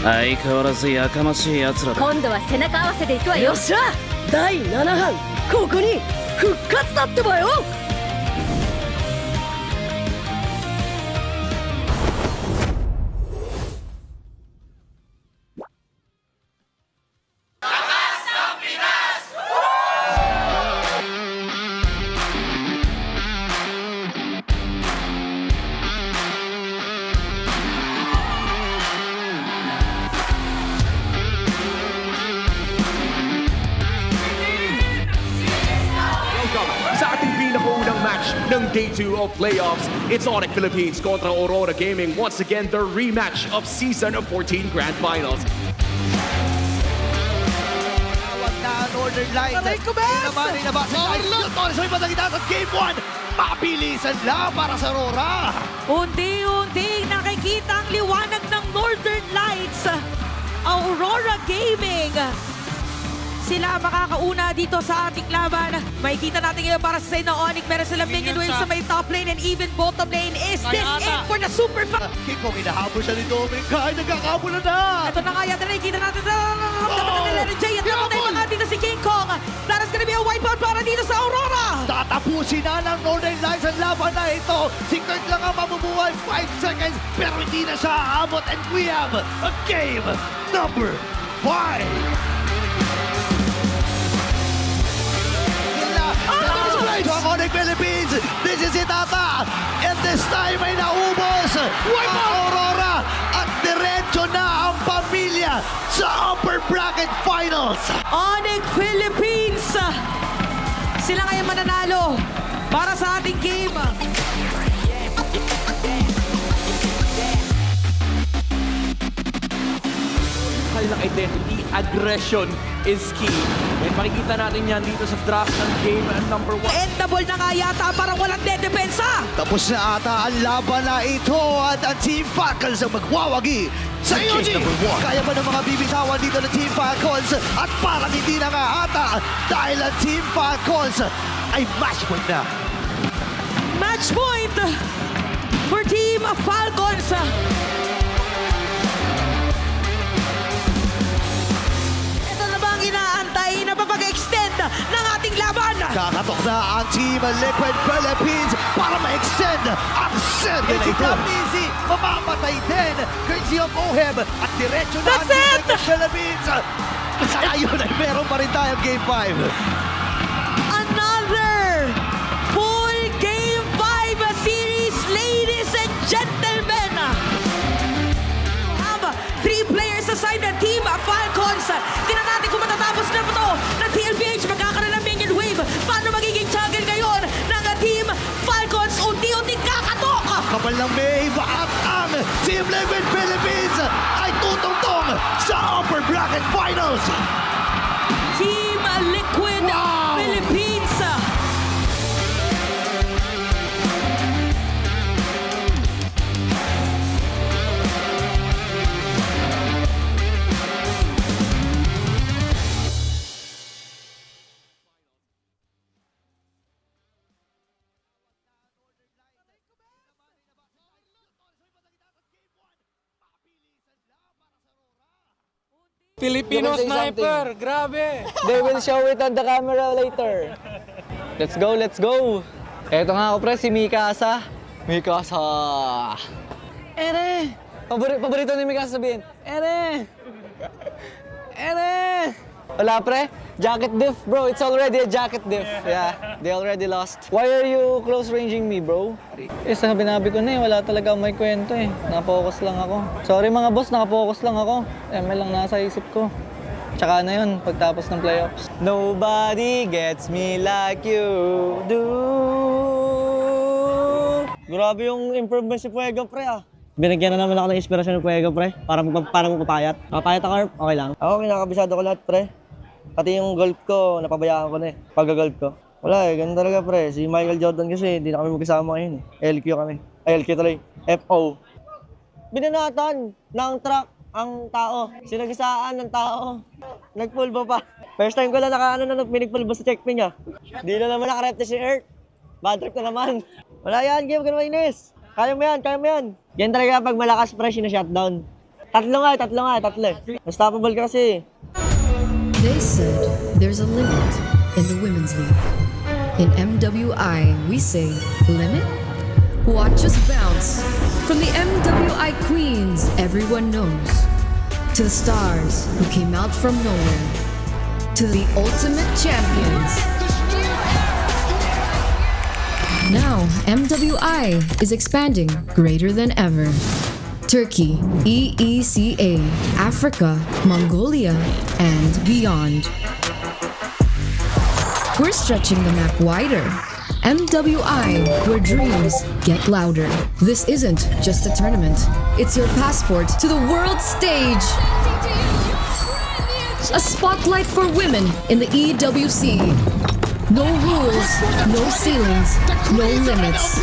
相変わらずやかましい奴らだ。今度は背中合わせでいくわよ。よっしゃ、第7班ここに復活だってばよ。Sa ating pinakaunang match ng Day 2 of Playoffs, it's Onic Philippines kontra Aurora Gaming. Once again, the rematch of Season of 14 Grand Finals. Tawag na Northern Lights. Aray ko, Bes! Naman ay nabasa tayo. Torres may patagitan sa Game 1. Mabilisan lang para sa Aurora. Unti-unti nakikita ang liwanag ng Northern Lights. Aurora Gaming. Sila makakauna dito sa ating laban. Makikita natin ngayon para sa side ng Onic. Meron silang minion wave sa may top lane and even bottom lane. Is this it for the SuperFrince? Kung hinahabol siya ni Dominic, kahit nagkakabol na. Ito na nga yata nakikita natin. Nararamdaman Jay at napatay pa nga dito si King Kong. That is gonna be a wipeout para dito sa Aurora. Tatapusin na ng Northern Lights ang laban na ito. Si Kurt lang ang mabubuhay 5 seconds pero hindi na siya aabot and we have a game number 5. Onic Philippines, this is it ata. And this time ay naubos ang Aurora at diretso na ang pamilya sa upper bracket finals. Onic Philippines, sila ngayon mananalo para sa ating game. Kanilang identity, aggression is key. And makikita natin yan dito sa draft ng game number 1. Endable na nga yata, parang walang dedepensa. Tapos na ata ang laban na ito at ang Team Falcons ang magwawagi sa game number 1. Kaya ba ng mga bibitawan dito ng Team Falcons? At parang hindi na nga ata dahil ang Team Falcons ay match point na. Match point for Team Falcons. Inaantay na papag-extend ng ating laban. Kakatok na ang Team Liquid Philippines para ma-extend ang set na ito. Easy, mamamatay din. Karltzy of Oheb at diretso na ang Team Liquid Philippines. Sa ayun ay meron pa rin tayong Game 5. Another full Game 5 series, ladies and gentlemen. We have 3 players aside ng Team Falcons. Tingnan natin kung matatapos na ito ng TLPH. Magkakaroon ng minion wave. Paano magiging juggle ngayon ng Team Falcons? Unti-unting kakatok. Kapal ng May at ang Team Liquid Philippines ay tutungtong sa upper bracket finals. Team Liquid Philippines. Filipino sniper, grabe. They will show it on the camera later. Let's go, let's go. Eto nga ako pre, si Mikasa. Mikasa. Ere! Paborito ni Mikasa sabihin. Ere! Ere! Wala pre, jacket diff bro, it's already a jacket diff. Yeah, they already lost. Why are you close ranging me bro? Sabi ko na wala talaga may kwento Napokus lang ako. Sorry mga boss, nakapokus lang ako. ML lang nasa isip ko. Tsaka na yun, pagtapos ng playoffs. Nobody gets me like you do. Grabe yung improvement si Fuego pre Binigyan na naman ako ng inspirasyon ng Fuego pre, para magpapayat. Papayat ako, okay lang. Ako, kinakabisado ko lahat pre. Pati yung golf ko, napabayaan ko na pag-golf ko. Wala ganun talaga pre. Si Michael Jordan kasi, hindi na kami magkasama ngayon LQ kami. Ay, LQ tuloy. FO. Binanatan ng truck ang tao. Sinagisaan ng tao. Nagpulbo pa. First time ko lang pinigpulbo sa checkpin niya. Hindi na naman nakarepte si Earth. Bad trip na naman. Wala yan, game ka na mainis. Kaya mo yan, kaya mo yan. Yan talaga pag malakas fresh na shutdown. Tatlo. Unstoppable ka kasi. They said there's a limit in the women's league. In MWI, we say limit? Watch us bounce from the MWI queens everyone knows, to the stars who came out from nowhere, to the ultimate champions. Now, MWI is expanding greater than ever. Turkey, EECA, Africa, Mongolia, and beyond. We're stretching the map wider. MWI, where dreams get louder. This isn't just a tournament. It's your passport to the world stage. A spotlight for women in the EWC. No rules, no ceilings, no limits.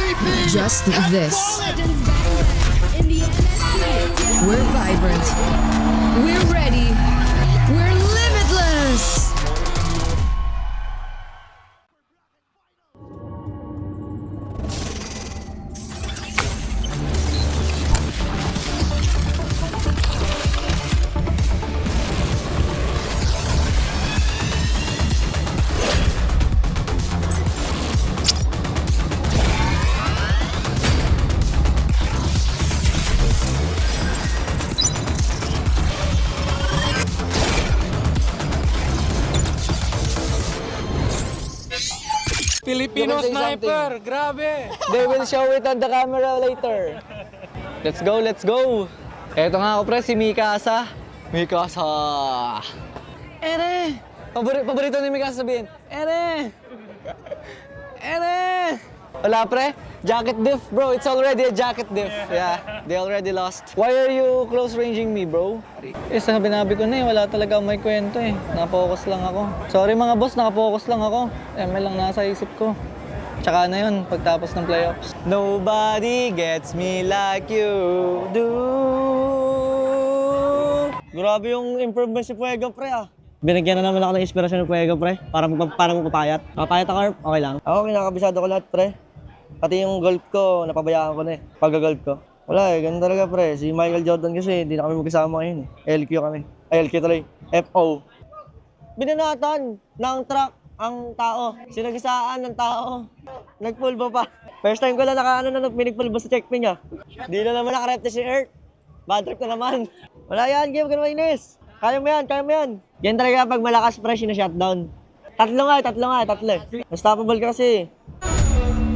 Just this. We're vibrant. We're ready. We're limitless. Filipino sniper, grabe! They will show it on the camera later. Let's go! Eto nga ako pre, si Mikasa. Ere! Paborito ni Mikasa sabihin. Ere! Wala pre, jacket diff bro, it's already a jacket diff. Yeah, they already lost. Why are you close ranging me bro? Sinabi ko na wala talaga may kwento Nakapokus lang ako. Sorry mga boss, nakapokus lang ako. ML lang nasa isip ko. Tsaka na yun, pagtapos ng playoffs. Nobody gets me like you do. Grabe yung improvement si Fuego pre Binigyan na naman ako ng inspirasyon ng Fuego pre, para magpapayat. Papayat ako, okay lang. Ako, kinakabisado ko lahat pre. Pati yung golf ko, napabayaan ko na pag-golf ko. Wala ganun talaga pre. Si Michael Jordan kasi, hindi na kami magkasama ngayon LQ kami. Ay, LQ tuloy. FO. Binanatan ng truck ang tao. Sinagisaan ng tao. Nagpulbo pa. First time ko lang pinigpulbo sa checkpin niya. Di na naman nakarepte si Earth. Bad trip na naman. Wala yan, game ka naman Ines. Kaya mo yan. Yan talaga pag malakas fresh na shutdown. Tatlo. Unstoppable ka kasi.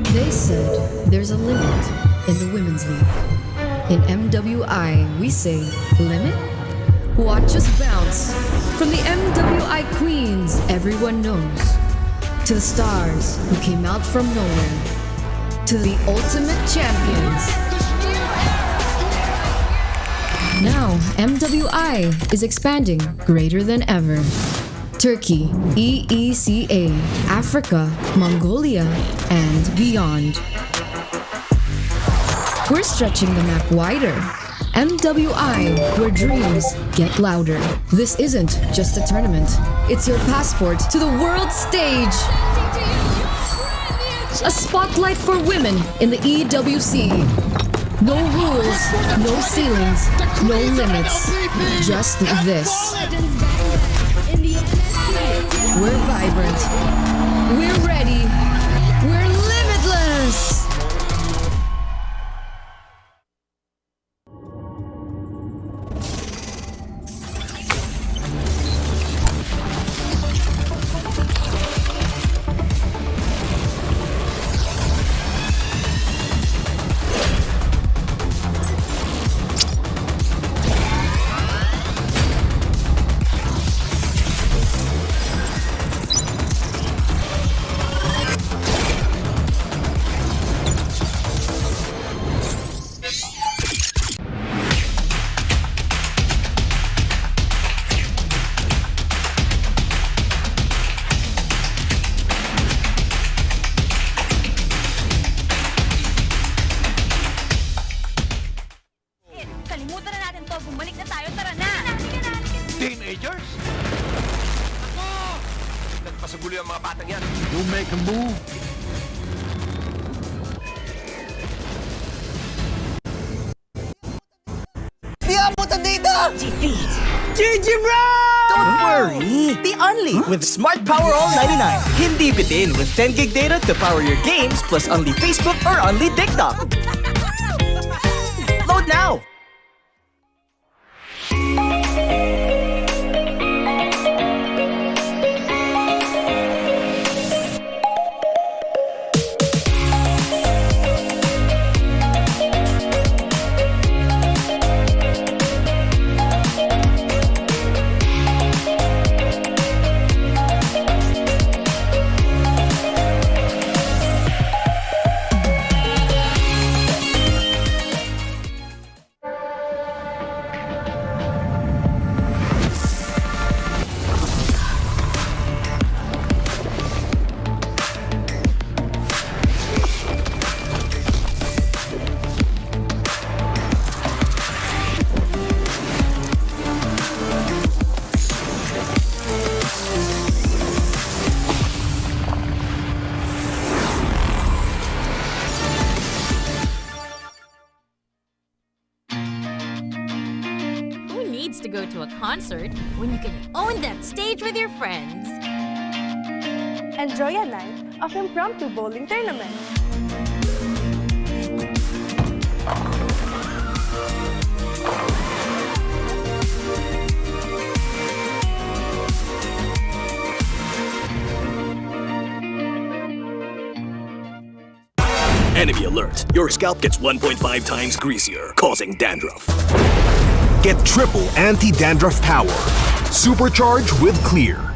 They said there's a limit in the women's league. In MWI, we say limit? Watch us bounce from the MWI queens everyone knows, to the stars who came out from nowhere, to the ultimate champions. Now, MWI is expanding greater than ever. Turkey, EECA, Africa, Mongolia, and beyond. We're stretching the map wider. MWI, where dreams get louder. This isn't just a tournament. It's your passport to the world stage. A spotlight for women in the EWC. No rules, no ceilings, no limits. Just this. We're vibrant. We're ready. We're limitless. Teenagers? Ako! Nagpasagulo yung mga batang yan. You make a move. Di abutan dito! Defeat. GG bro! Don't worry, the Only with Smart Power All 99. Hindi bitin with 10 gig data to power your games plus only Facebook or only TikTok. Load now! To go to a concert when you can own that stage with your friends. Enjoy a night of impromptu bowling tournament. Enemy alert. Your scalp gets 1.5 times greasier, causing dandruff. Get triple anti-dandruff power. Supercharge with Clear.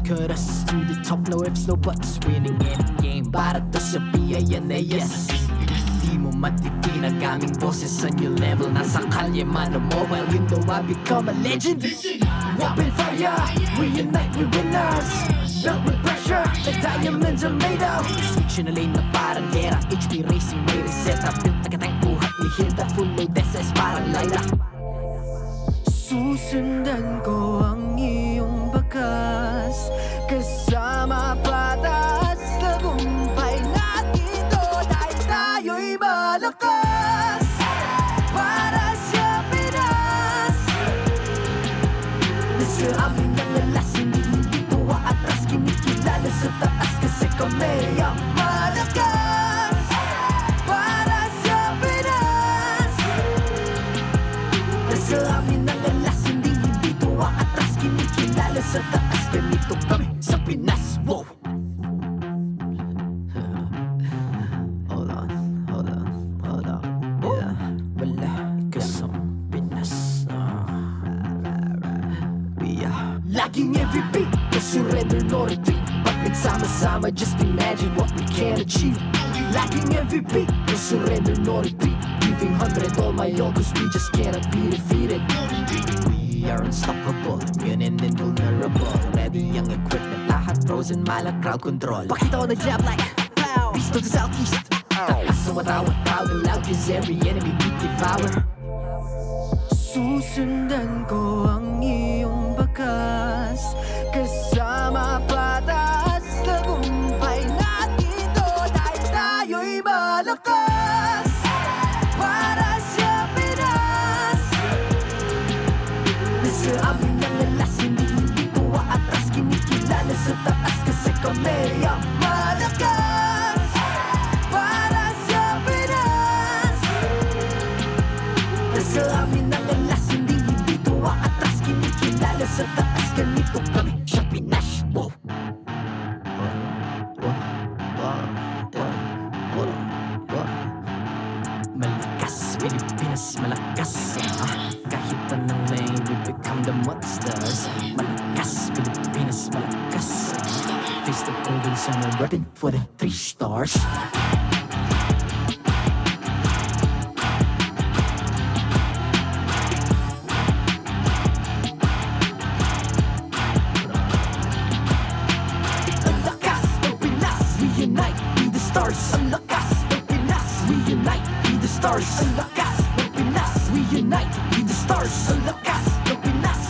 cut us to the top, no ifs, no buts. Winning any game, para to sa PIN na yes. Di mo matitinag aming boses sa new level. Nasa kalye man o mobile, you know I become a legend. Weapon fire, we unite, we winners. Built with pressure, like diamonds are made of. Switch in a lane na parang gera, HP racing may reset up. Built tagatang buhat ni Hilda, full load SS parang Laila. Susundan ko ang iyong bakas, kasama patas, tagumpay natin to dahil tayo'y malakas. Para sa Pinas, nasa amin ang lalas, hindi ko atras, kinikilala sa taas kasi kami ang malakas. Para sa Pinas, nasa amin ang lalas, hindi ko atras, kinikilala sa taas, ganito kami sa Pinas. Wow! Hold on. Yeah, wala ka sa Pinas. Laging MVP, no surrender, no retreat. Pag nagsama-sama, just imagine what we can achieve. Laging MVP, no surrender, no retreat. Giving 100 all my all, cause we just cannot be defeated. We are unstoppable, immune and invulnerable. Ready ang equipment, lahat frozen, malak crowd control. Pakita ko na jab like beast of the southeast. Taas sa matawa, proud and loud, cause every enemy we devour. Susundan ko ang iyong bakas, kasama patas, tagumpay natin to dahil tayo'y malakas. Para sa Pinas, nasa amin ang lalas, hindi ko atras, kinikilala sa taas kasi kami ang malakas. Para sa Pinas, nasa amin ang lalas, hindi ko atras, kinikilala sa taas, ganito kami sa Pinas. Wow! Malakas, Pilipinas, malakas. Kahit anong lane, we become the monsters. Malakas, Pilipinas, malakas. Face the golden sun, we're running for the 3 stars. Ang lakas ng Pinas, we unite, be the stars. Ang lakas ng Pinas, we unite, be the stars. Ang lakas ng Pinas, we unite, be the stars. Ang lakas ng Pinas,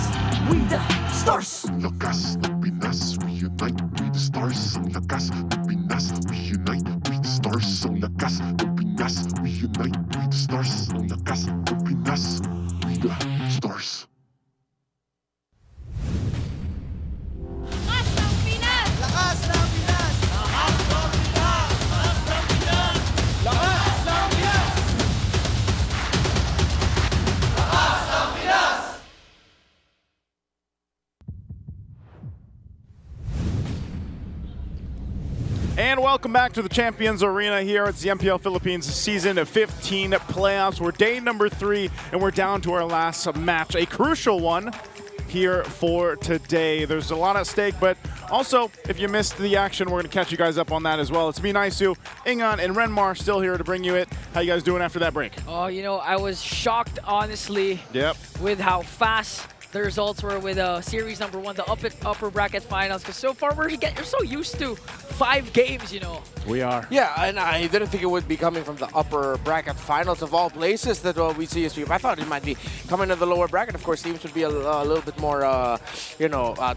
we the stars. Ang lakas ng Pinas, we unite, we the stars. Ang lakas ng Pinas, we unite, we the stars. Ang lakas ng Pinas, we unite, we the stars. Ang lakas ng Pinas, we the stars. And welcome back to the Champions Arena here at the MPL Philippines Season 15 Playoffs. We're day number 3, and we're down to our last match, a crucial one here for today. There's a lot at stake, but also, if you missed the action, we're going to catch you guys up on that as well. It's me, Naisu, Ingan, and Renmar still here to bring you it. How you guys doing after that break? Oh, you know, I was shocked, honestly, with how fast the results were with series number 1, the upper bracket finals. Because so far you're so used to 5 games, you know. We are. Yeah, and I didn't think it would be coming from the upper bracket finals of all places that we see as I thought it might be coming to the lower bracket. Of course, teams would be a little bit more,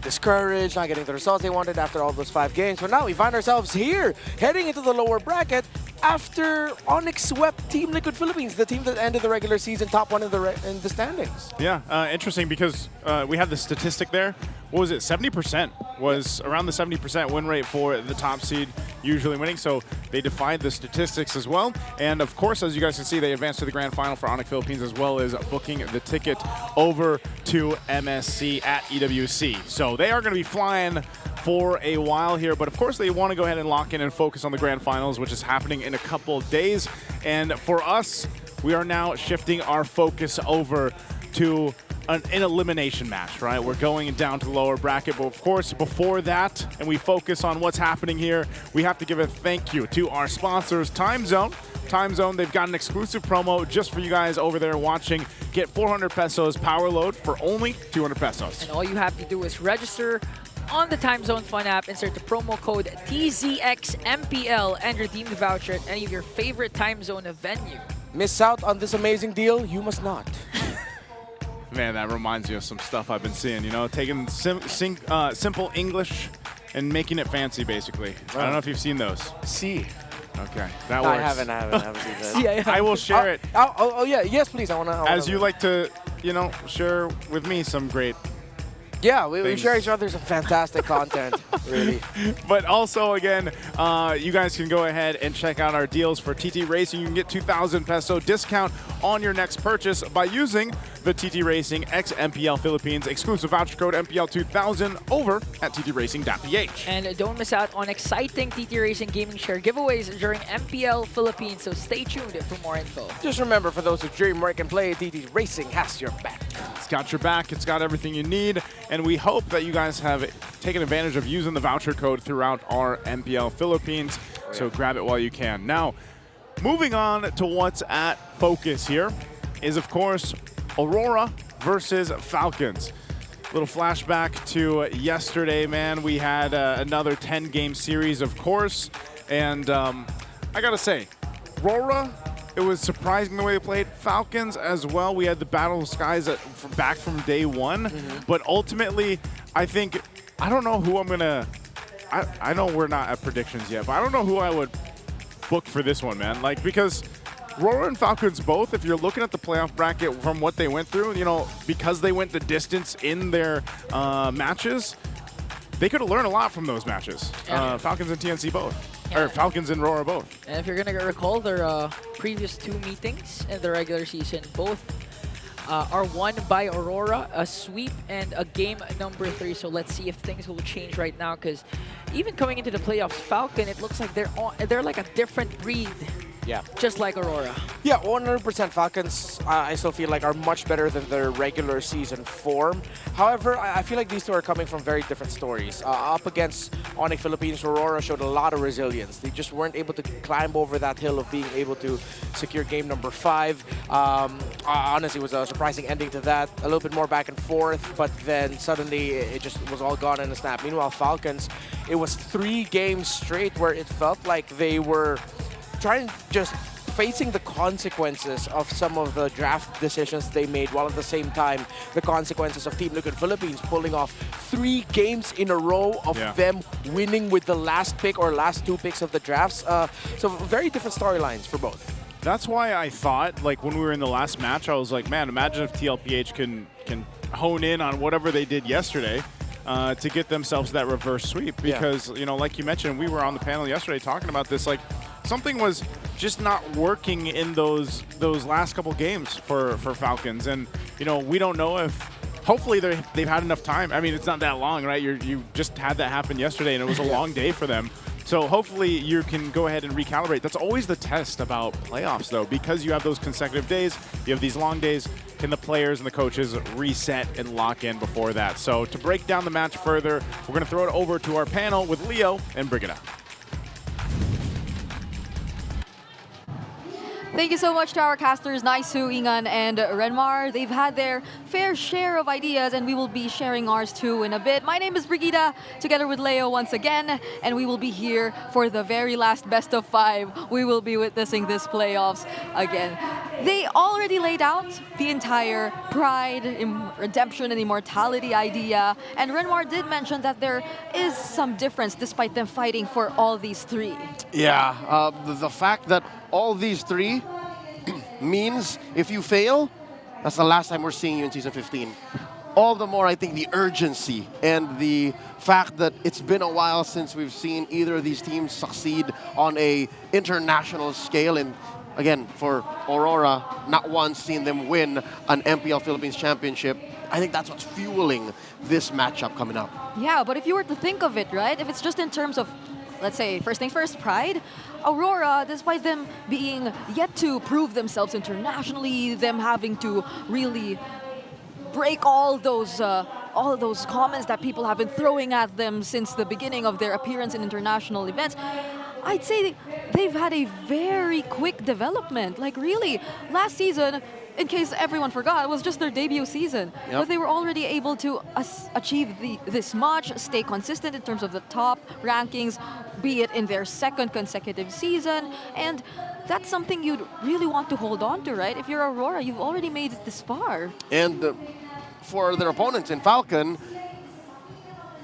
discouraged, not getting the results they wanted after all those 5 games. But now we find ourselves here, heading into the lower bracket after Onic swept Team Liquid Philippines, the team that ended the regular season top 1 in the standings. Yeah, interesting because we had the statistic there. What was it? 70% was around the 70% win rate for the top seed usually winning. So they defied the statistics as well. And of course, as you guys can see, they advanced to the grand final for Onic Philippines as well as booking the ticket over to MSC at EWC. So they are going to be flying for a while here, but of course they want to go ahead and lock in and focus on the grand finals, which is happening in a couple of days. And for us, we are now shifting our focus over to an elimination match, right? We're going down to the lower bracket, but of course, before that, and we focus on what's happening here, we have to give a thank you to our sponsors, Time Zone. Time Zone, they've got an exclusive promo just for you guys over there watching. Get 400 pesos power load for only 200 pesos. And all you have to do is register on the Time Zone Fun app, insert the promo code TZXMPL, and redeem the voucher at any of your favorite Time Zone venue. Miss out on this amazing deal? You must not. Man, that reminds me of some stuff I've been seeing, you know, taking simple English and making it fancy, basically. I don't know if you've seen those. See. Okay, that No, works. I haven't seen that. I will share it. Oh, yeah, yes, please. I wanna As you like to, you know, share with me some great. Yeah, we share each other some fantastic content, really. But also, again, you guys can go ahead and check out our deals for TT Racing. You can get 2,000 peso discount on your next purchase by using the TT Racing X MPL Philippines exclusive voucher code MPL2000 over at ttracing.ph. And don't miss out on exciting TT Racing gaming share giveaways during MPL Philippines, so stay tuned for more info. Just remember, for those who dream, work, and play, TT Racing has your back. It's got your back. It's got everything you need. And we hope that you guys have taken advantage of using the voucher code throughout our MPL Philippines. So grab it while you can. Now, moving on to what's at focus here is, of course, Aurora versus Falcons. Little flashback to yesterday, man. We had another 10-game series, of course. And I got to say, RORA, it was surprising the way they played. Falcons as well. We had the Battle of Skies back from day one. But ultimately, I think, I don't know who I'm going to, I know we're not at predictions yet, but I don't know who I would book for this one, man. Like, because RORA and Falcons both, if you're looking at the playoff bracket from what they went through, you know, because they went the distance in their matches, they could have learned a lot from those matches. Yeah. Falcons and TNC both. Or Falcons and RORA both. And if you're going to recall their previous two meetings in the regular season, both are won by Aurora, a sweep and a game number 3. So let's see if things will change right now, because even coming into the playoffs, Falcon, it looks like they're like a different breed. Yeah. Just like Aurora. Yeah, 100% Falcons, I still feel like, are much better than their regular season form. However, I feel like these two are coming from very different stories. Up against Onic Philippines, Aurora showed a lot of resilience. They just weren't able to climb over that hill of being able to secure game number 5. Honestly, it was a surprising ending to that. A little bit more back and forth, but then suddenly it just was all gone in a snap. Meanwhile, Falcons, it was 3 games straight where it felt like they were trying just facing the consequences of some of the draft decisions they made, while at the same time the consequences of Team Liquid Philippines pulling off 3 games in a row of them winning with the last pick or last 2 picks of the drafts. So very different storylines for both. That's why I thought, like, when we were in the last match, I was like, man, imagine if TLPH can hone in on whatever they did yesterday to get themselves that reverse sweep. Because, you know, like you mentioned, we were on the panel yesterday talking about this, like, something was just not working in those last couple games for Falcons. And, you know, we don't know if, hopefully they've had enough time. I mean, it's not that long, right? You just had that happen yesterday, and it was a long day for them. So hopefully you can go ahead and recalibrate. That's always the test about playoffs, though, because you have those consecutive days, you have these long days. Can the players and the coaches reset and lock in before that? So to break down the match further, we're going to throw it over to our panel with Leo and Brigida. Thank you so much to our casters, Naisu, Ingan, and Renmar. They've had their fair share of ideas, and we will be sharing ours too in a bit. My name is Brigida, together with Leo once again, and we will be here for the very last best of 5. We will be witnessing this playoffs again. They already laid out the entire pride, redemption, and immortality idea, and Renmar did mention that there is some difference despite them fighting for all these 3. Yeah, the fact that all these 3 means if you fail, that's the last time we're seeing you in Season 15. All the more, I think, the urgency and the fact that it's been a while since we've seen either of these teams succeed on a international scale. And again, for Aurora, not once seen them win an MPL Philippines championship. I think that's what's fueling this matchup coming up. Yeah, but if you were to think of it, right, if it's just in terms of, let's say, first things first, pride, Aurora, despite them being yet to prove themselves internationally, them having to really break all those comments that people have been throwing at them since the beginning of their appearance in international events. I'd say they've had a very quick development. Like really, last season, in case everyone forgot, it was just their debut season. Yep. But they were already able to achieve this much, stay consistent in terms of the top rankings, be it in their second consecutive season. And that's something you'd really want to hold on to, right? If you're Aurora, you've already made it this far. And for their opponents in Falcon,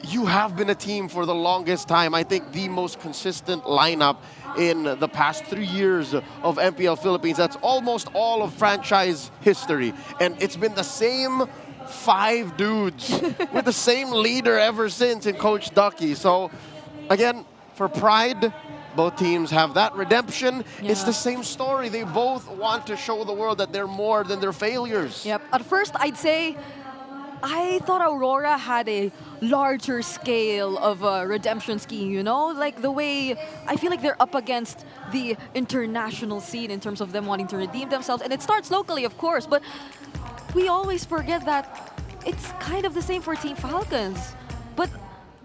you have been a team for the longest time. I think the most consistent lineup in the past 3 years of MPL Philippines. That's almost all of franchise history. And it's been the same 5 dudes with the same leader ever since in Coach Ducky. So again, for pride, both teams have that redemption. Yeah. It's the same story. They both want to show the world that they're more than their failures. Yep. At first, I'd say I thought Aurora had a larger scale of redemption scheme, you know? Like the way I feel like they're up against the international scene in terms of them wanting to redeem themselves. And it starts locally, of course, but we always forget that it's kind of the same for Team Falcons. But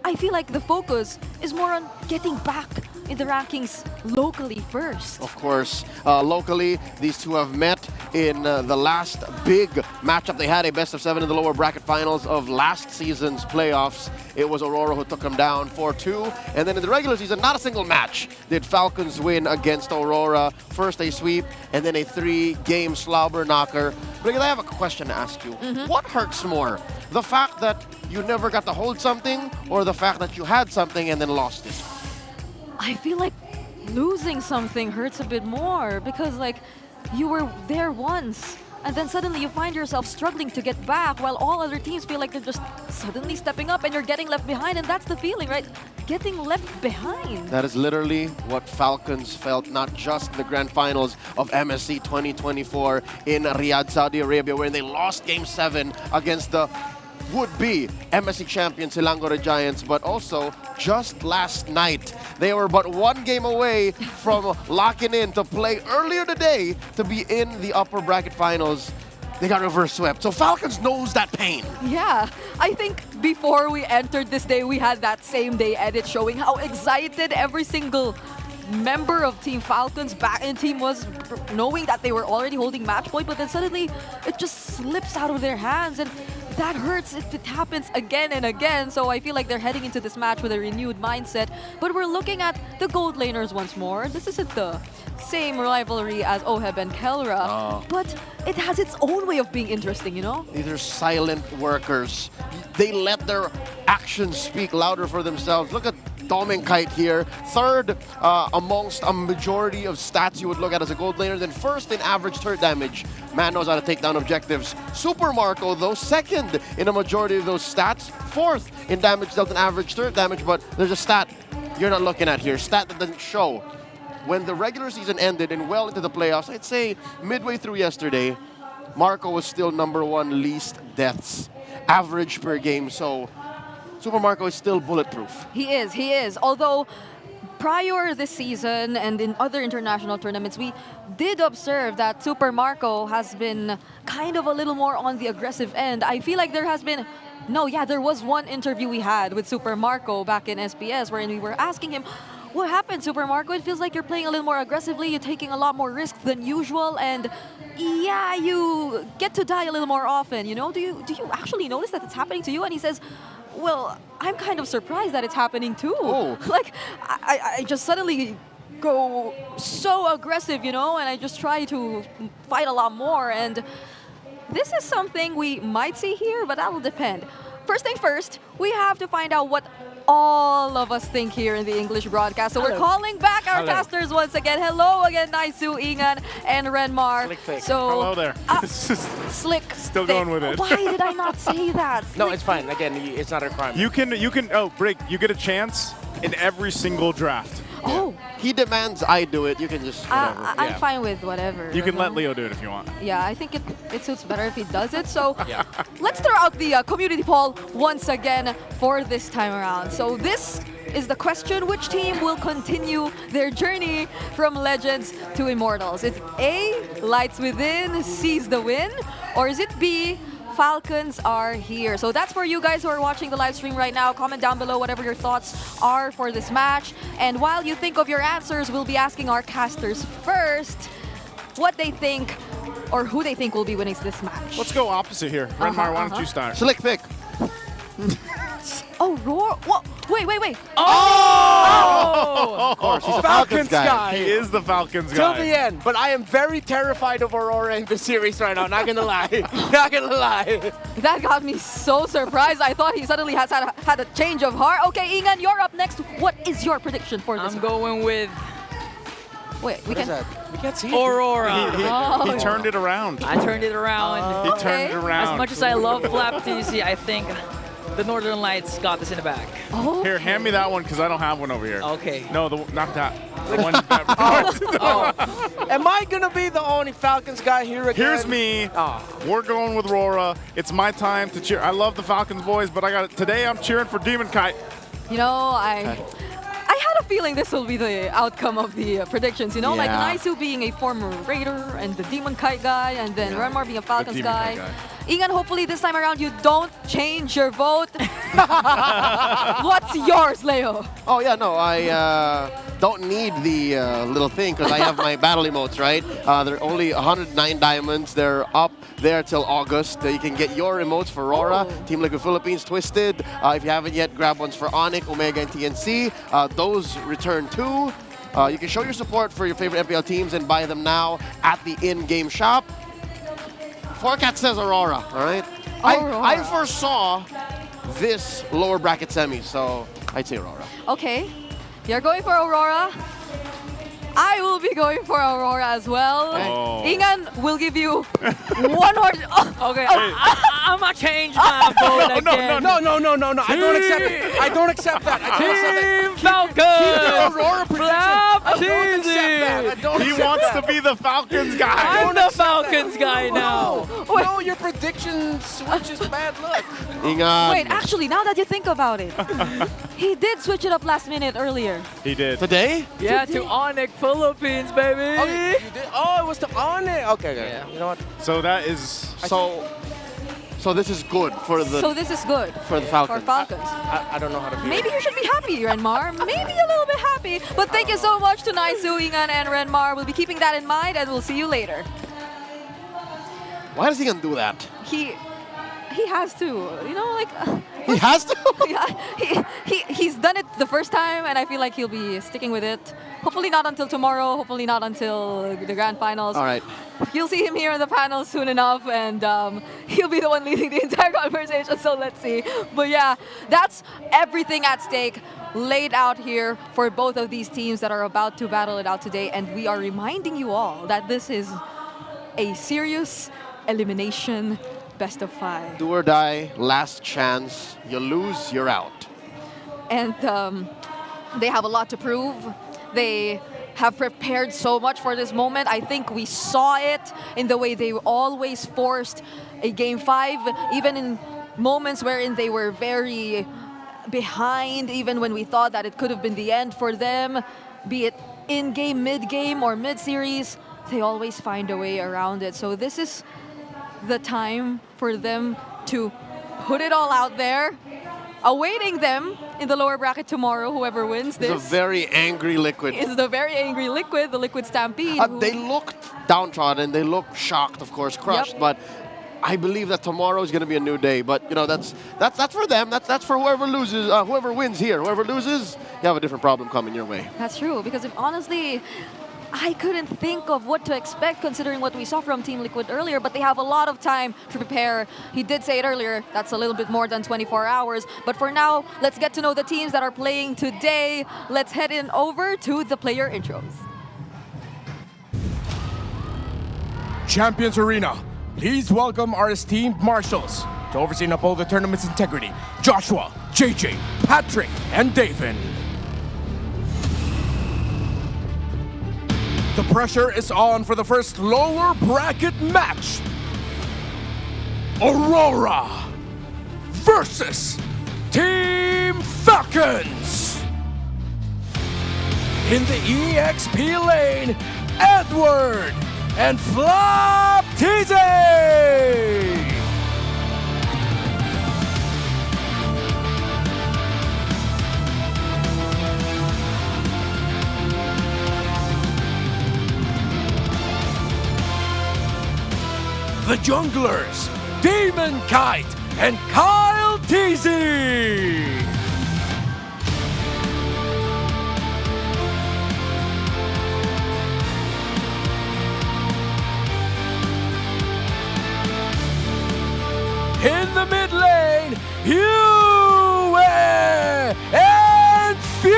I feel like the focus is more on getting back in the rankings locally first. Of course, locally, these two have met in the last big matchup. They had a best of 7 in the lower bracket finals of last season's playoffs. It was Aurora who took them down 4-2. And then in the regular season, not a single match did Falcons win against Aurora. First a sweep, and then a 3-game slobber knocker. But I have a question to ask you. What hurts more? The fact that you never got to hold something, or the fact that you had something and then lost it? I feel like losing something hurts a bit more because like you were there once and then suddenly you find yourself struggling to get back while all other teams feel like they're just suddenly stepping up and you're getting left behind, and that's the feeling, right? Getting left behind. That is literally what Falcons felt, not just in the grand finals of MSC 2024 in Riyadh, Saudi Arabia, where they lost Game 7 against the would-be MSC champions Silangore Giants, but also just last night. They were but 1 game away from locking in to play earlier today to be in the upper bracket finals. They got reverse swept. So Falcons knows that pain. Yeah, I think before we entered this day, we had that same day edit showing how excited every single member of Team Falcons back in team was, knowing that they were already holding match point, but then suddenly it just slips out of their hands, and that hurts if it happens again and again. So I feel like they're heading into this match with a renewed mindset. But we're looking at the gold laners once more. This isn't the same rivalry as Oheb and Kelra, but it has its own way of being interesting, you know? These are silent workers. They let their actions speak louder for themselves. Look at Dom and Kite here, third amongst a majority of stats you would look at as a gold laner, then first in average turret damage. Man knows how to take down objectives. Super Marco, though, second in a majority of those stats, fourth in damage dealt and average turret damage, but there's a stat you're not looking at here, stat that doesn't show. When the regular season ended and well into the playoffs, I'd say midway through yesterday, Marco was still #1 least deaths, average per game, so Super Marco is still bulletproof. He is. Although prior this season and in other international tournaments, we did observe that Super Marco has been kind of a little more on the aggressive end. I feel like there has been, there was one interview we had with Super Marco back in SBS wherein we were asking him, what happened, Super Marco? It feels like you're playing a little more aggressively, you're taking a lot more risks than usual, and yeah, you get to die a little more often, you know? Do you actually notice that it's happening to you? And he says, well, I'm kind of surprised that it's happening too. Like, I just suddenly go so aggressive, you know, and I just try to fight a lot more. And this is something we might see here, but that will depend. First thing first, we have to find out what all of us think here in the English broadcast. So we're calling back our casters once again. Hello again, Naisu, Ingan, and Renmar. Slick fake. So, hello there. Slick. Still going with it. Why did I not say that? No, it's fine. Again, it's not a requirement. You can. Oh, Break. You get a chance in every single draft. Oh. He demands I do it. You can just. I'm fine with whatever. You can let Leo do it if you want. Yeah, I think it suits better if he does it. So let's throw out the community poll once again for this time around. So this is the question: which team will continue their journey from Legends to Immortals? Is it A, Lights Within, seize the win? Or is it B, Falcons are here. So that's for you guys who are watching the live stream right now. Comment down below whatever your thoughts are for this match. And while you think of your answers, we'll be asking our casters first what they think or who they think will be winning this match. Let's go opposite here. Renmar, why don't you start? Slick Vic. Oh, Roar. What? Wait. Oh! Of course, he's a Falcons guy. He is the Falcons Till guy. the end, but I am very terrified of Aurora in this series right now. Not gonna lie. Not gonna lie. That got me so surprised. I thought he suddenly has had a change of heart. Okay, Ingan, you're up next. What is your prediction for this? I'm going with... Wait, we can't see it. Aurora. He turned it around. I turned it around. He turned it around. As much as I love Flap TC, I think the Northern Lights got this in the bag. Oh. Here, hand me that one because I don't have one over here. Okay. No, not that. The one Am I gonna be the only Falcons guy here again? Here's me. We're going with RORA. It's my time to cheer. I love the Falcons boys, but today I'm cheering for Demon Kite. You know, I had a feeling this will be the outcome of the predictions, you know? Like Naisu being a former Raider and the Demon Kite guy, and then Renmar being a Falcons guy. Ingan, hopefully this time around you don't change your vote. What's yours, Leo? Oh, yeah, no, I don't need the little thing because I have my battle emotes, right? They're only 109 diamonds. They're up there till August. You can get your emotes for RORA, Team Liquid Philippines, Twisted. If you haven't yet, grab ones for Onic, Omega, and TNC. Those return too. You can show your support for your favorite MPL teams and buy them now at the in-game shop. Forecast says Aurora, all right? I foresaw this lower bracket semi, so I'd say Aurora. Okay, you're going for Aurora. I will be going for Aurora as well. Oh. Ingan will give you one more. Okay, I'm gonna change my vote again. No. I don't accept it. I don't accept that. I can't accept it. Falcons! Aurora prediction. He wants to be the Falcons guy. I'm the Falcons guy now. No, your prediction switches bad luck. Ingan. Wait, actually, now that you think about it, he did switch it up last minute earlier. He did. Today? Yeah, to Onic Philippines, baby. Oh, you did? Oh, it was the Onic. Okay. Yeah. You know what? So that is... So this is good for the... So this is good for the Falcons. For Falcons. I don't know how to feel. Maybe you should be happy, Renmar. Maybe a little bit happy. But thank you so much to Naisu, Ingan, and Renmar. We'll be keeping that in mind, and we'll see you later. Why does Ingan do that? He has to, you know, like... he has to? He's done it the first time, and I feel like he'll be sticking with it. Hopefully not until tomorrow, hopefully not until the grand finals. All right. You'll see him here in the panel soon enough, and he'll be the one leading the entire conversation, so let's see. But yeah, that's everything at stake laid out here for both of these teams that are about to battle it out today, and we are reminding you all that this is a serious elimination best of 5. Do or die, last chance. You lose, you're out. And they have a lot to prove. They have prepared so much for this moment. I think we saw it in the way they always forced a Game 5, even in moments wherein they were very behind, even when we thought that it could have been the end for them, be it in-game, mid-game, or mid-series, they always find a way around it. So this is the time for them to put it all out there, awaiting them in the lower bracket tomorrow, whoever wins this. It's a very angry Liquid. It's the very angry Liquid, the Liquid Stampede. They looked downtrodden, they looked shocked, of course, crushed, but I believe that tomorrow is going to be a new day. But, you know, that's for them. That's for whoever loses, whoever wins here. Whoever loses, you have a different problem coming your way. That's true, because if honestly, I couldn't think of what to expect considering what we saw from Team Liquid earlier, but they have a lot of time to prepare. He did say it earlier, that's a little bit more than 24 hours. But for now, let's get to know the teams that are playing today. Let's head in over to the player intros. Champions Arena, please welcome our esteemed marshals to oversee and uphold the tournament's integrity. Joshua, JJ, Patrick, and David. The pressure is on for the first lower bracket match. Aurora versus Team Falcons. In the EXP lane, Edward and Flap TZ. the junglers, Demon Kite and Karltzy. In the mid lane, Hue and Few.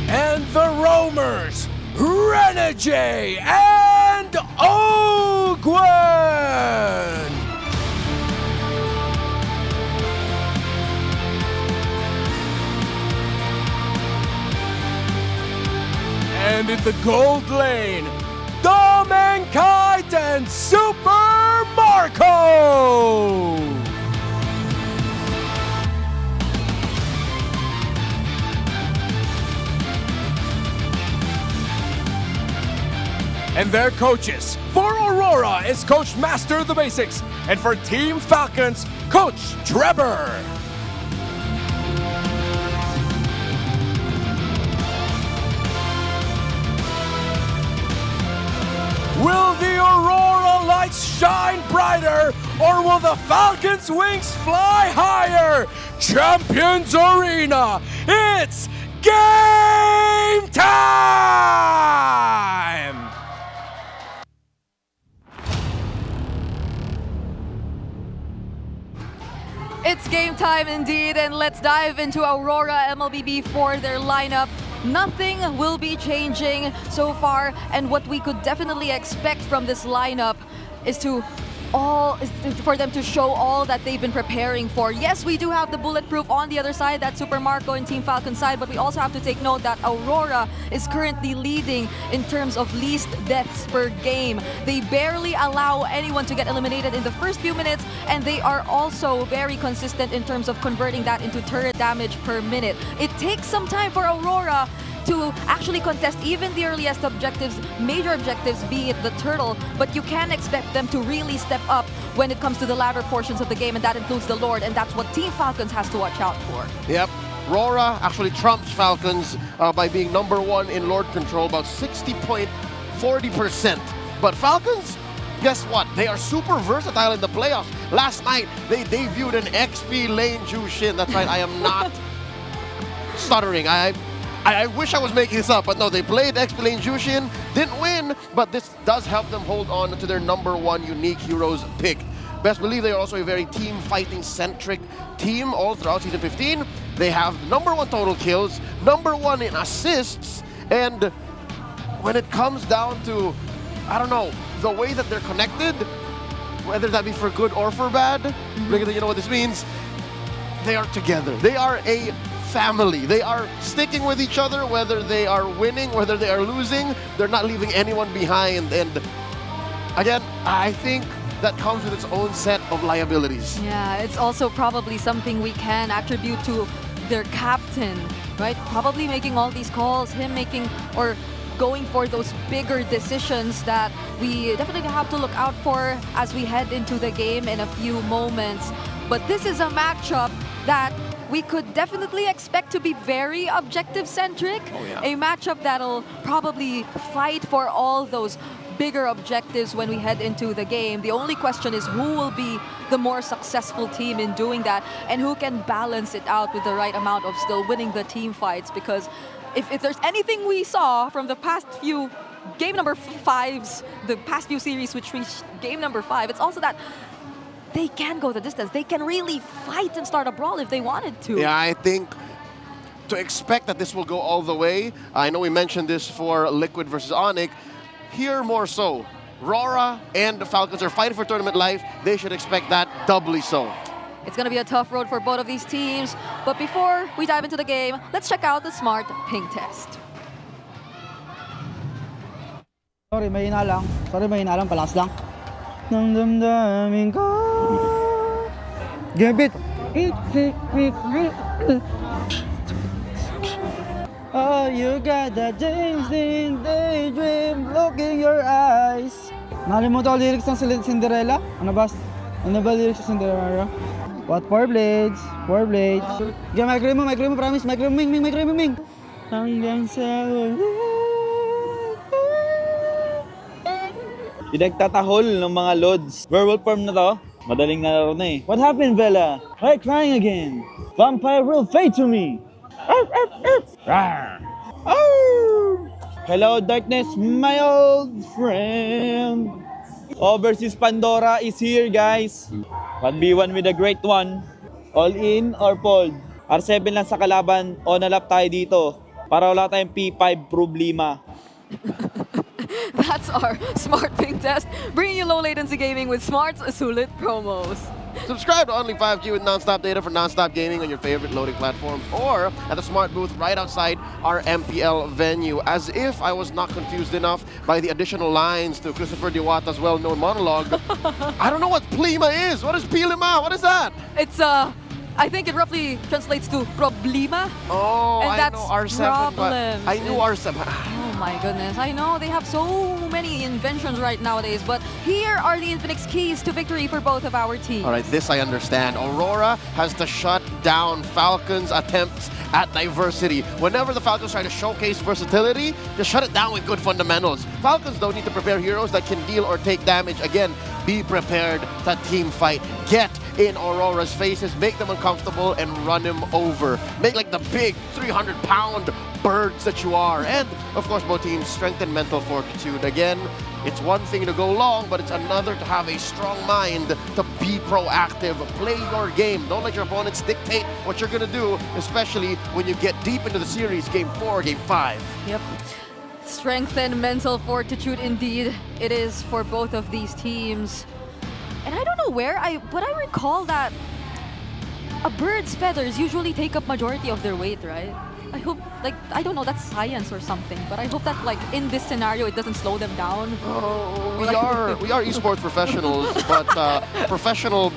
And the roamers, Renegade and Ogwen. And in the gold lane, Dom and Kite and Super Marco. And their coaches. For Aurora is Coach Master the Basics. And for Team Falcons, Coach Trevor. Will the Aurora lights shine brighter, or will the Falcons' wings fly higher? Champions Arena, it's game time! It's game time indeed, and let's dive into Aurora MLBB for their lineup. Nothing will be changing so far, and what we could definitely expect from this lineup is for them to show all that they've been preparing for. Yes, we do have the Bulletproof on the other side, that's Super Marco and Team Falcon side, but we also have to take note that Aurora is currently leading in terms of least deaths per game. They barely allow anyone to get eliminated in the first few minutes, and they are also very consistent in terms of converting that into turret damage per minute. It takes some time for Aurora to actually contest even the earliest objectives, major objectives, be it the turtle, but you can expect them to really step up when it comes to the latter portions of the game, and that includes the Lord, and that's what Team Falcons has to watch out for. Yep. RORA actually trumps Falcons by being #1 in Lord control, about 60.40%. But Falcons, guess what? They are super versatile in the playoffs. Last night, they debuted an XP lane Jushin. That's right, I am not stuttering. I wish I was making this up, but no, they played XP lane Jushin, didn't win, but this does help them hold on to their #1 unique heroes pick. Best believe they are also a very team fighting centric team all throughout Season 15. They have #1 total kills, #1 in assists, and when it comes down to, I don't know, the way that they're connected, whether that be for good or for bad, because you know what this means, they are together. They are a family. They are sticking with each other, whether they are winning, whether they are losing. They're not leaving anyone behind. And again, I think that comes with its own set of liabilities. Yeah, it's also probably something we can attribute to their captain, right? Probably making all these calls, him making or going for those bigger decisions that we definitely have to look out for as we head into the game in a few moments. But this is a matchup that we could definitely expect to be very objective-centric. Oh, yeah. A matchup that'll probably fight for all those bigger objectives when we head into the game. The only question is who will be the more successful team in doing that, and who can balance it out with the right amount of still winning the team fights. Because if there's anything we saw from the past few game number 5s, the past few series which reached game number 5, it's also that they can go the distance. They can really fight and start a brawl if they wanted to. Yeah, I think to expect that this will go all the way, I know we mentioned this for Liquid versus Onic, here more so. RORA and the Falcons are fighting for tournament life. They should expect that doubly so. It's going to be a tough road for both of these teams. But before we dive into the game, let's check out the Smart Ping Test. Sorry, mahina lang. Palakas lang. Namdamdamin ko. Gambit. Oh, you got that James Dean daydream look in your eyes. Nakalimutan ko lyrics ng Cinderella? Ano ba lyrics ng Cinderella? What? 4 blades. 4 blades. Yeah, micro mo, promise. Micro mo, Ming. Hanggang sa pinagtatahol ng mga lods. Werewolf form na to. Madaling nalaro na eh. What happened, Bella? Why crying again? Vampire will fade to me. Rawr. Oh! Hello, darkness, my old friend. Overseas Pandora is here, guys. 1v1 with the great one. All in or fold? R7 lang sa kalaban. On a lap tayo dito. Para wala tayong P5 problema. That's our Smart Ping test, bringing you low latency gaming with Smart's Sulit promos. Subscribe to Only 5G with non-stop data for non-stop gaming on your favorite loading platform or at the Smart booth right outside our MPL venue. As if I was not confused enough by the additional lines to Christopher Diwata's well-known monologue. I don't know what plima is. What is pilima? What is that? It's I think it roughly translates to problema. Oh, and I that's know R7, problem. but I knew R7. Oh my goodness, I know they have so many inventions right nowadays, but here are the Infinix keys to victory for both of our teams. All right, this I understand. Aurora has to shut down Falcons' attempts at diversity. Whenever the Falcons try to showcase versatility, just shut it down with good fundamentals. Falcons don't need to prepare heroes that can deal or take damage. Again, be prepared to team fight. Get in Aurora's faces, make them uncomfortable, and run him over. Make like the big 300-pound birds that you are. And, of course, both teams strengthen mental fortitude. Again, it's one thing to go long, but it's another to have a strong mind, to be proactive, play your game. Don't let your opponents dictate what you're going to do, especially when you get deep into the series, Game 4, Game 5. Yep. Strengthen mental fortitude indeed. It is for both of these teams. And I don't know where, but I recall that a bird's feathers usually take up majority of their weight, right? I hope, like, I don't know, that's science or something, but I hope that, like, in this scenario, it doesn't slow them down. Oh, we are esports professionals, but professional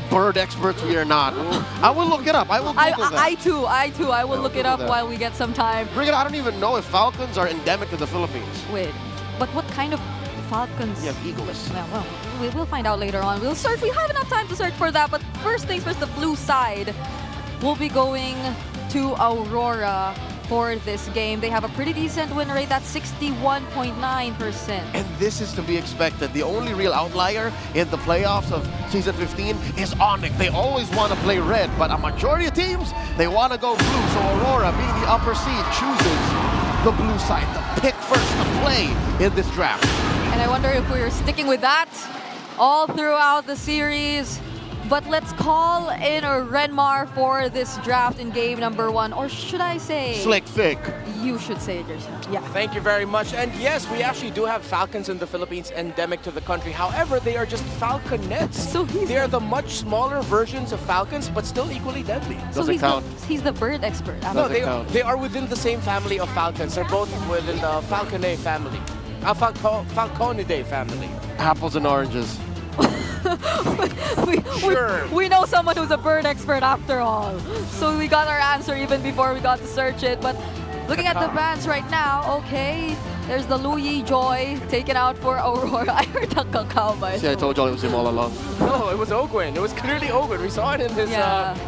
bird experts we are not. I will look it up. I will Google that. I too. I will look it up while we get some time. Brigitte, I don't even know if falcons are endemic to the Philippines. Wait, but what kind of falcons? Yeah, eagles. Well, we'll find out later on. We'll search. We have enough time to search for that, but first things first, the blue side will be going to Aurora for this game. They have a pretty decent win rate, that's 61.9%. And this is to be expected. The only real outlier in the playoffs of Season 15 is Onic. They always want to play red, but a majority of teams, they want to go blue. So Aurora, being the upper seed, chooses the blue side, the pick first to play in this draft. And I wonder if we're sticking with that all throughout the series. But let's call in a Renmar for this draft in game number 1. Or should I say... Slick Vic. You should say it yourself. Yeah. Thank you very much. And yes, we actually do have falcons in the Philippines endemic to the country. However, they are just falconets. So they are the much smaller versions of falcons, but still equally deadly. So he's the bird expert. No, they are within the same family of falcons. They're both within the Falcone family. Falconidae family. Apples and oranges. we know someone who's a bird expert after all. So we got our answer even before we got to search it. But looking at the bans right now, okay, there's the Louis Joy taken out for Aurora. I heard the Kakao, by See, I told you it was him all along. No, it was Ogwin. It was clearly Ogwin. We saw it in this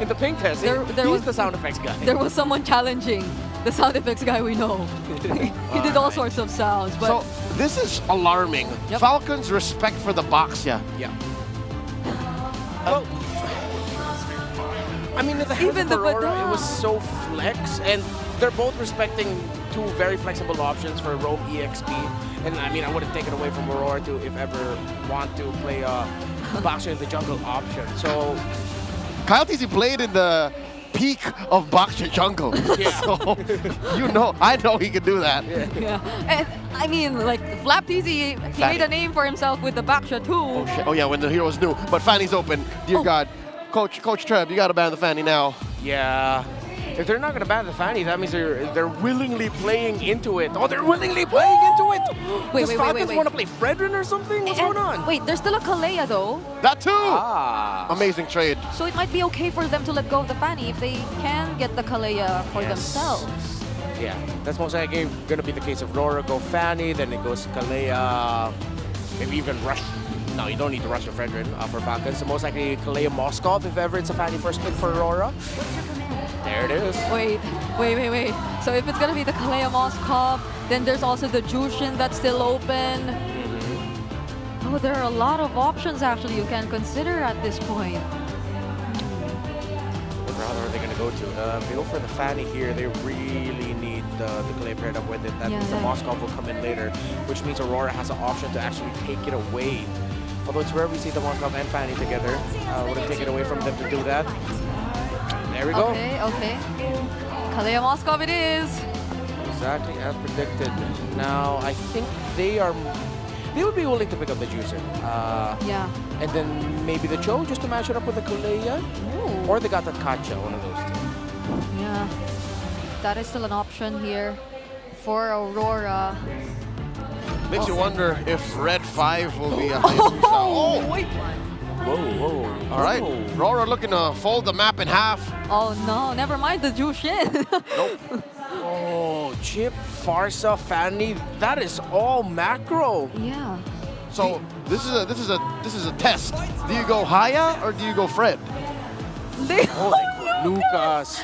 in the ping test. He's the sound effects guy. There was someone challenging the sound effects guy we know. He did all sorts of sounds. But so this is alarming. Yep. Falcons' respect for the box, yeah. Well, I mean, in the hands of Aurora, it was so flex, and they're both respecting two very flexible options for Roam EXP. And I mean, I wouldn't take it away from Aurora to, if ever, want to play a Boxer in the jungle option. So, Karltzy played in the peak of Boxer jungle. Yeah. So, I know he can do that. Yeah. And I mean, like, Flapteasy, he made a name for himself with the Baksha too. Oh, shit. Oh yeah, when the heroes knew. But Fanny's open. Dear God. Coach Treb, you got to ban the Fanny now. Yeah. If they're not going to ban the Fanny, that means they're willingly playing into it. Oh, they're willingly playing into it! Wait. Falcons want to play Fredrin or something? What's going on? Wait, there's still a Kalea though. That too! Amazing trade. So it might be okay for them to let go of the Fanny if they can get the Kalea for themselves. Yeah, that's most likely going to be the case of Rora go Fanny, then it goes Kalea, maybe even Rush No, you don't need to rush the Fredrin for Falcons. So most likely Kalea Moskov, if ever it's a Fanny first pick for Aurora. There it is. Wait. So if it's gonna be the Kalea Moskov, then there's also the Jushin that's still open. Oh, there are a lot of options actually you can consider at this point. What route are they going to go to? If they go for the Fanny here, they really need the Kalea paired up with it. That means the Moskov will come in later, which means Aurora has an option to actually take it away. Although it's rare we see the Moskov and Fanny together. Wouldn't take it away from them to do that. There we go. Okay. Kalea Moskov it is. Exactly as predicted. Now, I think they would be willing to pick up the Juicer. Yeah. And then maybe the Cho just to match it up with the Kalea. Or they got the Kacha, one of those two. Yeah. That is still an option here for Aurora. Makes you wonder if Red 5 will be a Hayabusa. Oh, wait. Whoa. All right. Aurora looking to fold the map in half. Oh no, never mind the Jushin. Nope. Oh, Chip, Farsa, Fanny, that is all macro. Yeah. So this is a test. Do you go Haya or do you go Fred? Lucas.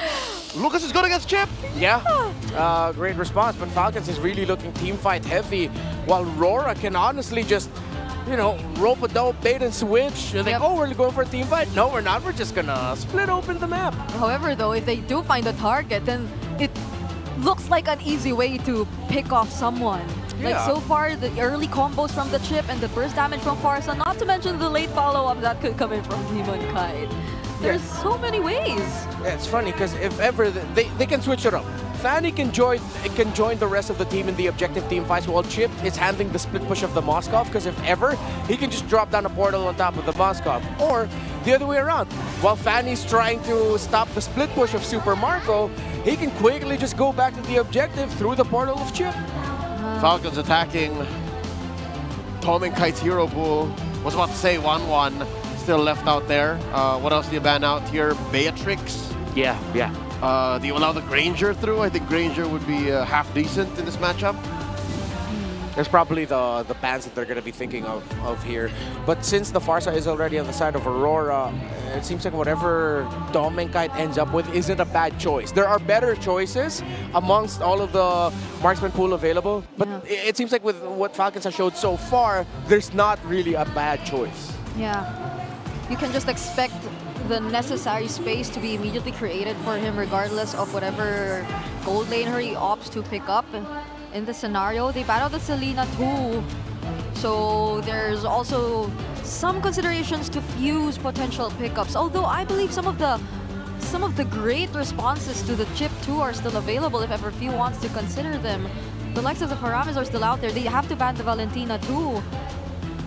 Lucas is good against Chip. Yeah. Great response, but Falcons is really looking team fight heavy, while RORA can honestly just, rope a dope, bait and switch. And think, oh, we're going for a team fight. No, we're not. We're just gonna split open the map. However, though, if they do find a target, then it looks like an easy way to pick off someone. Like so far, the early combos from the Chip and the burst damage from Farsa, not to mention the late follow-up that could come in from Demon Kite. There's so many ways. Yeah, it's funny because if ever they can switch it up. Fanny can join the rest of the team in the objective team fights while Chip is handling the split push of the Moskov, because if ever, he can just drop down a portal on top of the Moskov. Or the other way around. While Fanny's trying to stop the split push of Super Marco, he can quickly just go back to the objective through the portal of Chip. Falcons attacking Tom and Kite's hero pool. Was about to say 1-1. Still left out there. What else do you ban out here? Beatrix? Yeah. Do you allow the Granger through? I think Granger would be half decent in this matchup. There's probably the bans that they're going to be thinking of here. But since the Farsa is already on the side of Aurora, it seems like whatever Domenkite ends up with isn't a bad choice. There are better choices amongst all of the marksman pool available. But it seems like with what Falcons have showed so far, there's not really a bad choice. Yeah. You can just expect the necessary space to be immediately created for him regardless of whatever gold laner he opts to pick up. In this scenario, they battled the Selena too. So there's also some considerations to fuse potential pickups. Although I believe some of the great responses to the Chip too are still available if ever few wants to consider them. The likes of the Paramis are still out there. They have to ban the Valentina too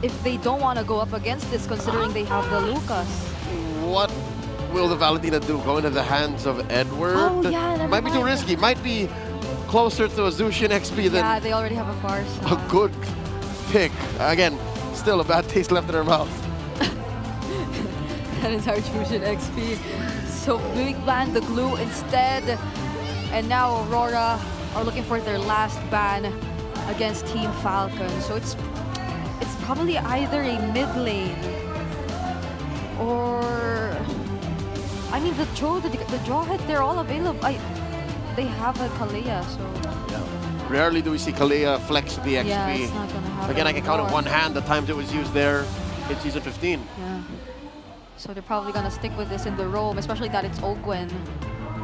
if they don't want to go up against this, considering they have the Lucas. What will the Valentina do? Go into the hands of Edward? Oh, yeah, might be too risky. Might be closer to a Zushin XP than they already have a Farce. a good pick. Again, still a bad taste left in her mouth. That is our Jushin XP. So big ban the glue instead. And now Aurora are looking for their last ban against Team Falcon. So it's probably either a mid lane or, I mean, the Jawhead, they're all available. They have a Kalea, so. Yeah. Rarely do we see Kalea flex the XP. Yeah, it's not gonna happen Again, I can count on anymore. one hand the times it was used there in Season 15. Yeah. So they're probably gonna stick with this in the roam, especially that it's Ogwen.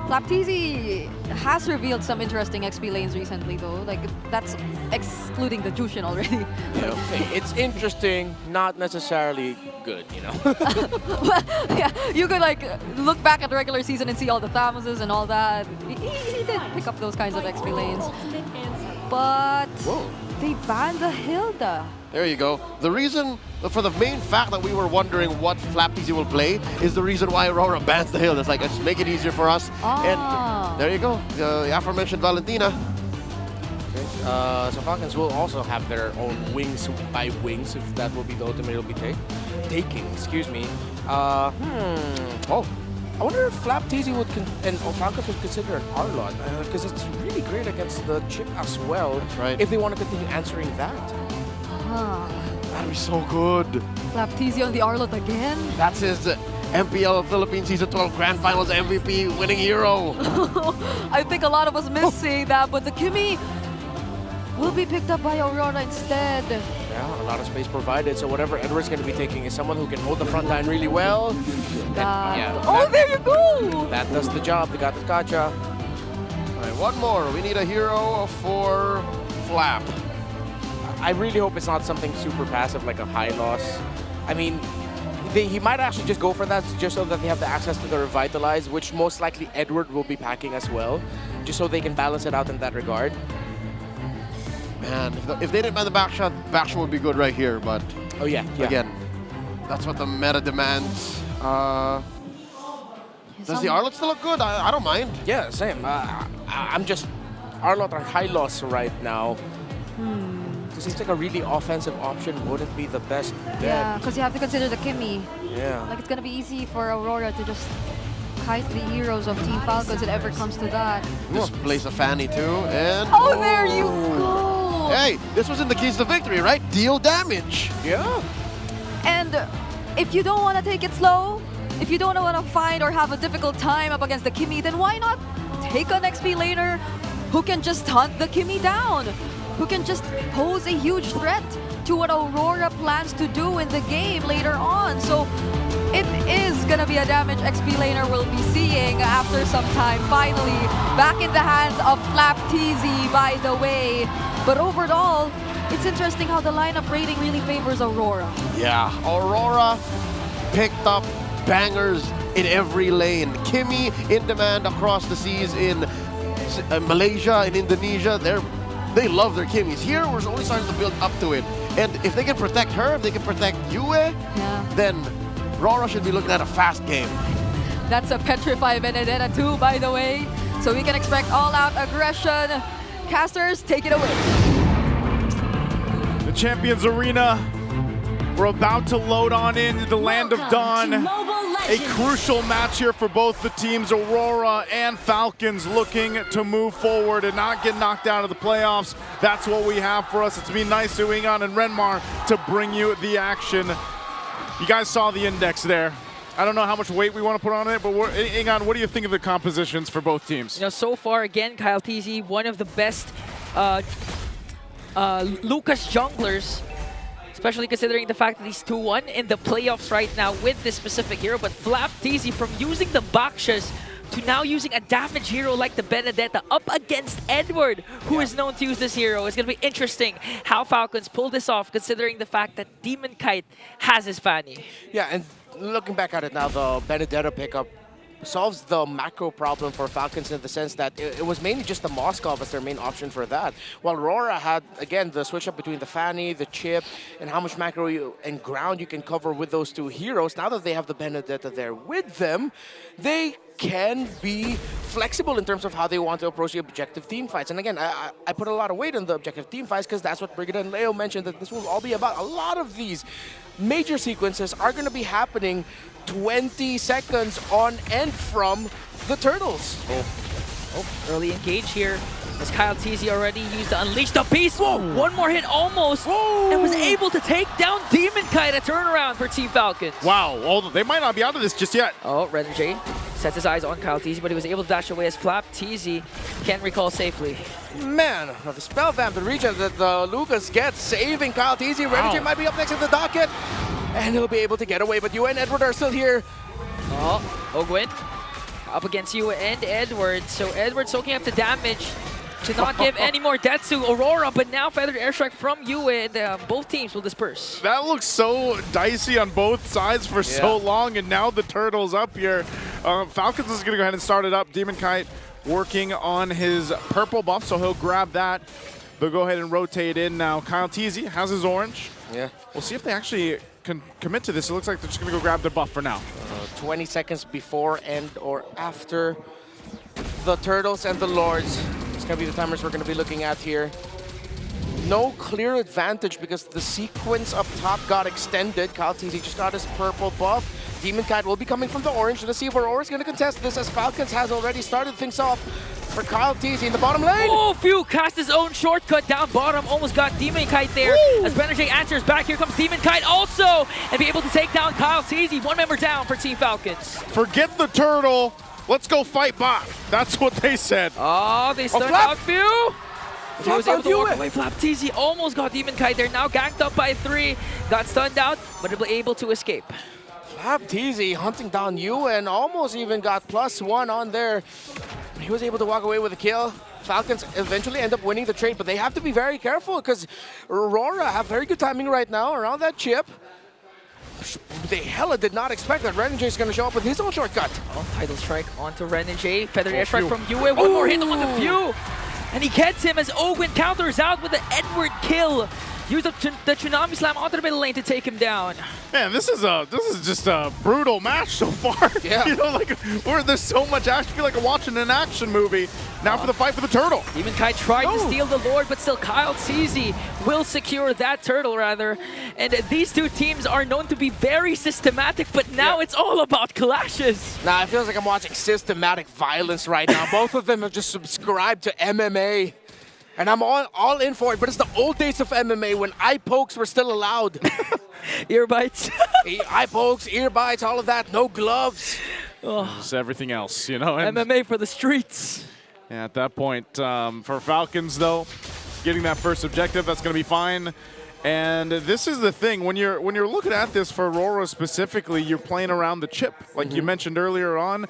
Laptizi has revealed some interesting XP lanes recently though, like that's excluding the Jushin already. Hey, it's interesting, not necessarily good, Well, yeah, you could like look back at the regular season and see all the Thamuses and all that. He did pick up those kinds of XP lanes. But they banned the Hilda. There you go. The reason, for the main fact that we were wondering what Flapteasy will play is the reason why Aurora bans the hill. It's like, let's make it easier for us. And there you go, the aforementioned Valentina. So Falcons will also have their own wings by wings, if that will be the ultimate it'll be taking. Excuse me. I wonder if Flapteasy would Falcons would consider an R-Lot, because it's really great against the Chip as well. That's right. If they want to continue answering that. That'd be so good. FLCN on the Arlott again. That's his MPL Philippines Season 12 Grand Finals MVP winning hero. I think a lot of us miss seeing that, but the Kimmy will be picked up by Aurora instead. Yeah, a lot of space provided. So whatever Edward's going to be taking is someone who can hold the front line really well. There you go! That does the job. They got the gotcha. All right, one more. We need a hero for Flap. I really hope it's not something super passive like a high loss. I mean, he might actually just go for that just so that they have the access to the Revitalize, which most likely Edward will be packing as well, just so they can balance it out in that regard. Man, if they didn't ban the backshot would be good right here, but oh yeah. Again, that's what the meta demands. Does the Arlott still look good? I don't mind. Yeah, same. I'm just Arlott on high loss right now. It seems like a really offensive option wouldn't be the best bet. Yeah, because you have to consider the Kimmy. Yeah. Like, it's going to be easy for Aurora to just kite the heroes of Team Falcons if it ever comes to that. Just place a Fanny too, and... Oh, there you go! Hey, this was in the keys to victory, right? Deal damage. Yeah. And if you don't want to take it slow, if you don't want to find or have a difficult time up against the Kimmy, then why not take an XP laner who can just hunt the Kimmy down? Who can just pose a huge threat to what Aurora plans to do in the game later on. So it is gonna be a damage XP laner we'll be seeing after some time. Finally, back in the hands of FLCN, by the way. But overall, it's interesting how the lineup rating really favors Aurora. Yeah, Aurora picked up bangers in every lane. Kimmy in demand across the seas in Malaysia, in Indonesia. They love their Kimmies. Here, we're only starting to build up to it. And if they can protect her, if they can protect Yue, then RORA should be looking at a fast game. That's a Petrify Benedetta too, by the way. So we can expect all-out aggression. Casters, take it away. The Champions Arena. We're about to load on into the Land of Dawn. A crucial match here for both the teams. Aurora and Falcons looking to move forward and not get knocked out of the playoffs. That's what we have for us. It's been nice to Ingan and Renmar to bring you the action. You guys saw the index there. I don't know how much weight we want to put on it, but Ingan, what do you think of the compositions for both teams? You know, so far, again, Karltzy, one of the best Lucas junglers, especially considering the fact that he's 2-1 in the playoffs right now with this specific hero. But FLCN, from using the Bakshas to now using a damage hero like the Benedetta up against Edward, who is known to use this hero. It's going to be interesting how Falcons pull this off, considering the fact that Demon Kite has his Fanny. Yeah, and looking back at it now, the Benedetta pickup solves the macro problem for Falcons in the sense that it was mainly just the Moskov as their main option for that. While RORA had, again, the switch up between the Fanny, the Chip, and how much macro and ground you can cover with those two heroes. Now that they have the Benedetta there with them, they can be flexible in terms of how they want to approach the objective team fights. And again, I put a lot of weight on the objective team fights because that's what Brigida and Leo mentioned, that this will all be about. A lot of these major sequences are going to be happening 20 seconds on end from the Turtles. Oh, early engage here. As Karltzy already used to unleash the beast. Whoa, one more hit almost. Whoa. And was able to take down Demon Kite, a turnaround for Team Falcons. Wow, they might not be out of this just yet. Oh, Renjay sets his eyes on Karltzy, but he was able to dash away as FLCN can't recall safely. Man, the spell vamp, the regen that Lucas gets, saving Karltzy. Renjay might be up next in the docket. And he'll be able to get away, but Yue and Edward are still here. Oh, Ogwin up against Yue and Edward. So Edward soaking up the damage to not give any more deaths to Aurora, but now feathered airstrike from Yue, and both teams will disperse. That looks so dicey on both sides for so long, and now the Turtle's up here. Falcons is going to go ahead and start it up. Demon Kite working on his purple buff, so he'll grab that. They'll go ahead and rotate in now. Karltzy has his orange. Yeah. We'll see if they actually can commit to this. It looks like they're just going to go grab their buff for now. 20 seconds before and or after the Turtles and the Lords. It's going to be the timers we're going to be looking at here. No clear advantage because the sequence up top got extended. Karltzy just got his purple buff. Demon Kite will be coming from the orange. Let's see if Aurora's going to contest this, as Falcons has already started things off for Karltzy in the bottom lane. Oh, Phew cast his own shortcut down bottom. Almost got Demon Kite there. As Renegade answers back, here comes Demon Kite also. And be able to take down Karltzy. One member down for Team Falcons. Forget the turtle. Let's go fight bot. That's what they said. Oh, they stunned out Phew. He was able to walk away. Flapteezy almost got Demon Kite there. Now ganked up by 3. Got stunned out, but able to escape. Flapteezy hunting down you and almost even got +1 on there. He was able to walk away with a kill. Falcons eventually end up winning the trade, but they have to be very careful because RORA have very good timing right now around that chip. They hella did not expect that Renegade is going to show up with his own shortcut. Oh, title strike onto Renegade. Feather airstrike from Yue. One more hit on the Phew. And he gets him as Ogwin counters out with the Edward kill. Use the Tsunami Slam onto the middle lane to take him down. Man, this is just a brutal match so far. Yeah. You know, like there's so much action. I feel like I'm watching an action movie. Now for the fight for the turtle. Demon Kite tried to steal the Lord, but still Karltzy will secure that turtle rather. And these two teams are known to be very systematic, but now it's all about clashes. Nah, it feels like I'm watching systematic violence right now. Both of them have just subscribed to MMA. And I'm all in for it, but it's the old days of MMA when eye pokes were still allowed. Ear bites. Eye pokes, ear bites, all of that, no gloves. Just everything else, you know. And MMA for the streets. yeah, at that point, for Falcons though, getting that first objective, that's going to be fine. And this is the thing, when you're looking at this for Aurora specifically, you're playing around the chip, like you mentioned earlier on.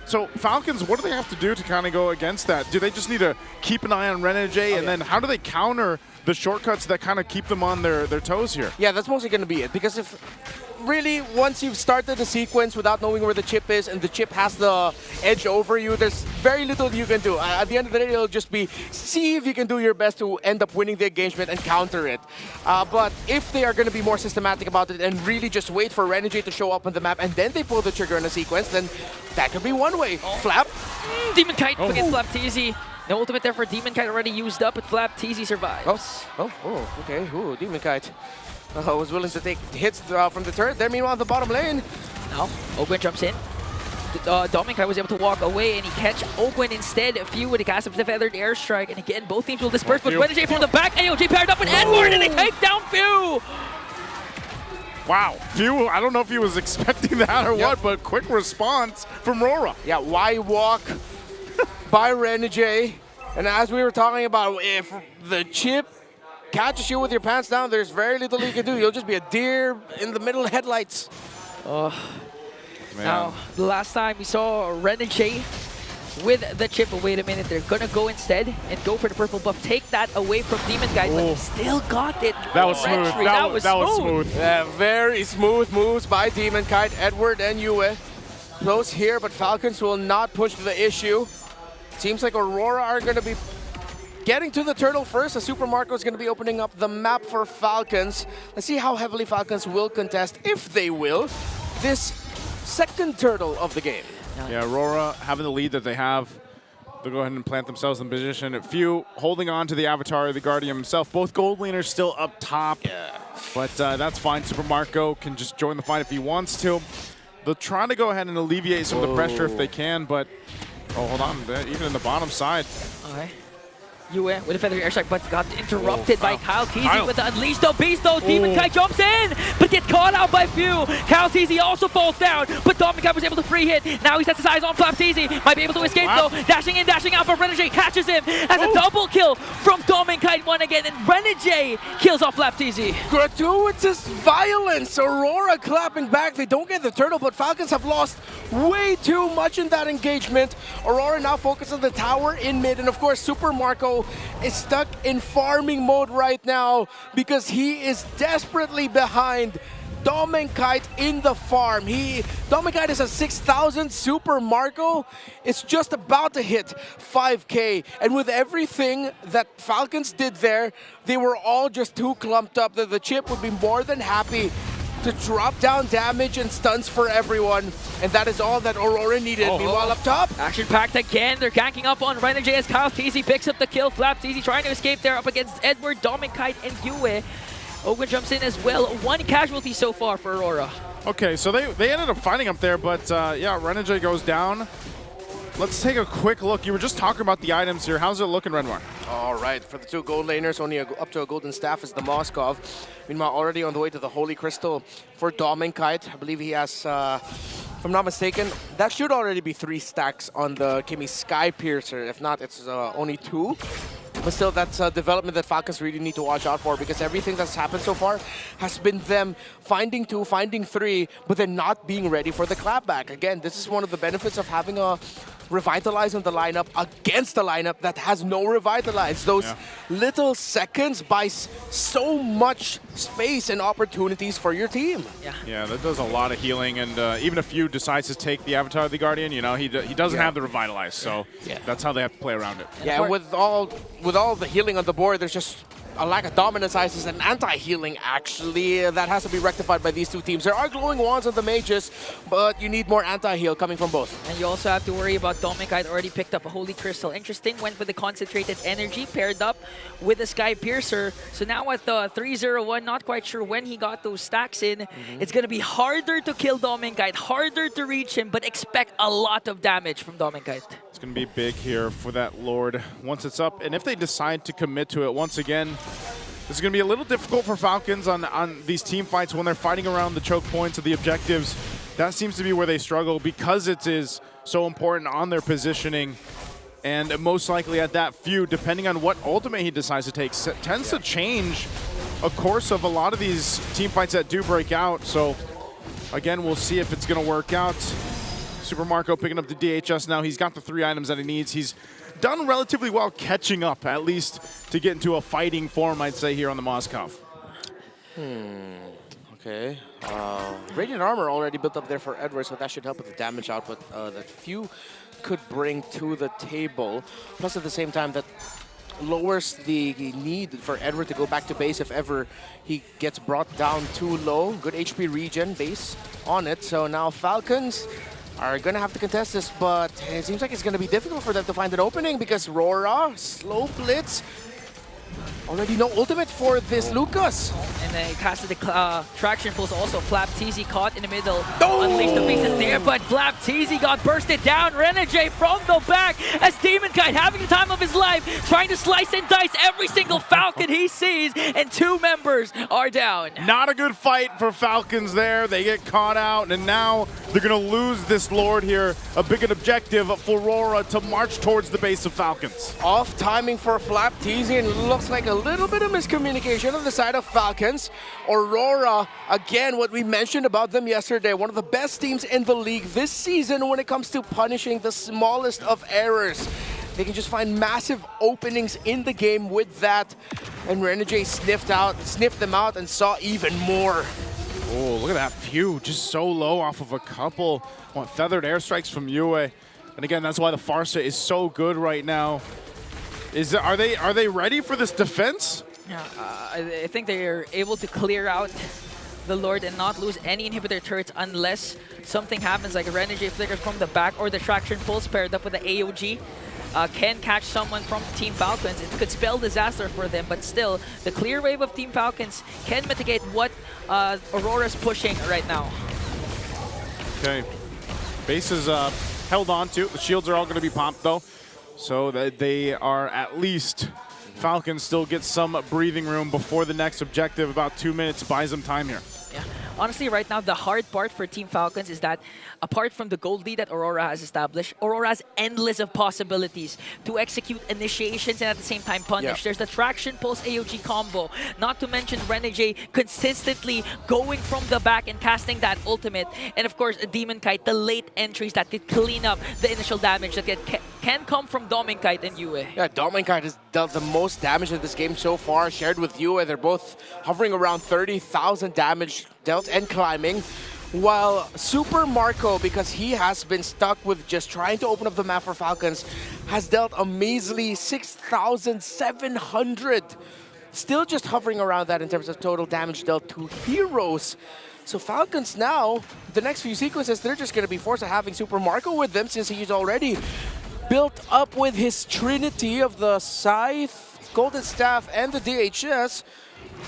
So Falcons, what do they have to do to kind of go against that? Do they just need to keep an eye on Renegade, and then how do they counter the shortcuts that kind of keep them on their toes here? Yeah, that's mostly going to be it, because if really, once you've started the sequence without knowing where the chip is and the chip has the edge over you, there's very little you can do. At the end of the day, it'll just be see if you can do your best to end up winning the engagement and counter it. But if they are going to be more systematic about it and really just wait for Renegade to show up on the map and then they pull the trigger in a sequence, then that could be one way. Flap. Demon Kite against Flaptezy. The ultimate there for Demon Kite already used up, but Flaptezy survives. Okay. Ooh, Demon Kite. Was willing to take hits from the turret. There, meanwhile, the bottom lane. Now, Ogwin jumps in. Dominic was able to walk away and he catch Ogwin instead. Phew with the cast of the feathered airstrike. And again, both teams will disperse, but Renegade from the back. AOG paired up with Edward and they take down Phew. Wow, Phew, I don't know if he was expecting that or what, but quick response from RORA. Yeah, why walk by Renegade? And as we were talking about, if the chip catches you with your pants down, there's very little you can do. You'll just be a deer in the middle of headlights. Now, the last time we saw Renegade with the chip. Wait a minute, they're gonna go instead and go for the purple buff. Take that away from Demon Kite, but he still got it. That was smooth. That was smooth. Yeah, very smooth moves by Demon Kite, Edward and Yue. Close here, but Falcons will not push the issue. Seems like Aurora are gonna be getting to the turtle first. Super Marco is going to be opening up the map for Falcons. Let's see how heavily Falcons will contest, if they will, this second turtle of the game. Yeah, Aurora having the lead that they have. They'll go ahead and plant themselves in position. Phew holding on to the avatar of the Guardian himself. Both gold laners still up top. Yeah. But that's fine. Super Marco can just join the fight if he wants to. They'll try to go ahead and alleviate some of the pressure if they can, but hold on. Even in the bottom side. Okay. Yue with a feather airstrike, but got interrupted by Karltzy with the Unleash the Beast though. Demon Kite jumps in, but gets caught out by Phew. Karltzy also falls down, but Dominic Kite was able to free hit. Now he sets his eyes on Flaptezy. Might be able to escape though. Dashing in, dashing out, but Renegade catches him as a double kill from Dominic Kite one again, and Renegade kills off Flaptezy. Gratuitous violence. Aurora clapping back. They don't get the turtle, but Falcons have lost way too much in that engagement. Aurora now focuses on the tower in mid, and of course Super Marco is stuck in farming mode right now because he is desperately behind Dominkite in the farm. Dominkite is at 6,000. Super Marco is just about to hit 5K. And with everything that Falcons did there, they were all just too clumped up that the chip would be more than happy to drop down damage and stuns for everyone. And that is all that Aurora needed. Meanwhile, up top, action-packed again. They're ganking up on Renegade as Karltzy picks up the kill. Flaptezy trying to escape there up against Edward, Dominic Kite, and Yue. Ogwin jumps in as well. One casualty so far for Aurora. Okay, so they ended up fighting up there, but yeah, Renegade goes down. Let's take a quick look. You were just talking about the items here. How's it looking, Renmar? All right, for the two gold laners, only up to a golden staff is the Moskov. Meanwhile, already on the way to the Holy Crystal for Dominkite. I believe he has, if I'm not mistaken, that should already be 3 stacks on the Kimi Sky Piercer. If not, it's only 2. But still, that's a development that Falcons really need to watch out for, because everything that's happened so far has been them finding 2, finding 3, but then not being ready for the clapback. Again, this is one of the benefits of having a Revitalize on the lineup against a lineup that has no Revitalize. Those little seconds buy so much space and opportunities for your team. Yeah, that does a lot of healing, and even if you decides to take the Avatar of the Guardian, you know, he doesn't have the Revitalize, so that's how they have to play around it. Yeah, and with all the healing on the board, there's just a lack of dominance ices and anti-healing, actually. That has to be rectified by these two teams. There are glowing wands on the mages, but you need more anti-heal coming from both. And you also have to worry about Dominkite already picked up a Holy Crystal. Interesting, went with the Concentrated Energy paired up with the Sky Piercer. So now at the 3-0-1, not quite sure when he got those stacks in. It's going to be harder to kill Dominkite, harder to reach him, but expect a lot of damage from Dominkite. It's going to be big here for that Lord once it's up. And if they decide to commit to it once again, this is going to be a little difficult for Falcons on these team fights when they're fighting around the choke points of the objectives. That seems to be where they struggle because it is so important on their positioning. And most likely at that feud, depending on what ultimate he decides to take, tends to change a course of a lot of these team fights that do break out. So again, we'll see if it's going to work out. Super Marco picking up the DHS now. He's got the 3 items that he needs. He's done relatively well catching up, at least to get into a fighting form, I'd say, here on the Moskov. Okay. Radiant Armor already built up there for Edward, so that should help with the damage output that few could bring to the table. Plus, at the same time, that lowers the need for Edward to go back to base if ever he gets brought down too low. Good HP regen base on it. So now Falcons are going to have to contest this, but it seems like it's going to be difficult for them to find an opening because RORA, slow blitz, already no ultimate for this Lucas. And then he casted the traction pulse also. Flapteezy caught in the middle. Unleashed the faces there, but Flapteezy got bursted down. Renegade from the back as Demonkite having the time of his life, trying to slice and dice every single Falcon he sees, and 2 members are down. Not a good fight for Falcons there. They get caught out, and now they're going to lose this Lord here. A big objective for RORA to march towards the base of Falcons. Off timing for Flapteezy, and it looks like a little bit of miscommunication on the side of Falcons. Aurora, again, what we mentioned about them yesterday, one of the best teams in the league this season when it comes to punishing the smallest of errors. They can just find massive openings in the game with that. And Renegade sniffed them out and saw even more. Oh, look at that few, just so low off of a couple feathered airstrikes from Yue. And again, that's why the Farsa is so good right now. Are they ready for this defense? Yeah, I think they're able to clear out the Lord and not lose any inhibitor turrets unless something happens, like a Renegade flicker from the back or the traction pulse paired up with the AOG. Can catch someone from Team Falcons. It could spell disaster for them, but still, the clear wave of Team Falcons can mitigate what Aurora's pushing right now. Okay, base is held on to. The shields are all going to be popped though, so that they are at least, Falcons still get some breathing room before the next objective. About 2 minutes buys them time here. Yeah. Honestly, right now, the hard part for Team Falcons is that apart from the gold lead that Aurora has established, Aurora has endless of possibilities to execute initiations and at the same time punish. There's the Traction Pulse AOG combo, not to mention Renegade consistently going from the back and casting that ultimate. And of course, Demonkite, the late entries that could clean up the initial damage that can come from Dominkite and Yue. Yeah, Dominkite has dealt the most damage in this game so far, shared with Yue. They're both hovering around 30,000 damage dealt and climbing, while Super Marco, because he has been stuck with just trying to open up the map for Falcons, has dealt a measly 6,700. Still just hovering around that in terms of total damage dealt to heroes. So Falcons now, the next few sequences, they're just going to be forced to having Super Marco with them since he's already built up with his trinity of the Scythe, Golden Staff, and the DHS.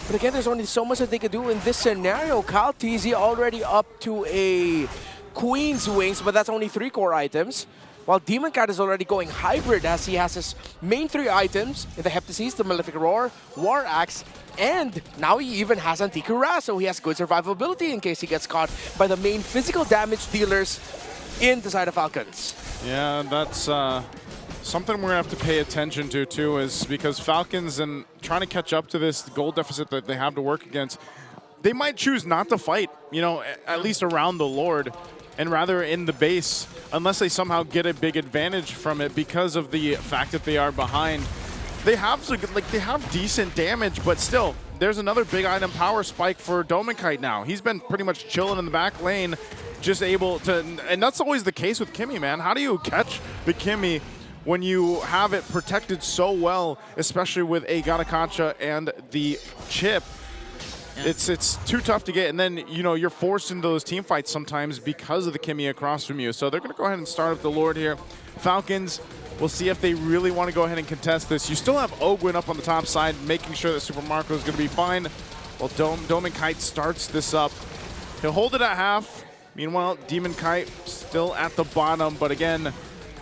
But again, there's only so much that they could do in this scenario. Karltzy already up to a Queen's Wings, but that's only 3 core items. While Demon Cat is already going hybrid as he has his main 3 items in the Heptasis, the Malefic Roar, War Axe, and now he even has Anti-Kura, so he has good survivability in case he gets caught by the main physical damage dealers in the side of Falcons. Yeah, that's something we're going to have to pay attention to, too, is because Falcons and trying to catch up to this goal deficit that they have to work against, they might choose not to fight, you know, at least around the Lord, and rather in the base, unless they somehow get a big advantage from it because of the fact that they are behind. They have they have decent damage, but still, there's another big item power spike for Dominkite now. He's been pretty much chilling in the back lane, just able to, and that's always the case with Kimmy, man. How do you catch the Kimmy when you have it protected so well, especially with a Gatakacha and the chip? Yeah. It's too tough to get, and then, you know, you're forced into those team fights sometimes because of the Kimmy across from you. So they're going to go ahead and start up the Lord here. Falcons, we'll see if they really want to go ahead and contest this. You still have Ogwin up on the top side, making sure that Super Marco is going to be fine. Well, Dominkite starts this up. He'll hold it at half. Meanwhile, Demon Kite still at the bottom, but again,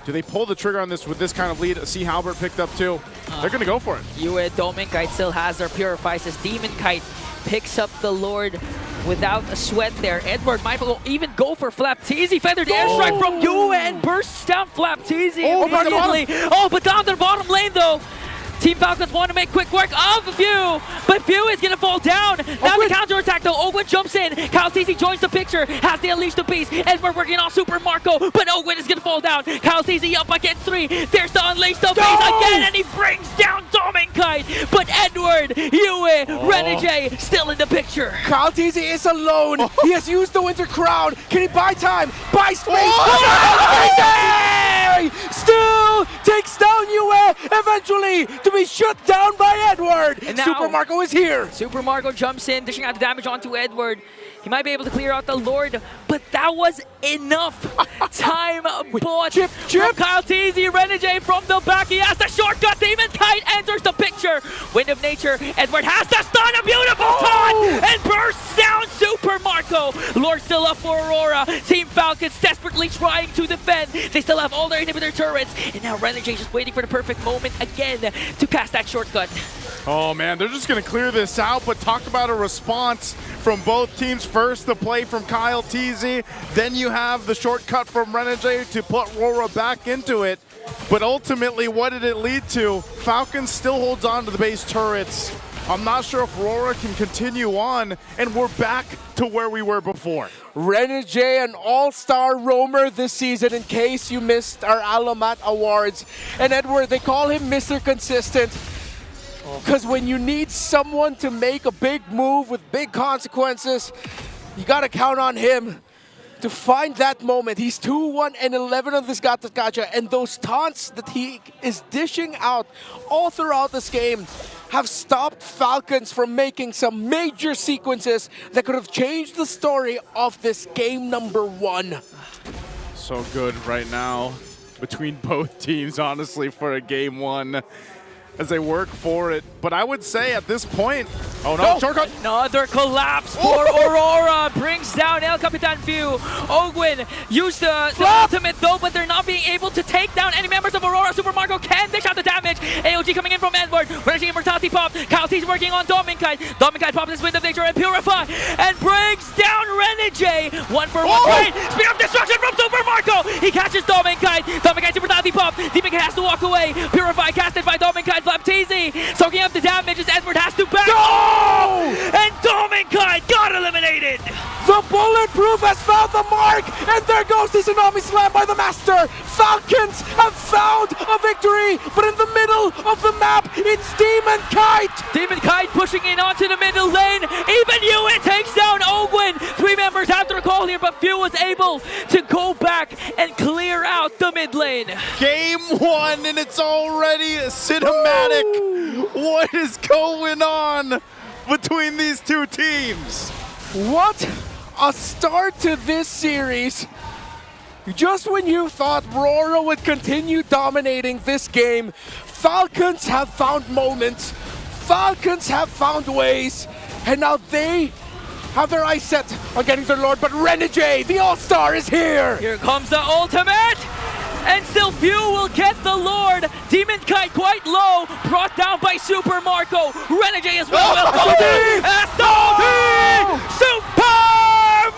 do they pull the trigger on this with this kind of lead? See Halbert picked up too. They're going to go for it. Yue, Dominkite still has their Purifies as Demon Kite picks up the Lord without a sweat there. Edward might even go for Flapteezy. Feathered airstrike from Yue and bursts down Flapteezy immediately. Oh, but down to the bottom lane though. Team Falcons want to make quick work of View, but View is going to fall down. Now the counter-attack though, Ogwin jumps in. Karltzy joins the picture, has the Unleash the Beast, and we're working on Super Marco, but Ogwin is going to fall down. Karltzy up against 3. There's the Unleash the Beast again, and he brings down Dominkite. But Edward, Yue, Renegade still in the picture. Karltzy is alone. He has used the Winter Crown. Can he buy time? Buy space? Still takes down Yue eventually to be shut down by Edward. And now, Super Marco is here. Super Marco jumps in, dishing out the damage onto Edward. He might be able to clear out the Lord, but that was enough. Time bought from Karltzy. Renegade from the back. He has the shortcut. Demon Kite enters the picture. Wind of Nature. Edward has the stun. A beautiful taunt and bursts down Super Marco. Lord still up for Aurora. Team Falcons desperately trying to defend. They still have all their inhibitor turrets. And now Renegade just waiting for the perfect moment again to cast that shortcut. Oh man, they're just going to clear this out, but talk about a response from both teams. First, the play from Karltzy, then you have the shortcut from Renegade to put RORA back into it. But ultimately, what did it lead to? Falcons still holds on to the base turrets. I'm not sure if RORA can continue on, and we're back to where we were before. Renegade, an all-star roamer this season, in case you missed our Alamat Awards. And Edward, they call him Mr. Consistent. Because when you need someone to make a big move with big consequences, you got to count on him to find that moment. He's 2-1-11 on this Gatakacha, and those taunts that he is dishing out all throughout this game have stopped Falcons from making some major sequences that could have changed the story of this game number 1. So good right now between both teams, honestly, for a game 1. As they work for it. But I would say at this point, oh no, shortcut! Another collapse for Aurora, brings down El Capitan View. Ogwin used the ultimate though, but they're not being able to take down any members of Aurora. Super Marco can dish out the damage. AOG coming in from Edward. Renegade Immortality pop. Karltzy's working on Dominkite. Dominkite pops his Wind of Nature and Purify and brings down Renegade. 1 for 1 trade. Spear of Destruction from Super Marco. He catches Dominkite. Dominkite's Immortality pop. Demon has to walk away. Purify casted by Dominkite. Flapteezy soaking up the damage as Edward has to back. And Dominkite got eliminated. The Bulletproof has found the mark, and there goes the Tsunami Slam by the Master. Falcons have found a victory, but in the middle of the map, it's Demon Kite. Demon Kite pushing in onto the middle lane. Even Yue takes down Ogwin. 3 members after a call here, but Few was able to go back and clear out the mid lane. Game 1, and it's already cinematic. What is going on between these two teams? What a start to this series. Just when you thought RORA would continue dominating this game, Falcons have found moments. Falcons have found ways, and now they have their eyes set on getting their Lord, but Renegade, the All-Star, is here! Here comes the ultimate! And still few will get the Lord. Demon Kite quite low, brought down by Super Marco. Renegade as well will go there. SOD! Super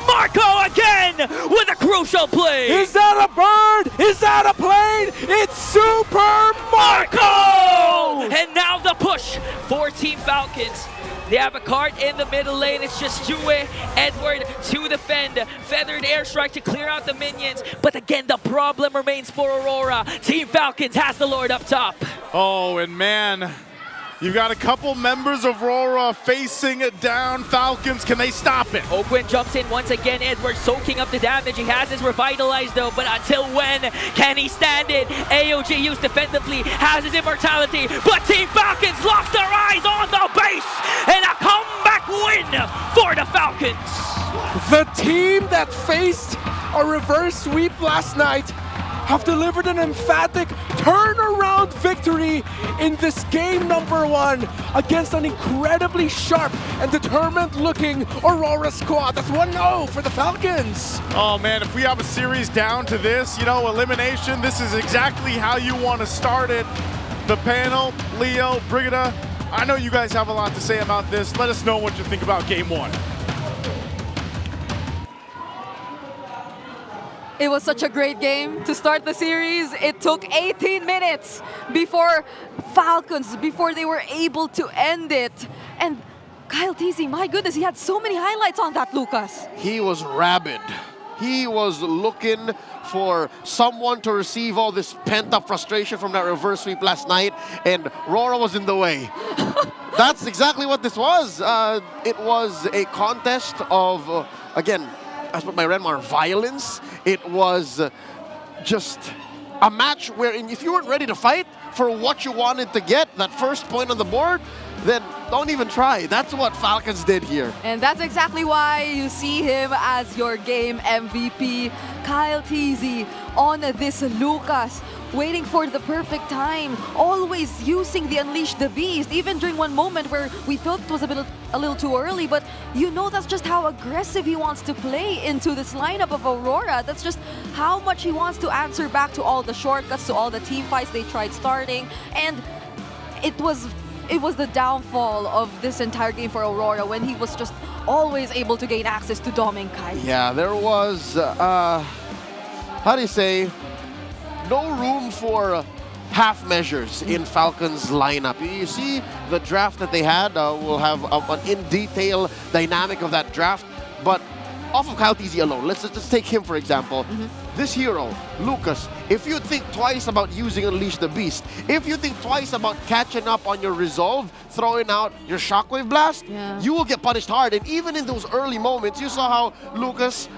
Marco again with a crucial play. Is that a bird? Is that a plane? It's Super Marco! And now the push for Team Falcons. They have a cart in the middle lane. It's just Jue, Edward to defend. Feathered airstrike to clear out the minions. But again, the problem remains for Aurora. Team Falcons has the Lord up top. Oh, and man, you've got a couple members of RORA facing down Falcons. Can they stop it? Oakwind jumps in once again. Edward soaking up the damage. He has his revitalized though, but until when can he stand it? AOG used defensively, has his immortality, but Team Falcons locked their eyes on the base, and a comeback win for the Falcons. The team that faced a reverse sweep last night have delivered an emphatic turnaround victory in this game #1 against an incredibly sharp and determined looking Aurora squad. That's 1-0 for the Falcons. Oh man, if we have a series down to this, elimination, this is exactly how you want to start it. The panel, Leo, Brigida, I know you guys have a lot to say about this. Let us know what you think about game 1. It was such a great game to start the series. It took 18 minutes before they were able to end it. And Karltzy, my goodness, he had so many highlights on that, Lucas. He was rabid. He was looking for someone to receive all this pent-up frustration from that reverse sweep last night, and RORA was in the way. That's exactly what this was. It was a contest of, again, as with my Renmar, violence. It was just a match wherein if you weren't ready to fight for what you wanted to get, that first point on the board, then don't even try. That's what Falcons did here. And that's exactly why you see him as your game MVP. Karltzy on this Lucas, waiting for the perfect time, always using the Unleash the Beast, even during one moment where we thought it was a little too early, but that's just how aggressive he wants to play into this lineup of Aurora. That's just how much he wants to answer back to all the shortcuts, to all the team fights they tried starting, and it was the downfall of this entire game for Aurora when he was just always able to gain access to Dom and Kite. Yeah, there was, how do you say, no room for half measures in Falcons lineup. You see the draft that they had, we'll have an in-detail dynamic of that draft, but off of Karltzy alone, let's just take him for example. This hero, Lucas, if you think twice about using Unleash the Beast, if you think twice about catching up on your resolve, throwing out your Shockwave Blast, you will get punished hard. And even in those early moments, you saw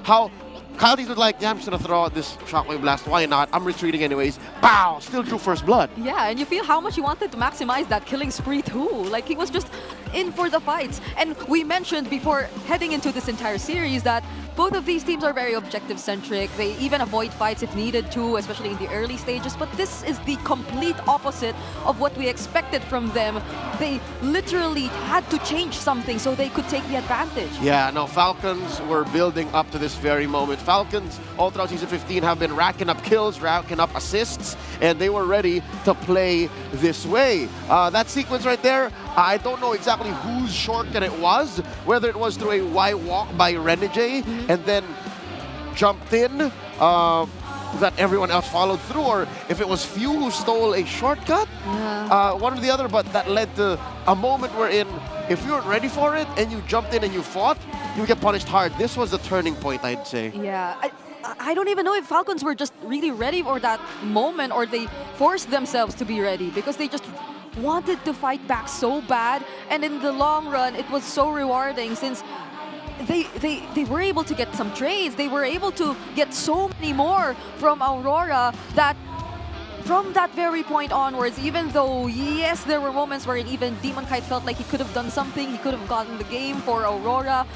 how Karltzy was like, yeah, I'm just gonna throw out this Shockwave Blast, why not? I'm retreating anyways. Pow! Still drew first blood. Yeah, and you feel how much he wanted to maximize that killing spree too. Like, he was just in for the fights. And we mentioned before heading into this entire series that both of these teams are very objective-centric. They even avoid fights if needed to, especially in the early stages. But this is the complete opposite of what we expected from them. They literally had to change something so they could take the advantage. Yeah, no, Falcons were building up to this very moment. Falcons, all throughout Season 15, have been racking up kills, racking up assists, and they were ready to play this way. That sequence right there, I don't know exactly whose shortcut it was, whether it was through a Y walk by Renegade and then jumped in, that everyone else followed through, or if it was Few who stole a shortcut, one or the other, but that led to a moment wherein if you weren't ready for it and you jumped in and you fought, you would get punished hard. This was the turning point, I'd say. Yeah, I don't even know if Falcons were just really ready for that moment or they forced themselves to be ready because they just wanted to fight back so bad, and in the long run it was so rewarding since they were able to get some trades. They were able to get so many more from Aurora that from that very point onwards, even though, yes, there were moments where even Demon Kite felt like he could have done something, he could have gotten the game for Aurora,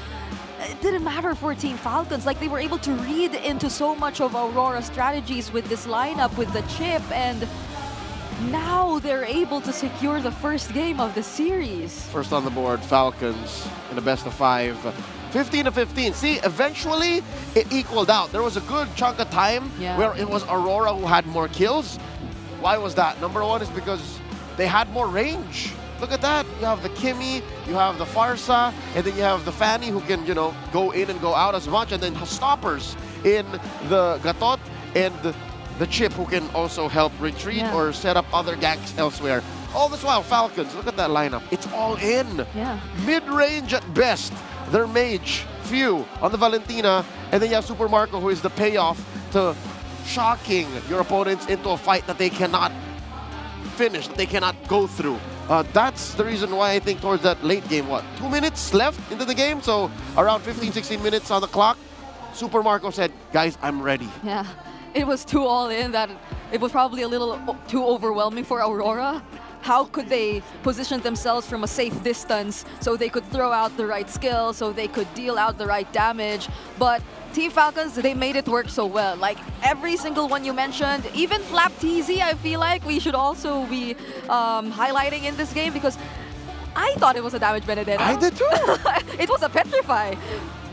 it didn't matter for Team Falcons. Like, they were able to read into so much of Aurora's strategies with this lineup, with the chip, and now they're able to secure the first game of the series. First on the board, Falcons in a best of 5. 15-15. See, eventually it equaled out. There was a good chunk of time where it was Aurora who had more kills. Why was that? Number one is because they had more range. Look at that. You have the Kimmy, you have the Farsa, and then you have the Fanny who can, you know, go in and go out as much, and then stoppers in the Gatot and the Chip who can also help retreat or set up other ganks elsewhere. All this while, Falcons, look at that lineup. It's all in. Mid-range at best. Their mage, few on the Valentina, and then you have Super Marco who is the payoff to shocking your opponents into a fight that they cannot finish, that they cannot go through. That's the reason why I think towards that late game, 2 minutes left into the game? So around 15, 16 minutes on the clock, Super Marco said, guys, I'm ready. Yeah, it was too all in that it was probably a little too overwhelming for Aurora. How could they position themselves from a safe distance so they could throw out the right skill, so they could deal out the right damage? But Team Falcons, they made it work so well. Like every single one you mentioned, even Flap TZ, I feel like we should also be highlighting in this game because I thought it was a damage Benedetta. I did too. It was a Petrify,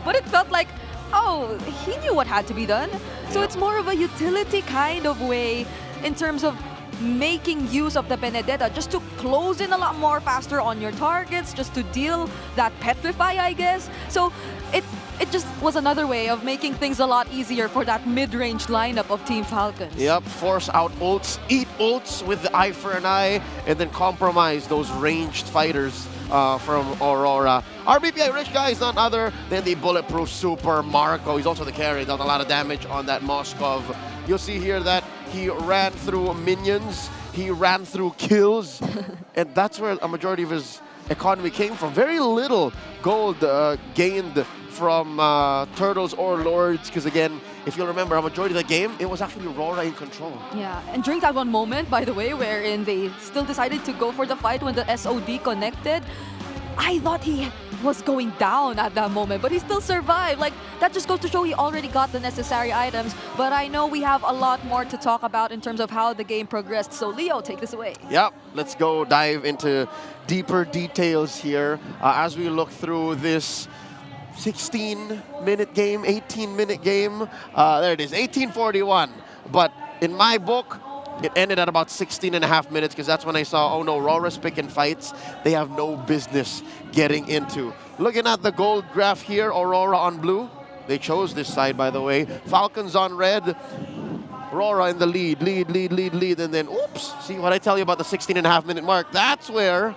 but it felt like, oh, he knew what had to be done. So it's more of a utility kind of way in terms of making use of the Benedetta just to close in a lot more faster on your targets, just to deal that Petrify, I guess. So it just was another way of making things a lot easier for that mid-range lineup of Team Falcons. Yep, force out ults, eat ults with the eye for an eye, and then compromise those ranged fighters from Aurora. Our BPI Rich guy is none other than the bulletproof Super Marco. He's also the carry, done a lot of damage on that Moskov. You'll see here that he ran through minions, he ran through kills, and that's where a majority of his economy came from. Very little gold gained from Turtles or Lords, because again, if you'll remember, a majority of the game, it was actually RORA in control. Yeah, and during that one moment, by the way, wherein they still decided to go for the fight when the SOD connected, I thought he was going down at that moment, but he still survived. Like, that just goes to show he already got the necessary items. But I know we have a lot more to talk about in terms of how the game progressed. So Leo, take this away. Yep, let's go dive into deeper details here as we look through this 16-minute game, 18-minute game. There it is, 18:41. But in my book, it ended at about 16.5 minutes because that's when I saw, oh no, RORA's picking fights they have no business getting into. Looking at the gold graph here, Aurora on blue. They chose this side, by the way. Falcons on red. RORA in the lead, and then, oops, see what I tell you about the 16.5 minute mark? That's where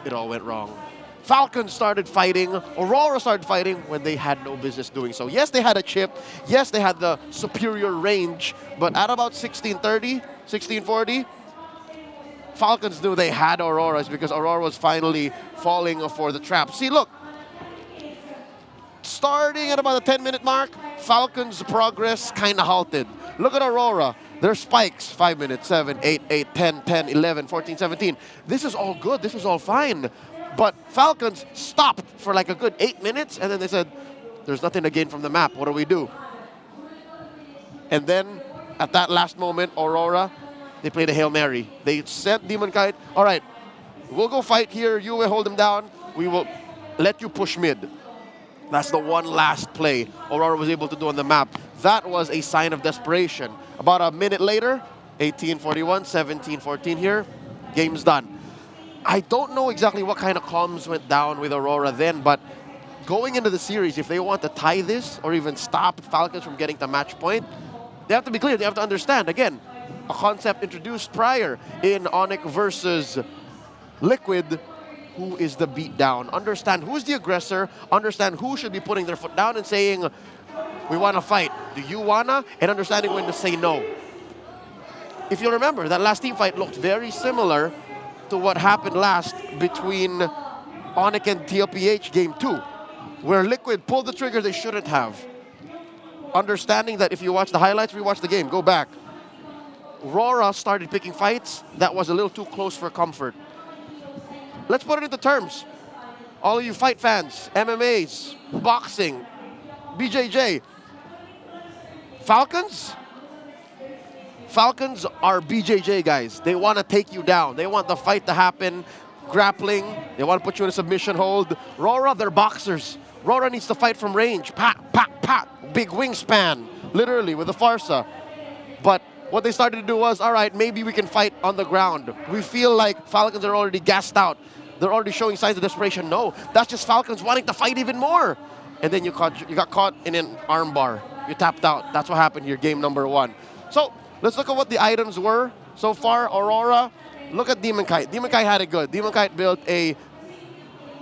it all went wrong. Falcons started fighting, Aurora started fighting when they had no business doing so. Yes, they had a chip. Yes, they had the superior range. But at about 16:30, 16:40, Falcons knew they had Auroras because Aurora was finally falling for the trap. See, look. Starting at about the 10-minute mark, Falcons' progress kind of halted. Look at Aurora. Their spikes, 5 minutes, 7, 8, 8, 10, 10, 11, 14, 17. This is all good. This was all fine. But Falcons stopped for like a good 8 minutes, and then they said, there's nothing to gain from the map. What do we do? And then, at that last moment, Aurora, they played a Hail Mary. They sent Demon Kite, all right, we'll go fight here. You will hold him down. We will let you push mid. That's the one last play Aurora was able to do on the map. That was a sign of desperation. About a minute later, 18:41, 17:14 here, game's done. I don't know exactly what kind of comms went down with Aurora then, but going into the series, if they want to tie this or even stop Falcons from getting to match point, they have to be clear. They have to understand, again, a concept introduced prior in Onic versus Liquid. Who is the beatdown? Understand who's the aggressor, understand who should be putting their foot down and saying, we want to fight. Do you wanna? And understanding when to say no. If you remember, that last team fight looked very similar to what happened last between Onic and TLPH Game 2, where Liquid pulled the trigger they shouldn't have. Understanding that if you watch the highlights, rewatch the game, go back. RORA started picking fights that was a little too close for comfort. Let's put it into terms. All of you fight fans, MMAs, boxing, BJJ. Falcons Falcons are BJJ guys. They want to take you down. They want the fight to happen, grappling. They want to put you in a submission hold. RORA, they're boxers. RORA needs to fight from range. Pat, pat, pat. Big wingspan, literally, with the Farsa. But what they started to do was, all right, maybe we can fight on the ground. We feel like Falcons are already gassed out. They're already showing signs of desperation. No, that's just Falcons wanting to fight even more. And then you got caught in an armbar. You tapped out. That's what happened here, game number 1. So let's look at what the items were so far. Aurora, look at Demon Kite. Demon Kite had it good. Demon Kite built a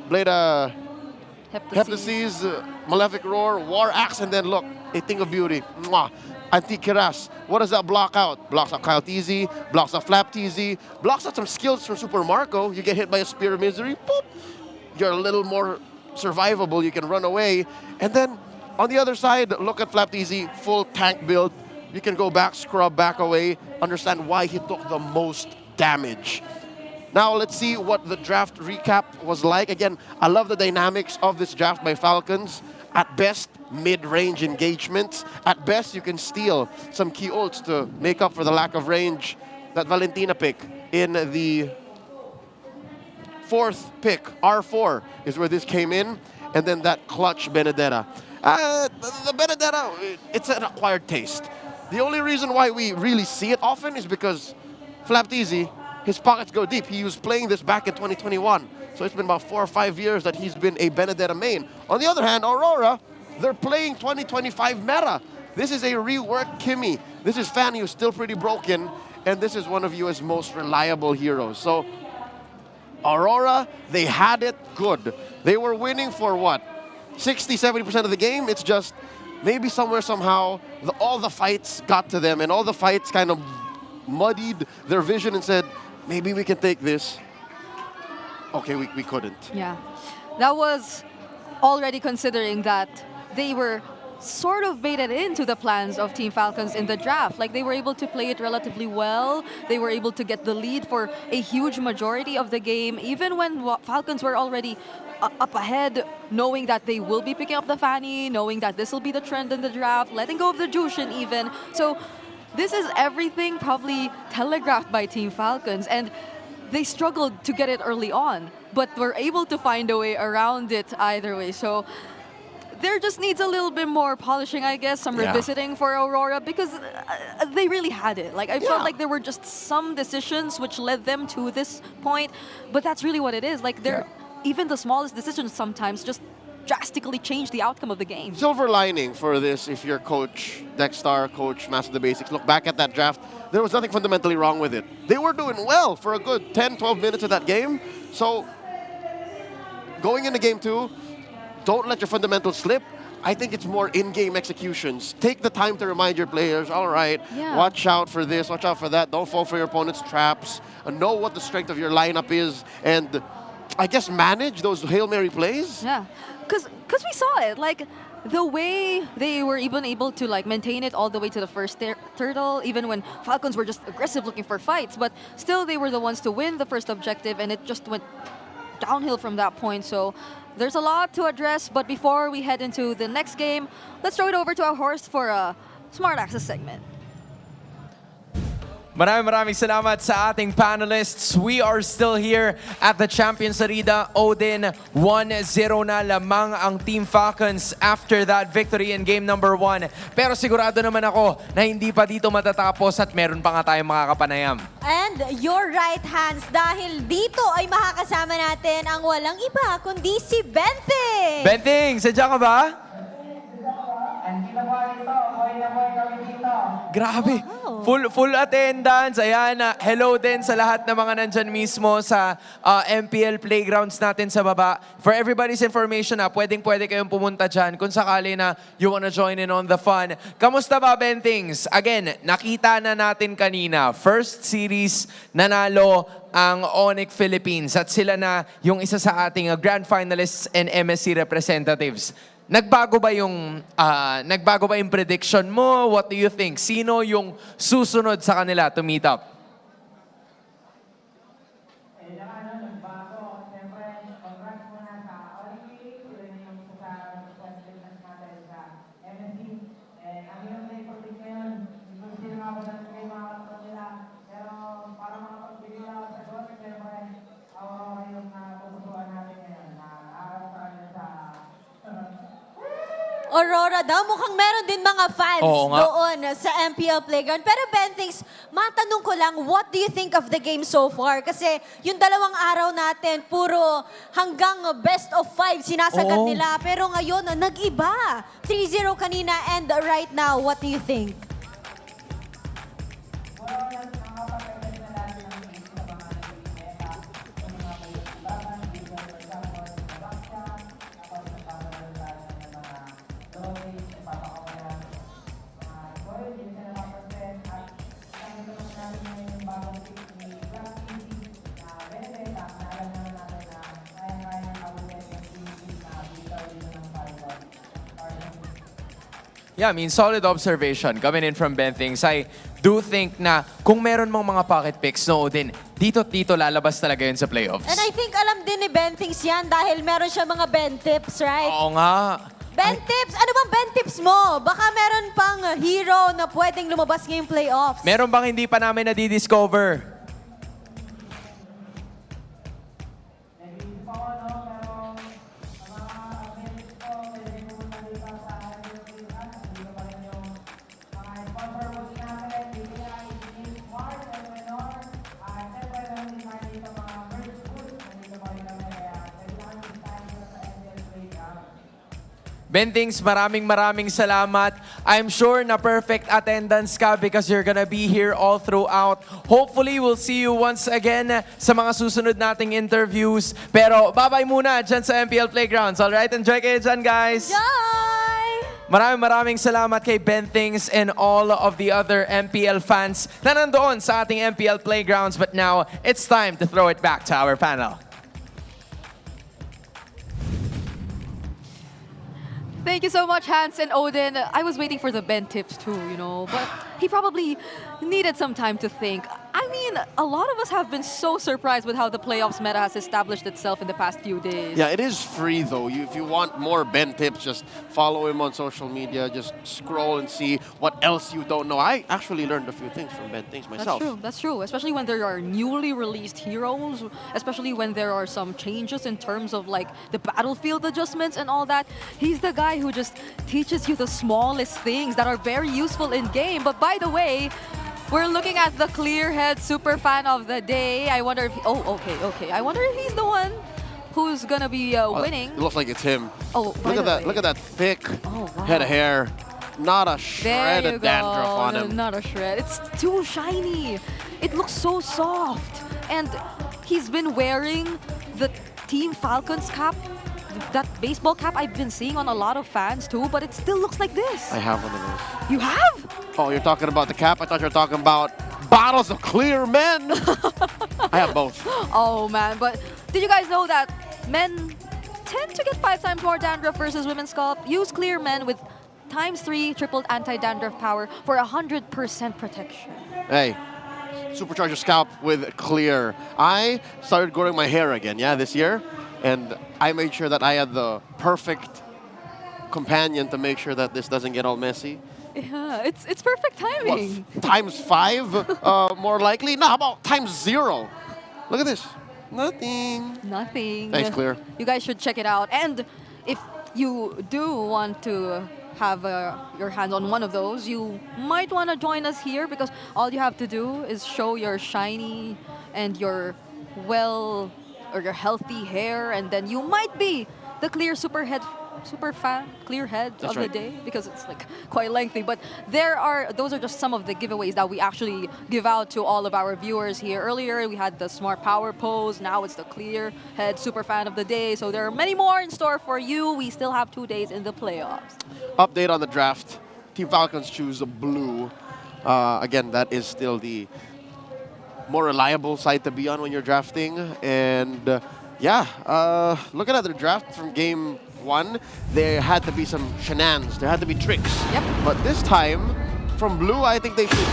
Blade Heptases, Malefic Roar, War Axe, and then look, a Thing of Beauty. Mwah. Anti-Kiras. What does that block out? Blocks out Karltzy, blocks out Flaptzy, blocks out some skills from Super Marco. You get hit by a Spear of Misery, boop. You're a little more survivable. You can run away. And then on the other side, look at Flaptzy, full tank build. You can go back, scrub, back away, understand why he took the most damage. Now let's see what the draft recap was like. Again, I love the dynamics of this draft by Falcons. At best, mid-range engagements. At best, you can steal some key ults to make up for the lack of range. That Valentina pick in the 4th pick, R4, is where this came in. And then that clutch Benedetta. The Benedetta, it's an acquired taste. The only reason why we really see it often is because Flaptzy, his pockets go deep. He was playing this back in 2021. So it's been about 4 or 5 years that he's been a Benedetta main. On the other hand, Aurora, they're playing 2025 meta. This is a reworked Kimmy. This is Fanny, who's still pretty broken. And this is one of US's most reliable heroes. So Aurora, they had it good. They were winning for what? 60-70% of the game. It's just maybe somewhere, somehow, all the fights got to them. And all the fights kind of muddied their vision and said, maybe we can take this. Okay, we couldn't. Yeah, that was already considering that they were sort of baited into the plans of Team Falcons in the draft. Like, they were able to play it relatively well. They were able to get the lead for a huge majority of the game, even when Falcons were already up ahead, knowing that they will be picking up the Fanny, knowing that this will be the trend in the draft, letting go of the Jushin even. So this is everything probably telegraphed by Team Falcons. And they struggled to get it early on, but were able to find a way around it either way. So there just needs a little bit more polishing, I guess, some revisiting for Aurora, because they really had it. Like, I felt like there were just some decisions which led them to this point, but that's really what it is. Like, even the smallest decisions sometimes just drastically change the outcome of the game. Silver lining for this, if you're Coach Dexstar, Coach Master the Basics, look back at that draft, there was nothing fundamentally wrong with it. They were doing well for a good 10, 12 minutes of that game. So going into game 2, don't let your fundamentals slip. I think it's more in-game executions. Take the time to remind your players, all right, watch out for this, watch out for that. Don't fall for your opponent's traps. Know what the strength of your lineup is, and I guess manage those Hail Mary plays. Yeah, because we saw it. Like, the way they were even able to like maintain it all the way to the first turtle, even when Falcons were just aggressive looking for fights, but still they were the ones to win the first objective, and it just went downhill from that point. So there's a lot to address, but before we head into the next game, let's throw it over to our host for a Smart Access segment. Maraming salamat sa ating panelists. We are still here at the Champions Arena. Odin, 1-0 na lamang ang Team Falcons after that victory in game number 1. Pero sigurado naman ako na hindi pa dito matatapos at meron pa nga tayong mga kapanayam. And your right hands, dahil dito ay makakasama natin ang walang iba kundi si Benting. Benting, sadya ka ba? Grabe. Full attendance. Ayan, hello din sa lahat ng mga nandyan mismo sa MPL playgrounds natin sa baba. For everybody's information, pwede kayong pumunta dyan kung sakali na you wanna join in on the fun. Kamusta ba, Bentings? Again, nakita na natin kanina, first series nanalo ang Onic Philippines at sila na yung isa sa ating grand finalists and MSC representatives. Nagbago ba yung prediction mo? What do you think? Sino yung susunod sa kanila to meet up? Aurora daw, mukhang meron din mga fans doon sa MPL Playground. Pero Bentings, matanong ko lang, what do you think of the game so far? Kasi yung dalawang araw natin, puro hanggang best of 5 sinasagat nila. Pero ngayon, nag-iba. 3-0 kanina and right now, what do you think? Yeah, I mean, solid observation coming in from Bentings. I do think na kung meron mong mga pocket picks, no, din, dito lalabas talaga yun sa playoffs. And I think alam din ni Bentings yan dahil meron siya mga Ben tips, right? Oo nga. Ben tips? Ano bang Ben tips mo? Baka meron pang hero na pwedeng lumabas ngayong playoffs. Meron bang hindi pa namin nadidiscover? Bentings, maraming salamat. I'm sure na perfect attendance ka because you're gonna be here all throughout. Hopefully, we'll see you once again sa mga susunod nating interviews. Pero bye-bye muna dyan sa MPL Playgrounds. Alright? Enjoy kayo dyan, guys. Enjoy! Maraming salamat kay Bentings and all of the other MPL fans na nandoon sa ating MPL Playgrounds. But now, it's time to throw it back to our panel. Thank you so much, Hans and Odin. I was waiting for the Ben tips too, you know, but he probably needed some time to think. I mean, a lot of us have been so surprised with how the playoffs meta has established itself in the past few days. Yeah, it is free though. If you want more Ben tips, just follow him on social media. Just scroll and see what else you don't know. I actually learned a few things from Ben things myself. That's true. Especially when there are newly released heroes, especially when there are some changes in terms of like the battlefield adjustments and all that. He's the guy who just teaches you the smallest things that are very useful in game. But by the way, we're looking at the Clearhead Super Fan of the Day. I wonder if... okay. I wonder if he's the one who's gonna be winning. It looks like it's him. Oh, look at that! Look at that thick head of hair. Not a shred of dandruff on him. Not a shred. It's too shiny. It looks so soft. And he's been wearing the Team Falcons cap, that baseball cap I've been seeing on a lot of fans too, but it still looks like this. I have one of those. You have? Oh, you're talking about the cap? I thought you were talking about bottles of Clear Men. I have both. Oh man, but did you guys know that men tend to get 5 times more dandruff versus women's scalp? Use Clear Men with ×3 tripled anti-dandruff power for 100% protection. Hey, supercharge your scalp with Clear. I started growing my hair again, this year. And I made sure that I had the perfect companion to make sure that this doesn't get all messy. Yeah, it's perfect timing. What, ×5 more likely? No, how about ×0? Look at this. Nothing. Thanks, Clear. You guys should check it out. And if you do want to have your hands on one of those, you might want to join us here because all you have to do is show your shiny and your your healthy hair, and then you might be the Clear Super Fan Clear Head of the day, because it's like quite lengthy. But those are just some of the giveaways that we actually give out to all of our viewers here. Earlier we had the Smart Power Pose, now it's the Clear Head Super Fan of the Day. So there are many more in store for you. We still have 2 days in the playoffs. Update on the draft. Team Falcons choose blue. Again, that is still the more reliable side to be on when you're drafting. And looking at their draft from game 1, there had to be some shenanigans. There had to be tricks. Yep. But this time, from blue, I think they should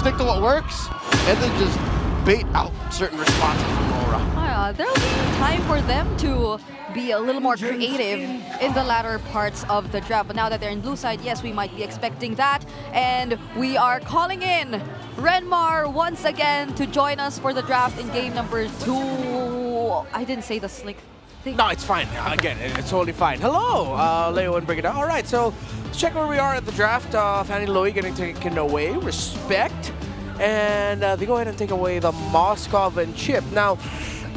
stick to what works and then just bait out certain responses from RORA. There'll be time for them to be a little more creative in the latter parts of the draft. But now that they're in blue side, yes, we might be expecting that. And we are calling in Renmar once again to join us for the draft in game number 2. I didn't say the slick No, it's fine. Again, it's totally fine. Hello, Leo and Brigida. All right, so let's check where we are at the draft. Fanny Lowy getting taken away. Respect. And they go ahead and take away the Moskov and Chip. Now,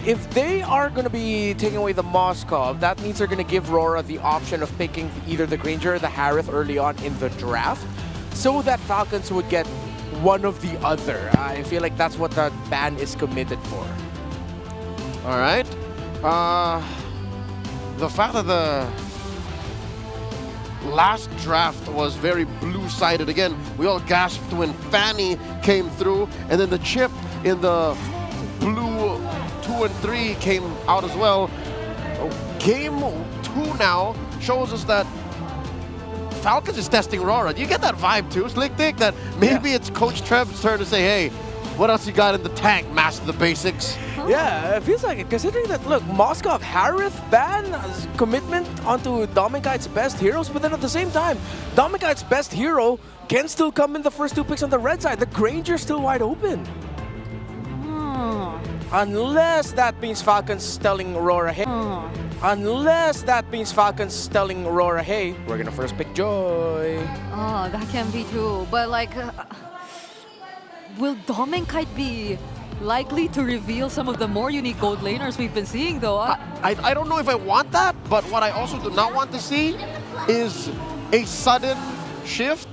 if they are going to be taking away the Moskov, that means they're going to give RORA the option of picking either the Granger or the Harith early on in the draft, so that Falcons would get one of the other. I feel like that's what the ban is committed for. All right. The fact that the last draft was very blue-sided. Again, we all gasped when Fanny came through, and then the Chip in the blue 2 and 3 came out as well. Game 2 now shows us that Falcons is testing RORA. Do you get that vibe too, Slick Dick? That maybe it's Coach Trev's turn to say, hey, what else you got in the tank? Master the basics. Yeah, it feels like it. Considering that, look, Moskov, Harith ban commitment onto Domikite's best heroes, but then at the same time, Domikite's best hero can still come in the first 2 picks on the red side. The Granger's still wide open. Unless that means Falcons telling Aurora, hey. Unless that means Falcons telling Aurora, hey, we're gonna first pick Joy. Oh, that can be true. But like, will Domikite be likely to reveal some of the more unique gold laners we've been seeing though? I don't know if I want that, but what I also do not want to see is a sudden shift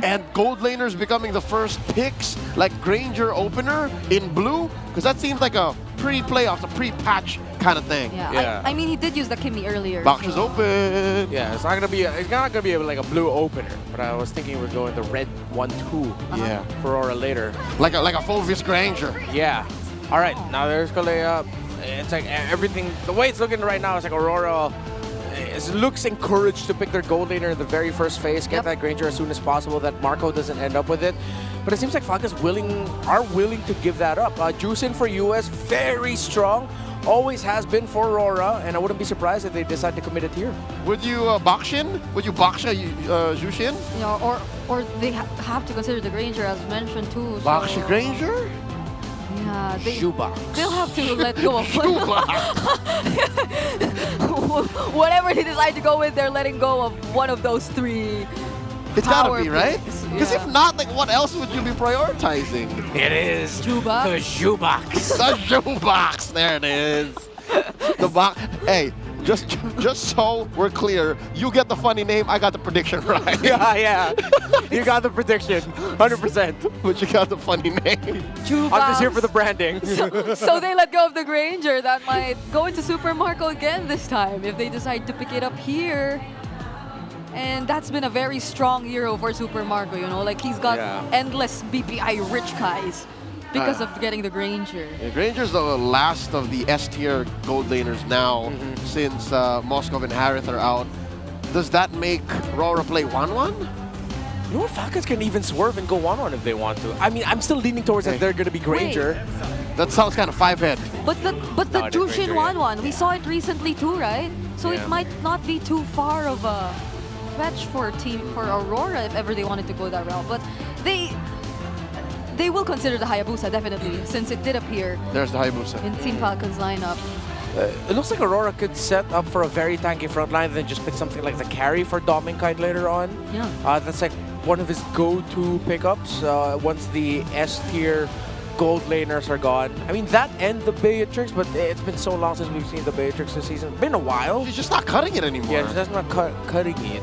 and gold laners becoming the first picks, like Granger opener in blue, because that seems like a pre-playoffs, a pre-patch kind of thing. Yeah. I mean, he did use the Kimmy earlier. Box is open. Yeah, it's not gonna be like a blue opener, but I was thinking we're going the red 1-2. Yeah, for Aurora later. Like a Fulvius Granger. Yeah. All right, now there's Kalea. It's like everything. The way it's looking right now is like Aurora looks encouraged to pick their gold laner in the very first phase, get that Granger as soon as possible, that Marco doesn't end up with it. But it seems like Falcons are willing to give that up. Juicin for US, very strong. Always has been for Aurora, and I wouldn't be surprised if they decide to commit it here. Would you Bakshin? Would you Baksha Jushin? Yeah, or they have to consider the Granger as mentioned too. So. Baksha Granger? Yeah, Shoebox. They'll have to let go of whatever they decide to go with. They're letting go of one of those 3. It's gotta be, right? Because if not, like, what else would you be prioritizing? It is Shoebox. the shoebox. The shoebox. There it is. The box. Hey, just so we're clear, you get the funny name, I got the prediction right. Yeah. You got the prediction, 100%. But you got the funny name. Shoebox. I'm just here for the branding. So they let go of the Granger. That might go into Super Marco again this time if they decide to pick it up here. And that's been a very strong hero for Super Marco, you know? Like, he's got endless BPI rich guys because of getting the Granger. Yeah, Granger's the last of the S-tier gold laners now, since Moskov and Harith are out. Does that make RORA play 1-1? You know what? Falcons can even swerve and go 1-1 if they want to. I mean, I'm still leaning towards that they're going to be Granger. That sounds kind of 5-head. But the Jushin 1-1, we saw it recently too, right? So it might not be too far of a fetch for Aurora if ever they wanted to go that route. But they will consider the Hayabusa, definitely, since it did appear. There's the Hayabusa. In Team Falcons lineup. It looks like Aurora could set up for a very tanky front line and then just pick something like the carry for Domikite later on. Yeah. That's like one of his go-to pickups once the S-tier gold laners are gone. I mean, that and the Beatrix, but it's been so long since we've seen the Beatrix this season. Been a while. She's just not cutting it anymore. Yeah, she's just not cutting it.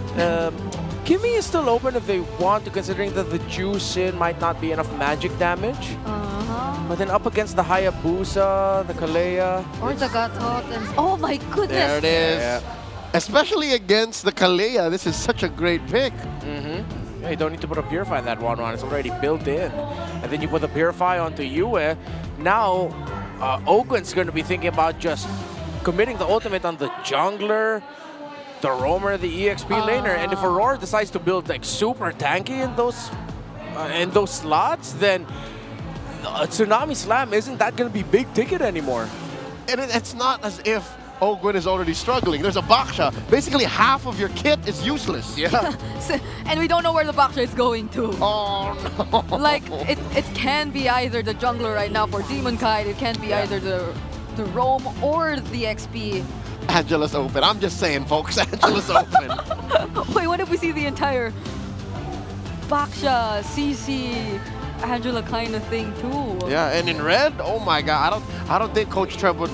Kimmy is still open if they want to, considering that the Juicin might not be enough magic damage. But then up against the Hayabusa, the Kalea. Or the Gatot. Oh my goodness! There it is. Yeah. Especially against the Kalea, this is such a great pick. Yeah, you don't need to put a Purify in that 1-1. It's already built in. And then you put the Purify onto Yue. Now, Ogun's going to be thinking about just committing the ultimate on the jungler, the roamer, the EXP laner. And if Aurora decides to build like super tanky in those slots, then Tsunami Slam isn't that going to be big ticket anymore. And it's not as if Ogun is already struggling. There's a Baksha. Basically, half of your kit is useless. Yeah. And we don't know where the Baksha is going to. Oh, no. Like, it can be either the jungler right now for Demon Kite. It can be either the roam or the XP Angela's open. I'm just saying, folks, Angela's open. Wait, what if we see the entire Baksha, CC, Angela kind of thing too? Yeah, and in red, oh my God, I don't think Coach Trev would.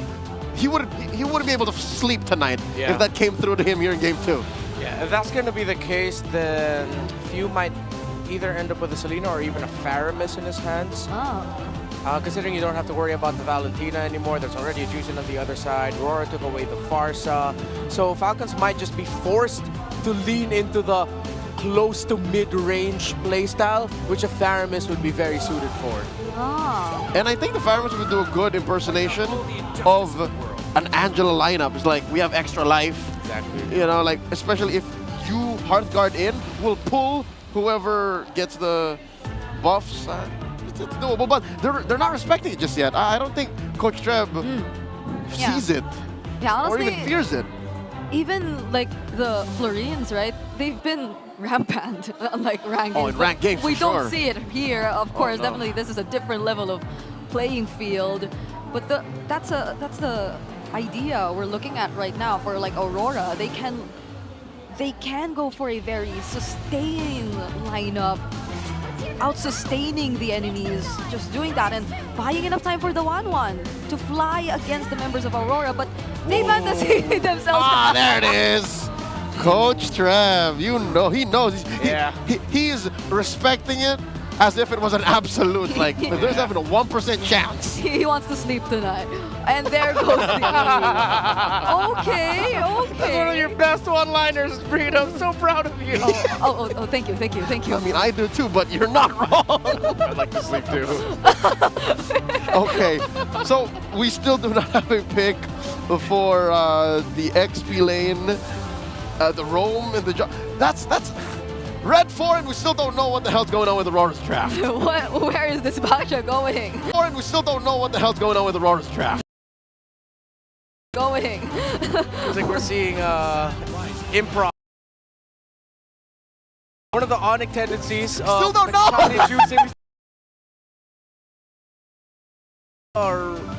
He wouldn't be able to sleep tonight if that came through to him here in Game 2. Yeah, if that's going to be the case, then Few might either end up with a Selena or even a Faramis in his hands. Considering you don't have to worry about the Valentina anymore, there's already a Juicin on the other side. RORA took away the Farsa. So Falcons might just be forced to lean into the close to mid-range playstyle, which a Faramis would be very suited for. And I think the Faramis would do a good impersonation of an Angela lineup. It's like, we have extra life. Exactly. You know, like, especially if you Hearthguard in, will pull whoever gets the buffs. It's doable, but they're not respecting it just yet. I don't think Coach Trev sees it or even fears it. Even like the Florians, right? They've been rampant, like ranked. Oh, in ranked games, we for don't sure. see it here, of course. no. Definitely, this is a different level of playing field. But that's the idea we're looking at right now for like Aurora. They can go for a very sustained lineup, out-sustaining the enemies, just doing that and buying enough time for the 1-1 to fly against the members of Aurora, but they fantasy themselves. There it is. Coach Trev, you know, he knows. He's respecting it as if it was an absolute, like, there's even a 1% chance. He wants to sleep tonight. And there goes the Okay. That's one of your best one-liners, Breed. I'm so proud of you. Oh, thank you. I mean, I do too, but you're not wrong. I'd like to sleep too. Okay, so we still do not have a pick for the XP lane, the roam, and the that's red 4, and we still don't know what the hell's going on with Aurora's draft. Where is this Baksha going? And we still don't know what the hell's going on with Aurora's draft. Going. I think we're seeing improv. One of the Onic tendencies. Still don't know.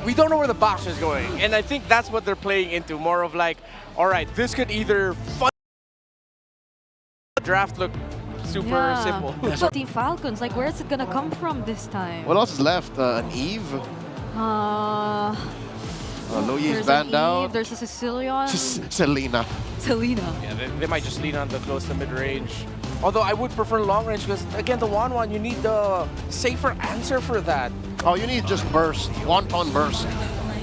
We don't know where the box is going, and I think that's what they're playing into. More of like, all right, this could either fun draft look super simple. So Team Falcons, like, where is it gonna come from this time? What else is left? An Eve. Louis banned out. There's a Sicilian. Selena. Yeah, they might just lean on the close to mid-range. Although I would prefer long range because, again, the 1-1, you need the safer answer for that. Oh, you need just burst. Wonton burst.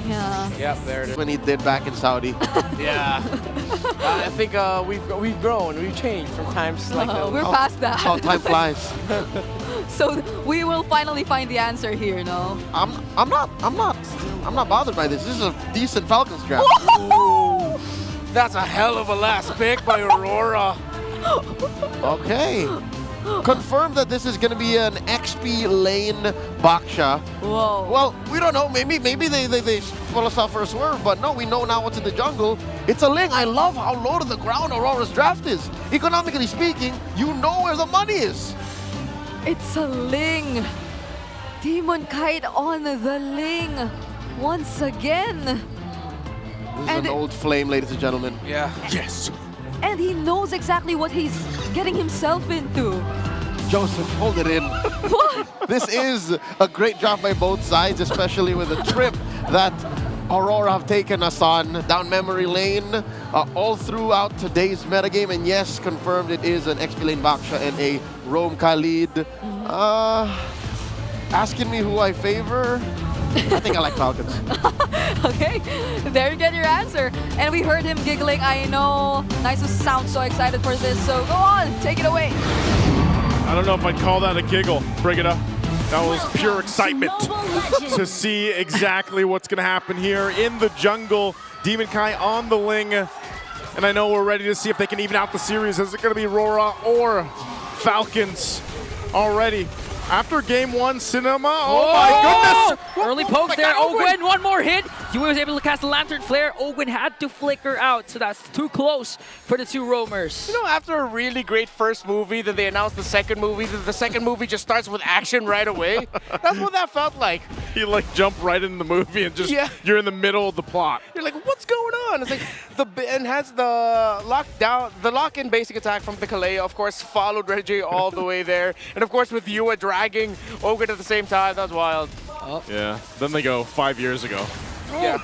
Yeah. Yep, there it is. When he did back in Saudi. Yeah. I think we've grown, we've changed from times like that. We're past that. How time flies. So we will finally find the answer here, no? I'm not bothered by this. This is a decent Falcons draft. Ooh, that's a hell of a last pick by Aurora. Okay. Confirmed that this is going to be an XP lane Baksha. Whoa. Well, we don't know. Maybe they pull us off for a swerve, but no, we know now what's in the jungle. It's a Ling. I love how low to the ground Aurora's draft is. Economically speaking, you know where the money is. It's a Ling. Demon Kite on the Ling once again. This is an old flame, ladies and gentlemen. Yeah. Yes. And he knows exactly what he's getting himself into. Joseph, hold it in. What? This is a great draft by both sides, especially with the trip that Aurora have taken us on down memory lane all throughout today's metagame. And yes, confirmed it is an XP lane Baksha and a roam Khalid. Asking me who I favor? I think I like Falcons. Okay, there you get your answer. And we heard him giggling. I know Nice sounds so excited for this, so go on, take it away. I don't know if I'd call that a giggle, Brigida. That was pure excitement to see exactly what's going to happen here in the jungle. Demon Kai on the Ling. And I know we're ready to see if they can even out the series. Is it going to be RORA or Falcons already? After game 1, Cinema, oh my goodness! Early pokes there, Ogwen, one more hit. He was able to cast the Lantern Flare. Ogwen had to flicker out, so that's too close for the two roamers. You know, after a really great first movie, then they announced the second movie, then the second movie just starts with action right away. That's what that felt like. You like jump right in the movie and just you're in the middle of the plot. You're like, what's going on? It's like and has the lock-in basic attack from the Kaleo, of course, followed Reggie all the way there, and of course with Yua dragging Ogwen at the same time. That was wild. Oh. Yeah. Then they go 5 years ago. Yeah.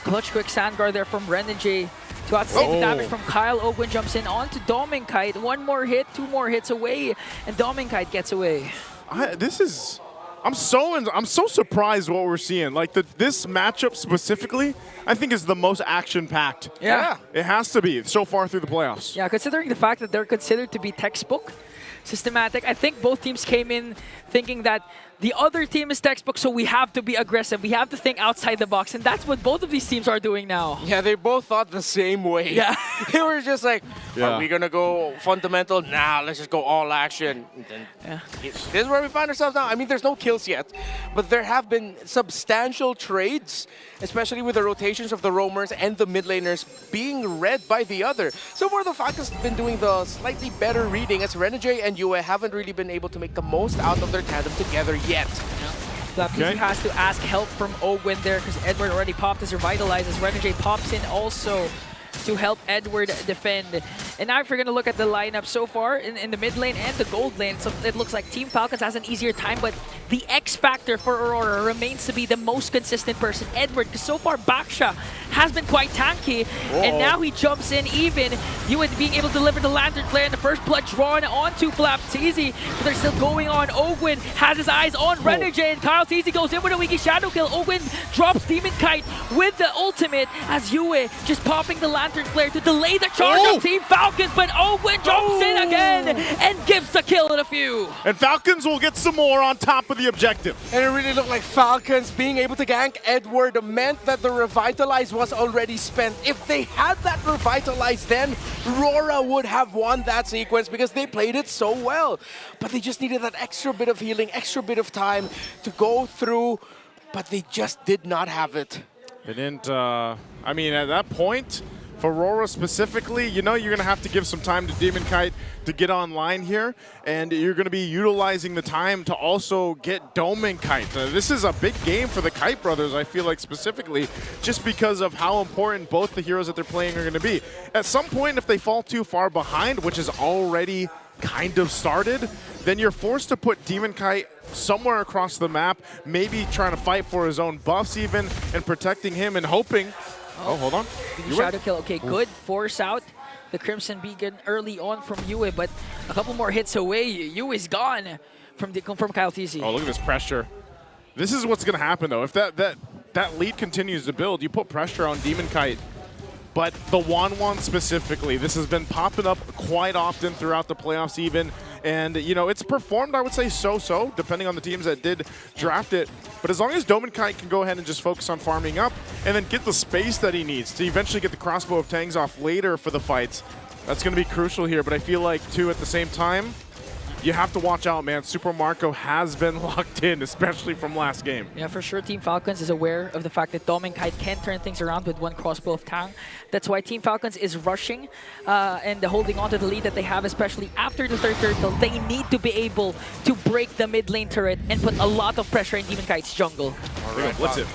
Clutch quick sandguard there from Renegade. To outsave the damage from Kyle, Ogwen jumps in onto Dominkite. One more hit, 2 more hits away, and Dominkite gets away. I'm so surprised what we're seeing. Like this matchup specifically, I think is the most action-packed. Yeah. It has to be so far through the playoffs. Yeah, considering the fact that they're considered to be textbook, systematic, I think both teams came in thinking that the other team is textbook, so we have to be aggressive. We have to think outside the box, and that's what both of these teams are doing now. Yeah, they both thought the same way. Yeah. They were just like, are we going to go fundamental? Nah, let's just go all action. This is where we find ourselves now. I mean, there's no kills yet, but there have been substantial trades, especially with the rotations of the roamers and the mid laners being read by the other. So far, the Falcons have been doing the slightly better reading, as Renegade and Yue haven't really been able to make the most out of their tandem together yet. FLCN has to ask help from Ogwen there because Edward already popped his Revitalize as Renegade pops in also to help Edward defend. And now if you're going to look at the lineup so far in the mid lane and the gold lane, so it looks like Team Falcons has an easier time, but the X factor for Aurora remains to be the most consistent person, Edward, because so far Baksha has been quite tanky, and now he jumps in even. Ewan being able to deliver the Lantern Flare and the first blood drawn onto Flapteezy, but they're still going on. Ogwen has his eyes on Renegade. Karltzy goes in with a Wiki Shadow Kill. Ogwen drops Demon Kite with the ultimate as Yue just popping the Lantern Flare to delay the charge of Team Falcons, but Ogwen jumps in again and gives the kill in a few. And Falcons will get some more on top of the objective. And it really looked like Falcons being able to gank Edward meant that the Revitalize was already spent. If they had that Revitalize, then RORA would have won that sequence because they played it so well. But they just needed that extra bit of healing, extra bit of time to go through, but they just did not have it. They didn't, I mean, at that point, for RORA specifically, you know you're going to have to give some time to Demon Kite to get online here, and you're going to be utilizing the time to also get Domin Kite. This is a big game for the Kite brothers, I feel like, specifically, just because of how important both the heroes that they're playing are going to be. At some point, if they fall too far behind, which is already kind of started, then you're forced to put Demon Kite somewhere across the map, maybe trying to fight for his own buffs even, and protecting him and hoping. Oh, hold on. Shadow Kill, okay, good. Force out the Crimson Beacon early on from Yue, but a couple more hits away. Yue is gone from Karltzy. Oh, look at this pressure. This is what's going to happen, though. If that lead continues to build, you put pressure on Demon Kite. But the Wanwan specifically, this has been popping up quite often throughout the playoffs even. And, you know, it's performed, I would say, so-so, depending on the teams that did draft it. But as long as Dominkite can go ahead and just focus on farming up and then get the space that he needs to eventually get the crossbow of Tangs off later for the fights, that's going to be crucial here. But I feel like, too, at the same time, you have to watch out, man. Super Marco has been locked in, especially from last game. Yeah, for sure, Team Falcons is aware of the fact that Dominkite can turn things around with one crossbow of Tang. That's why Team Falcons is rushing and holding on to the lead that they have, especially after the third turtle. They need to be able to break the mid lane turret and put a lot of pressure in Demonkite's jungle. All right, blitz it.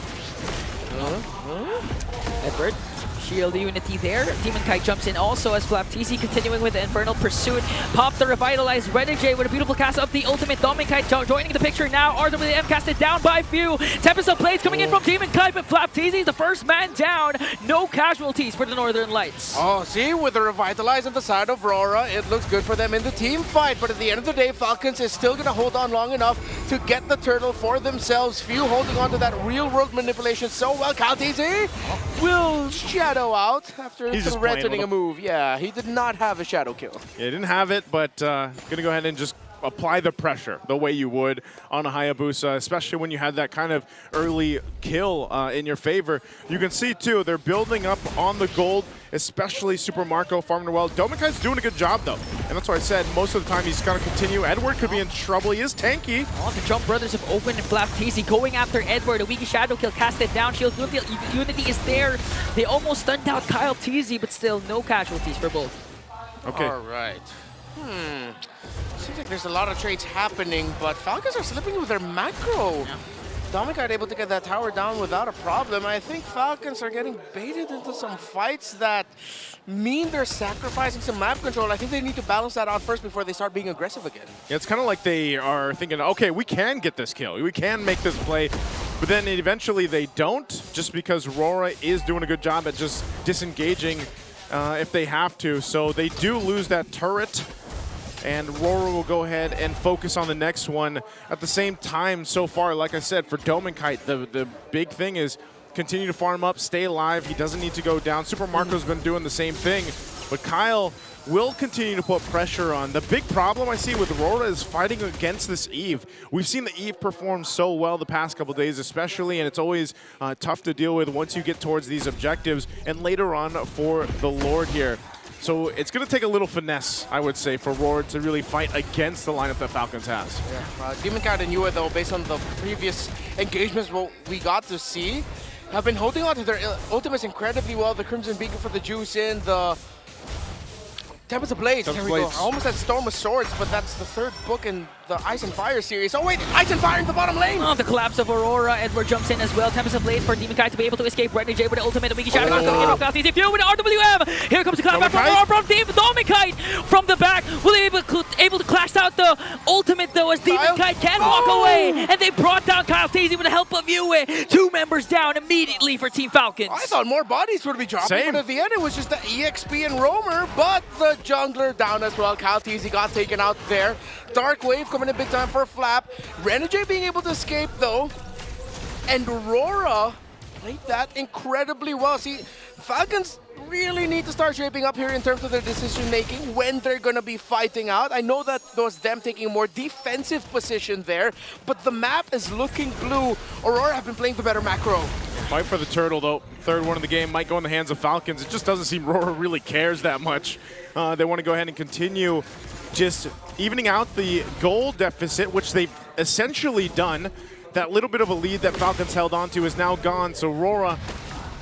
Edward. Shield Unity there. Demon Kite jumps in also as Flapteezy continuing with the Infernal Pursuit. Pop the Revitalized Renegade with a beautiful cast of the ultimate. Demon Kite joining the picture now. RWM casted down by few. Tempest of Blades coming in from Demon Kite, but Flapteezy the first man down. No casualties for the Northern Lights. Oh, see, with the Revitalize on the side of RORA, it looks good for them in the team fight. But at the end of the day, Falcons is still going to hold on long enough to get the turtle for themselves. Few holding on to that real-world manipulation so well. Karltzy will shadow out after threatening a move. Yeah, he did not have a shadow kill. Yeah, he didn't have it, but gonna go ahead and just apply the pressure the way you would on a Hayabusa, especially when you had that kind of early kill in your favor. You can see, too, they're building up on the gold, especially Super Marco farming well. Dominkite's doing a good job, though. And that's why I said most of the time he's going to continue. Edward could be in trouble. He is tanky. Oh, the Jump Brothers have opened and Flapteezy going after Edward. A weaky shadow kill casted down. Shield Unity is there. They almost stunned out Karltzy, but still no casualties for both. Okay. All right. Seems like there's a lot of trades happening, but Falcons are slipping with their macro. Dominicite able to get that tower down without a problem. I think Falcons are getting baited into some fights that mean they're sacrificing some map control. I think they need to balance that out first before they start being aggressive again. Yeah, it's kind of like they are thinking, okay, we can get this kill. We can make this play. But then eventually they don't, just because RORA is doing a good job at just disengaging if they have to. So they do lose that turret. And RORA will go ahead and focus on the next one. At the same time, so far, like I said, for Dominicite, the big thing is continue to farm up, stay alive. He doesn't need to go down. Super Marco's been doing the same thing. But Kyle will continue to put pressure on. The big problem I see with RORA is fighting against this Eve. We've seen the Eve perform so well the past couple days especially, and it's always tough to deal with once you get towards these objectives. And later on for the Lord here. So it's going to take a little finesse, I would say, for RORA to really fight against the lineup that Falcons has. Yeah, Demoncard and Yua, though, based on the previous engagements what we got to see, have been holding on to their ultimates incredibly well. The Crimson Beacon for the juice in, the Tempest of Blades. Here we go. I almost had Storm of Swords, but that's the third book in the Ice and Fire series. Oh wait, Ice and Fire in the bottom lane! Oh, the collapse of Aurora. Edward jumps in as well. Tempest of Blades for Demoncite to be able to escape. Renegade with the ultimate. Wiki Shadow coming in from Karltzy. Few with the RWM. Here comes the clap back from Aurora from Dominicite from the back. Will they be able to clash out the ultimate though as Demoncite can walk away. And they brought down Karltzy with the help of Yue. 2 members down immediately for Team Falcons. I thought more bodies would be dropping, but at the end it was just the EXP and Roamer, but the jungler down as well. Karltzy got taken out there. Dark Wave coming in big time for Flap. Renegade being able to escape though. And RORA played that incredibly well. See, Falcons really need to start shaping up here in terms of their decision making when they're going to be fighting out. I know that was them taking a more defensive position there, but the map is looking blue. Aurora have been playing the better macro. Fight for the turtle though. Third one of the game might go in the hands of Falcons. It just doesn't seem RORA really cares that much. They want to go ahead and continue just evening out the goal deficit, which they've essentially done. That little bit of a lead that Falcons held on to is now gone, so RORA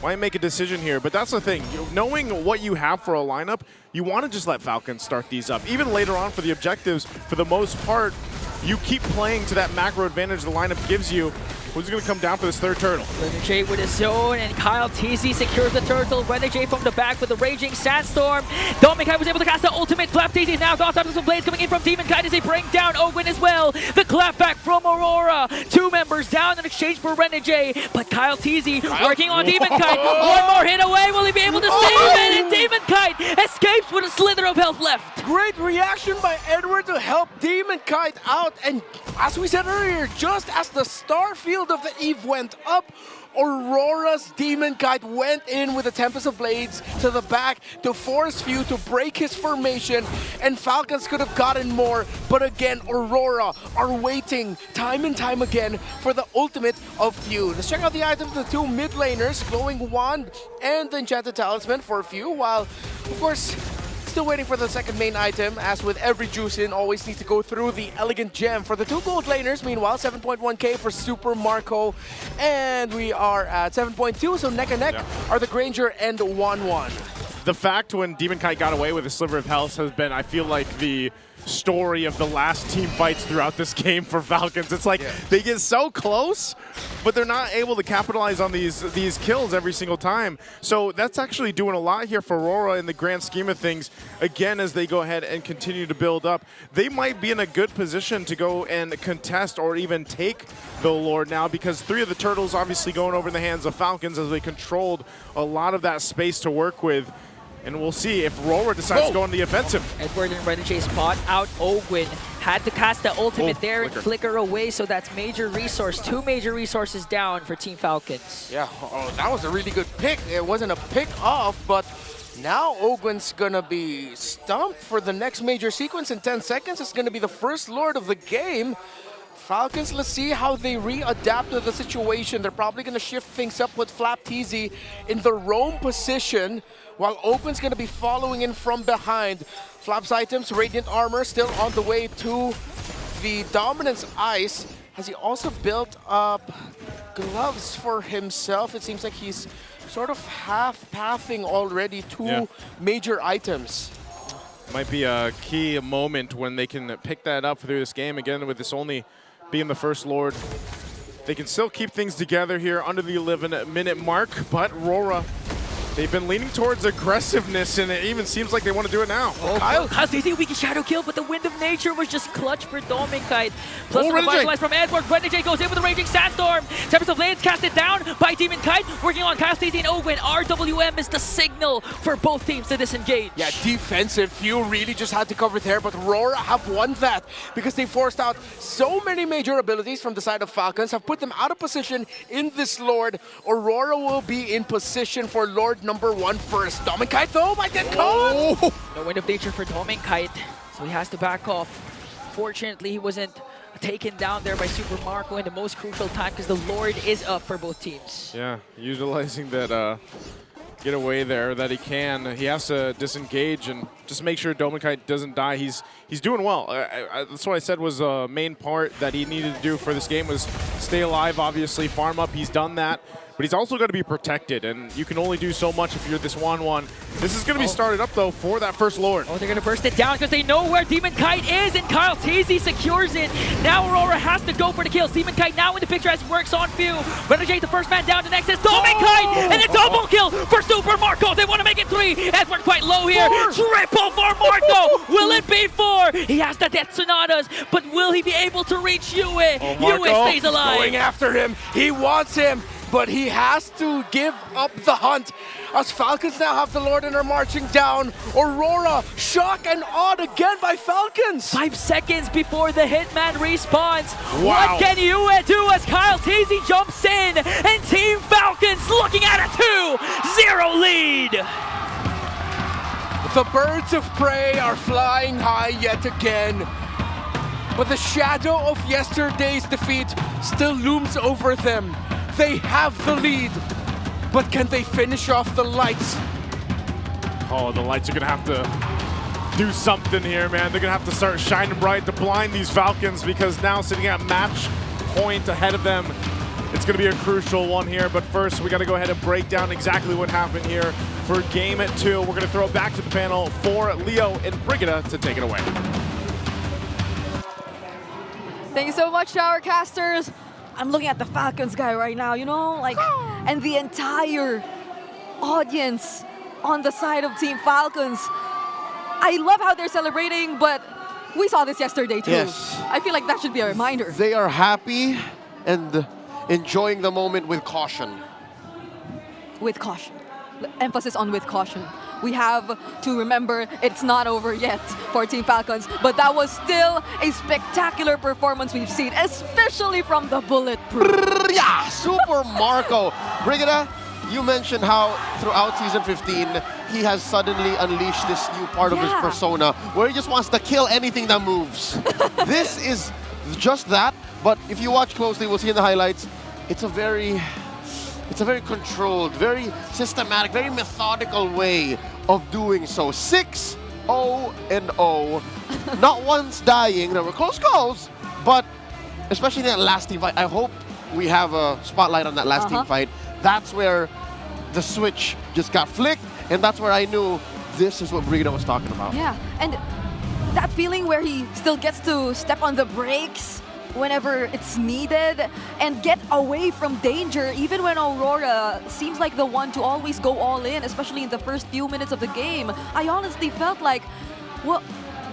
might make a decision here. But that's the thing, knowing what you have for a lineup, you want to just let Falcons start these up. Even later on for the objectives, for the most part, you keep playing to that macro advantage the lineup gives you. Who's going to come down for this third turtle? Renegade with his zone, and Karltzy secures the turtle. Renegade from the back with the Raging Sandstorm. Dominicite was able to cast the ultimate. Karltzy now got some blades coming in from Demoncite as they bring down Ogwin as well. The clapback from Aurora. 2 members down in exchange for Renegade, but Karltzy working on Demoncite. One more hit away. Will he be able to save it? And Demoncite escapes with a slither of health left. Great reaction by Edward to help Demoncite out. And as we said earlier, just as the star field of the Eve went up, Aurora's Demoncite went in with the Tempest of Blades to the back to force Few to break his formation, and Falcons could have gotten more, but again, Aurora are waiting time and time again for the ultimate of Few. Let's check out the items of the 2 mid laners, Glowing Wand and the Enchanted Talisman for Few, while, of course, still waiting for the second main item, as with every juice in, always needs to go through the Elegant Gem. For the 2 gold laners, meanwhile, 7.1k for Super Marco, and we are at 7.2, so neck and neck are the Granger and 1-1. The fact when Demoncite got away with a sliver of health has been, I feel like, the story of the last team fights throughout this game for Falcons. It's like they get so close, but they're not able to capitalize on these kills every single time. So that's actually doing a lot here for Aurora in the grand scheme of things. Again, as they go ahead and continue to build up, they might be in a good position to go and contest or even take the Lord now, because 3 of the turtles obviously going over in the hands of Falcons as they controlled a lot of that space to work with. And we'll see if RORA decides to go on the offensive. Edward and Renegade spot out Ogwin. Had to cast the ultimate there and flicker away, so that's major resource. 2 major resources down for Team Falcons. Yeah, that was a really good pick. It wasn't a pick off, but now Ogwin's gonna be stumped for the next major sequence in 10 seconds. It's gonna be the first Lord of the game. Falcons, let's see how they readapt to the situation. They're probably gonna shift things up with Flapteezy in the roam position, while Ogwin's gonna be following in from behind. Flap's items, Radiant Armor, still on the way to the Dominance Ice. Has he also built up gloves for himself? It seems like he's sort of half-pathing already 2 major items. Might be a key moment when they can pick that up through this game again, with this only being the first Lord they can still keep things together here under the 11-minute mark, but RORA, they've been leaning towards aggressiveness, and it even seems like they want to do it now. Karltzy, weak shadow kill, but the Wind of Nature was just clutch for Dominkite. Plus the revitalize from Edward. Renegade goes in with the Raging Sandstorm. Tempest of Blades casted down by Demonkite, working on Karltzy and Ogwin. RWM is the signal for both teams to disengage. Yeah, defensive. Few really just had to cover there, but RORA have won that because they forced out so many major abilities from the side of Falcons, have put them out of position in this Lord. Aurora will be in position for Lord number 1 first. Dominkite though might get caught. The Wind of Nature for Dominkite, so he has to back off. Fortunately, he wasn't taken down there by Super Marco in the most crucial time because the Lord is up for both teams. Yeah, utilizing that get away there that he can. He has to disengage and just make sure Dominkite doesn't die. He's doing well. That's what I said was the main part that he needed to do for this game was stay alive, obviously, farm up. He's done that. But he's also got to be protected, and you can only do so much if you're this 1-1. This is going to be started up, though, for that first Lord. Oh, they're going to burst it down because they know where Demonkite is, and Karltzy secures it. Now Aurora has to go for the kills. Demonkite now in the picture as he works on Few. Renegade, the first man down, the next is Dominkite, and a double kill for Super Marco. They want to make it 3, as we're quite low here. Triple for Marco. Will it be 4? He has the Death Sonatas, but will he be able to reach Yue? Yue stays alive. Going after him. He wants him, but he has to give up the hunt as Falcons now have the Lord and are marching down. Aurora, shock and awed again by Falcons. 5 seconds before the Hitman respawns. Wow. What can Yue do as Karltzy jumps in and Team Falcons looking at a 2-0 lead? The birds of prey are flying high yet again, but the shadow of yesterday's defeat still looms over them. They have the lead, but can they finish off the lights? Oh, the lights are going to have to do something here, man. They're going to have to start shining bright to blind these Falcons because now sitting at match point ahead of them, it's going to be a crucial one here. But first, we got to go ahead and break down exactly what happened here for game 2. We're going to throw it back to the panel for Leo and Brigida to take it away. Thank you so much, Showercasters. I'm looking at the Falcons guy right now, you know, like, and the entire audience on the side of Team Falcons. I love how they're celebrating, but we saw this yesterday too. Yes. I feel like that should be a reminder. They are happy and enjoying the moment with caution. With caution. Emphasis on with caution. We have to remember it's not over yet for Team Falcons, but that was still a spectacular performance we've seen, especially from the Bulletproof. Yeah, Super Marco. Brigida, you mentioned how throughout Season 15, he has suddenly unleashed this new part of his persona where he just wants to kill anything that moves. This is just that, but if you watch closely, we'll see in the highlights, it's a very controlled, very systematic, very methodical way of doing so. 6-0-0. Not once dying. There were close calls, but especially in that last team fight, I hope we have a spotlight on that last team fight. That's where the switch just got flicked, and that's where I knew this is what Brigida was talking about. Yeah, and that feeling where he still gets to step on the brakes whenever it's needed and get away from danger, even when Aurora seems like the one to always go all in, especially in the first few minutes of the game. I honestly felt like, well,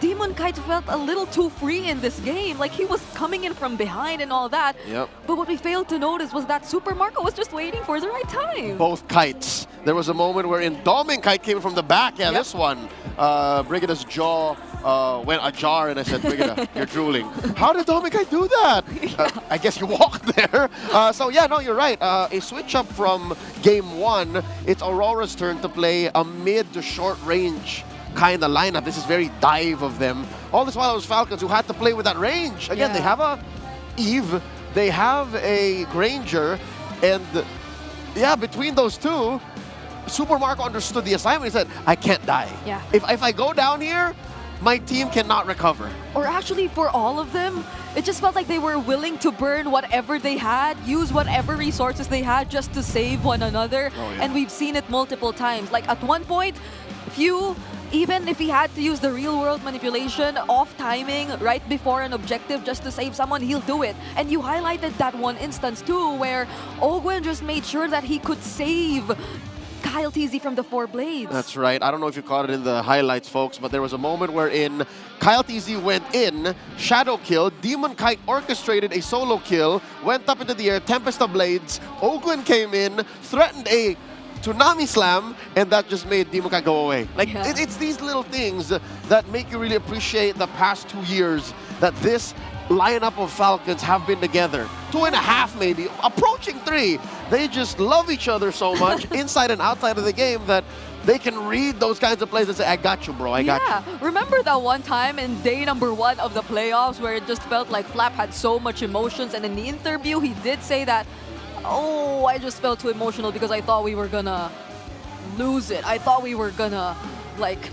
Demonkite felt a little too free in this game. Like, he was coming in from behind and all that. Yep. But what we failed to notice was that Super Marco was just waiting for the right time. Both kites. There was a moment wherein Dominkite came from the back. Yeah, this one. Brigida's jaw went ajar, and I said, Brigida, you're drooling. How did Dominkite do that? I guess you walked there. So yeah, no, you're right. A switch up from game 1. It's Aurora's turn to play a mid to short range kind of lineup. This is very dive of them. All this while it was Falcons who had to play with that range. Again, they have a Eve, they have a Granger, and yeah, between those two, Super Marco understood the assignment. He said, I can't die. Yeah. If I go down here, my team cannot recover. Or actually, for all of them, it just felt like they were willing to burn whatever they had, use whatever resources they had just to save one another. Oh, yeah. And we've seen it multiple times. Like, at one point, Few even if he had to use the real-world manipulation, off timing, right before an objective just to save someone, he'll do it. And you highlighted that one instance too, where Ogwen just made sure that he could save Karltzy from the 4 blades. That's right. I don't know if you caught it in the highlights, folks, but there was a moment wherein Karltzy went in, shadow kill, Demon Kite orchestrated a solo kill, went up into the air, Tempest of Blades, Ogwen came in, threatened a Tsunami Slam, and that just made Demon Kite go away. Like, it's these little things that make you really appreciate the past 2 years that this lineup of Falcons have been together. 2.5 maybe, approaching 3. They just love each other so much inside and outside of the game that they can read those kinds of plays and say, I got you, bro, I got you. Remember that one time in day number 1 of the playoffs where it just felt like Flap had so much emotions, and in the interview he did say that, oh, I just felt too emotional because I thought we were gonna lose it. I thought we were gonna, like,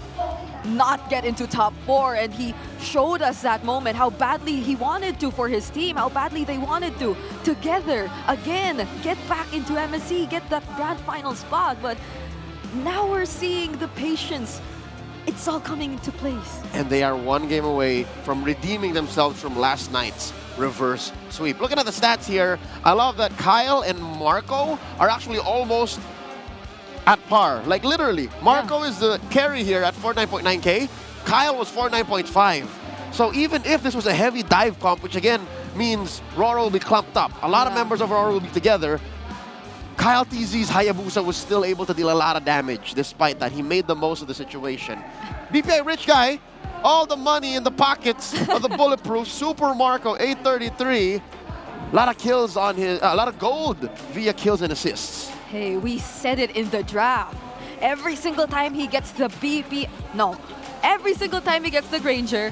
not get into top 4, and he showed us that moment, how badly he wanted to for his team, how badly they wanted to together again get back into MSC, get that grand final spot. But now we're seeing the patience. It's all coming into place. And they are 1 game away from redeeming themselves from last night's reverse sweep. Looking at the stats here, I love that Kyle and Marco are actually almost at par. Like, literally, Marco is the carry here at 49.9k. Kyle was 49.5. So even if this was a heavy dive comp, which again means RORA will be clumped up, a lot of members of RORA will be together, Karltzy's Hayabusa was still able to deal a lot of damage despite that. He made the most of the situation. BPI rich guy, all the money in the pockets of the bulletproof. Super Marco, 833. A lot of kills on his, a lot of gold via kills and assists. Hey, we said it in the draft. Every single time he gets the every single time he gets the Granger,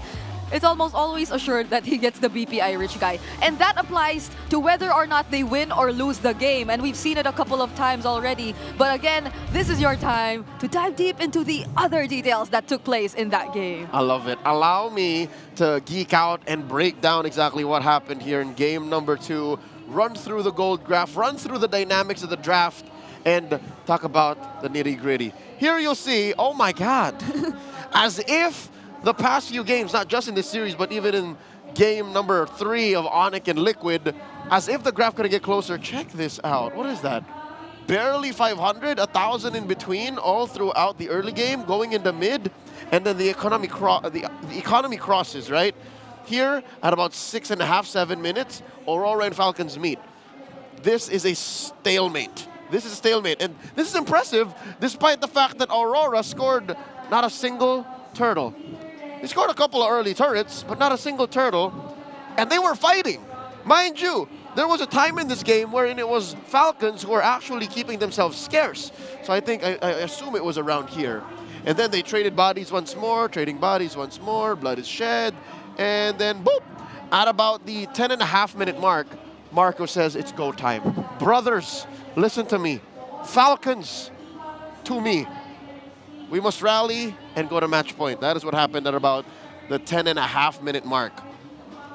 it's almost always assured that he gets the BPI rich guy. And that applies to whether or not they win or lose the game. And we've seen it a couple of times already. But again, this is your time to dive deep into the other details that took place in that game. I love it. Allow me to geek out and break down exactly what happened here in game number 2. Run through the gold graph, run through the dynamics of the draft, and talk about the nitty-gritty. Here you'll see, oh my God, as if the past few games, not just in this series, but even in game number 3 of Onic and Liquid, as if the graph couldn't get closer. Check this out. What is that? Barely 500, 1,000 in between, all throughout the early game, going into mid, and then the economy crosses, right? Here, at about 6.5, 7 minutes, Aurora and Falcons meet. This is a stalemate. This is a stalemate, and this is impressive despite the fact that Aurora scored not a single turtle. They scored a couple of early turrets, but not a single turtle, and they were fighting. Mind you, there was a time in this game wherein it was Falcons who were actually keeping themselves scarce. So I assume it was around here. And then they traded bodies once more, trading bodies once more, blood is shed, and then boop! At about the 10.5 minute mark, Marco says it's go time. Brothers, listen to me. Falcons, to me. We must rally and go to match point. That is what happened at about the 10.5 minute mark.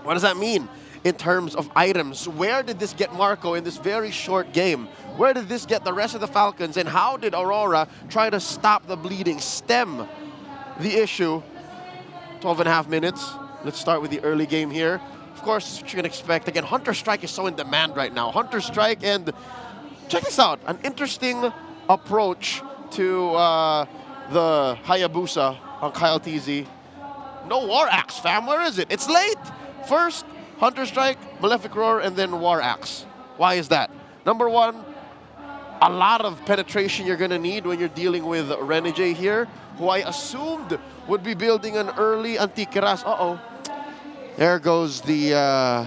What does that mean in terms of items? Where did this get Marco in this very short game? Where did this get the rest of the Falcons? And how did Aurora try to stop the bleeding, stem the issue? 12.5 minutes. Let's start with the early game here. Of course, what you can expect. Again, Hunter Strike is so in demand right now. Hunter Strike, and check this out. An interesting approach to the Hayabusa on Karltzy. No War Axe, fam. Where is it? It's late. First, Hunter Strike, Malefic Roar, and then War Axe. Why is that? Number 1, a lot of penetration you're going to need when you're dealing with Renegade here, who I assumed would be building an early Antikiras. Uh-oh. There goes the...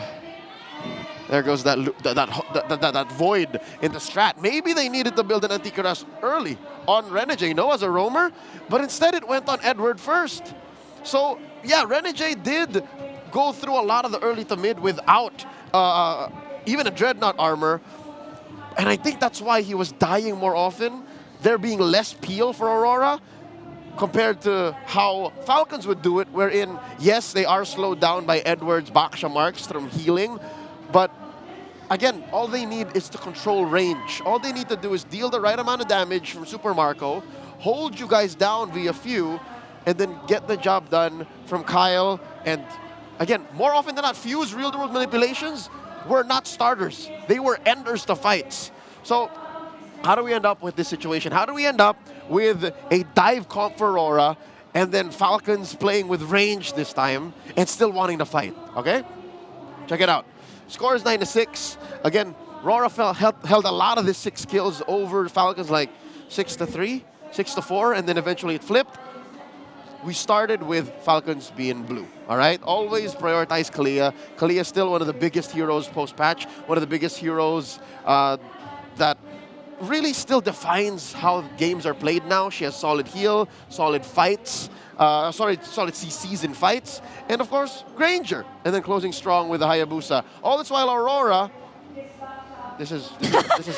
There goes that void in the strat. Maybe they needed to build an Antikiras early on Renegade, no, as a roamer, but instead it went on Edward first. So, yeah, Renegade did go through a lot of the early to mid without even a Dreadnought armor, and I think that's why he was dying more often, there being less peel for Aurora, compared to how Falcons would do it, wherein, yes, they are slowed down by Edward's Baksha marks from healing, but again, all they need is to control range. All they need to do is deal the right amount of damage from Super Marco, hold you guys down via few, and then get the job done from Kyle. And again, more often than not, Fuse real-world manipulations were not starters. They were enders to fights. So how do we end up with this situation? How do we end up with a dive comp for Aurora and then Falcons playing with range this time and still wanting to fight? Okay? Check it out. Score is 9-6. Again, Aurora held a lot of the 6 kills over Falcons, like 6-3, 6-4, and then eventually it flipped. We started with Falcons being blue, all right? Always prioritize Kalia. Kalia is still one of the biggest heroes post-patch, one of the biggest heroes that really still defines how games are played now. She has solid heal, solid fights, solid CCs in fights, and of course, Granger, and then closing strong with the Hayabusa. All this while Aurora, this is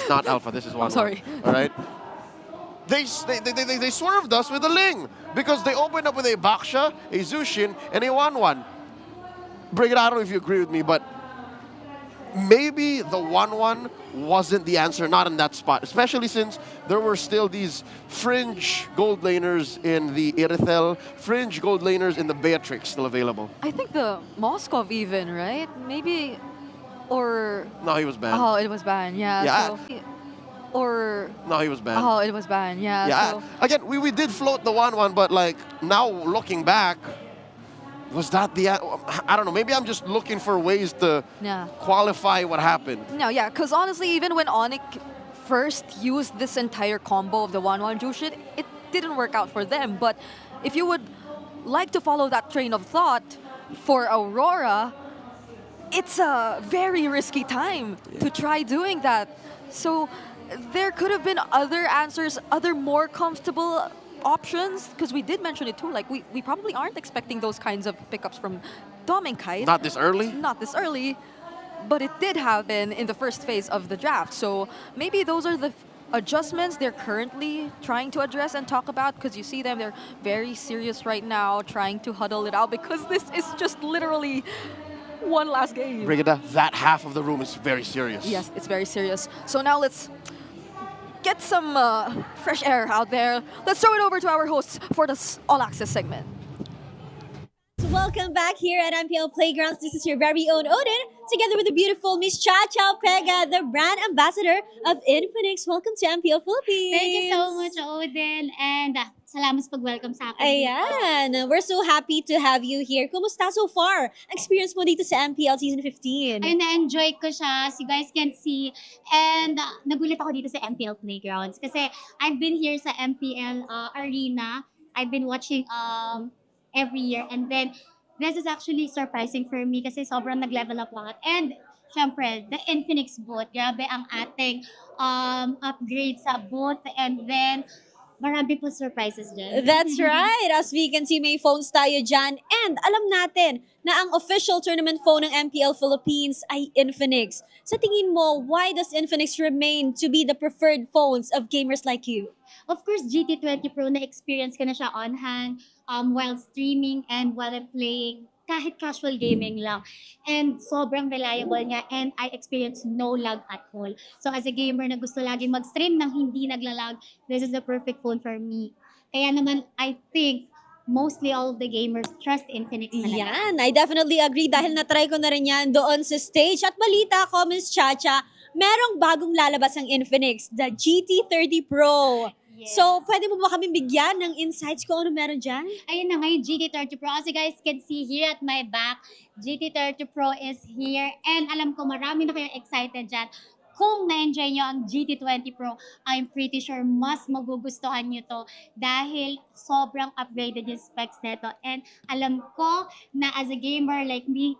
not Alpha, this is 1-1. Sorry. All right? They swerved us with a Ling because they opened up with a Baksha, a Zushin, and a 1-1. Brigid, I don't know if you agree with me, but maybe the 1-1 wasn't the answer, not in that spot, especially since there were still these fringe gold laners in the Irithel, fringe gold laners in the Beatrix still available. I think the Moskov even, right? Maybe, or... No, he was banned. Oh, it was banned, yeah. Yeah. So, or... No, he was banned. Oh, it was banned, yeah. Yeah. So, Again, we did float the 1-1, but like now looking back, was that the... I don't know, maybe I'm just looking for ways to yeah. qualify what happened. No, yeah, because honestly, even when Onic first used this entire combo of the 1-1 Jushin, it didn't work out for them. But if you would like to follow that train of thought for Aurora, it's a very risky time to try doing that. So there could have been other answers, other more comfortable options, because we did mention it too. Like we probably aren't expecting those kinds of pickups from Dom and Kite. Not this early? Not this early, but it did happen in the first phase of the draft. So maybe those are the adjustments they're currently trying to address and talk about, because you see them, they're very serious right now, trying to huddle it out, because this is just literally one last game. Brigida, that half of the room is very serious. Yes, it's very serious. So now let's get some fresh air out there. Let's throw it over to our hosts for this All Access segment. Welcome back here at MPL Playgrounds. This is your very own Odin, together with the beautiful Miss Cha-Cha Pega, the brand ambassador of Infinix. Welcome to MPL Philippines. Thank you so much, Odin, and salamat sa pag-welcome sa akin. Ayan, we're so happy to have you here. Kumusta so far? Experience mo dito sa MPL Season 15? Ay, na-enjoy ko siya, as you guys can see. And nagulat ako dito sa MPL Playgrounds kasi I've been here sa MPL Arena. I've been watching every year, and then this is actually surprising for me kasi sobrang nag-level up lahat. And syempre, the Infinix booth, grabe ang ating upgrade sa booth, and then marami po surprises dyan. That's right. As we can see, may phones tayo dyan. And alam natin na ang official tournament phone ng MPL Philippines ay Infinix. Sa tingin mo, why does Infinix remain to be the preferred phones of gamers like you? Of course, GT20 Pro, na-experience ko na siya on hand while streaming and while I'm playing kahit casual gaming lang. And sobrang reliable niya, and I experience no lag at all. So as a gamer na gusto laging mag-stream nang hindi naglalag, this is the perfect phone for me. Kaya naman, I think mostly all of the gamers trust Infinix talaga. Yan, I definitely agree dahil na-try ko na rin yan doon sa stage. At balita ko, Ms. Chacha, merong bagong lalabas ang Infinix, the GT30 Pro. Yes. So, pwede mo ba kami bigyan ng insights kung ano meron dyan? Ayun na nga yung GT30 Pro. As you guys can see here at my back, GT30 Pro is here. And alam ko marami na kayong excited dyan. Kung na-enjoy nyo ang GT20 Pro, I'm pretty sure mas magugustuhan nyo to dahil sobrang upgraded yung specs nito. And alam ko na as a gamer like me,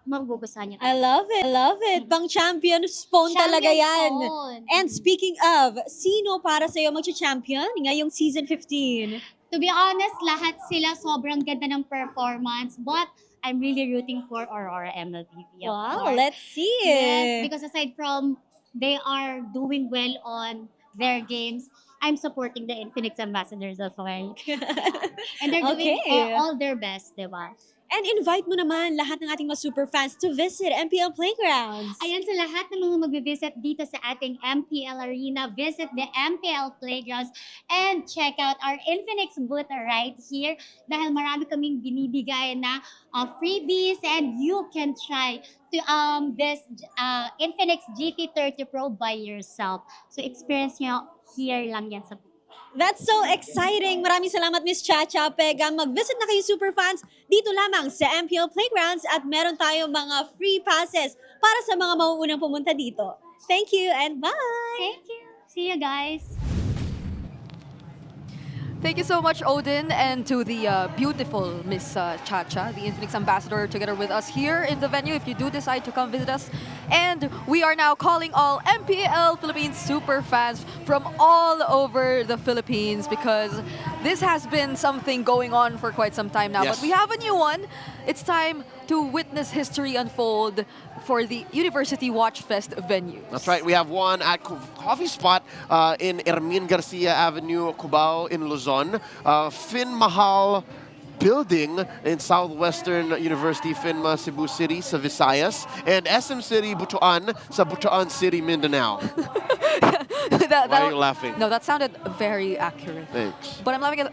magugustuhan nyo. I love it. I love it. Pang champion's phone talaga yan. Phone. And speaking of, sino para sa'yo mag-champion ngayong season 15? To be honest, lahat sila sobrang ganda ng performance. But I'm really rooting for Aurora MLBB. Wow, let's see it. Yes, because aside from they are doing well on their games, I'm supporting the Infinix ambassadors as well. And they're doing all their best, diba? And invite mo naman lahat ng ating mga super fans to visit MPL Playgrounds. Ayan, sa lahat ng mga magbe-visit dito sa ating MPL Arena, visit the MPL Playgrounds and check out our Infinix booth right here dahil marami kaming binibigay na freebies and you can try to this Infinix GT30 Pro by yourself. So experience nyo here lang yan sa That's so exciting! Maraming salamat, Miss Chacha Pega. Mag-visit na kayo, super fans, dito lamang sa MPL Playgrounds at meron tayong mga free passes para sa mga mauunang pumunta dito. Thank you and bye! Thank you! See you guys! Thank you so much, Odin, and to the beautiful Miss Chacha, the Infinix ambassador, together with us here in the venue if you do decide to come visit us. And we are now calling all MPL Philippines super fans from all over the Philippines because this has been something going on for quite some time now. Yes. But we have a new one. It's time to witness history unfold for the University Watch Fest venue. That's right. We have one at Coffee Spot in Hermin Garcia Avenue, Cubao in Luzon. Fin Mahal Building in Southwestern University, Finma, Cebu City, sa Visayas. And SM City, Butuan, sa Butuan City, Mindanao. Why are you laughing? No, that sounded very accurate. Thanks. But I'm laughing at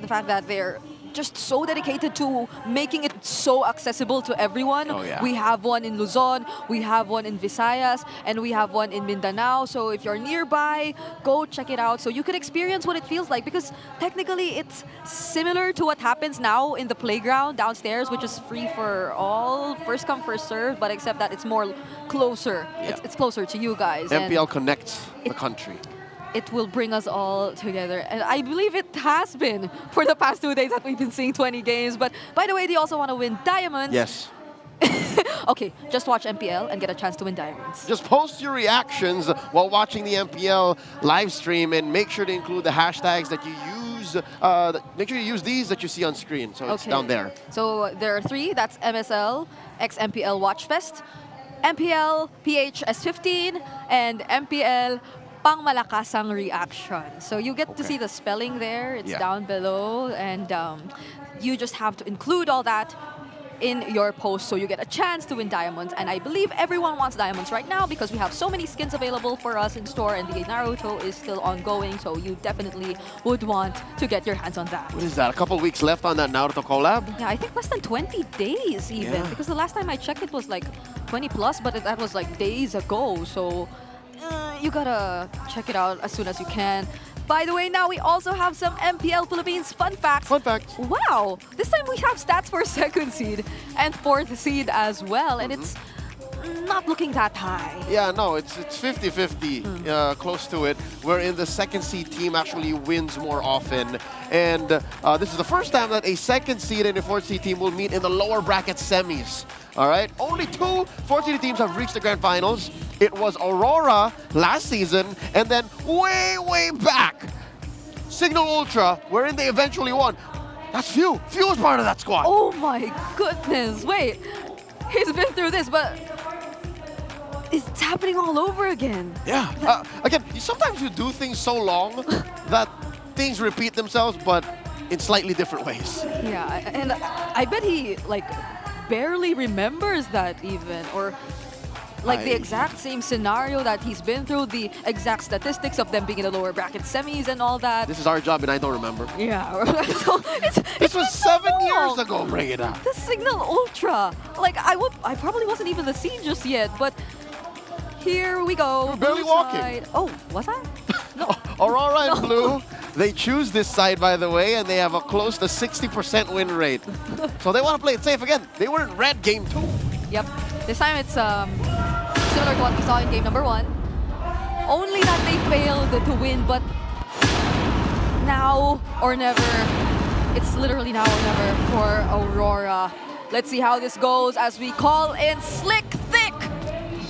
the fact that they're just so dedicated to making it so accessible to everyone. Oh, yeah. We have one in Luzon, we have one in Visayas, and we have one in Mindanao. So if you're nearby, go check it out so you can experience what it feels like because technically it's similar to what happens now in the playground downstairs, which is free for all, first come, first serve, but except that it's more closer. Yeah. It's closer to you guys. MPL connects the country. It will bring us all together. And I believe it has been for the past 2 days that we've been seeing 20 games. But by the way, do you also want to win diamonds? Yes. Okay, just watch MPL and get a chance to win diamonds. Just post your reactions while watching the MPL live stream and make sure to include the hashtags that you use. Make sure you use these that you see on screen. So it's down there. So there are 3. That's MSL, XMPL Watchfest, MPL PH S15, and MPL Pangmalakasang Reaction. So you get to see the spelling there. It's down below. And you just have to include all that in your post so you get a chance to win diamonds. And I believe everyone wants diamonds right now because we have so many skins available for us in store and the Naruto is still ongoing. So you definitely would want to get your hands on that. What is that? A couple weeks left on that Naruto collab? Yeah, I think less than 20 days even. Yeah. Because the last time I checked it was like 20 plus, but that was like days ago. So you gotta check it out as soon as you can. By the way, now we also have some MPL Philippines fun facts. Fun facts. Wow! This time we have stats for 2nd seed and 4th seed as well, and it's not looking that high. Yeah, no, it's 50-50, close to it, wherein the 2nd seed team actually wins more often. And this is the first time that a 2nd seed and a 4th seed team will meet in the lower bracket semis. All right, only 2 4th seed teams have reached the grand finals. It was Aurora last season, and then way back, Signal Ultra, wherein they eventually won. That's Few. Few was part of that squad. Oh my goodness! Wait, he's been through this, but it's happening all over again. Yeah. Again, sometimes you do things so long that things repeat themselves, but in slightly different ways. Yeah, and I bet he like barely remembers that even, or like the exact same scenario that he's been through, the exact statistics of them being in the lower bracket semis and all that. This is our job and I don't remember. Yeah. So this was 7 years ago, bring it up. The Signal Ultra. Like I probably wasn't even the seed just yet, but here we go. You're barely blue walking. side. Oh, was I? No. Aurora and Blue, they choose this side, by the way, and they have a close to 60% win rate. So they want to play it safe again. They were in red game 2. Yep. This time it's similar to what we saw in game number 1. Only that they failed to win, but now or never. It's literally now or never for Aurora. Let's see how this goes as we call in Slick Thick.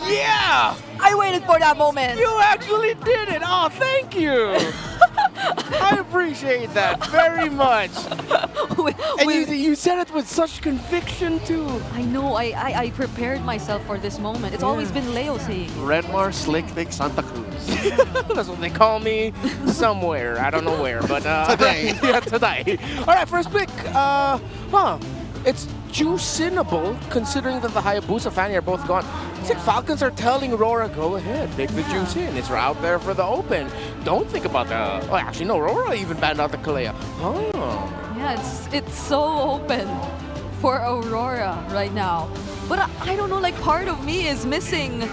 Yeah! I waited for that moment. You actually did it! Oh, thank you! I appreciate that very much. And you said it with such conviction, too. I know, I prepared myself for this moment. It's always been Leo saying. Redmar, Slick Thick, Santa Cruz. That's what they call me somewhere. I don't know where, but... Today. Yeah, today. All right, first pick. it's juicinable considering that the Hayabusa Fanny are both gone. It's like Falcons are telling Aurora, go ahead, take the juice in. It's out there for the open. Don't think about the... Oh, actually, no, Aurora even banned out the Kalea. Oh. Yeah, it's so open for Aurora right now. But I don't know, like part of me is missing...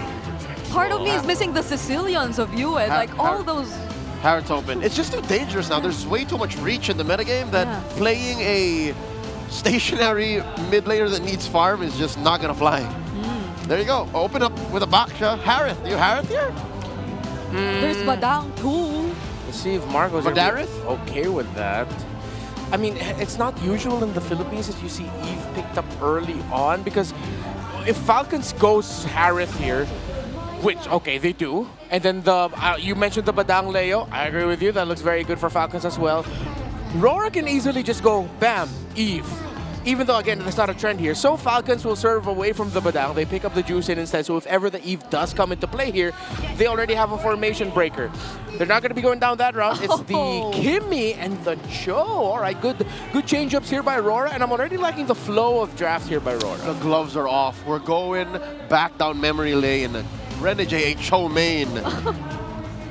Part of me is missing the Sicilians of UED, like all those... Harrod's open. It's just too dangerous now. There's way too much reach in the metagame that playing a stationary mid laner that needs farm is just not gonna fly. There you go. Open up with a Baksha. Harith. Do you Harith here? There's Badang too. Let's see if Marco's okay with that. I mean, it's not usual in the Philippines that you see Eve picked up early on, because if Falcons goes Harith here, which, okay, they do. And then the you mentioned the Badang Leo. I agree with you. That looks very good for Falcons as well. RORA can easily just go, bam, Eve. Even though, again, that's not a trend here. So Falcons will serve away from the Badang. They pick up the juice in instead. So if ever the Eve does come into play here, they already have a formation breaker. They're not going to be going down that route. It's the Kimmy and the Cho. All right, good change-ups here by RORA. And I'm already liking the flow of drafts here by RORA. The gloves are off. We're going back down memory lane. Renegade, a Cho main.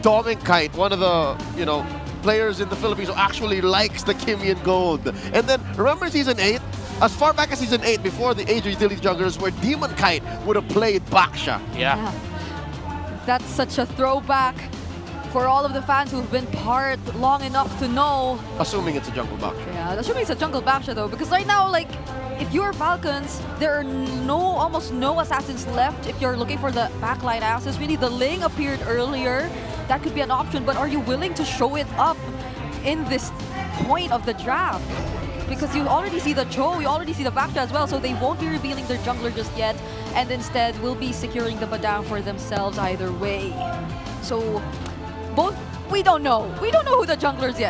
Dominic Kite, one of the, players in the Philippines who actually likes the Kimmy and Gold. And then, remember Season 8? As far back as Season 8, before the Age of Utility Junglers, where Demon Kite would have played Baksha. Yeah. That's such a throwback for all of the fans who've been part long enough to know. Assuming it's a jungle Baksha. Yeah, assuming it's a jungle Baksha though, because right now, like, if you're Falcons, there are almost no assassins left. If you're looking for the backline assassins, really the Ling appeared earlier. That could be an option, but are you willing to show it up in this point of the draft? Because you already see the Cho, you already see the Baksha as well, so they won't be revealing their jungler just yet, and instead will be securing the Badang for themselves either way. So both, we don't know who the junglers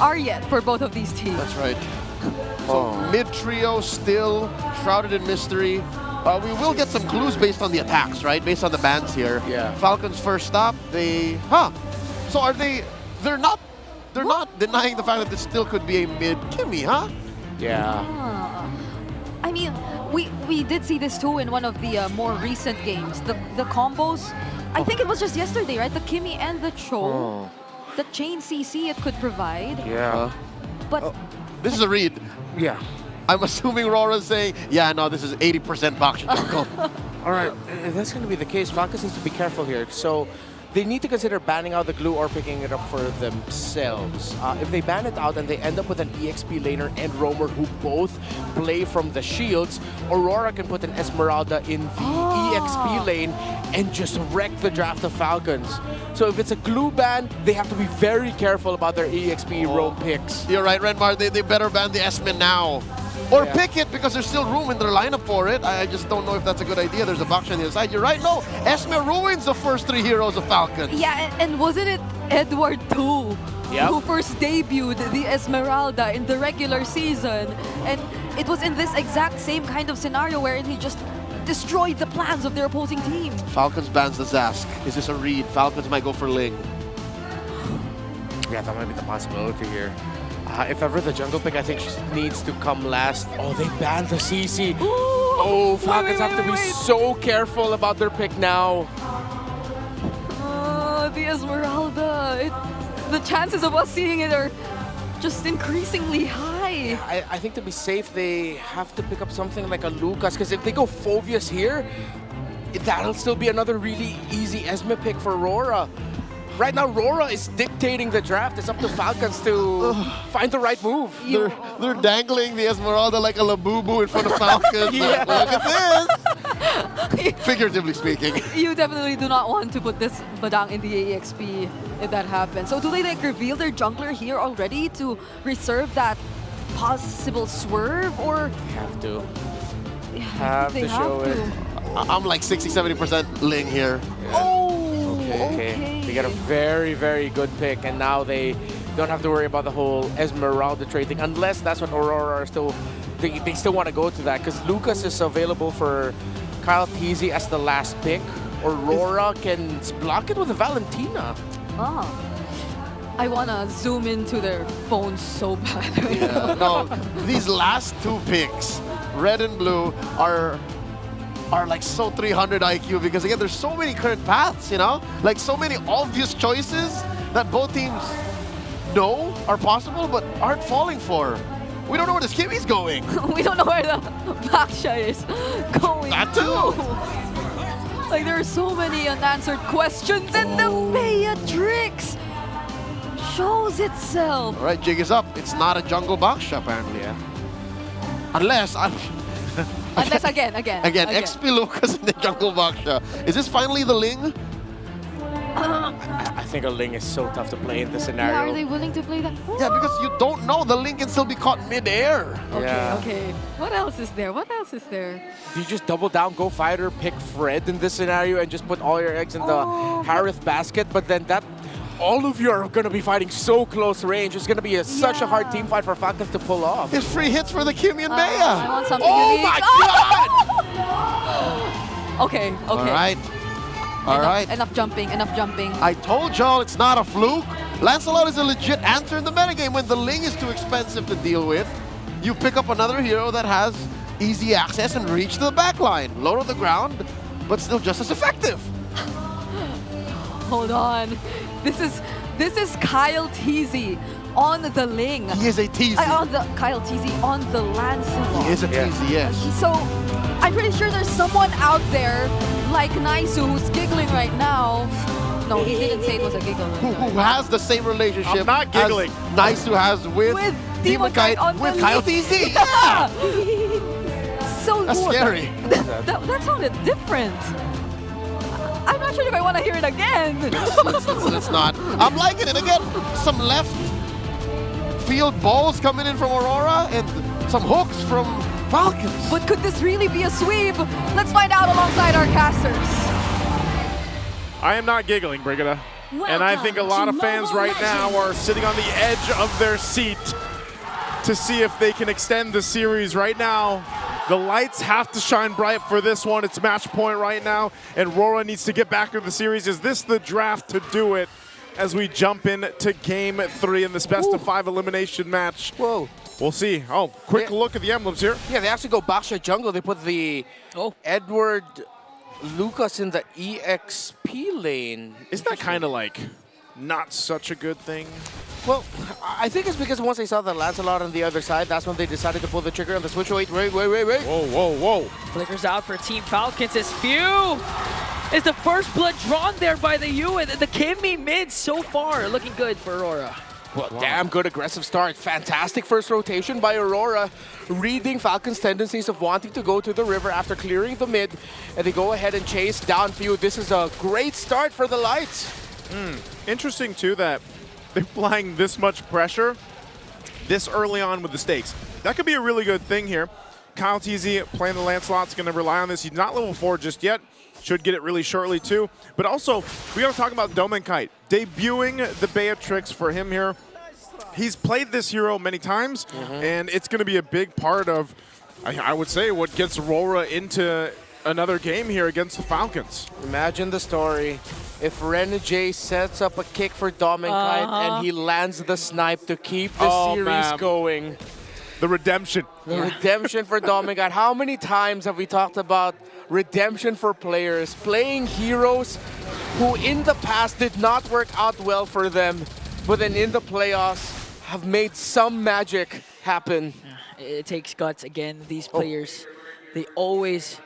are yet for both of these teams. That's right. So mid-trio still shrouded in mystery. We will get some clues based on the attacks, right? Based on the bans here. Yeah. Falcons first stop, so are they, they're not denying the fact that this still could be a mid-Kimmy, huh? Yeah. I mean, we did see this too in one of the more recent games. The combos, I think it was just yesterday, right? The Kimmy and the Cho. The chain CC it could provide. Yeah. But this is a read. Yeah. I'm assuming Rora's saying, yeah, no, this is 80% Baksha jungle. All right, if that's going to be the case, Falcons needs to be careful here. So they need to consider banning out the glue or picking it up for themselves. If they ban it out and they end up with an EXP laner and roamer who both play from the shields, Aurora can put an Esmeralda in the EXP lane and just wreck the draft of Falcons. So if it's a glue ban, they have to be very careful about their EXP roam picks. You're right, Renmar, they better ban the Esme now. Or pick it because there's still room in their lineup for it. I just don't know if that's a good idea. There's a Baksha on the other side. You're right. No, Esme ruins the first 3 heroes of Falcons. Yeah, and wasn't it Edward too who first debuted the Esmeralda in the regular season? And it was in this exact same kind of scenario wherein he just destroyed the plans of their opposing team. Falcons bans the Zask. Is this a read? Falcons might go for Ling. Yeah, that might be the possibility here. If ever the jungle pick, I think needs to come last. Oh, they banned the CC. Oh, Falcons have to be so careful about their pick now. The Esmeralda. The chances of us seeing it are just increasingly high. I think to be safe, they have to pick up something like a Lucas, because if they go Phoveus here, that'll still be another really easy Esme pick for RORA. Right now, RORA is dictating the draft. It's up to Falcons to find the right move. They're dangling the Esmeralda like a Labubu in front of Falcons. Yeah. Look at this! Figuratively speaking. You definitely do not want to put this Badang in the EXP if that happens. So do they reveal their jungler here already to reserve that possible swerve, or? Have to. Have to show it. I'm like 60-70% Ling here. Yeah. Okay. They get a very, very good pick, and now they don't have to worry about the whole Esmeralda trade thing, unless that's what Aurora are still... They still want to go to that, because Lucas is available for Karltzy as the last pick, or Aurora can block it with a Valentina. I want to zoom into their phones so bad right now. No, these last 2 picks red and blue are like so 300 IQ because again, there's so many current paths, you know? Like so many obvious choices that both teams know are possible but aren't falling for. We don't know where this Kimmy's going. We don't know where the Baksha is going. That too. Like there are so many unanswered questions and the Beatrix shows itself. All right, jig is up. It's not a jungle Baksha apparently. Yeah. Unless again. XP Lucas in the jungle Baksha. Is this finally the Ling? I think a Ling is so tough to play in this scenario. Yeah, are they willing to play that? Yeah, because you don't know. The Ling can still be caught mid-air. Okay. What else is there? Do you just double down, go fighter, pick Fred in this scenario, and just put all your eggs in the Harith basket? But then all of you are going to be fighting so close range. It's going to be such a hard team fight for Falcons to pull off. It's free hits for the Kimmy and Bea. I want something unique. My God! Okay. All right. Enough jumping. I told y'all it's not a fluke. Lancelot is a legit answer in the metagame. When the Ling is too expensive to deal with, you pick up another hero that has easy access and reach to the back line. Low to the ground, but still just as effective. Hold on. This is Karltzy on the Ling. He is a TZ. Karltzy on the Lancelot. He is a TZ, yes. So, I'm pretty sure there's someone out there like Naisu who's giggling right now. No, he didn't say it was a giggle. Who has the same relationship I'm not giggling. as Naisu has with Demon Kite with Karltzy. Yeah! So that's scary. That sounded different. I'm not sure if I want to hear it again. Let's not. I'm liking it. Again, some left field balls coming in from Aurora and some hooks from Falcons. But could this really be a sweep? Let's find out alongside our casters. I am not giggling, Brigida. And I think a lot of fans right now are sitting on the edge of their seat to see if they can extend the series right now. The lights have to shine bright for this one. It's match point right now, and RORA needs to get back into the series. Is this the draft to do it as we jump into Game 3 in this best-of-5 elimination match? Whoa. We'll see. Oh, quick look at the emblems here. Yeah, they actually go Baksha jungle. They put the Edward Lucas in the EXP lane. Isn't that kind of like not such a good thing? Well, I think it's because once they saw the Lancelot on the other side, that's when they decided to pull the trigger on the switch. Wait. Whoa. Flickers out for Team Falcons. His Few is the first blood drawn there by the U, and the Kimmy mid so far looking good for Aurora. Well, damn good aggressive start. Fantastic first rotation by Aurora, reading Falcons' tendencies of wanting to go to the river after clearing the mid, and they go ahead and chase down Few. This is a great start for the Lights. Interesting, too, that they're applying this much pressure this early on with the stakes. That could be a really good thing here. Karltzy playing the Lancelot's going to rely on this. He's not level 4 just yet. Should get it really shortly, too. But also, we got to talk about Demon Kite. Debuting the Beatrix for him here. He's played this hero many times, and it's going to be a big part of, I would say, what gets RORA into another game here against the Falcons. Imagine the story. If Renegade sets up a kick for Demon Kite and he lands the snipe to keep the series going. The redemption. The redemption for Demon Kite. How many times have we talked about redemption for players, playing heroes who in the past did not work out well for them, but then in the playoffs have made some magic happen. It takes guts. Again, these players, they always,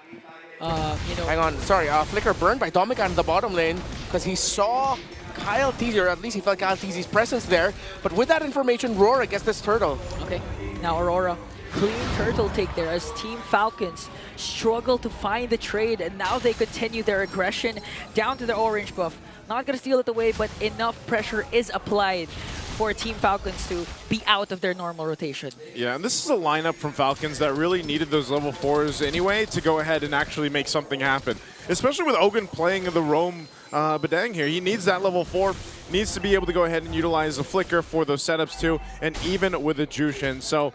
Hang on, sorry, Flicker burned by Demon Kite in the bottom lane because he saw Karltzy, or at least he felt Karltzy's presence there. But with that information, RORA gets this turtle. Okay, now Aurora, clean turtle take there as Team Falcons struggle to find the trade, and now they continue their aggression down to the orange buff. Not gonna steal it away, but enough pressure is applied for Team Falcons to be out of their normal rotation. Yeah, and this is a lineup from Falcons that really needed those level 4s anyway to go ahead and actually make something happen. Especially with Ogun playing the roam Badang here. He needs that level 4, needs to be able to go ahead and utilize the Flicker for those setups too, and even with the Jushin. So,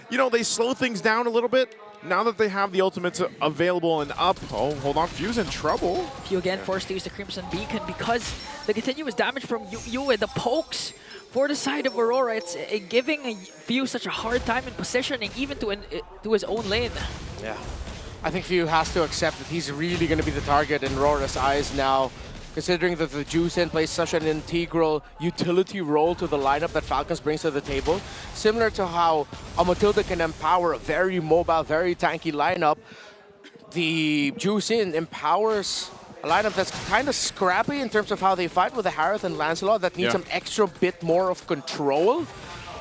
you know, they slow things down a little bit, now that they have the ultimates available and up, oh, hold on, Few's in trouble. Few again forced to use the Crimson Beacon because the continuous damage from Yue, the pokes for the side of Aurora, it's giving Few such a hard time in positioning, even to his own lane. Yeah, I think Few has to accept that he's really going to be the target in Aurora's eyes now, considering that the Juicen plays such an integral utility role to the lineup that Falcons brings to the table. Similar to how a Matilda can empower a very mobile, very tanky lineup, the Juicen empowers a lineup that's kind of scrappy in terms of how they fight with the Harith and Lancelot that needs some extra bit more of control.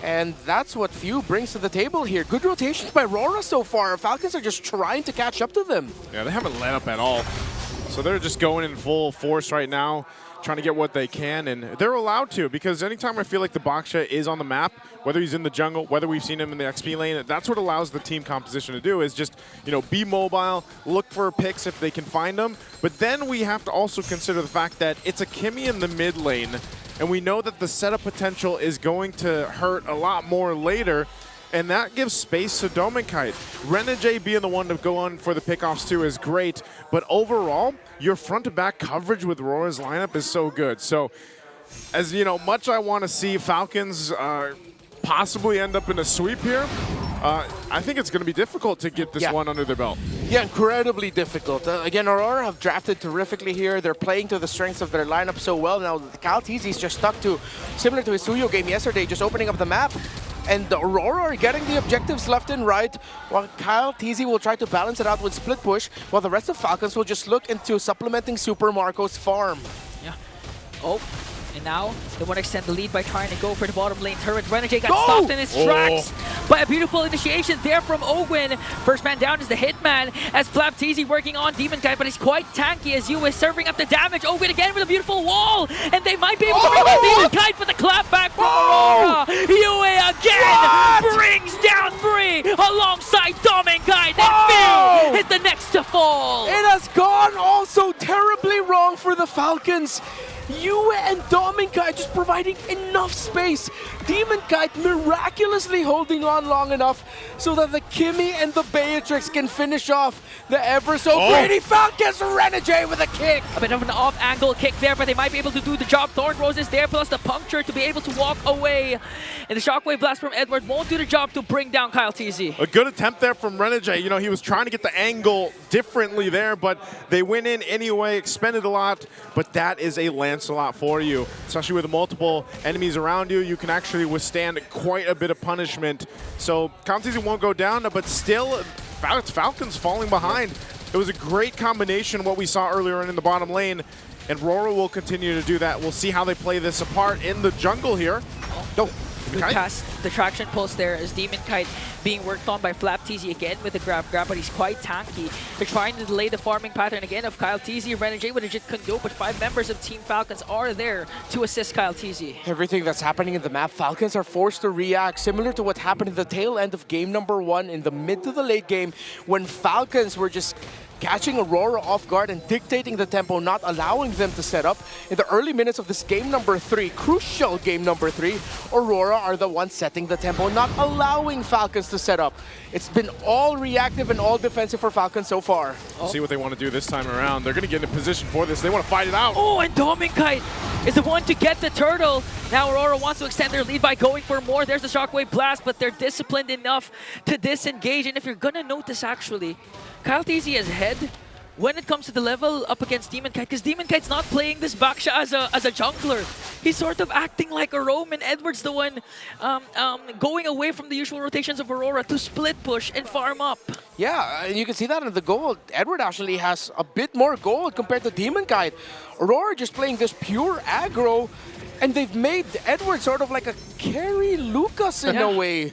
And that's what Few brings to the table here. Good rotations by RORA so far. Falcons are just trying to catch up to them. Yeah, they haven't let up at all. So they're just going in full force right now, trying to get what they can, and they're allowed to, because anytime I feel like the Baksha is on the map, whether he's in the jungle, whether we've seen him in the XP lane, that's what allows the team composition to do, is just, you know, be mobile, look for picks if they can find them. But then we have to also consider the fact that it's a Kimmy in the mid lane, and we know that the setup potential is going to hurt a lot more later. And that gives space to Dominkite. Renegade being the one to go on for the pickoffs too is great, but overall, your front-to-back coverage with Rora's lineup is so good. So, as you know, much I want to see Falcons possibly end up in a sweep here, I think it's going to be difficult to get this one under their belt. Yeah, incredibly difficult. Again, Aurora have drafted terrifically here. They're playing to the strengths of their lineup so well. Now, Karltzy is just stuck to, similar to his Suyo game yesterday, just opening up the map. And the Aurora are getting the objectives left and right, while Karltzy will try to balance it out with split push, while the rest of Falcons will just look into supplementing Super Marco's farm. Yeah. Oh, and now they want to extend the lead by trying to go for the bottom lane turret. Renegade got stopped in his tracks by a beautiful initiation there from Owen. First man down is the Hitman, as FlapTZ working on Demon Kite, but he's quite tanky as Yue is serving up the damage. Owen again with a beautiful wall, and they might be able to bring out Demon Kite for the clap back from Aurora. Yue again brings down 3 alongside Dominkite, and Few is the next to fall. It has gone also terribly wrong for the Falcons. Yue and Dominkite just providing enough space. Demon Kite miraculously holding on long enough so that the Kimmy and the Beatrix can finish off the ever so greedy Falcons. Renegade with a kick. A bit of an off-angle kick there, but they might be able to do the job. Thorn Rose is there, plus the puncture to be able to walk away. And the Shockwave Blast from Edward won't do the job to bring down Karltzy. A good attempt there from Renegade. You know, he was trying to get the angle differently there, but they went in anyway, expended a lot. But that is a Lancelot for you. Especially with multiple enemies around you, you can actually withstand quite a bit of punishment. So Karltzy won't go down, but still, it's Falcons falling behind. It was a great combination what we saw earlier in the bottom lane, and RORA will continue to do that. We'll see how they play this apart in the jungle here. Good pass, the traction pulse there as Demon Kite being worked on by FlapTZ again with the grab, but he's quite tanky. They're trying to delay the farming pattern again of Karltzy. Renegade with a Jit Kundo, but 5 members of Team Falcons are there to assist Karltzy. Everything that's happening in the map, Falcons are forced to react, similar to what happened in the tail end of game number 1 in the mid to the late game, when Falcons were just catching Aurora off guard and dictating the tempo, not allowing them to set up. In the early minutes of this game number 3, crucial game number 3, Aurora are the ones setting the tempo, not allowing Falcons to set up. It's been all reactive and all defensive for Falcons so far. See what they want to do this time around. They're going to get in a position for this. They want to fight it out. Oh, and Dominkite is the one to get the turtle. Now Aurora wants to extend their lead by going for more. There's the Shockwave Blast, but they're disciplined enough to disengage. And if you're going to notice, actually, Karltzy is ahead when it comes to the level up against Demon Kite, because Demon Kite's not playing this Baksha as a jungler. He's sort of acting like a roam, and Edward's the one going away from the usual rotations of Aurora to split push and farm up. Yeah, and you can see that in the gold. Edward actually has a bit more gold compared to Demon Kite. Aurora just playing this pure aggro, and they've made Edward sort of like a carry Lucas in a way.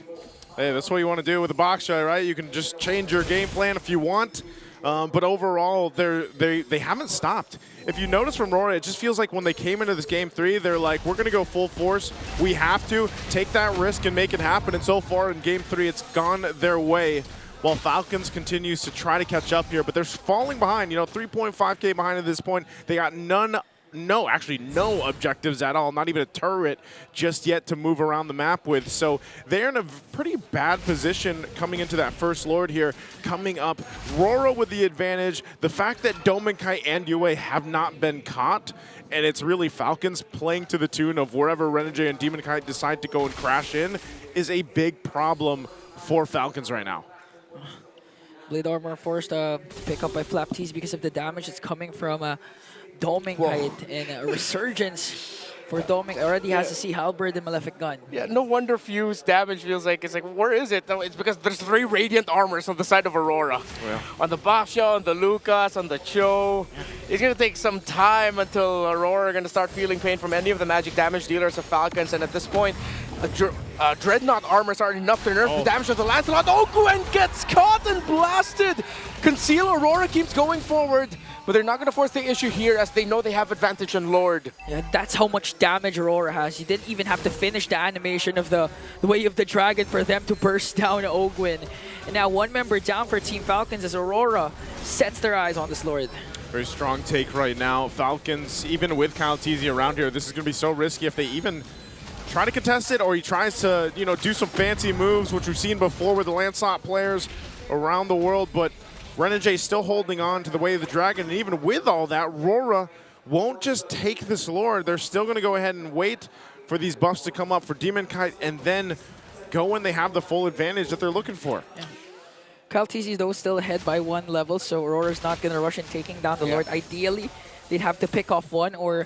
Hey, that's what you want to do with the Baksha, right? You can just change your game plan if you want. But overall, they haven't stopped. If you notice from RORA, it just feels like when they came into this game 3, they're like, we're going to go full force. We have to take that risk and make it happen. And so far in game 3, it's gone their way. While Falcons continues to try to catch up here, but they're falling behind. You know, 3.5K behind at this point. They got none actually no objectives at all, not even a turret just yet to move around the map with. So they're in a pretty bad position coming into that first Lord here. Coming up, RORA with the advantage. The fact that Dominkai and Yue have not been caught, and it's really Falcons playing to the tune of wherever Renegade and Demon Kite decide to go and crash in, is a big problem for Falcons right now. Blade Armor forced to pick up by FlapTease because of the damage that's coming from Dominkite, and a resurgence for Domink. Already has a Sea Halberd and Malefic Gun. Yeah, no wonder Fuse damage feels like, it's like, where is it? No, it's because there's 3 Radiant Armors on the side of Aurora. Yeah. On the Baksha, on the Lucas, on the Cho. It's going to take some time until Aurora are going to start feeling pain from any of the magic damage dealers of Falcons, and at this point, Dreadnought armors are enough to nerf the damage of the Lancelot. Gwen gets caught and blasted! Conceal Aurora keeps going forward, but they're not going to force the issue here as they know they have advantage on Lord. Yeah, that's how much damage Aurora has. You didn't even have to finish the animation of the Way of the Dragon for them to burst down Ogwin. And now 1 member down for Team Falcons as Aurora sets their eyes on this Lord. Very strong take right now. Falcons, even with Karltzy around here, this is going to be so risky if they even try to contest it, or he tries to, do some fancy moves, which we've seen before with the Lancelot players around the world. But Renegade still holding on to the Way of the Dragon, and even with all that, RORA won't just take this Lord. They're still going to go ahead and wait for these buffs to come up for Demon Kite, and then go when they have the full advantage that they're looking for. Yeah. Karltzy, though, still ahead by 1 level, so Aurora's not going to rush in taking down the Lord. Ideally, they'd have to pick off 1, or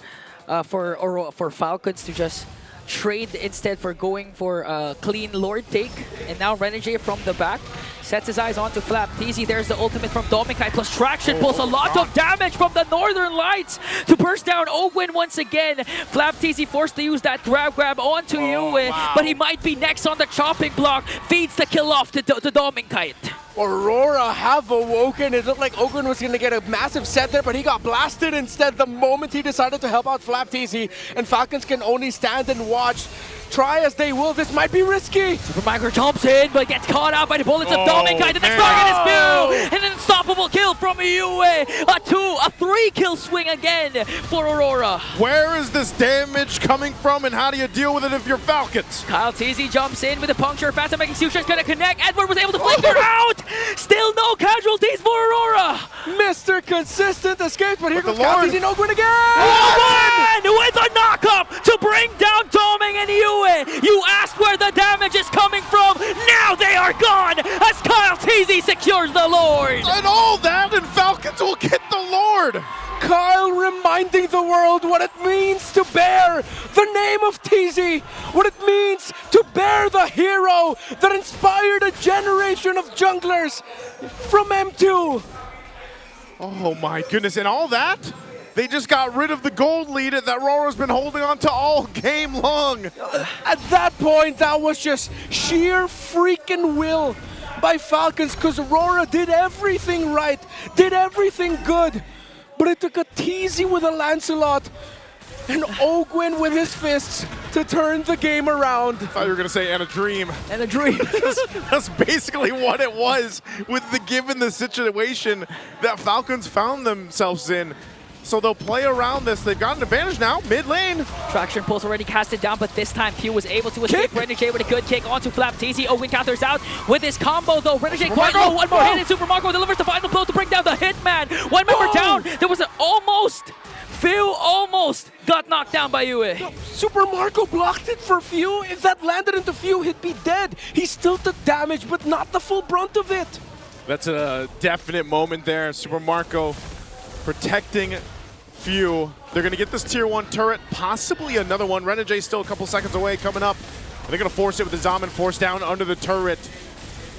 for Falcons to just trade instead for going for a clean Lord take. And now Renegade from the back sets his eyes onto FlapTease. There's the ultimate from Dominkai, plus Traction pulls a lot of damage from the Northern Lights to burst down Ogwin once again. FlapTease forced to use that grab onto Yue, but he might be next on the chopping block. Feeds the kill off to Dominkai. Aurora have awoken. It looked like Ogwin was going to get a massive set there, but he got blasted instead the moment he decided to help out FlapTease. And Falcons can only stand and watch. Try as they will, this might be risky. Supermicro jumps in, but gets caught out by the bullets of Dominkai. The next target is Bill, and an unstoppable kill from Yue. A 3-kill swing again for Aurora. Where is this damage coming from, and how do you deal with it if you're Falcons? Karltzy jumps in with a puncture. Phantom Execution's gonna connect. Edward was able to flick her out. Still no casualties for Aurora. Mr. Consistent escape, but here comes Karltzy and Ogwin again. Ogwin with a knock-up to bring down Doming and Yue. You ask where the damage is coming from. Now they are gone as Karltzy secures the Lord. And all that, and Falcons will get the Lord. Kyle reminding the world what it means to bear the name of TZ, what it means to bear the hero that inspired a generation of junglers from M2. Oh my goodness, and all that? They just got rid of the gold lead that RORA's been holding on to all game long. At that point, that was just sheer freaking will by Falcons, because RORA did everything right, did everything good. But it took a TZ with a Lancelot and Ogwin with his fists to turn the game around. I thought you were going to say, and a dream. And a dream. That's basically what it was given the situation that Falcons found themselves in. So they'll play around this. They've got an advantage now, mid lane. Traction Pulse already casted down, but this time Few was able to escape. Renegade with a good kick onto FlapTease. Ogwin counters out with his combo though. Renegade quite low. One more hit and Super Marco delivers the final blow to bring down the Hitman. 1 member down. There was an almost. Few almost got knocked down by Yue. Super Marco blocked it for Few. If that landed into Few, he'd be dead. He still took damage, but not the full brunt of it. That's a definite moment there. Super Marco protecting Few. They're going to get this tier 1 turret, possibly another one. Renegade still a couple seconds away coming up. They're going to force it with the Zaman force down under the turret.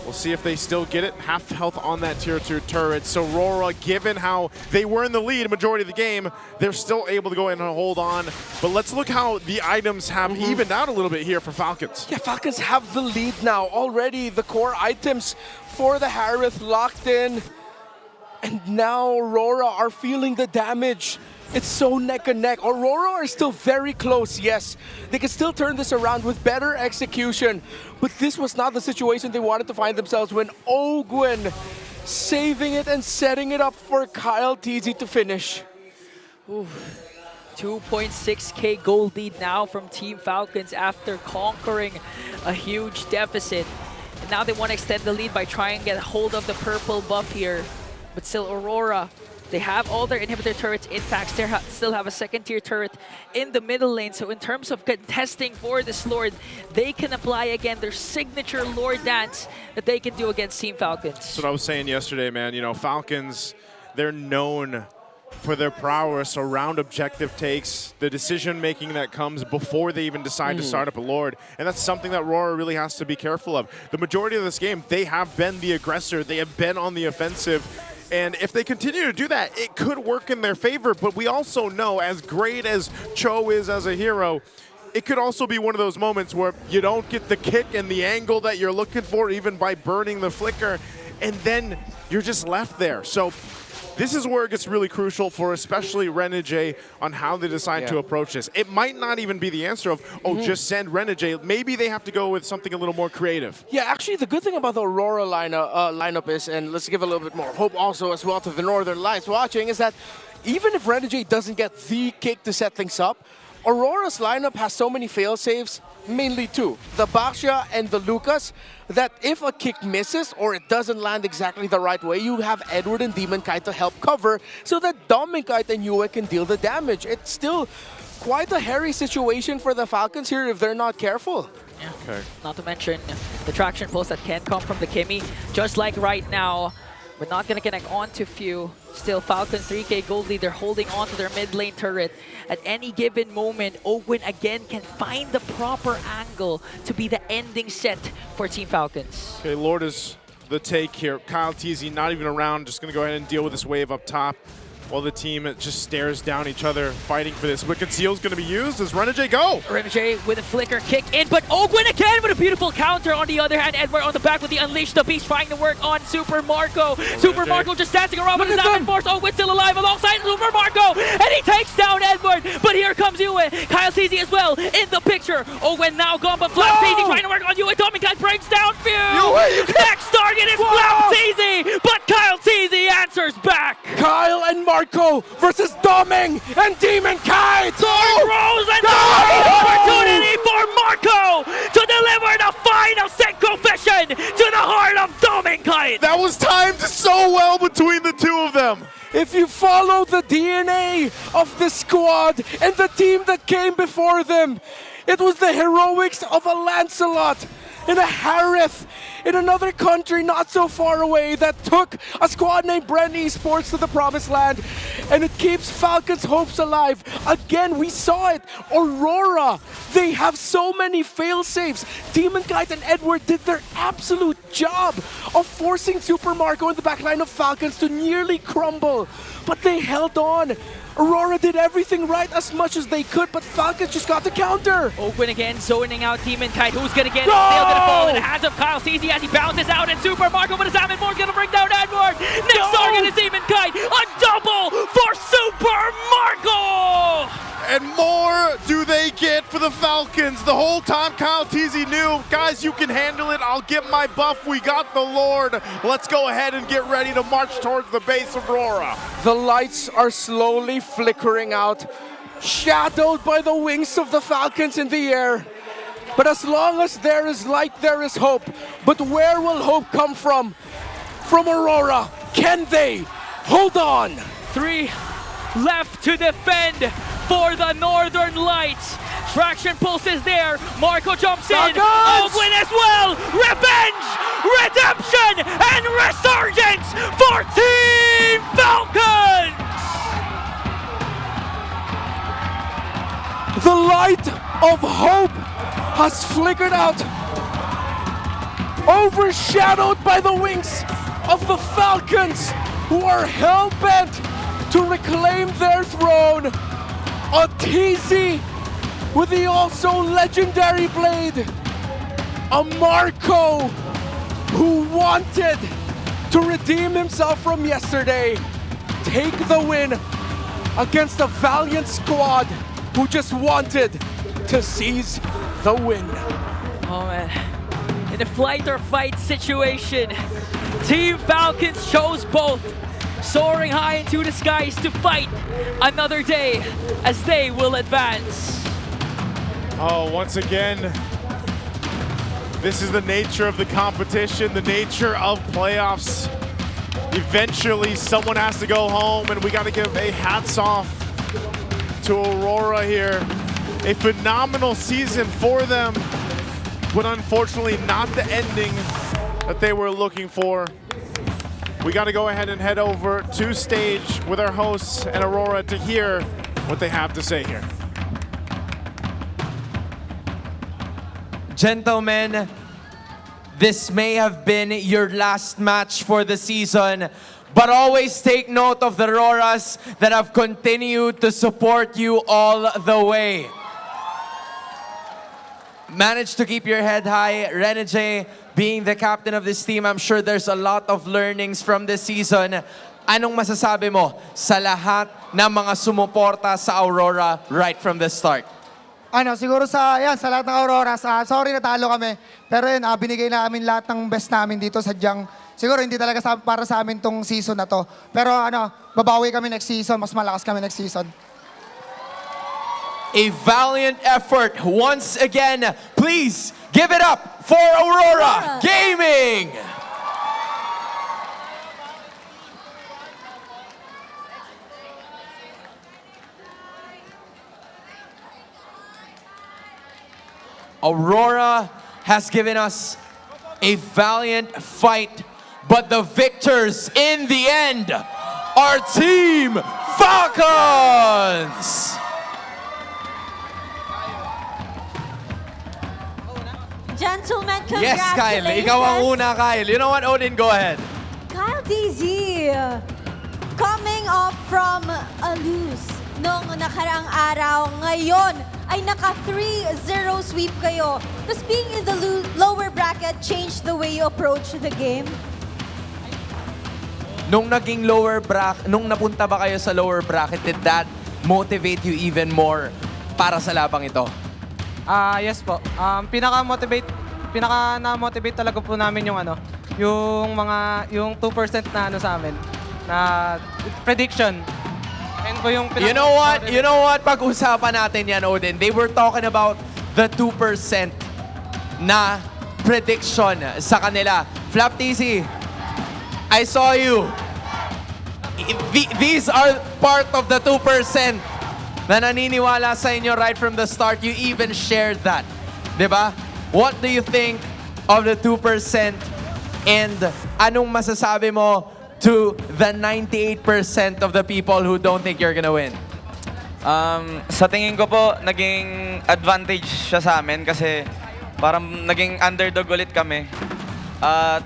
We'll see if they still get it. Half health on that tier 2 turret. So RORA, given how they were in the lead majority of the game, they're still able to go in and hold on. But let's look how the items have evened out a little bit here for Falcons. Yeah, Falcons have the lead now. Already the core items for the Harith locked in. And now Aurora are feeling the damage. It's so neck and neck. Aurora are still very close, yes. They can still turn this around with better execution. But this was not the situation they wanted to find themselves when Ogwin saving it and setting it up for Karltzy to finish. Ooh. 2.6k gold lead now from Team Falcons after conquering a huge deficit. And now they want to extend the lead by trying to get hold of the purple buff here. But still, Aurora, they have all their inhibitor turrets. In fact, they still have a second-tier turret in the middle lane. So in terms of contesting for this Lord, they can apply again their signature Lord dance that they can do against Team Falcons. That's what I was saying yesterday, man. You know, Falcons, they're known for their prowess around objective takes, the decision-making that comes before they even decide to start up a Lord. And that's something that RORA really has to be careful of. The majority of this game, they have been the aggressor. They have been on the offensive. And if they continue to do that, it could work in their favor. But we also know, as great as Cho is as a hero, it could also be one of those moments where you don't get the kick and the angle that you're looking for, even by burning the flicker, and then you're just left there. So this is where it gets really crucial for especially Renegade on how they decide to approach this. It might not even be the answer of, just send Renegade. Maybe they have to go with something a little more creative. Yeah, actually, the good thing about the Aurora lineup is, and let's give a little bit more hope also as well to the Northern Lights watching, is that even if Renegade doesn't get the kick to set things up, Aurora's lineup has so many fail-safes, mainly two, the Baxia and the Lucas, that if a kick misses or it doesn't land exactly the right way, you have Edward and Demon Kite to help cover so that Dominic and Yue can deal the damage. It's still quite a hairy situation for the Falcons here if they're not careful. Yeah. Okay. Not to mention the traction pulls that can come from the Kimmy, just like right now. We're not going to connect on to few. Still, Falcons 3k gold lead. They're holding on to their mid lane turret. At any given moment, Ogwin again can find the proper angle to be the ending set for Team Falcons. Okay, Lord is the take here. Karltzy not even around, just going to go ahead and deal with this wave up top while the team just stares down each other, fighting for this. Wicked Seal's going to be used. Does Renegade go? Renegade with a flicker kick in, but Ogwin again with a beautiful counter. On the other hand, Edward on the back with the Unleash the Beast trying to work on Super Marco. Super Marco just dancing around with his Diamond Force. Ogwin still alive alongside Super Marco, and he takes down Edward, but here comes Yue. Karltzy as well in the picture. Ogwin now gone, but Flapsy trying to work on Yue. Dominic Guy breaks down Few. Next target is Flapsy, but Karltzy answers back. Kyle and Marco versus Doming and Demon Kite! Rose and opportunity for Marco to deliver the final Senko Vision to the heart of Doming Kite! That was timed so well between the two of them. If you follow the DNA of the squad and the team that came before them, it was the heroics of a Lancelot and a Harith in another country not so far away that took a squad named Brand Esports to the promised land, and it keeps Falcons' hopes alive. Again, we saw it. Aurora, they have so many fail-safes. Demon Kite and Edward did their absolute job of forcing Super Marco in the backline of Falcons to nearly crumble, but they held on. Aurora did everything right as much as they could, but Falcons just got the counter. Ogwin again zoning out Demon Kite. Who's gonna get it? Still gonna fall in the hands of Karltzy as he bounces out, and Super Marco with his Diamond Force gonna bring down Edward. Next target is Demon Kite. A double for Super Marco! And more do they get for the Falcons. The whole time Karltzy knew, guys, you can handle it. I'll get my buff. We got the Lord. Let's go ahead and get ready to march towards the base of RORA. The lights are slowly flickering out, shadowed by the wings of the Falcons in the air. But as long as there is light, there is hope. But where will hope come from? From Aurora. Can they hold on? 3 left to defend for the Northern Lights. Traction pulse is there. Marco jumps in. Ogwin as well. Revenge, redemption, and resurgence for Team Falcons! The light of hope has flickered out, overshadowed by the wings of the Falcons, who are hell-bent to reclaim their throne. A TZ with the also legendary blade. A Marco who wanted to redeem himself from yesterday. Take the win against a valiant squad who just wanted to seize the win. Oh man, in a flight or fight situation, Team Falcons chose both. soaring high into the skies to fight another day as they will advance. Oh, once again, this is the nature of the competition, the nature of playoffs. Eventually, someone has to go home, and we got to give a hats off to Aurora here. A phenomenal season for them, but unfortunately not the ending that they were looking for. We got to go ahead and head over to stage with our hosts and Aurora to hear what they have to say here. Gentlemen, this may have been your last match for the season, but always take note of the RORAs that have continued to support you all the way. Managed to keep your head high. Renegade, being the captain of this team, I'm sure there's a lot of learnings from this season. Anong masasabi mo sa lahat ng mga sumuporta sa Aurora right from the start? Siguro sa lahat ng Aurora, sorry natalo kami. Pero yun, binigay namin lahat ng best namin dito. Sadyang, siguro hindi talaga para sa amin tong season na to. Pero babawi kami next season, mas malakas kami next season. A valiant effort once again. Please give it up for Aurora Gaming! Aurora has given us a valiant fight, but the victors in the end are Team Falcons! Gentlemen, Yes, congratulations. Kyle. Ikaw ang una, Kyle. You know what, Odin? Go ahead. Karltzy, coming off from a lose nung nakaraang araw, ngayon ay naka 3-0 sweep kayo. Does being in the lower bracket change the way you approach the game? Nung naging lower bracket, nung napunta ba kayo sa lower bracket, did that motivate you even more para sa labang ito? Yes po. Pinaka-na-motivate talaga po namin yung yung 2% na sa amin na prediction. And po yung You know what? Pag-usapan natin yan, Odin. They were talking about the 2% na prediction sa kanila. Flap TC, I saw you. These are part of the 2% na naniniwala sa inyo right from the start. You even shared that. Diba? What do you think of the 2%? And anong masasabi mo to the 98% of the people who don't think you're gonna win? Sa tingin ko po, naging advantage siya sa amin kasi parang naging underdog ulit kami. At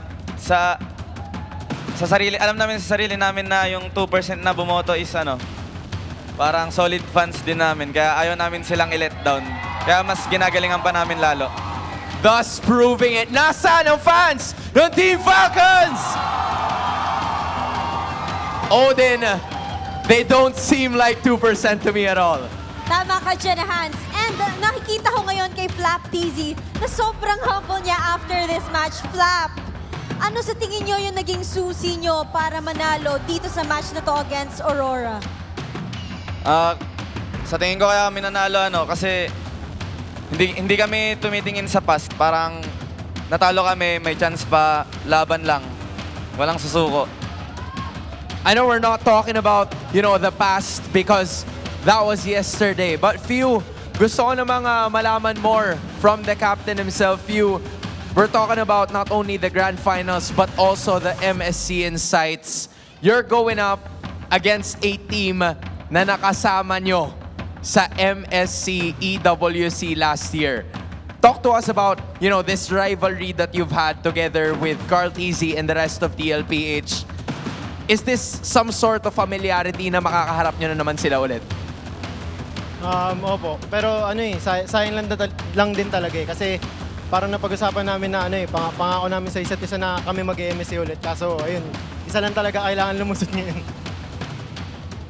alam namin sa sarili namin na yung 2% na bumoto is parang solid fans din namin, kaya ayaw namin silang i-let down. Kaya mas ginagalingan pa namin lalo. Thus proving it. Nasaan ang fans ng Team Falcons? Odin, they don't seem like 2% to me at all. Tama ka dyan, Hans. And nakikita ko ngayon kay Flap TZ na sobrang humble niya after this match. Flap, ano sa tingin nyo yung naging susi nyo para manalo dito sa match na to against Aurora? Sa tingin ko kaya kami nanalo kasi hindi kami tumitingin sa past. Parang natalo kami, may chance pa, laban lang. Walang susuko. I know we're not talking about, the past because that was yesterday. But few, gusto ko namang malaman more from the captain himself. Few, we're talking about not only the grand finals but also the MSC Insights. You're going up against a team na nakasama nyo sa MSC EWC last year. Talk to us about, this rivalry that you've had together with Karltzy and the rest of TLPH. Is this some sort of familiarity na makakaharap nyo na naman sila ulit? Opo. Pero sayang lang din talaga kasi parang napag-usapan namin na pangako namin sa isa't isa na kami mag-MSC ulit. Kaso ayun, isa lang talaga kailangan lumusot ngayon.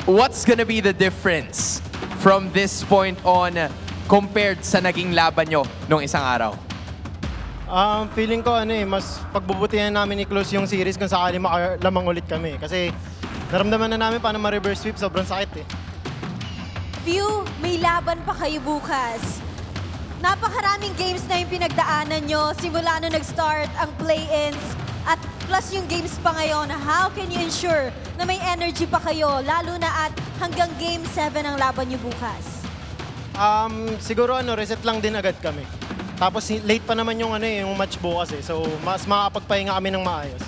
What's gonna be the difference from this point on compared sa naging laban nyo nung isang araw? Feeling ko mas pagbubutihan namin i-close yung series kung sakali makalamang ulit kami. Kasi naramdaman na namin paano ma-reverse sweep. Sobrang sakit eh. Few, may laban pa kayo bukas. Napakaraming games na yung pinagdaanan nyo simula nung nag-start ang play-ins at plus yung games pa ngayon. How can you ensure na may energy pa kayo lalo na at hanggang game 7 ang laban nyo bukas? Siguro reset lang din agad kami. Tapos late pa naman yung yung match bukas eh. So mas makakapagpahinga kami ng maayos.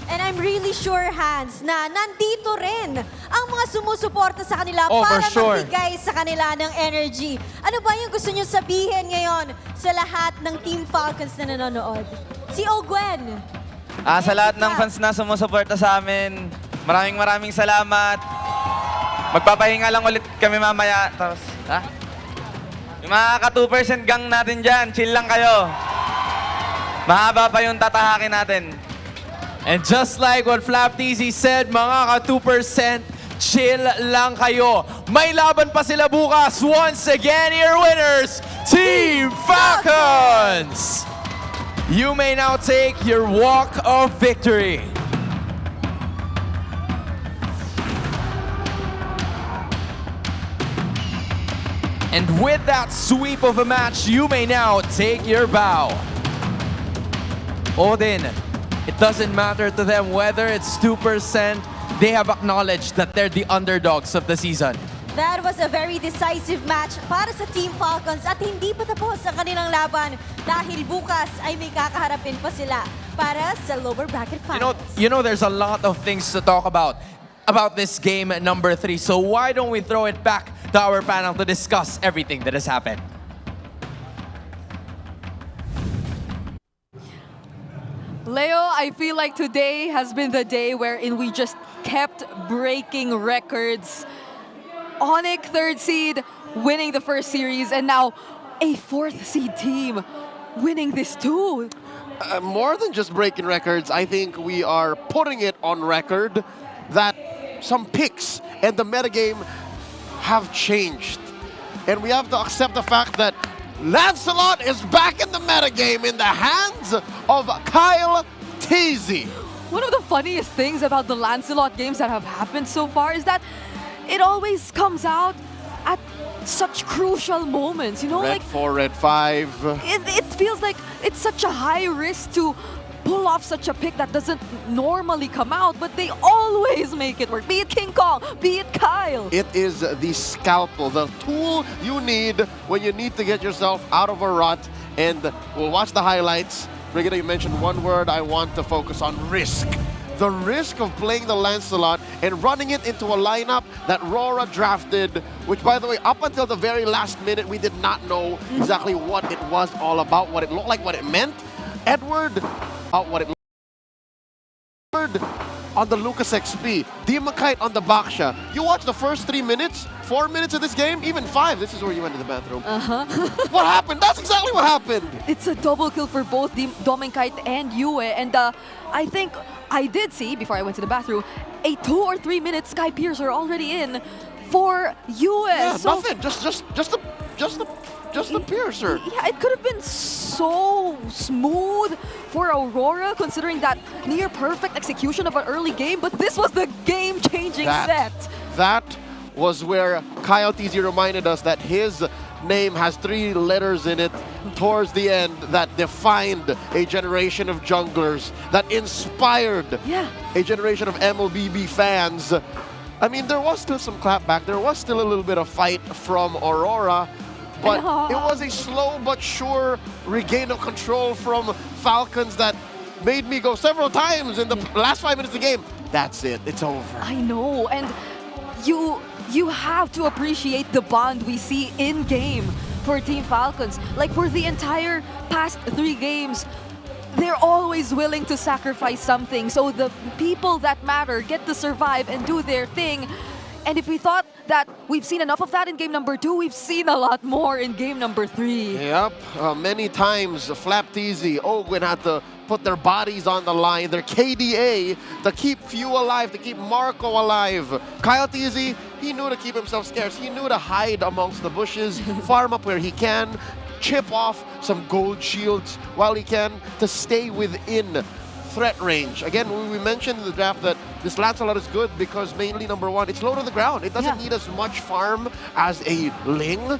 And I'm really sure, Hans, na nandito rin ang mga sumusuporta sa kanila for para sure. magbigay sa kanila ng energy. Ano ba yung gusto nyo sabihin ngayon sa lahat ng Team Falcons na nanonood? Si Ogwen. Sa lahat ng fans na sumusuporta sa amin, maraming salamat. Magpapahinga lang ulit kami mamaya. Tapos, yung mga ka-2% gang natin dyan, chill lang kayo. Mahaba pa yung tatahakin natin. And just like what FlapTZ said, mga ka-2%, chill lang kayo. May laban pa sila bukas. Once again, your winners, Team Falcons! You may now take your walk of victory. And with that sweep of a match, you may now take your bow. Odin, it doesn't matter to them whether it's 2%. They have acknowledged that they're the underdogs of the season. That was a very decisive match para sa Team Falcons at hindi pa tapos ang kanilang laban dahil bukas ay may kakaharapin pa sila para sa lower bracket finals. You know, there's a lot of things to talk about this game number 3. So why don't we throw it back to our panel to discuss everything that has happened. Leo, I feel like today has been the day wherein we just kept breaking records. Onic, 3rd seed, winning the first series, and now a 4th seed team winning this too. More than just breaking records, I think we are putting it on record that some picks and the metagame have changed. And we have to accept the fact that Lancelot is back in the metagame in the hands of Karltzy. One of the funniest things about the Lancelot games that have happened so far is that it always comes out at such crucial moments, you know? Red 4, Red 5. It feels like it's such a high risk to pull off such a pick that doesn't normally come out, but they always make it work. Be it King Kong, be it Kyle. It is the scalpel, the tool you need when you need to get yourself out of a rut. And we'll watch the highlights. Brigida, you mentioned one word I want to focus on: risk. The risk of playing the Lancelot and running it into a lineup that RORA drafted, which, by the way, up until the very last minute, we did not know exactly what it was all about, what it looked like, what it meant. Edward, what it looked on the Lucas XP, Demakite on the Baksha. You watch the first 3 minutes, 4 minutes of this game, even 5. This is where you went to the bathroom. What happened? That's exactly what happened. It's a double kill for both Demakite and Yue, and I think I did see, before I went to the bathroom, a 2 or 3 minute Sky Piercer already in for Yue. Yeah, so nothing. Just the piercer. Yeah, it could have been so smooth for Aurora, considering that near perfect execution of an early game, but this was the game-changing set. That was where Karltzy reminded us that his name has 3 letters in it towards the end that defined a generation of junglers, that inspired a generation of MLBB fans. I mean, there was still some clapback, there was still a little bit of fight from Aurora, but it was a slow but sure regain of control from Falcons that made me go several times in the last 5 minutes of the game. That's it, it's over. I know, and you have to appreciate the bond we see in-game for Team Falcons. Like, for the entire past 3 games, they're always willing to sacrifice something, so the people that matter get to survive and do their thing. And if we thought that we've seen enough of that in game number 2, we've seen a lot more in game number 3. Yep, many times FlapTZ, Ogwen had to put their bodies on the line, their KDA, to keep Few alive, to keep Marco alive. Karltzy, he knew to keep himself scarce. He knew to hide amongst the bushes, farm up where he can, chip off some gold shields while he can, to stay within threat range. Again, we mentioned in the draft that this Lancelot is good because mainly, number one, it's low to the ground. It doesn't need as much farm as a Ling,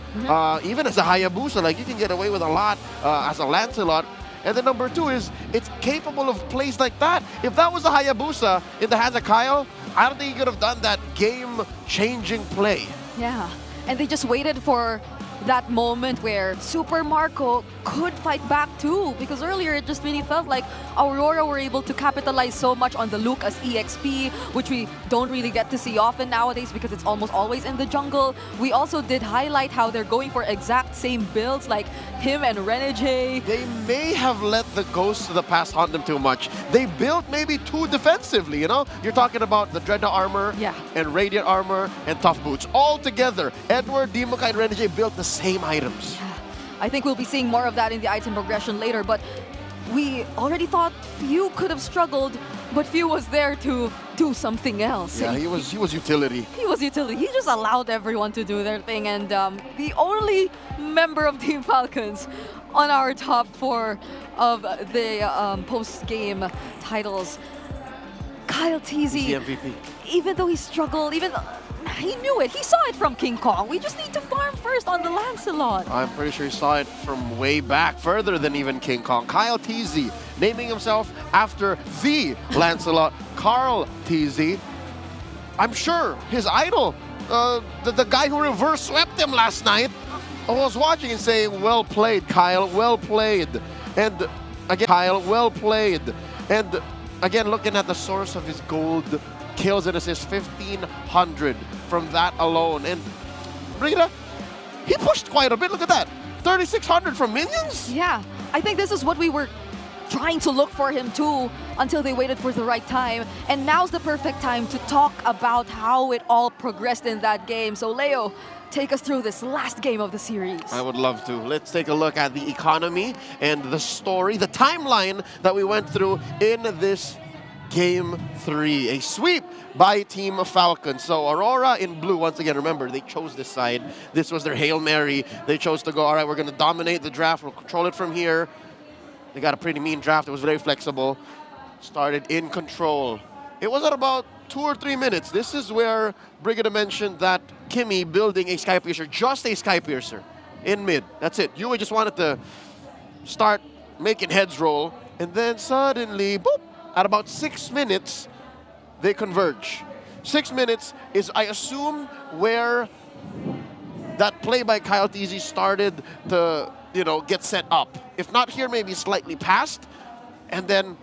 even as a Hayabusa. Like, you can get away with a lot as a Lancelot. And then number two is it's capable of plays like that. If that was a Hayabusa in the hands of Kyle, I don't think he could have done that game-changing play. Yeah, and they just waited for that moment where Super Marco could fight back too, because earlier it just really felt like Aurora were able to capitalize so much on the Luke as EXP, which we don't really get to see often nowadays because it's almost always in the jungle. We also did highlight how they're going for exact same builds like him and Renegade. They may have let the Ghosts of the Past haunt them too much. They built maybe too defensively, you know? You're talking about the Dreadnought armor and Radiant armor and Tough Boots. All together, Edward, Demokai, and Renegade built the same items. I think we'll be seeing more of that in the item progression later, but we already thought Few could have struggled, but Few was there to do something else. Yeah, he was utility. He was utility. He just allowed everyone to do their thing, and the only member of Team Falcons on our top 4 of the post-game titles, Karltzy. The MVP. Even though he struggled, he knew it. He saw it from King Kong. We just need to farm first on the Lancelot. I'm pretty sure he saw it from way back, further than even King Kong. Karltzy, naming himself after the Lancelot, Karltzy. I'm sure his idol, the guy who reverse swept him last night, was watching and saying, well played, Kyle, well played. And again, Kyle, well played. And again, looking at the source of his gold kills and assists, 1,500 from that alone. And Rita, he pushed quite a bit. Look at that, 3,600 from minions? Yeah, I think this is what we were trying to look for him too until they waited for the right time. And now's the perfect time to talk about how it all progressed in that game. So Leo, take us through this last game of the series. I would love to. Let's take a look at the economy and the story, the timeline that we went through in this Game 3, a sweep by Team Falcons. So Aurora in blue, once again, remember, they chose this side. This was their Hail Mary. They chose to go, all right, we're going to dominate the draft. We'll control it from here. They got a pretty mean draft. It was very flexible. Started in control. It was at about 2 or 3 minutes. This is where Brigida mentioned that Kimmy building a Sky Piercer, just a Sky Piercer in mid. That's it. Yue just wanted to start making heads roll. And then suddenly, boop, at about 6 minutes, they converge. 6 minutes is, I assume, where that play by Karltzy started to, get set up. If not here, maybe slightly past. And then,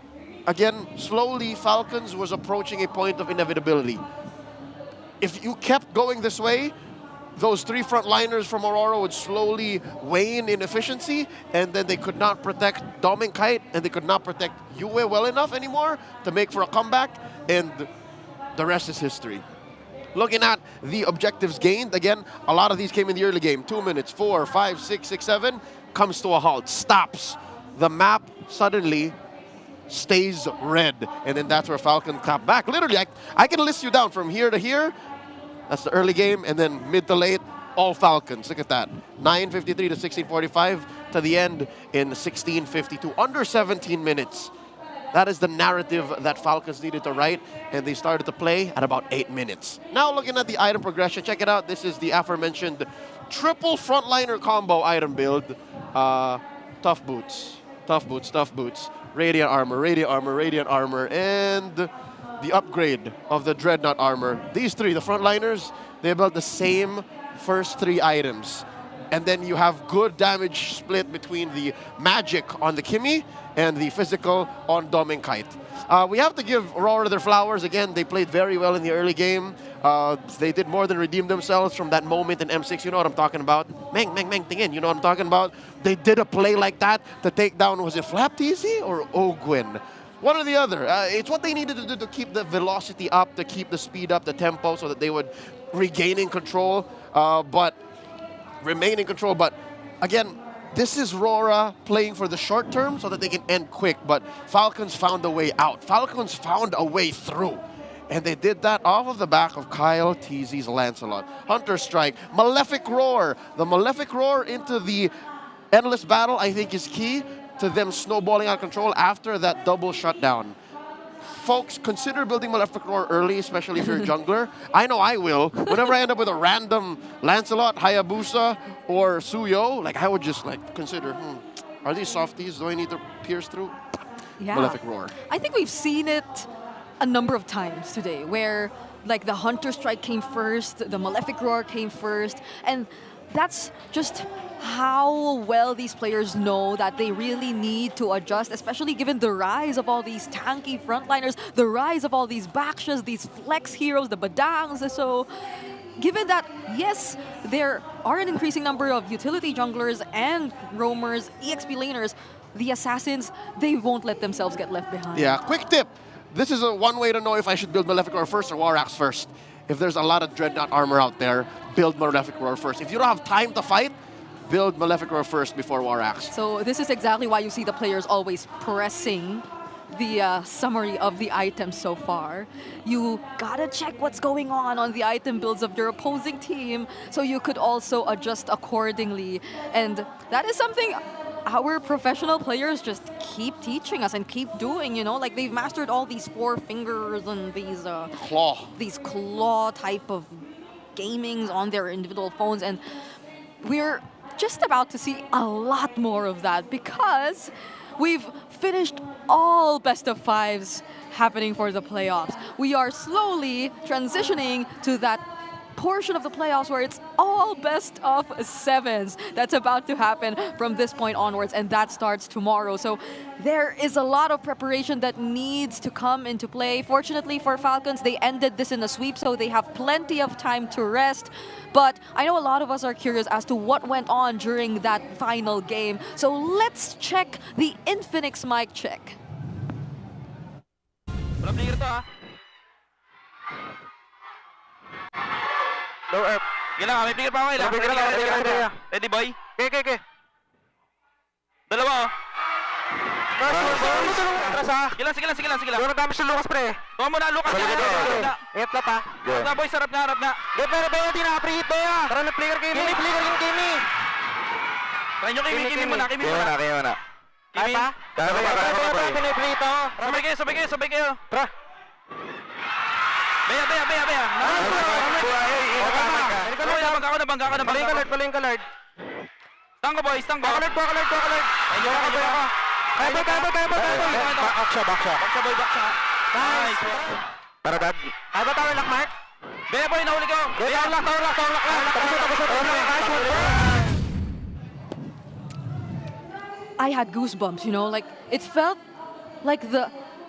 again, slowly, Falcons was approaching a point of inevitability. If you kept going this way, those 3 frontliners from Aurora would slowly wane in efficiency, and then they could not protect Dom and Kite, and they could not protect Yue well enough anymore to make for a comeback, and the rest is history. Looking at the objectives gained, again, a lot of these came in the early game. 2 minutes, 4, 5, 6, 6, 7, comes to a halt, stops. The map suddenly stays red, and then that's where Falcon clap back. Literally, I can list you down from here to here. That's the early game, and then mid to late, all Falcons. Look at that. 9:53 to 16:45 to the end in 16:52. Under 17 minutes. That is the narrative that Falcons needed to write, and they started to play at about 8 minutes. Now looking at the item progression, check it out. This is the aforementioned triple frontliner combo item build. Tough Boots, Tough Boots, Tough Boots. Radiant Armor, Radiant Armor, Radiant Armor, and the upgrade of the Dreadnought armor. These 3, the frontliners, they built the same first 3 items. And then you have good damage split between the magic on the Kimmy and the physical on Dom and Kite. We have to give Aurora their flowers. Again, they played very well in the early game. They did more than redeem themselves from that moment in M6. You know what I'm talking about. Meng, tingin. You know what I'm talking about. They did a play like that to take down, was it Flapteasy or Ogwin? One or the other. It's what they needed to do to keep the velocity up, to keep the speed up, the tempo, so that they would regain control, but remain in control. But again, this is RORA playing for the short term so that they can end quick. But Falcons found a way out. Falcons found a way through. And they did that off of the back of Karltzy's Lancelot. Hunter Strike, Malefic Roar. The Malefic Roar into the endless battle, I think, is key. to them snowballing out of control after that double shutdown. Folks, consider building Malefic Roar early, especially if you're a jungler. I know I will. Whenever I end up with a random Lancelot, Hayabusa, or Suyo, like I would just like consider, are these softies? Do I need to pierce through? Yeah. Malefic Roar. I think we've seen it a number of times today where like the Hunter Strike came first, the Malefic Roar came first, and that's just how well these players know that they really need to adjust, especially given the rise of all these tanky frontliners, the rise of all these Bakshas, these flex heroes, the Badangs. So given that, yes, there are an increasing number of utility junglers and roamers, EXP laners, the assassins, they won't let themselves get left behind. Yeah, quick tip. This is one way to know if I should build Malefic Roar first or War Axe first. If there's a lot of Dreadnought armor out there, build Malefic Roar first. If you don't have time to fight, build Malefic Roar first before War Axe. So this is exactly why you see the players always pressing the summary of the items so far. You gotta check what's going on the item builds of your opposing team so you could also adjust accordingly. And that is something our professional players just keep teaching us and keep doing, you know, like they've mastered all these 4 fingers and these claw type of gamings on their individual phones, and we're just about to see a lot more of that because we've finished all best of 5s happening for the playoffs. We are slowly transitioning to that portion of the playoffs where it's all best of 7s. That's about to happen from this point onwards, and that starts tomorrow. So there is a lot of preparation that needs to come into play. Fortunately for Falcons, they ended this in a sweep, so they have plenty of time to rest. But I know a lot of us are curious as to what went on during that final game. So let's check the Infinix mic check. Low up. Gila, may flicker pa ako. Ready, boy? Okay. Dalawa, oh. Sige lang. Doon na damage ng Lucas, pre. Tuwa mo na, Lucas. Hit na pa. Harap na, boys. Harap na. Pero ba yun, di na-preheat ba yan? Tara, na-flicker Kimi. Kimi. Try nyo Kimi muna. Kimi muna. Kaya pa? Kaya pa. Sabay kayo. Tara. Beya. Bangga ka na. Paling kalard. Tango, boys. Kalard. Ayun ka. Kaya ba? Baksha. Nice. Para dad. Kaya ba tower lock, Mark? Beya, boy, nahuli ko. Tower lock. I had goosebumps, you know, like it felt like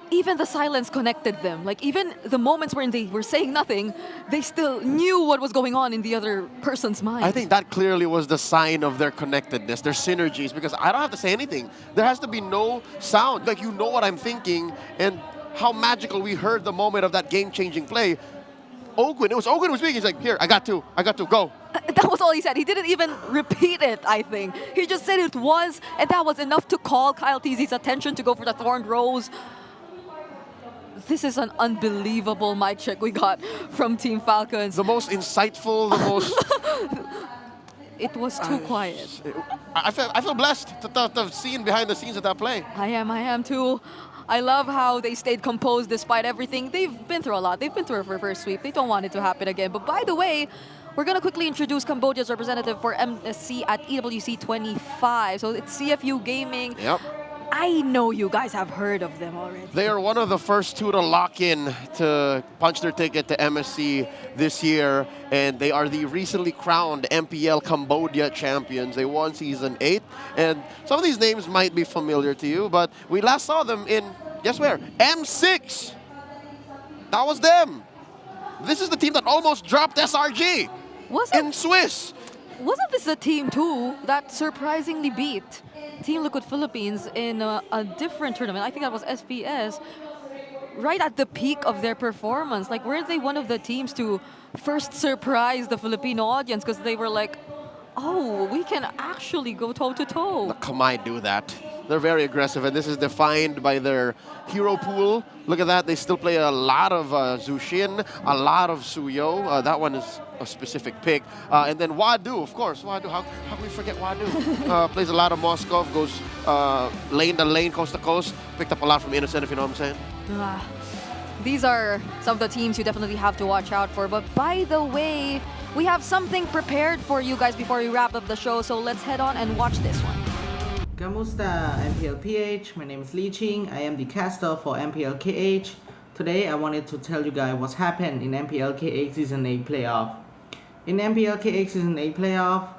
even the silence connected them. Like even the moments when they were saying nothing, they still knew what was going on in the other person's mind. I think that clearly was the sign of their connectedness, their synergies, because I don't have to say anything. There has to be no sound. Like, you know what I'm thinking, and how magical we heard the moment of that game-changing play. Ogwin was speaking. He's like, here, I got to, go. That was all he said. He didn't even repeat it, I think. He just said it was, and that was enough to call Karltzy's attention to go for the Thorned Rose. This is an unbelievable mic check we got from Team Falcons. The most insightful, the most... It was too quiet. I feel blessed to have seen behind the scenes of that play. I am too. I love how they stayed composed despite everything. They've been through a lot. They've been through a reverse sweep. They don't want it to happen again. But by the way, we're going to quickly introduce Cambodia's representative for MSC at EWC 25. So it's CFU Gaming. Yep. I know you guys have heard of them already. They are one of the first 2 to lock in to punch their ticket to MSC this year, and they are the recently crowned MPL Cambodia champions. They won Season 8, and some of these names might be familiar to you, but we last saw them in, guess where? M6! That was them! This is the team that almost dropped SRG in Swiss. Wasn't this the team too that surprisingly beat Team Liquid Philippines in a different tournament? I think that was SPS. Right at the peak of their performance. Like, weren't they one of the teams to first surprise the Filipino audience because they were like, oh, we can actually go toe-to-toe. Kamai do that. They're very aggressive, and this is defined by their hero pool. Look at that. They still play a lot of Zushin, a lot of Suyo. That one is a specific pick. And then Wadu, of course. Wadu, how can we forget Wadu? Plays a lot of Moskov, goes lane to lane, coast to coast. Picked up a lot from Innocent, if you know what I'm saying. These are some of the teams you definitely have to watch out for. But by the way, we have something prepared for you guys before we wrap up the show. So let's head on and watch this one. Kamusta MPL PH, my name is Lee Ching. I am the caster for MPL KH. Today I wanted to tell you guys what's happened in MPL KH Season 8 Playoff. In MPL KH Season 8 Playoff,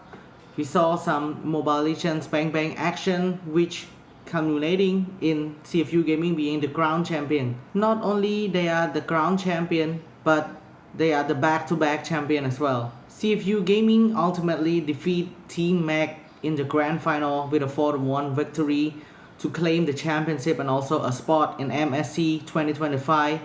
we saw some Mobile Legends bang bang action which culminating in CFU Gaming being the crown champion. Not only they are the crown champion, but they are the back-to-back champion as well. CFU Gaming ultimately defeat Team Mac in the grand final with a 4-1 victory to claim the championship and also a spot in MSC 2025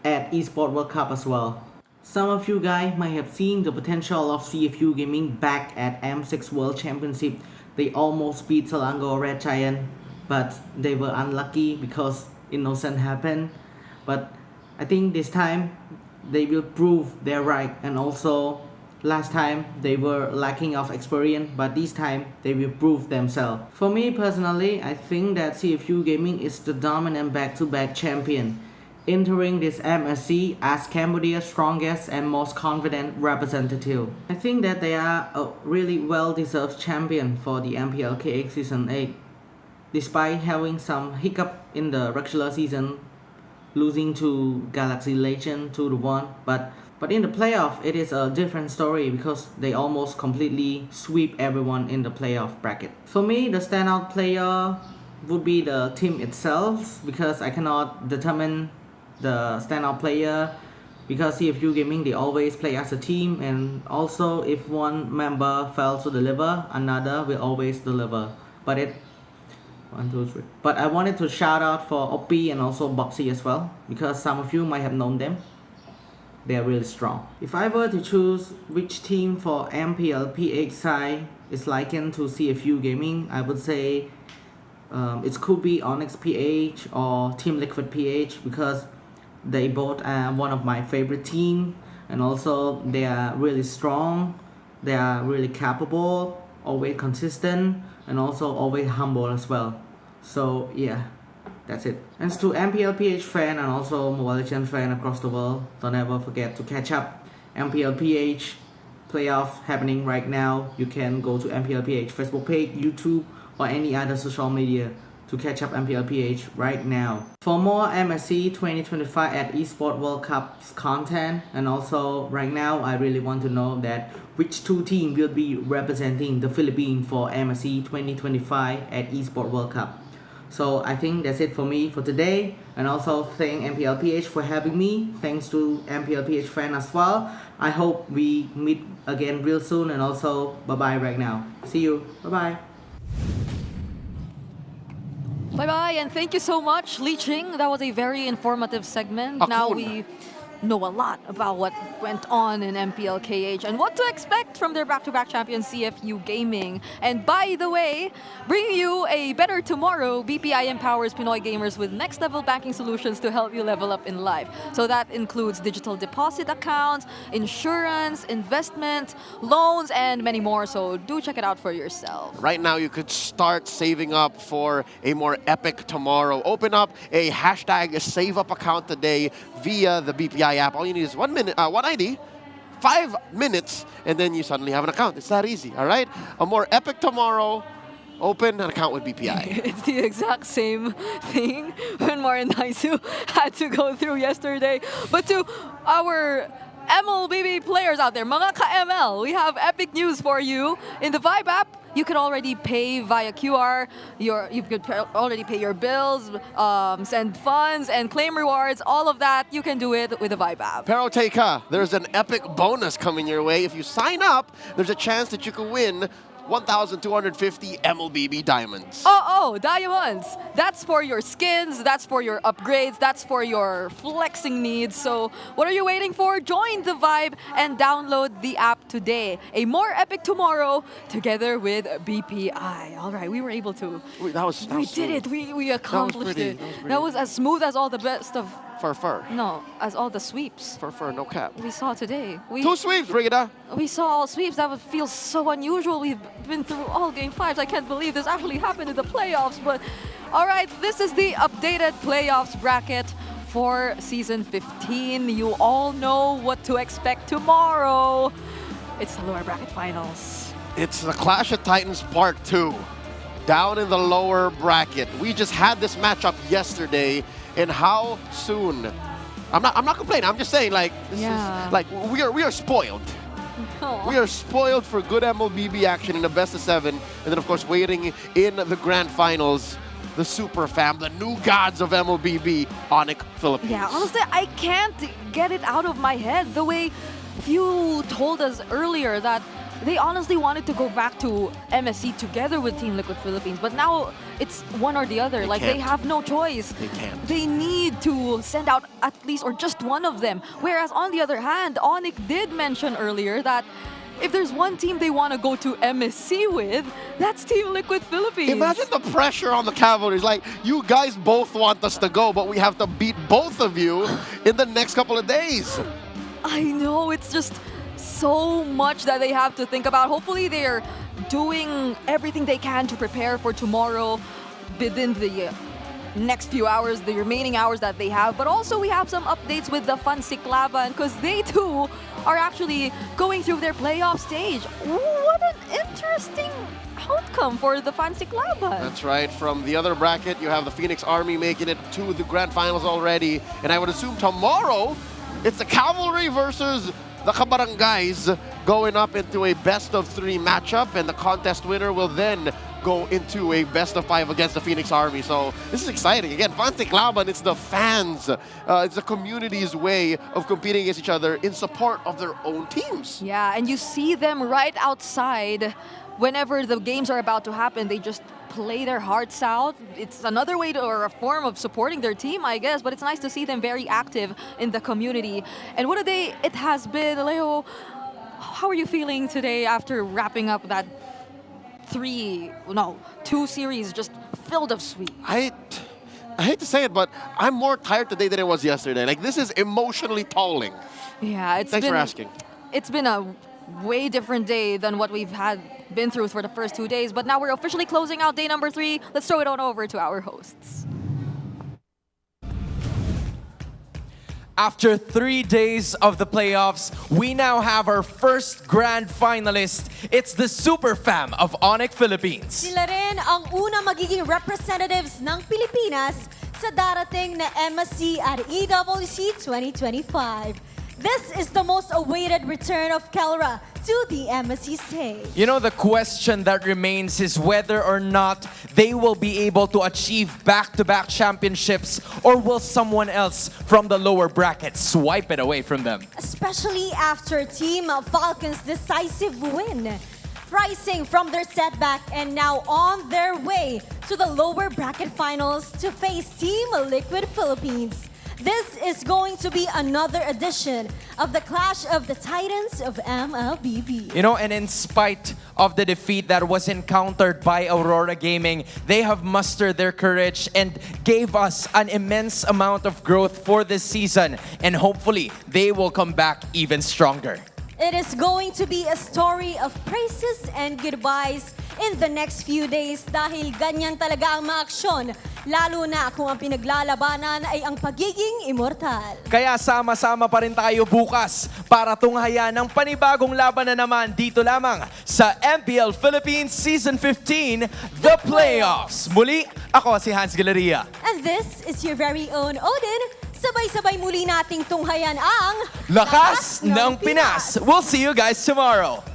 at Esports World Cup as well. Some of you guys might have seen the potential of CFU Gaming back at M6 World Championship. They almost beat Selangor Red Giant, but they were unlucky because innocent happened. But I think this time they will prove they're right, and also last time they were lacking of experience, but this time they will prove themselves. For me personally, I think that CFU Gaming is the dominant back-to-back champion, entering this MSC as Cambodia's strongest and most confident representative. I think that they are a really well-deserved champion for the MPL KH Season 8. Despite having some hiccup in the regular season, losing to Galaxy Legend 2-1, but in the playoff, it is a different story because they almost completely sweep everyone in the playoff bracket. For me, the standout player would be the team itself because I cannot determine the standout player because CFU Gaming, they always play as a team, and also if one member fails to deliver, another will always deliver. But I wanted to shout out for Oppi and also Boxy as well because some of you might have known them. They are really strong. If I were to choose which team for MPL PH side is likened to CFU Gaming, I would say it could be Onic PH or Team Liquid PH because they both are one of my favorite teams, and also they are really strong, they are really capable, always consistent, and also always humble as well. So yeah, that's it. And to MPL PH fan and also Mobile Legends fan across the world, don't ever forget to catch up. MPL PH playoff happening right now. You can go to MPL PH Facebook page, YouTube, or any other social media to catch up MPL PH right now. For more MSC 2025 at Esports World Cup's content, and also right now I really want to know that which two teams will be representing the Philippines for MSC 2025 at Esports World Cup. So I think that's it for me for today, and also thank MPL PH for having me. Thanks to MPL PH fan as well. I hope we meet again real soon, and also bye bye right now. See you. Bye bye. Bye-bye, and thank you so much, Lee Ching. That was a very informative segment. Now we know a lot about what went on in MPL KH and what to expect from their back-to-back champion CFU Gaming. And by the way, bringing you a better tomorrow, BPI empowers Pinoy gamers with next-level banking solutions to help you level up in life. So that includes digital deposit accounts, insurance, investment, loans, and many more. So do check it out for yourself. Right now, you could start saving up for a more epic tomorrow. Open up a hashtag Save Up account today via the BPI app. All you need is 1 minute, one ID, 5 minutes, and then you suddenly have an account. It's that easy, all right? A more epic tomorrow. Open an account with BPI. It's the exact same thing Renmar and Naisu had to go through yesterday. But to our MLBB players out there, mga ka-ML, we have epic news for you. In the Vibe app, you can already pay via QR. You could already pay your bills, send funds, and claim rewards. All of that, you can do it with the Vibe app. Pero Teka, there's an epic bonus coming your way. If you sign up, there's a chance that you could win 1,250 MLBB diamonds. Oh, diamonds. That's for your skins, that's for your upgrades, that's for your flexing needs. So what are you waiting for? Join the vibe and download the app today. A more epic tomorrow together with BPI. All right, we were able to. We did it. We accomplished it. That was as smooth as all the best of. Fur. No, as all the sweeps. Fur, no cap. We saw today. 2 sweeps, Brigida. We saw all sweeps. That feels so unusual. We've been through all game 5s. I can't believe this actually happened in the playoffs. But all right, this is the updated playoffs bracket for season 15. You all know what to expect tomorrow. It's the lower bracket finals. It's the Clash of Titans Part 2. Down in the lower bracket. We just had this matchup yesterday. And how soon? I'm not complaining. I'm just saying, like, this is, like, we are spoiled. We are spoiled for good MLBB action in the best of 7, and then of course waiting in the grand finals, the super fam, the new gods of MLBB, Onic Philippines. Yeah, honestly, I can't get it out of my head. The way you told us earlier that they honestly wanted to go back to MSC together with Team Liquid Philippines, but now it's one or the other. They have no choice. They can't. They need to send out at least or just one of them. Whereas on the other hand, Onic did mention earlier that if there's one team they want to go to MSC with, that's Team Liquid Philippines. Imagine the pressure on the Cavalries. Like, you guys both want us to go, but we have to beat both of you in the next couple of days. I know, it's just so much that they have to think about. Hopefully they're doing everything they can to prepare for tomorrow within the next few hours, the remaining hours that they have. But also we have some updates with the Fansic Laban because they too are actually going through their playoff stage. What an interesting outcome for the Fansic Laban. That's right. From the other bracket, you have the Phoenix Army making it to the grand finals already. And I would assume tomorrow, it's the Cavalry versus the Kabarangays going up into a best-of-3 matchup, and the contest winner will then go into a best-of-5 against the Phoenix Army. So this is exciting. Again, Fansic Laban, it's the fans, it's the community's way of competing against each other in support of their own teams. Yeah, and you see them right outside whenever the games are about to happen. They just play their hearts out. It's another way to, or a form of supporting their team, I guess, but it's nice to see them very active in the community. And what a day it has been. Leo, how are you feeling today after wrapping up that 2 series just filled of sweep? I hate to say it, but I'm more tired today than I was yesterday. Like, this is emotionally tolling. Yeah, Thanks for asking. It's been a way different day than what we've been through for the first 2 days, but now we're officially closing out day number 3. Let's throw it on over to our hosts. After 3 days of the playoffs, we now have our first grand finalist. It's the Super Fam of Onic Philippines. Sila rin ang unang magiging representatives ng Pilipinas sa darating na MSC at EWC 2025. This is the most awaited return of Kelra to the MSC stage. You know, the question that remains is whether or not they will be able to achieve back-to-back championships, or will someone else from the lower bracket swipe it away from them? Especially after Team Falcons' decisive win, rising from their setback and now on their way to the lower bracket finals to face Team Liquid Philippines. This is going to be another edition of the Clash of the Titans of MLBB. You know, and in spite of the defeat that was encountered by Aurora Gaming, they have mustered their courage and gave us an immense amount of growth for this season. And hopefully, they will come back even stronger. It is going to be a story of praises and goodbyes in the next few days dahil ganyan talaga ang mga aksyon, lalo na kung ang pinaglalabanan ay ang pagiging immortal. Kaya sama-sama pa rin tayo bukas para tunghayan ng panibagong laban na naman dito lamang sa MPL Philippines Season 15, The Playoffs. Muli, ako si Hans Galeria. And this is your very own Odin. Sabay-sabay muli nating tunghayan ang Lakas ng Pinas. We'll see you guys tomorrow.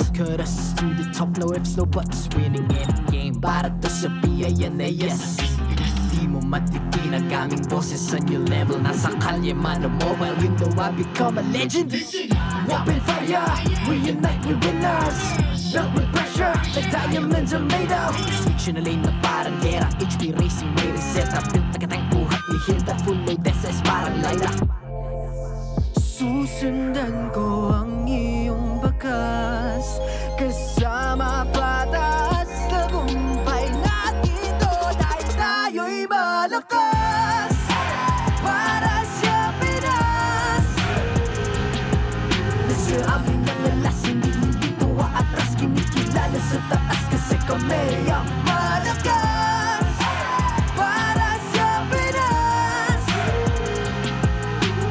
Look at us to the top, no ifs, no buts. Winning any game, para to sa PIN na yes. Di mo matitinag aming boses sa new level. Nasa kalye man o mobile, you know I become a legend. Open fire, we unite, we winners. Built with pressure, like diamonds are made of. Switch na lane na parang gera, HP racing, may reset up. Built like a tank, buhat, we hit that full load, SS parang Lyra. Susundan ko ang iyong bakas, kasama patas, tagumpay natin doon ay tayo'y malakas. Para sa Pinas, nasa amin ang alas, hindi tuwa atras, kinikilala sa taas kasi kami ang malakas. Para sa Pinas,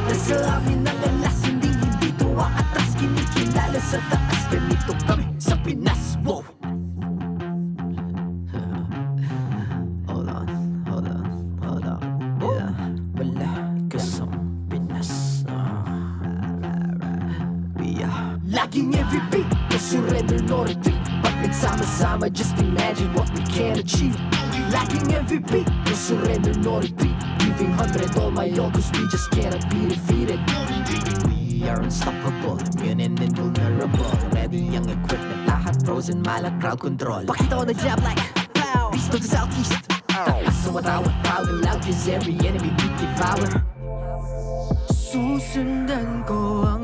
nasa amin ang alas, hindi tuwa atras, kinikilala sa taas, ganito kami sa Pinas. Wow! Laging MVP, no surrender, no retreat. Pag nagsama-sama, just imagine what we can achieve. Laging MVP, no surrender, no retreat. Giving 100 all my all, cause we just cannot be defeated. We are unstoppable, immune and invulnerable. Ready ang equipment, lahat frozen, malak crowd control. Pakita ko na jab like beast of the southeast. So matawag, proud and loud, cause every enemy we devour. Susundan ko ang